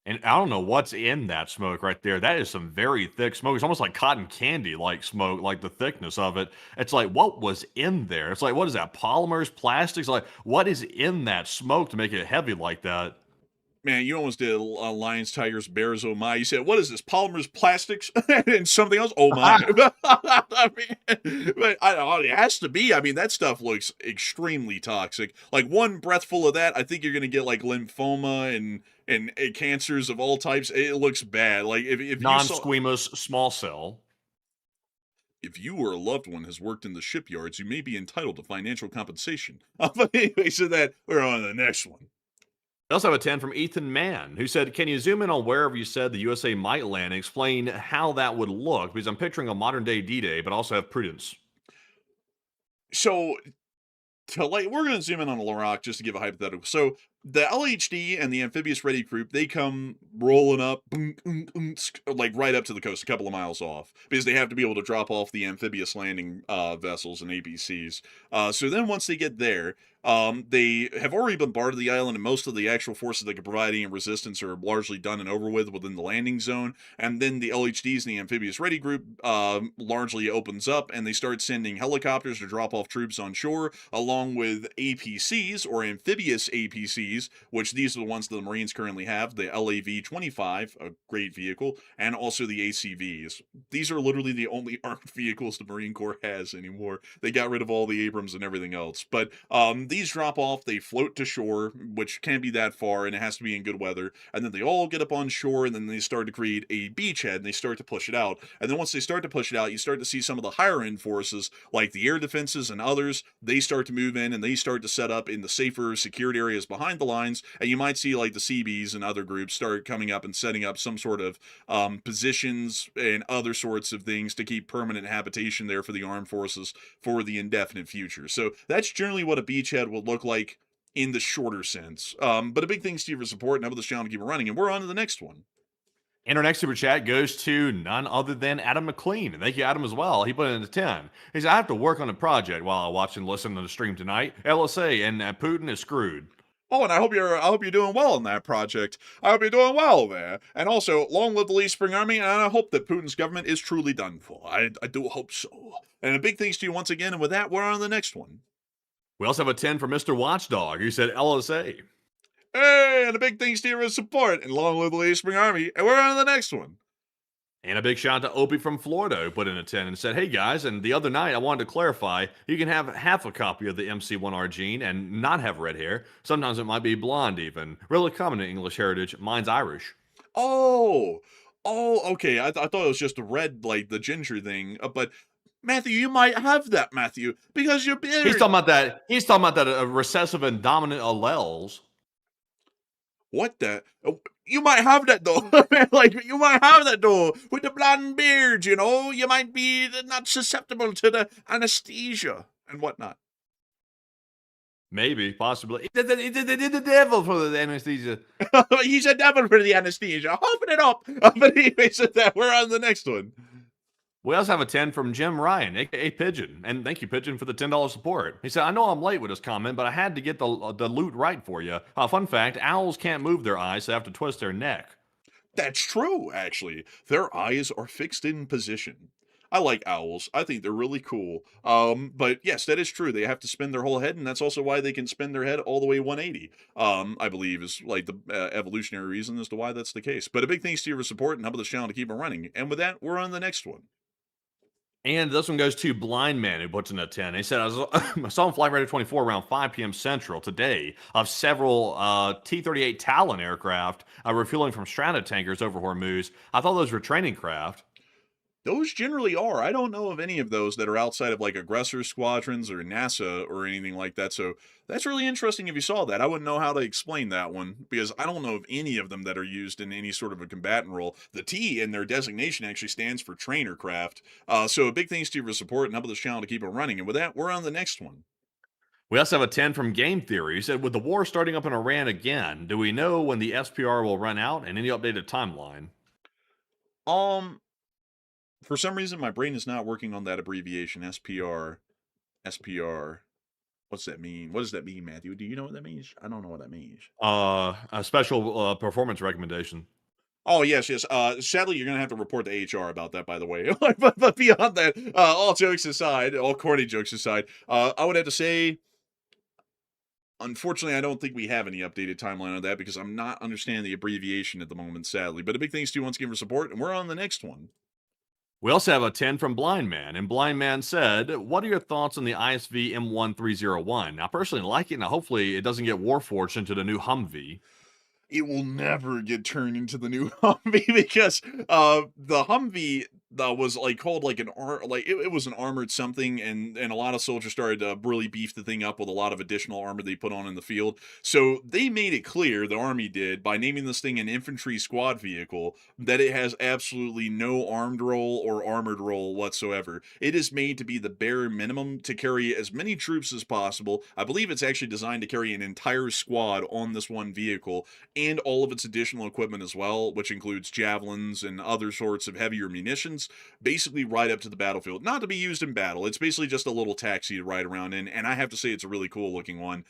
And I don't know what's in that smoke right there. That is some very thick smoke. It's almost like cotton candy like smoke, like the thickness of it. It's like, what was in there? It's like, what is that? Polymers, plastics? Like, what is in that smoke to make it heavy like that? Man, you almost did lions, tigers, bears, oh my. You said, what is this? Polymers, plastics, and something else? Oh my. I mean, but it has to be. I mean, that stuff looks extremely toxic. Like one breathful of that, I think you're going to get like lymphoma and cancers of all types. It looks bad. Like if you saw, Non-squamous small cell. if you or a loved one has worked in the shipyards, you may be entitled to financial compensation. But anyway, so that we're on to the next one. We also have a 10 from Ethan Mann, who said, can you zoom in on wherever you said the USA might land and explain how that would look? Because I'm picturing a modern-day D-Day, but also have prudence. So, we're going to zoom in on Iraq just to give a hypothetical. So, the LHD and the amphibious ready group, they come rolling up, like right up to the coast, a couple of miles off, because they have to be able to drop off the amphibious landing vessels and APCs. So then once they get there, they have already bombarded the island, and most of the actual forces that can provide any resistance are largely done and over with within the landing zone. And then the LHDs and the amphibious ready group largely opens up, and they start sending helicopters to drop off troops on shore, along with APCs, or amphibious APCs, which these are the ones that the Marines currently have, the LAV-25, a great vehicle, and also the ACVs. These are literally the only armed vehicles the Marine Corps has anymore. They got rid of all the Abrams and everything else. But these drop off, they float to shore, which can't be that far, and it has to be in good weather, and then they all get up on shore, and then they start to create a beachhead, and they start to push it out. And then once they start to push it out, you start to see some of the higher-end forces, like the air defenses and others, they start to move in, and they start to set up in the safer, secured areas behind the lines, and you might see like the CBs and other groups start coming up and setting up some sort of positions and other sorts of things to keep permanent habitation there for the armed forces for the indefinite future. So that's generally what a beachhead would look like in the shorter sense. But a big thanks to you for support, and help this channel to keep it running, and we're on to the next one. And our next super chat goes to none other than Adam McLean. And thank you, Adam, as well. He put in a 10. He said, I have to work on a project while I watch and listen to the stream tonight. LSA, and Putin is screwed. Oh, and I hope you're doing well in that project. I hope you're doing well there. And also, long live the Lee Spring Army, and I hope that Putin's government is truly done for. I do hope so. And a big thanks to you once again, and with that, we're on to the next one. We also have a 10 for Mr. Watchdog, who said LSA. Hey, and a big thanks to your support, and long live the Lee Spring Army, and we're on to the next one. And a big shout out to Opie from Florida, who put in a 10 and said, hey guys, and the other night I wanted to clarify, you can have half a copy of the MC1R gene and not have red hair. Sometimes it might be blonde even. Really common in English heritage. Mine's Irish. Oh, okay. I thought it was just a red, like the ginger thing, but Matthew, you might have that, Matthew, because you're beard. He's talking about that recessive and dominant alleles. What the? You might have that though. Like, you might have that though. With the blonde beard, you know, you might be not susceptible to the anesthesia and whatnot. Maybe, possibly. The devil for the anesthesia. He's a devil for the anesthesia. Open it up. But anyway, so that we're on the next one. We also have a 10 from Jim Ryan, a.k.a. Pigeon. And thank you, Pigeon, for the $10 support. He said, I know I'm late with this comment, but I had to get the loot right for you. Fun fact, owls can't move their eyes, so they have to twist their neck. That's true, actually. Their eyes are fixed in position. I like owls. I think they're really cool. But yes, that is true. They have to spin their whole head, and that's also why they can spin their head all the way 180. I believe is like the evolutionary reason as to why that's the case. But a big thanks to your support and help this channel to keep it running. And with that, we're on the next one. And this one goes to Blind Man, who puts in a 10. He said, I saw on Flight Radar 24 around 5 p.m. Central today of several T-38 Talon aircraft refueling from stranded tankers over Hormuz. I thought those were training craft. Those generally are. I don't know of any of those that are outside of like aggressor squadrons or NASA or anything like that. So that's really interesting if you saw that. I wouldn't know how to explain that one because I don't know of any of them that are used in any sort of a combatant role. The T in their designation actually stands for trainer craft. So a big thanks to you for support and help this channel to keep it running. And with that, we're on the next one. We also have a 10 from Game Theory. He said, with the war starting up in Iran again, do we know when the SPR will run out and any updated timeline? Um, for some reason, my brain is not working on that abbreviation, SPR. SPR. What's that mean? What does that mean, Matthew? Do you know what that means? I don't know what that means. A special performance recommendation. Oh, yes, yes. Sadly, you're going to have to report to HR about that, by the way. but beyond that, all jokes aside, all corny jokes aside, I would have to say, unfortunately, I don't think we have any updated timeline on that because I'm not understanding the abbreviation at the moment, sadly. But a big thanks to you once again for support, and we're on the next one. We also have a 10 from Blind Man, and Blind Man said, what are your thoughts on the ISV M1301? I personally like it, and hopefully it doesn't get warforged into the new Humvee. It will never get turned into the new Humvee because the Humvee was like called like it was an armored something, and a lot of soldiers started to really beef the thing up with a lot of additional armor they put on in the field. So they made it clear, the army did, by naming this thing an infantry squad vehicle, that it has absolutely no armed role or armored role whatsoever. It is made to be the bare minimum to carry as many troops as possible. I believe it's actually designed to carry an entire squad on this one vehicle and all of its additional equipment as well, which includes javelins and other sorts of heavier munitions, basically right up to the battlefield. Not to be used in battle. It's basically just a little taxi to ride around in, and I have to say it's a really cool looking one.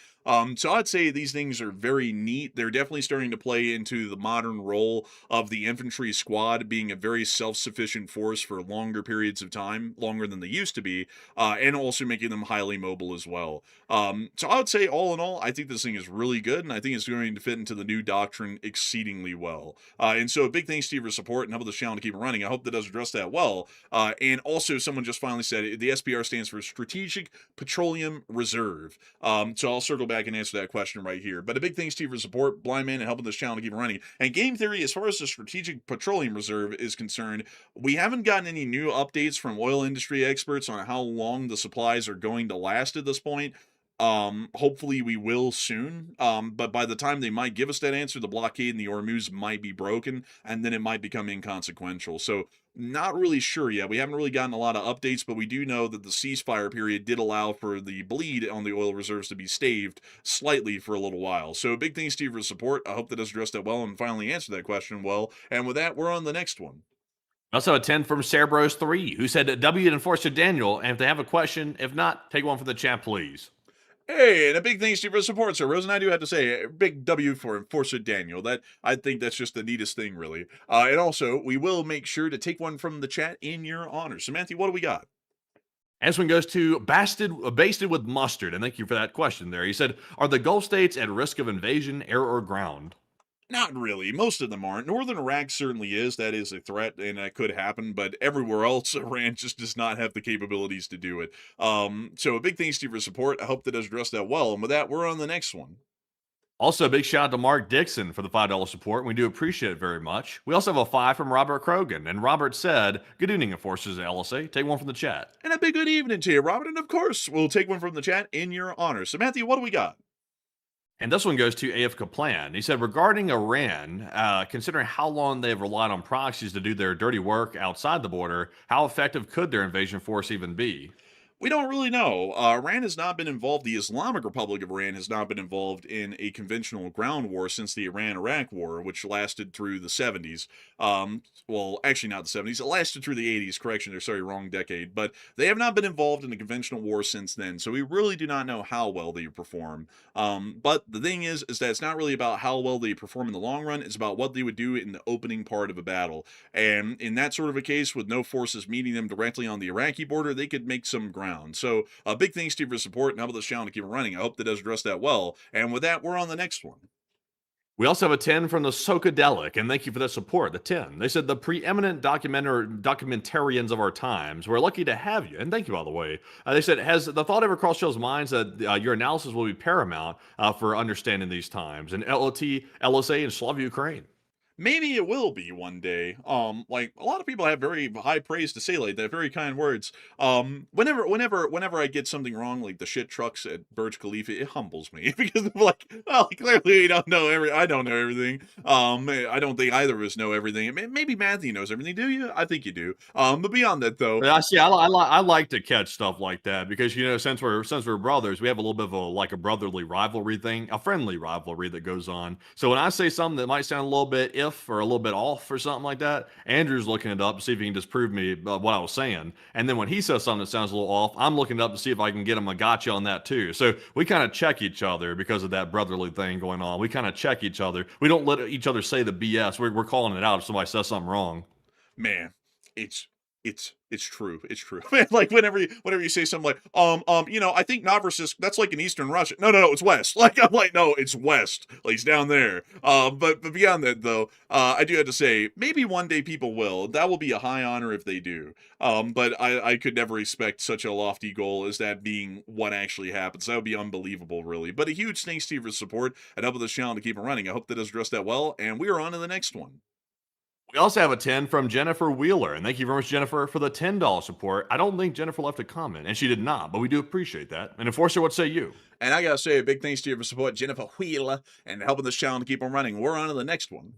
So I'd say these things are very neat. They're definitely starting to play into the modern role of the infantry squad being a very self-sufficient force for longer periods of time, longer than they used to be, and also making them highly mobile as well. So I would say all in all, I think this thing is really good, and I think it's going to fit into the new doctrine exceedingly well. And so a big thanks to you for support and help this channel to keep it running. I hope that does address that well. And also someone just finally said the SPR stands for Strategic Petroleum Reserve. So I'll circle back and answer that question right here. But a big thanks to you for support, Blind Man, and helping this channel to keep it running. And Game Theory, as far as the Strategic Petroleum Reserve is concerned, we haven't gotten any new updates from oil industry experts on how long the supplies are going to last at this point. Hopefully we will soon. But by the time they might give us that answer, the blockade in the Hormuz might be broken, and then it might become inconsequential. So not really sure yet. We haven't really gotten a lot of updates, but we do know that the ceasefire period did allow for the bleed on the oil reserves to be staved slightly for a little while. So big thanks to you for support. I hope that does address that well and finally answer that question well. And with that, we're on the next one. Also a 10 from Cerebros3, who said W to Enforcer Daniel, and if they have a question, if not, take one from the chat, please. Hey, and a big thanks to you for support, sir. Rose, and I do have to say, a big W for Enforcer Daniel. I think that's just the neatest thing, really. And also, we will make sure to take one from the chat in your honor. So, Matthew, what do we got? This one goes to Basted with Mustard, and thank you for that question there. He said, are the Gulf states at risk of invasion, air or ground? Not really. Most of them aren't. Northern Iraq certainly is. That is a threat, and that could happen. But everywhere else, Iran just does not have the capabilities to do it. So a big thanks to you for support. I hope that does address that well. And with that, we're on the next one. Also, a big shout out to Mark Dixon for the $5 support. We do appreciate it very much. We also have a 5 from Robert Krogan. And Robert said, good evening, Enforcers at LSA. Take one from the chat. And a big good evening to you, Robert. And of course, we'll take one from the chat in your honor. So, Matthew, what do we got? And this one goes to AF Kaplan. He said, regarding Iran, considering how long they've relied on proxies to do their dirty work outside the border, how effective could their invasion force even be? We don't really know. Iran has not been involved. The Islamic Republic of Iran has not been involved in a conventional ground war since the Iran-Iraq War, which lasted through the 70s. Well, actually not the 70s. It lasted through the 80s. Correction, sorry, wrong decade. But they have not been involved in a conventional war since then, so we really do not know how well they perform. But the thing is that it's not really about how well they perform in the long run. It's about what they would do in the opening part of a battle. And in that sort of a case, with no forces meeting them directly on the Iraqi border, they could make some ground. So big thanks to you for support and help this channel to keep it running. I hope that does address that well. And with that, we're on the next one. We also have a 10 from the Socadelic, and thank you for the support, the 10. They said, the preeminent documentarians of our times, we're lucky to have you, and thank you, by the way. They said, has the thought ever crossed y'all's minds that your analysis will be paramount for understanding these times? And LOT, LSA, and Slav Ukraine. Maybe it will be one day. Like a lot of people have very high praise to say like that, very kind words. Whenever I get something wrong, like the shit trucks at Burj Khalifa, it humbles me because I'm like, well, clearly I don't know everything. I don't think either of us know everything. Maybe Matthew knows everything. Do you? I think you do. But beyond that, though, I see. I like to catch stuff like that because since we're brothers, we have a little bit of a brotherly rivalry thing, a friendly rivalry that goes on. So when I say something that might sound a little bit or a little bit off or something like that, Andrew's looking it up to see if he can disprove me what I was saying. And then when he says something that sounds a little off, I'm looking it up to see if I can get him a gotcha on that too. So we kind of check each other because of that brotherly thing going on. We kind of check each other. We don't let each other say the BS. We're calling it out if somebody says something wrong. Man, it's true. It's true. Man, like whenever you say something like, I think Novorossiysk, that's like in Eastern Russia. No, it's west. Like, I'm like, no, it's west. Like, it's down there. But beyond that, though, I do have to say, maybe one day people will. That will be a high honor if they do. But I could never expect such a lofty goal as that being what actually happens. That would be unbelievable, really. But a huge thanks to you for support and helping this channel to keep it running. I hope that does address that well, and we are on to the next one. We also have a 10 from Jennifer Wheeler, and thank you very much, Jennifer, for the $10 support. I don't think Jennifer left a comment, and she did not, but we do appreciate that. And Enforcer, what say you? And I gotta say a big thanks to you for support, Jennifer Wheeler, and helping this channel to keep on running. We're on to the next one.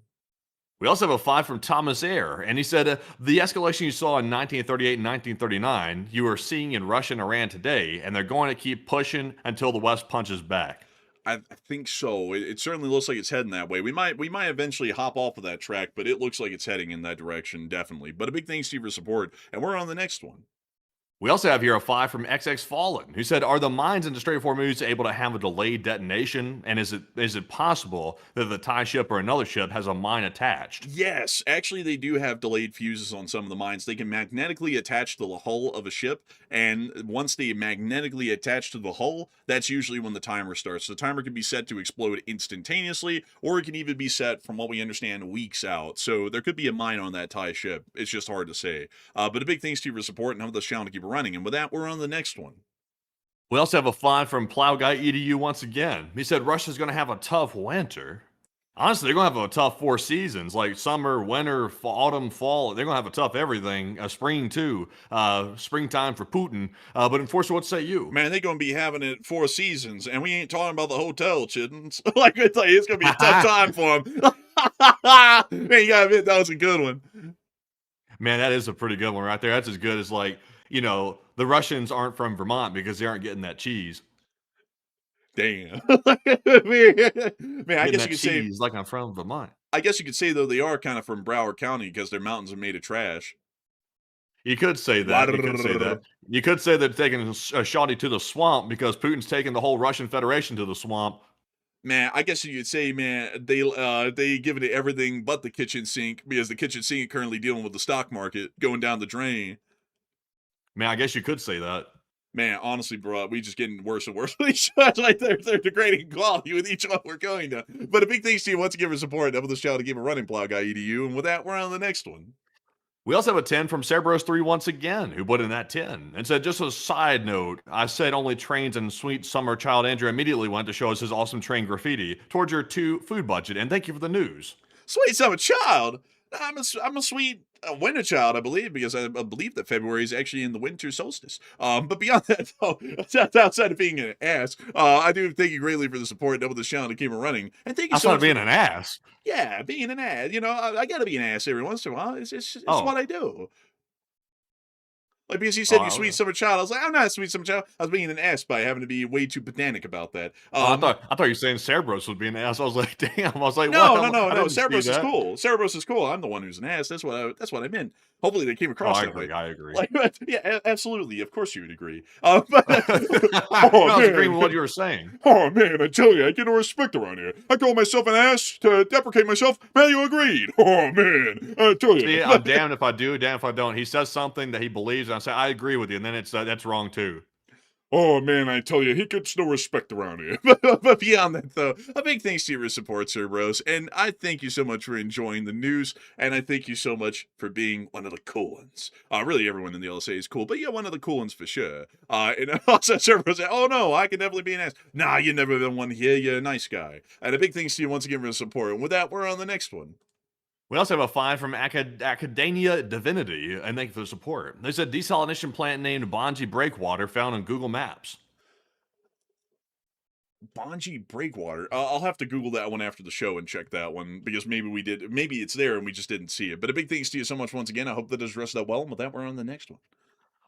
We also have a 5 from Thomas Air, and he said, the escalation you saw in 1938 and 1939, you are seeing in Russia and Iran today, and they're going to keep pushing until the West punches back. I think so. It certainly looks like it's heading that way. We might eventually hop off of that track, but it looks like it's heading in that direction, definitely. But a big thanks to you for support, and we're on the next one. We also have here a 5 from XX Fallen, who said, are the mines in the Strait of Hormuz able to have a delayed detonation? And is it possible that the Thai ship or another ship has a mine attached? Yes, actually they do have delayed fuses on some of the mines. They can magnetically attach to the hull of a ship, and once they magnetically attach to the hull, that's usually when the timer starts. The timer can be set to explode instantaneously, or it can even be set, from what we understand, weeks out. So there could be a mine on that Thai ship. It's just hard to say. But a big thanks to you for support and help this channel to keep running. And with that, we're on the next one. We also have a 5 from Plow Guy EDU once again. He said Russia's going to have a tough winter. Honestly, they're going to have a tough 4 seasons, like summer, winter, autumn, fall. They're going to have a tough everything. Spring, too. Springtime for Putin. But Enforcer, what say you? Man, they're going to be having it 4 seasons, and we ain't talking about the hotel, chittens. Like, it's going to be a tough time for them. Man, you got to admit, that was a good one. Man, that is a pretty good one right there. That's as good as, like, the Russians aren't from Vermont because they aren't getting that cheese. Damn. Man, I guess you could say, like I'm from Vermont. I guess you could say, though, they are kind of from Broward County because their mountains are made of trash. You could say that. You could say that. You could say they're taking a shotty to the swamp because Putin's taking the whole Russian Federation to the swamp. Man, I guess you could say, man, they give it everything but the kitchen sink because the kitchen sink is currently dealing with the stock market going down the drain. Man, I guess you could say that. Man, honestly, bro, we just getting worse and worse with each other. Like they're degrading quality with each one we're going to. But a big thanks to you once again for support. Double this channel to keep a running, Plow Guy EDU. And with that, we're on the next one. We also have a 10 from Cerberus3 once again, who put in that 10 and said, just a side note, I said only trains and sweet summer child Andrew immediately went to show us his awesome train graffiti towards your 2 food budget. And thank you for the news. Sweet summer child? I'm a sweet winter child, I believe, because I believe that February is actually in the winter solstice. But beyond that, though, outside of being an ass, I do thank you greatly for the support. Double this channel to keep it running. And thank you so much for being an ass. Yeah, being an ass. I got to be an ass every once in a while. It's what I do. Like, because he said, Oh, you sweet summer child. I was like, I'm not a sweet summer child. I was being an ass by having to be way too pedantic about that. I thought you were saying Cerberus would be an ass. I was like, damn. I was like, No, what? no. I didn't see Cerberus is that. cool. Cerberus is cool. I'm the one who's an ass. That's what I meant. Hopefully they came Oh, across I that way. agree. I agree. Like, yeah, absolutely. Of course you would agree. I was agreeing man. with what you were saying. Oh man, I tell you, I get no respect around here. I call myself an ass to deprecate myself. Man, you agreed. Oh man, I tell you. See, I'm damned if I do, damned if I don't. He says something that he believes, and I say, I agree with you, and then it's that's wrong too. Oh man, I tell you, he gets no respect around here. But beyond that, though, a big thanks to your support, Sir Bros. And I thank you so much for enjoying the news, and I thank you so much for being one of the cool ones. Really, everyone in the LSA is cool, but yeah, one of the cool ones for sure. And also, Sir Bros said, oh no, I can definitely be an ass. Nah, you've never been one here. You're a nice guy. And a big thanks to you once again for the support. And with that, we're on the next one. We also have a 5 from Academia Divinity, and thank you for the support. They said desalination plant named Bonji Breakwater found on Google Maps. Bonji Breakwater. I'll have to Google that one after the show and check that one because maybe it's there and we just didn't see it. But a big thanks to you so much once again. I hope that is dressed up well. And with that, we're on the next one.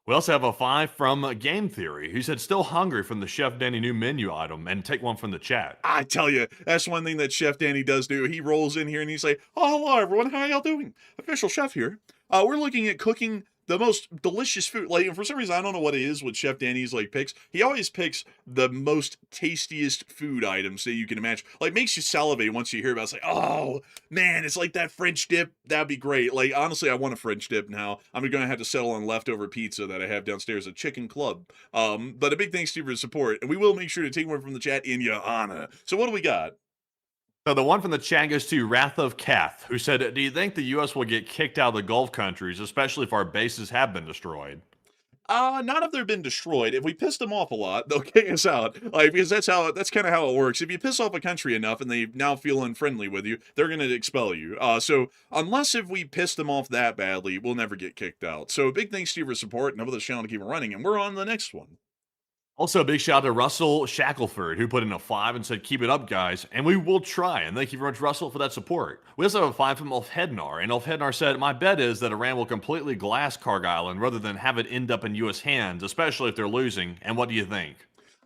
We also have a 5 from Game Theory, who said still hungry from the Chef Danny new menu item, and take one from the chat. I tell you, that's one thing that Chef Danny does do. He rolls in here and he's like, oh, hello everyone, how y'all doing? Official chef here. We're looking at cooking the most delicious food. Like, for some reason, I don't know what it is with Chef Danny's like picks. He always picks the most tastiest food items that you can imagine. Like, makes you salivate once you hear about it. It's like, oh man, it's like that French dip. That'd be great. Like, honestly, I want a French dip now. I'm gonna have to settle on leftover pizza that I have downstairs at Chicken Club. But a big thanks to you for your support, and we will make sure to take one from the chat in your honor. So what do we got? So the one from the chat goes to Wrath of Kath, who said, do you think the U.S. will get kicked out of the Gulf countries, especially if our bases have been destroyed? Not if they've been destroyed. If we piss them off a lot, they'll kick us out. Like, because that's kind of how it works. If you piss off a country enough and they now feel unfriendly with you, they're going to expel you. So unless if we piss them off that badly, we'll never get kicked out. So big thanks to you for support and over the channel to keep it running. And we're on to the next one. Also, a big shout out to Russell Shackelford, who put in a 5 and said, keep it up, guys, and we will try. And thank you very much, Russell, for that support. We also have a 5 from Ulfhednar, and Ulfhednar said, my bet is that Iran will completely glass Kharg Island rather than have it end up in U.S. hands, especially if they're losing. And what do you think?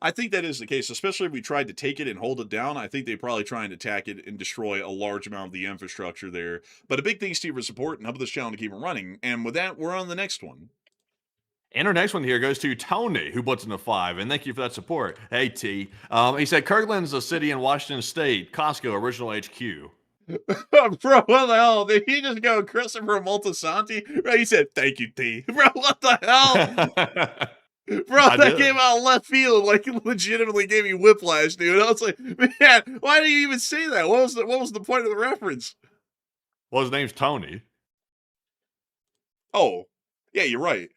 I think that is the case, especially if we tried to take it and hold it down. I think they probably try and attack it and destroy a large amount of the infrastructure there. But a big thanks to you for support and help this channel to keep it running. And with that, we're on the next one. And our next one here goes to Tony, who puts in a 5, and thank you for that support. Hey, T. He said, Kirkland's a city in Washington State, Costco original HQ. Bro, what the hell? Did he just go Christopher Moltisanti? Bro, he said, thank you, T. Bro, what the hell? Bro, that came out of left field, like legitimately gave me whiplash, dude. I was like, man, why did you even say that? What was the point of the reference? Well, his name's Tony. Oh, yeah, you're right.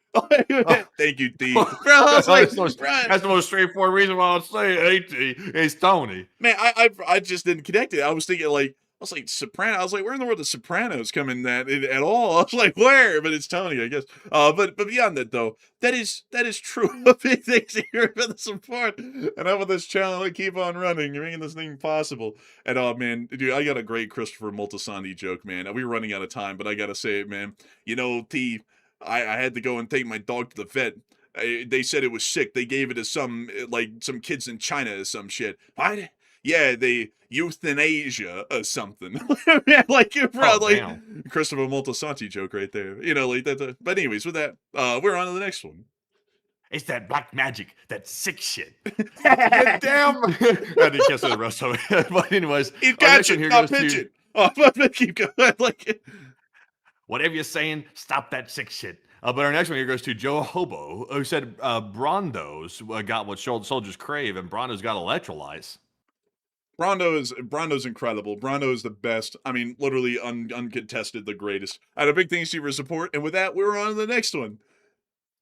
Thank you, T. Bro, I was like, that's the most straightforward reason why I would say, hey, T, it's Tony. Man, I just didn't connect it. I was thinking Soprano. I was like, where in the world does Sopranos come in that at all? I was like, where? But it's Tony, I guess. But beyond that though, that is true. Big thanks here for the support and over this channel to keep on running. You're making this thing possible. And oh man, dude, I got a great Christopher Moltisanti joke, man. We were running out of time, but I gotta say it, man. You know, T, I had to go and take my dog to the vet. They said it was sick. They gave it to some kids in China or some shit. What? Yeah, they euthanasia or something. Like, bro, damn. Christopher Moltisanti joke right there. You know, like that. But anyways, with that, we're on to the next one. It's that black magic, that sick shit. Damn. I didn't catch the rest of it. But anyways, It got you, not pitching. Oh, but keep going. Like, whatever you're saying, stop that sick shit. But our next one here goes to Joe Hobo, who said Brondo's got what soldiers crave, and Brondo's got electrolytes. Brondo's incredible. Brondo is the best. I mean, literally uncontested, the greatest. I had a big thanks to you for support, and with that, we're on to the next one.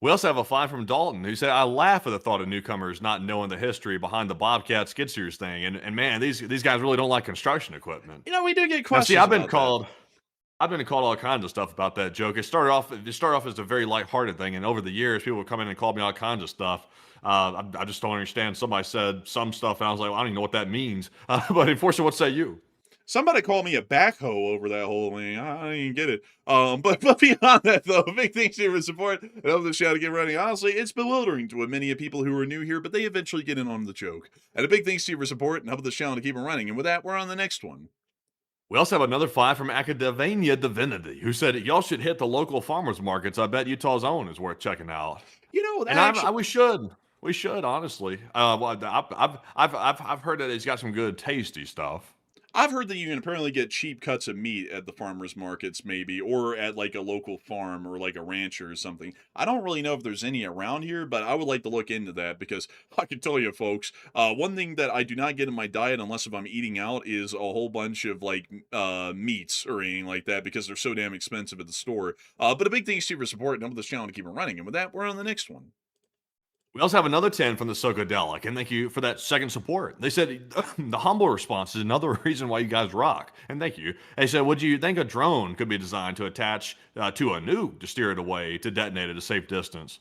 We also have a 5 from Dalton, who said, I laugh at the thought of newcomers not knowing the history behind the Bobcat skid steers thing. And man, these guys really don't like construction equipment. You know, we do get questions. Now, see, I've been called all kinds of stuff about that joke. It started off as a very lighthearted thing, and over the years, people would come in and call me all kinds of stuff. I just don't understand. Somebody said some stuff, and I was like, well, I don't even know what that means. But unfortunately, what say you? Somebody call me a backhoe over that whole thing. I didn't get it. But beyond that, though, big thanks to your support. And hope this show to get running. Honestly, it's bewildering to many people who are new here, but they eventually get in on the joke. And a big thanks to your support and help this channel to keep it running. And with that, we're on the next one. We also have another 5 from Academia Divinity, who said, y'all should hit the local farmers markets. I bet Utah's own is worth checking out. You know, that And actually, we should. We should, honestly. Well, I've heard that it's got some good, tasty stuff. I've heard that you can apparently get cheap cuts of meat at the farmers markets, maybe, or at like a local farm or like a rancher or something. I don't really know if there's any around here, but I would like to look into that because I can tell you, folks, one thing that I do not get in my diet unless if I'm eating out is a whole bunch of like meats or anything like that because they're so damn expensive at the store. But a big thanks to you for support and help this channel to keep it running. And with that, we're on the next one. We also have another 10 from the Socodelic, and thank you for that second support. They said, the humble response is another reason why you guys rock, and thank you. They said, would you think a drone could be designed to attach to a nuke to steer it away to detonate at a safe distance?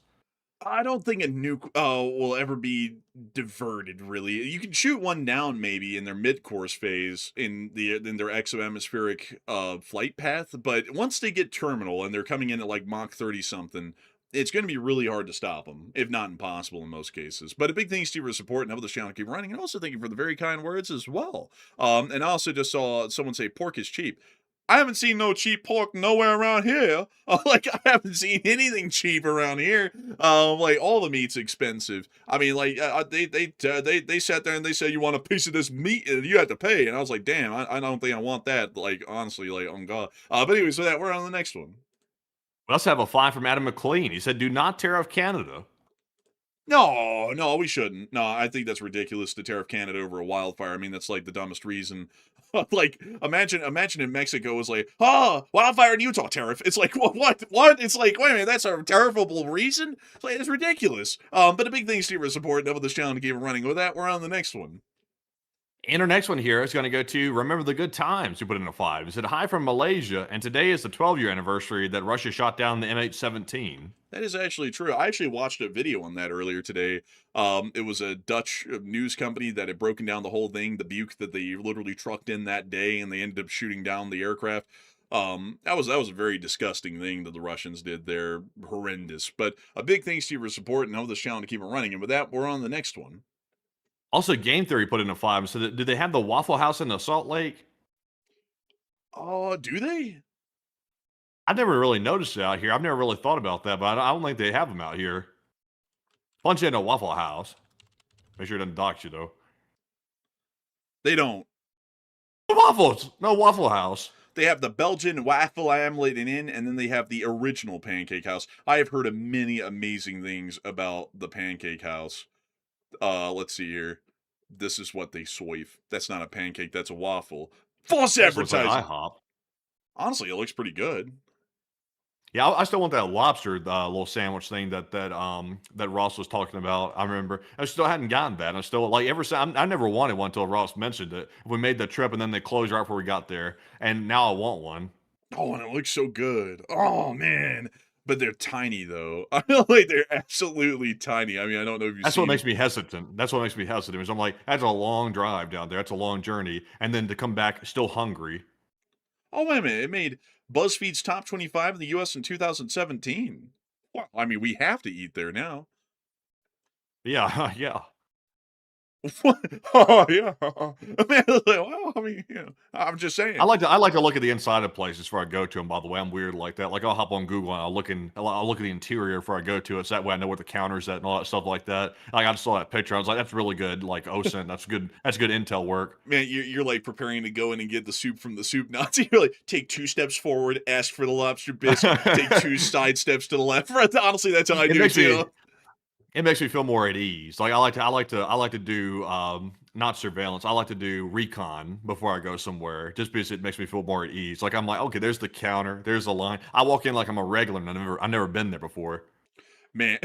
I don't think a nuke will ever be diverted. Really, you can shoot one down maybe in their mid-course phase in their exoatmospheric flight path, but once they get terminal and they're coming in at like Mach 30 something, it's going to be really hard to stop them, if not impossible in most cases. But a big thanks to your support and help the channel keep running, and also thank you for the very kind words as well. And I also just saw someone say pork is cheap. I haven't seen no cheap pork nowhere around here. Like, I haven't seen anything cheap around here. Like, all the meat's expensive. I mean, like, they sat there and they said, you want a piece of this meat, and you have to pay. And I was like, damn, I don't think I want that. Like, honestly, like, on God. But anyway, so that we're on the next one. We also have a 5 from Adam McLean. He said, do not tariff Canada. No, we shouldn't. No, I think that's ridiculous to tariff Canada over a wildfire. I mean, that's like the dumbest reason. Like, imagine in Mexico was like, oh, wildfire in Utah tariff. It's like, what? It's like, wait a minute, that's a tariffable reason? It's like, it's ridiculous. But a big thanks to your support and help this channel to keep it running. With that, we're on the next one. And our next one here is going to go to Remember the Good Times, who put in a 5. He said, hi from Malaysia, and today is the 12-year anniversary that Russia shot down the MH17. That is actually true. I actually watched a video on that earlier today. It was a Dutch news company that had broken down the whole thing, the Buke that they literally trucked in that day, and they ended up shooting down the aircraft. That was a very disgusting thing that the Russians did there. Horrendous. But a big thanks to you for support and help this channel to keep it running. And with that, we're on the next one. Also, Game Theory put in a 5 and said, do they have the Waffle House in the Salt Lake? Oh, do they? I've never really noticed it out here. I've never really thought about that, but I don't think they have them out here. Punch in a Waffle House. Make sure it doesn't dox you, though. They don't. No waffles! No Waffle House. They have the Belgian waffle omelet and then they have the original Pancake House. I have heard of many amazing things about the Pancake House. Let's see here. This is what they serve. That's not a pancake, that's a waffle. False advertising. Like IHOP. Honestly, it looks pretty good. Yeah, I still want that lobster little sandwich thing that Ross was talking about. I remember I still hadn't gotten that. I still like I never wanted one until Ross mentioned it. We made the trip and then they closed right before we got there, and now I want one. Oh, and it looks so good. Oh man. But they're tiny though. I feel like they're absolutely tiny. I mean, I don't know if you. That's what makes me hesitant. That's what makes me hesitant. Because I'm like, that's a long drive down there. That's a long journey, and then to come back still hungry. Oh wait a minute! It made BuzzFeed's top 25 in the U.S. in 2017. Well, I mean, we have to eat there now. Yeah, yeah. Oh yeah, I mean, well, I mean, you know, I'm just saying. I like to look at the inside of places before I go to them. By the way, I'm weird like that. Like I'll hop on Google and I'll look at the interior before I go to it. So that way I know where the counter's at and all that stuff like that. Like I just saw that picture. I was like, that's really good. Like OSINT, that's good. That's good intel work. Man, you're like preparing to go in and get the soup from the soup Nazi. You're like, take 2 steps forward, ask for the lobster bisque, take 2 side steps to the left. Honestly, that's how I do it too. It makes me feel more at ease. Like I like to do not surveillance. I like to do recon before I go somewhere, just because it makes me feel more at ease. Like I'm like, okay, there's the counter, there's the line. I walk in like I'm a regular, and I've never been there before. Man,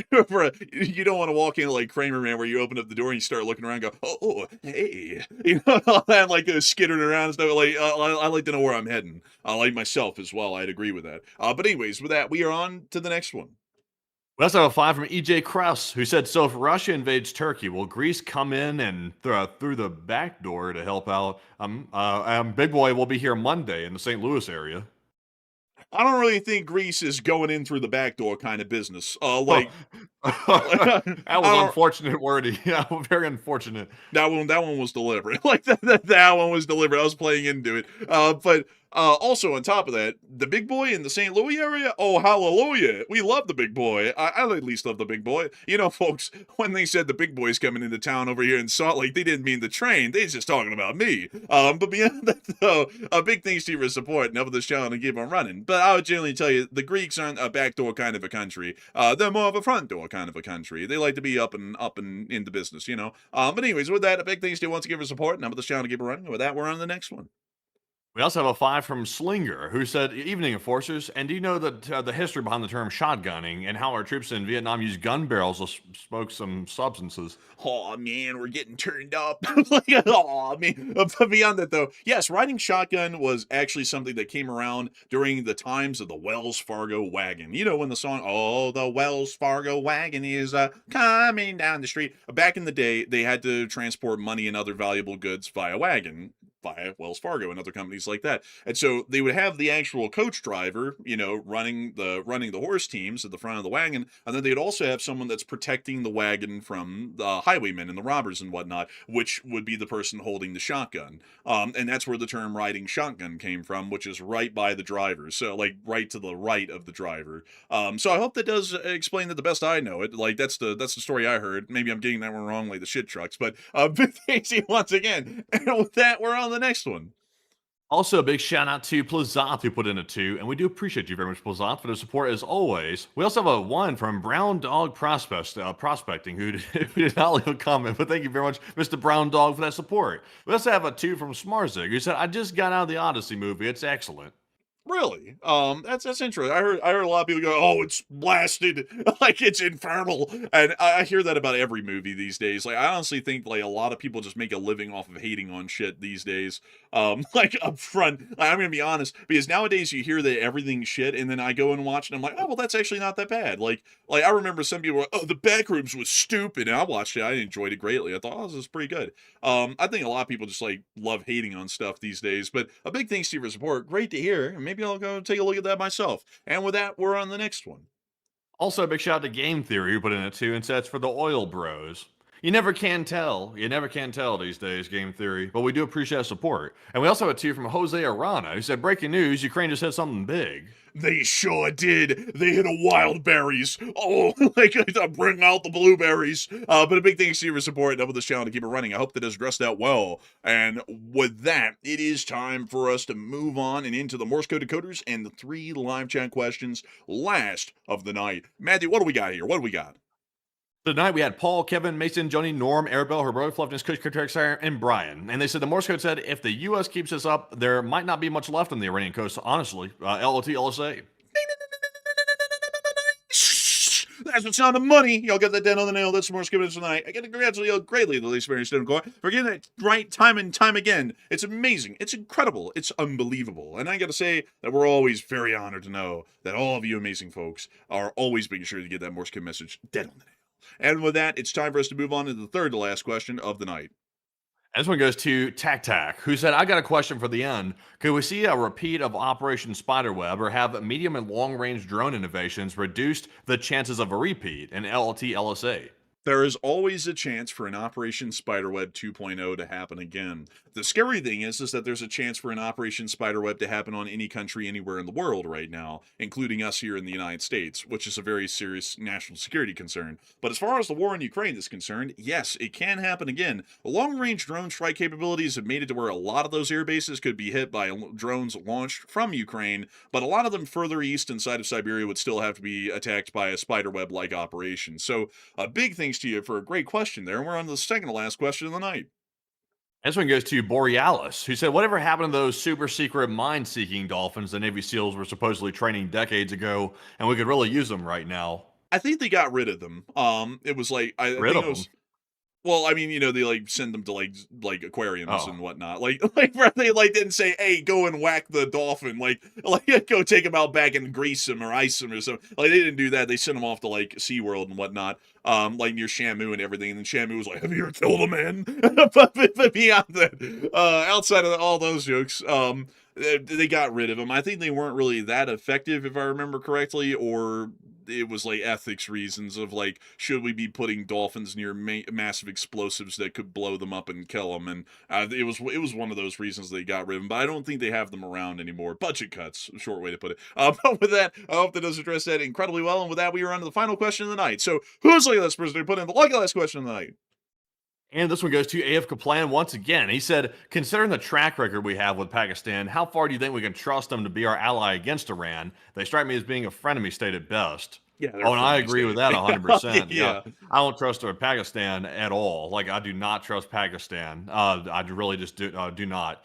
you don't want to walk in like Kramer, man, where you open up the door and you start looking around and go, oh, hey. You know, all that, like skittering around and stuff. Like, I like to know where I'm heading. I like myself as well. I'd agree with that. But anyways, with that, we are on to the next one. We also have a 5 from EJ Krause, who said, so if Russia invades Turkey, will Greece come in and through the back door to help out? Big Boy will be here Monday in the St. Louis area. I don't really think Greece is going in through the back door kind of business. That I was don't, unfortunate wording. Yeah, very unfortunate. that one was deliberate. Like that one was deliberate. I was playing into it. But also on top of that, the big boy in the St. Louis area. Oh, hallelujah! We love the big boy. I at least love the big boy. You know, folks, when they said the big boy's coming into town over here in Salt Lake, they didn't mean the train. They was just talking about me. But beyond that, though, big thanks to your support and over this channel and keep on running. But I would generally tell you, the Greeks aren't a backdoor kind of a country. They're more of a front door kind of a country. They like to be up and in the business, you know. But anyways, with that, a big thanks to you once again for support and over this channel to keep it running. With that, we're on to the next one. We also have a 5 from Slinger, who said, evening enforcers, and do you know that the history behind the term shotgunning and how our troops in Vietnam use gun barrels to smoke some substances? Oh man, we're getting turned up. Oh man. But beyond that though, yes, riding shotgun was actually something that came around during the times of the Wells Fargo wagon. You know, when the song, oh, the Wells Fargo wagon is coming down the street. Back in the day, they had to transport money and other valuable goods via wagon, via Wells Fargo and other companies like that. And so they would have the actual coach driver, you know, running the horse teams at the front of the wagon, and then they'd also have someone that's protecting the wagon from the highwaymen and the robbers and whatnot, which would be the person holding the shotgun. And that's where the term riding shotgun came from, which is right by the driver, so like right to the right of the driver. So I hope that does explain it the best I know it. Like that's the story I heard. Maybe I'm getting that one wrong, like the shit trucks, but big thanks to you once again. And with that, we're on the next one. Also, a big shout out to Plazoth, who put in a 2, and we do appreciate you very much, Plazoth, for the support as always. We also have a 1 from Brown Dog Prospecting, who did not leave a comment, but thank you very much, Mr. Brown Dog, for that support. We also have a 2 from Smarzig, who said, I just got out of the Odyssey movie. It's excellent. Really? That's interesting. I heard a lot of people go, "Oh, it's blasted, like it's infernal," and I hear that about every movie these days. Like, I honestly think like a lot of people just make a living off of hating on shit these days. Like up front, like, I'm gonna be honest, because nowadays you hear that everything's shit, and then I go and watch, and I'm like, "Oh, well, that's actually not that bad." Like I remember some people were, "Oh, the Backrooms was stupid," and I watched it. I enjoyed it greatly. I thought, "Oh, this is pretty good." I think a lot of people just like love hating on stuff these days. But a big thanks to you for support. Great to hear. Maybe I'll go take a look at that myself. And with that, we're on the next one. Also, a big shout out to Game Theory, who put in a 2 and said it's for the oil bros. You never can tell. You never can tell these days, Game Theory. But we do appreciate the support. And we also have a 2 from Jose Arana, who said, breaking news, Ukraine just hit something big. They sure did. They hit a Wildberries. Oh, like bring out the blueberries. But a big thanks to you for support and over this channel to keep it running. I hope that has addressed that well. And with that, it is time for us to move on and into the Morse code decoders and the 3 live chat questions last of the night. Matthew, what do we got here? What do we got? Tonight we had Paul, Kevin, Mason, Joni, Norm, Arabelle, her brother, Fluffness, Kush, Katarek, and Brian. And they said the Morse code said if the U.S. keeps this up, there might not be much left on the Iranian coast, honestly. LOT, LSA. That's the sound of money. Y'all got that down on the nail. That's more skipping tonight. I get to congratulate you greatly, the experienced student corps, for getting it right time and time again. It's amazing. It's incredible. It's unbelievable. And I got to say that we're always very honored to know that all of you amazing folks are always making sure to get that Morse code message dead on the nail. And with that, it's time for us to move on to the third to last question of the night. This one goes to Tac Tac, who said, I got a question for the end. Could we see a repeat of Operation Spiderweb, or have medium and long-range drone innovations reduced the chances of a repeat in LLT LSA? There is always a chance for an Operation Spiderweb 2.0 to happen again. The scary thing is that there's a chance for an Operation Spiderweb to happen on any country anywhere in the world right now, including us here in the United States, which is a very serious national security concern. But as far as the war in Ukraine is concerned, yes, it can happen again. The long-range drone strike capabilities have made it to where a lot of those air bases could be hit by drones launched from Ukraine, but a lot of them further east inside of Siberia would still have to be attacked by a Spiderweb-like operation. So a big thanks to you for a great question there, and we're on to the second to last question of the night. This one goes to Borealis, who said, whatever happened to those super secret mine-seeking dolphins the Navy SEALs were supposedly training decades ago, and we could really use them right now? I think they got rid of them. It was like, I think it was, Well, I mean, they like send them to like aquariums Oh. and whatnot. Like where they like didn't say, "Hey, go and whack the dolphin." Like go take him out back and grease him or ice him or something. Like they didn't do that. They sent him off to like SeaWorld and whatnot. Like near Shamu and everything. And then Shamu was like, "Have you ever killed a man?" but beyond that, outside of all those jokes, they got rid of him. I think they weren't really that effective, if I remember correctly, or it was like ethics reasons of like, should we be putting dolphins near massive explosives that could blow them up and kill them? And it was one of those reasons they got rid of them. But I don't think they have them around anymore. Budget cuts, short way to put it. But with that, I hope that does address that incredibly well. And with that, we are on to the final question of the night. So who's the lucky last person to put in the lucky last question of the night? And this one goes to AF Kaplan once again. He said, considering the track record we have with Pakistan, how far do you think we can trust them to be our ally against Iran? They strike me as being a frenemy state at best. Yeah, Oh, and I agree with that 100%. Yeah. I don't trust Pakistan at all. Like, I do not trust Pakistan. I really just do not.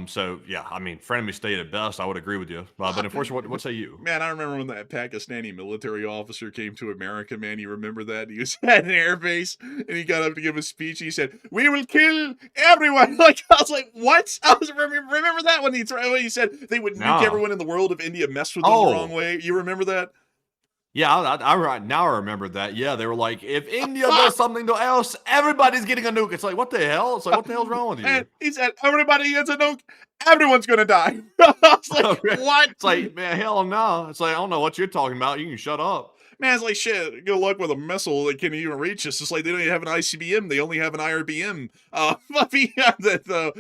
So, yeah, I mean, frenemy state at best, I would agree with you. But unfortunately, what say you? Man, I remember when that Pakistani military officer came to America, man. You remember that? He was at an airbase, and he got up to give a speech. He said, "We will kill everyone." Like, I was like, what? I was remember that when he said they would nuke everyone in the world if India messed with them the wrong way? You remember that? Yeah, now I remember that. Yeah, they were like, if India does something to else, everybody's getting a nuke. It's like, what the hell? It's like, what the hell's wrong with you? And he said, everybody gets a nuke, everyone's gonna die. I was like, what? It's like, man, hell no. It's like, I don't know what you're talking about. You can shut up. Man, it's like, shit, good luck with a missile that can't even reach us. It's like they don't even have an ICBM. They only have an IRBM. But beyond that, though,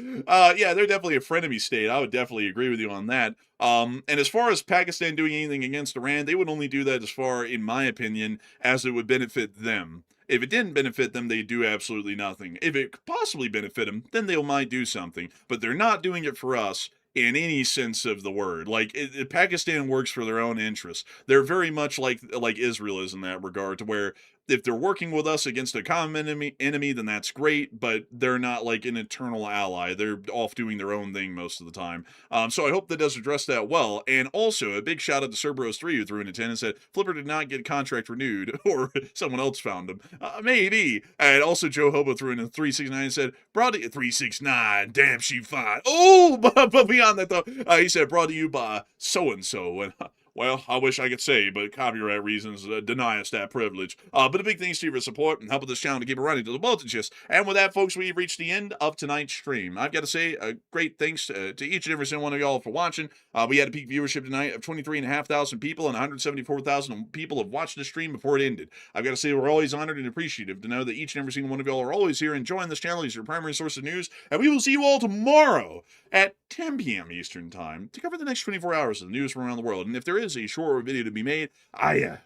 yeah, they're definitely a frenemy state. I would definitely agree with you on that. And as far as Pakistan doing anything against Iran, they would only do that as far, in my opinion, as it would benefit them. If it didn't benefit them, they do absolutely nothing. If it could possibly benefit them, then they might do something. But they're not doing it for us in any sense of the word. Like, Pakistan works for their own interests. They're very much like Israel is in that regard, to where if they're working with us against a common enemy, then that's great, but they're not like an eternal ally. They're off doing their own thing most of the time. So I hope that does address that well. And also, a big shout out to Cerberus3, who threw in a 10 and said, Flipper did not get contract renewed, or someone else found him. Maybe. And also, Joe Hobo threw in a 369 and said, brought to you, 369, damn, she fine. Oh, but beyond that, though, he said, brought to you by so-and-so, and well, I wish I could say, but copyright reasons deny us that privilege. But a big thanks to you for support and helping this channel to keep it running to the multitudes. And with that, folks, we've reached the end of tonight's stream. I've got to say a great thanks to each and every single one of y'all for watching. We had a peak viewership tonight of 23,500 people, and 174,000 people have watched the stream before it ended. I've got to say, we're always honored and appreciative to know that each and every single one of y'all are always here enjoying this channel as your primary source of news. And we will see you all tomorrow at 10 p.m. Eastern Time to cover the next 24 hours of the news from around the world. And if there is a short video to be made, I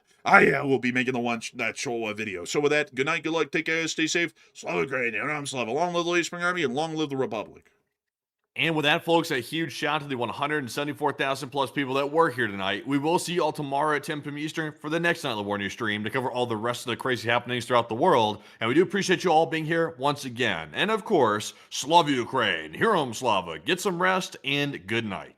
will be making that short video. So with that, good night, good luck, take care, stay safe. Slava Ukraine, and I'm Slava. Long live the Lady Spring Army, and long live the Republic. And with that, folks, a huge shout out to the 174,000 plus people that were here tonight. We will see you all tomorrow at 10 p.m. Eastern for the next Night of the War News stream to cover all the rest of the crazy happenings throughout the world. And we do appreciate you all being here once again. And of course, Slava Ukraine, Herom Slava, get some rest, and good night.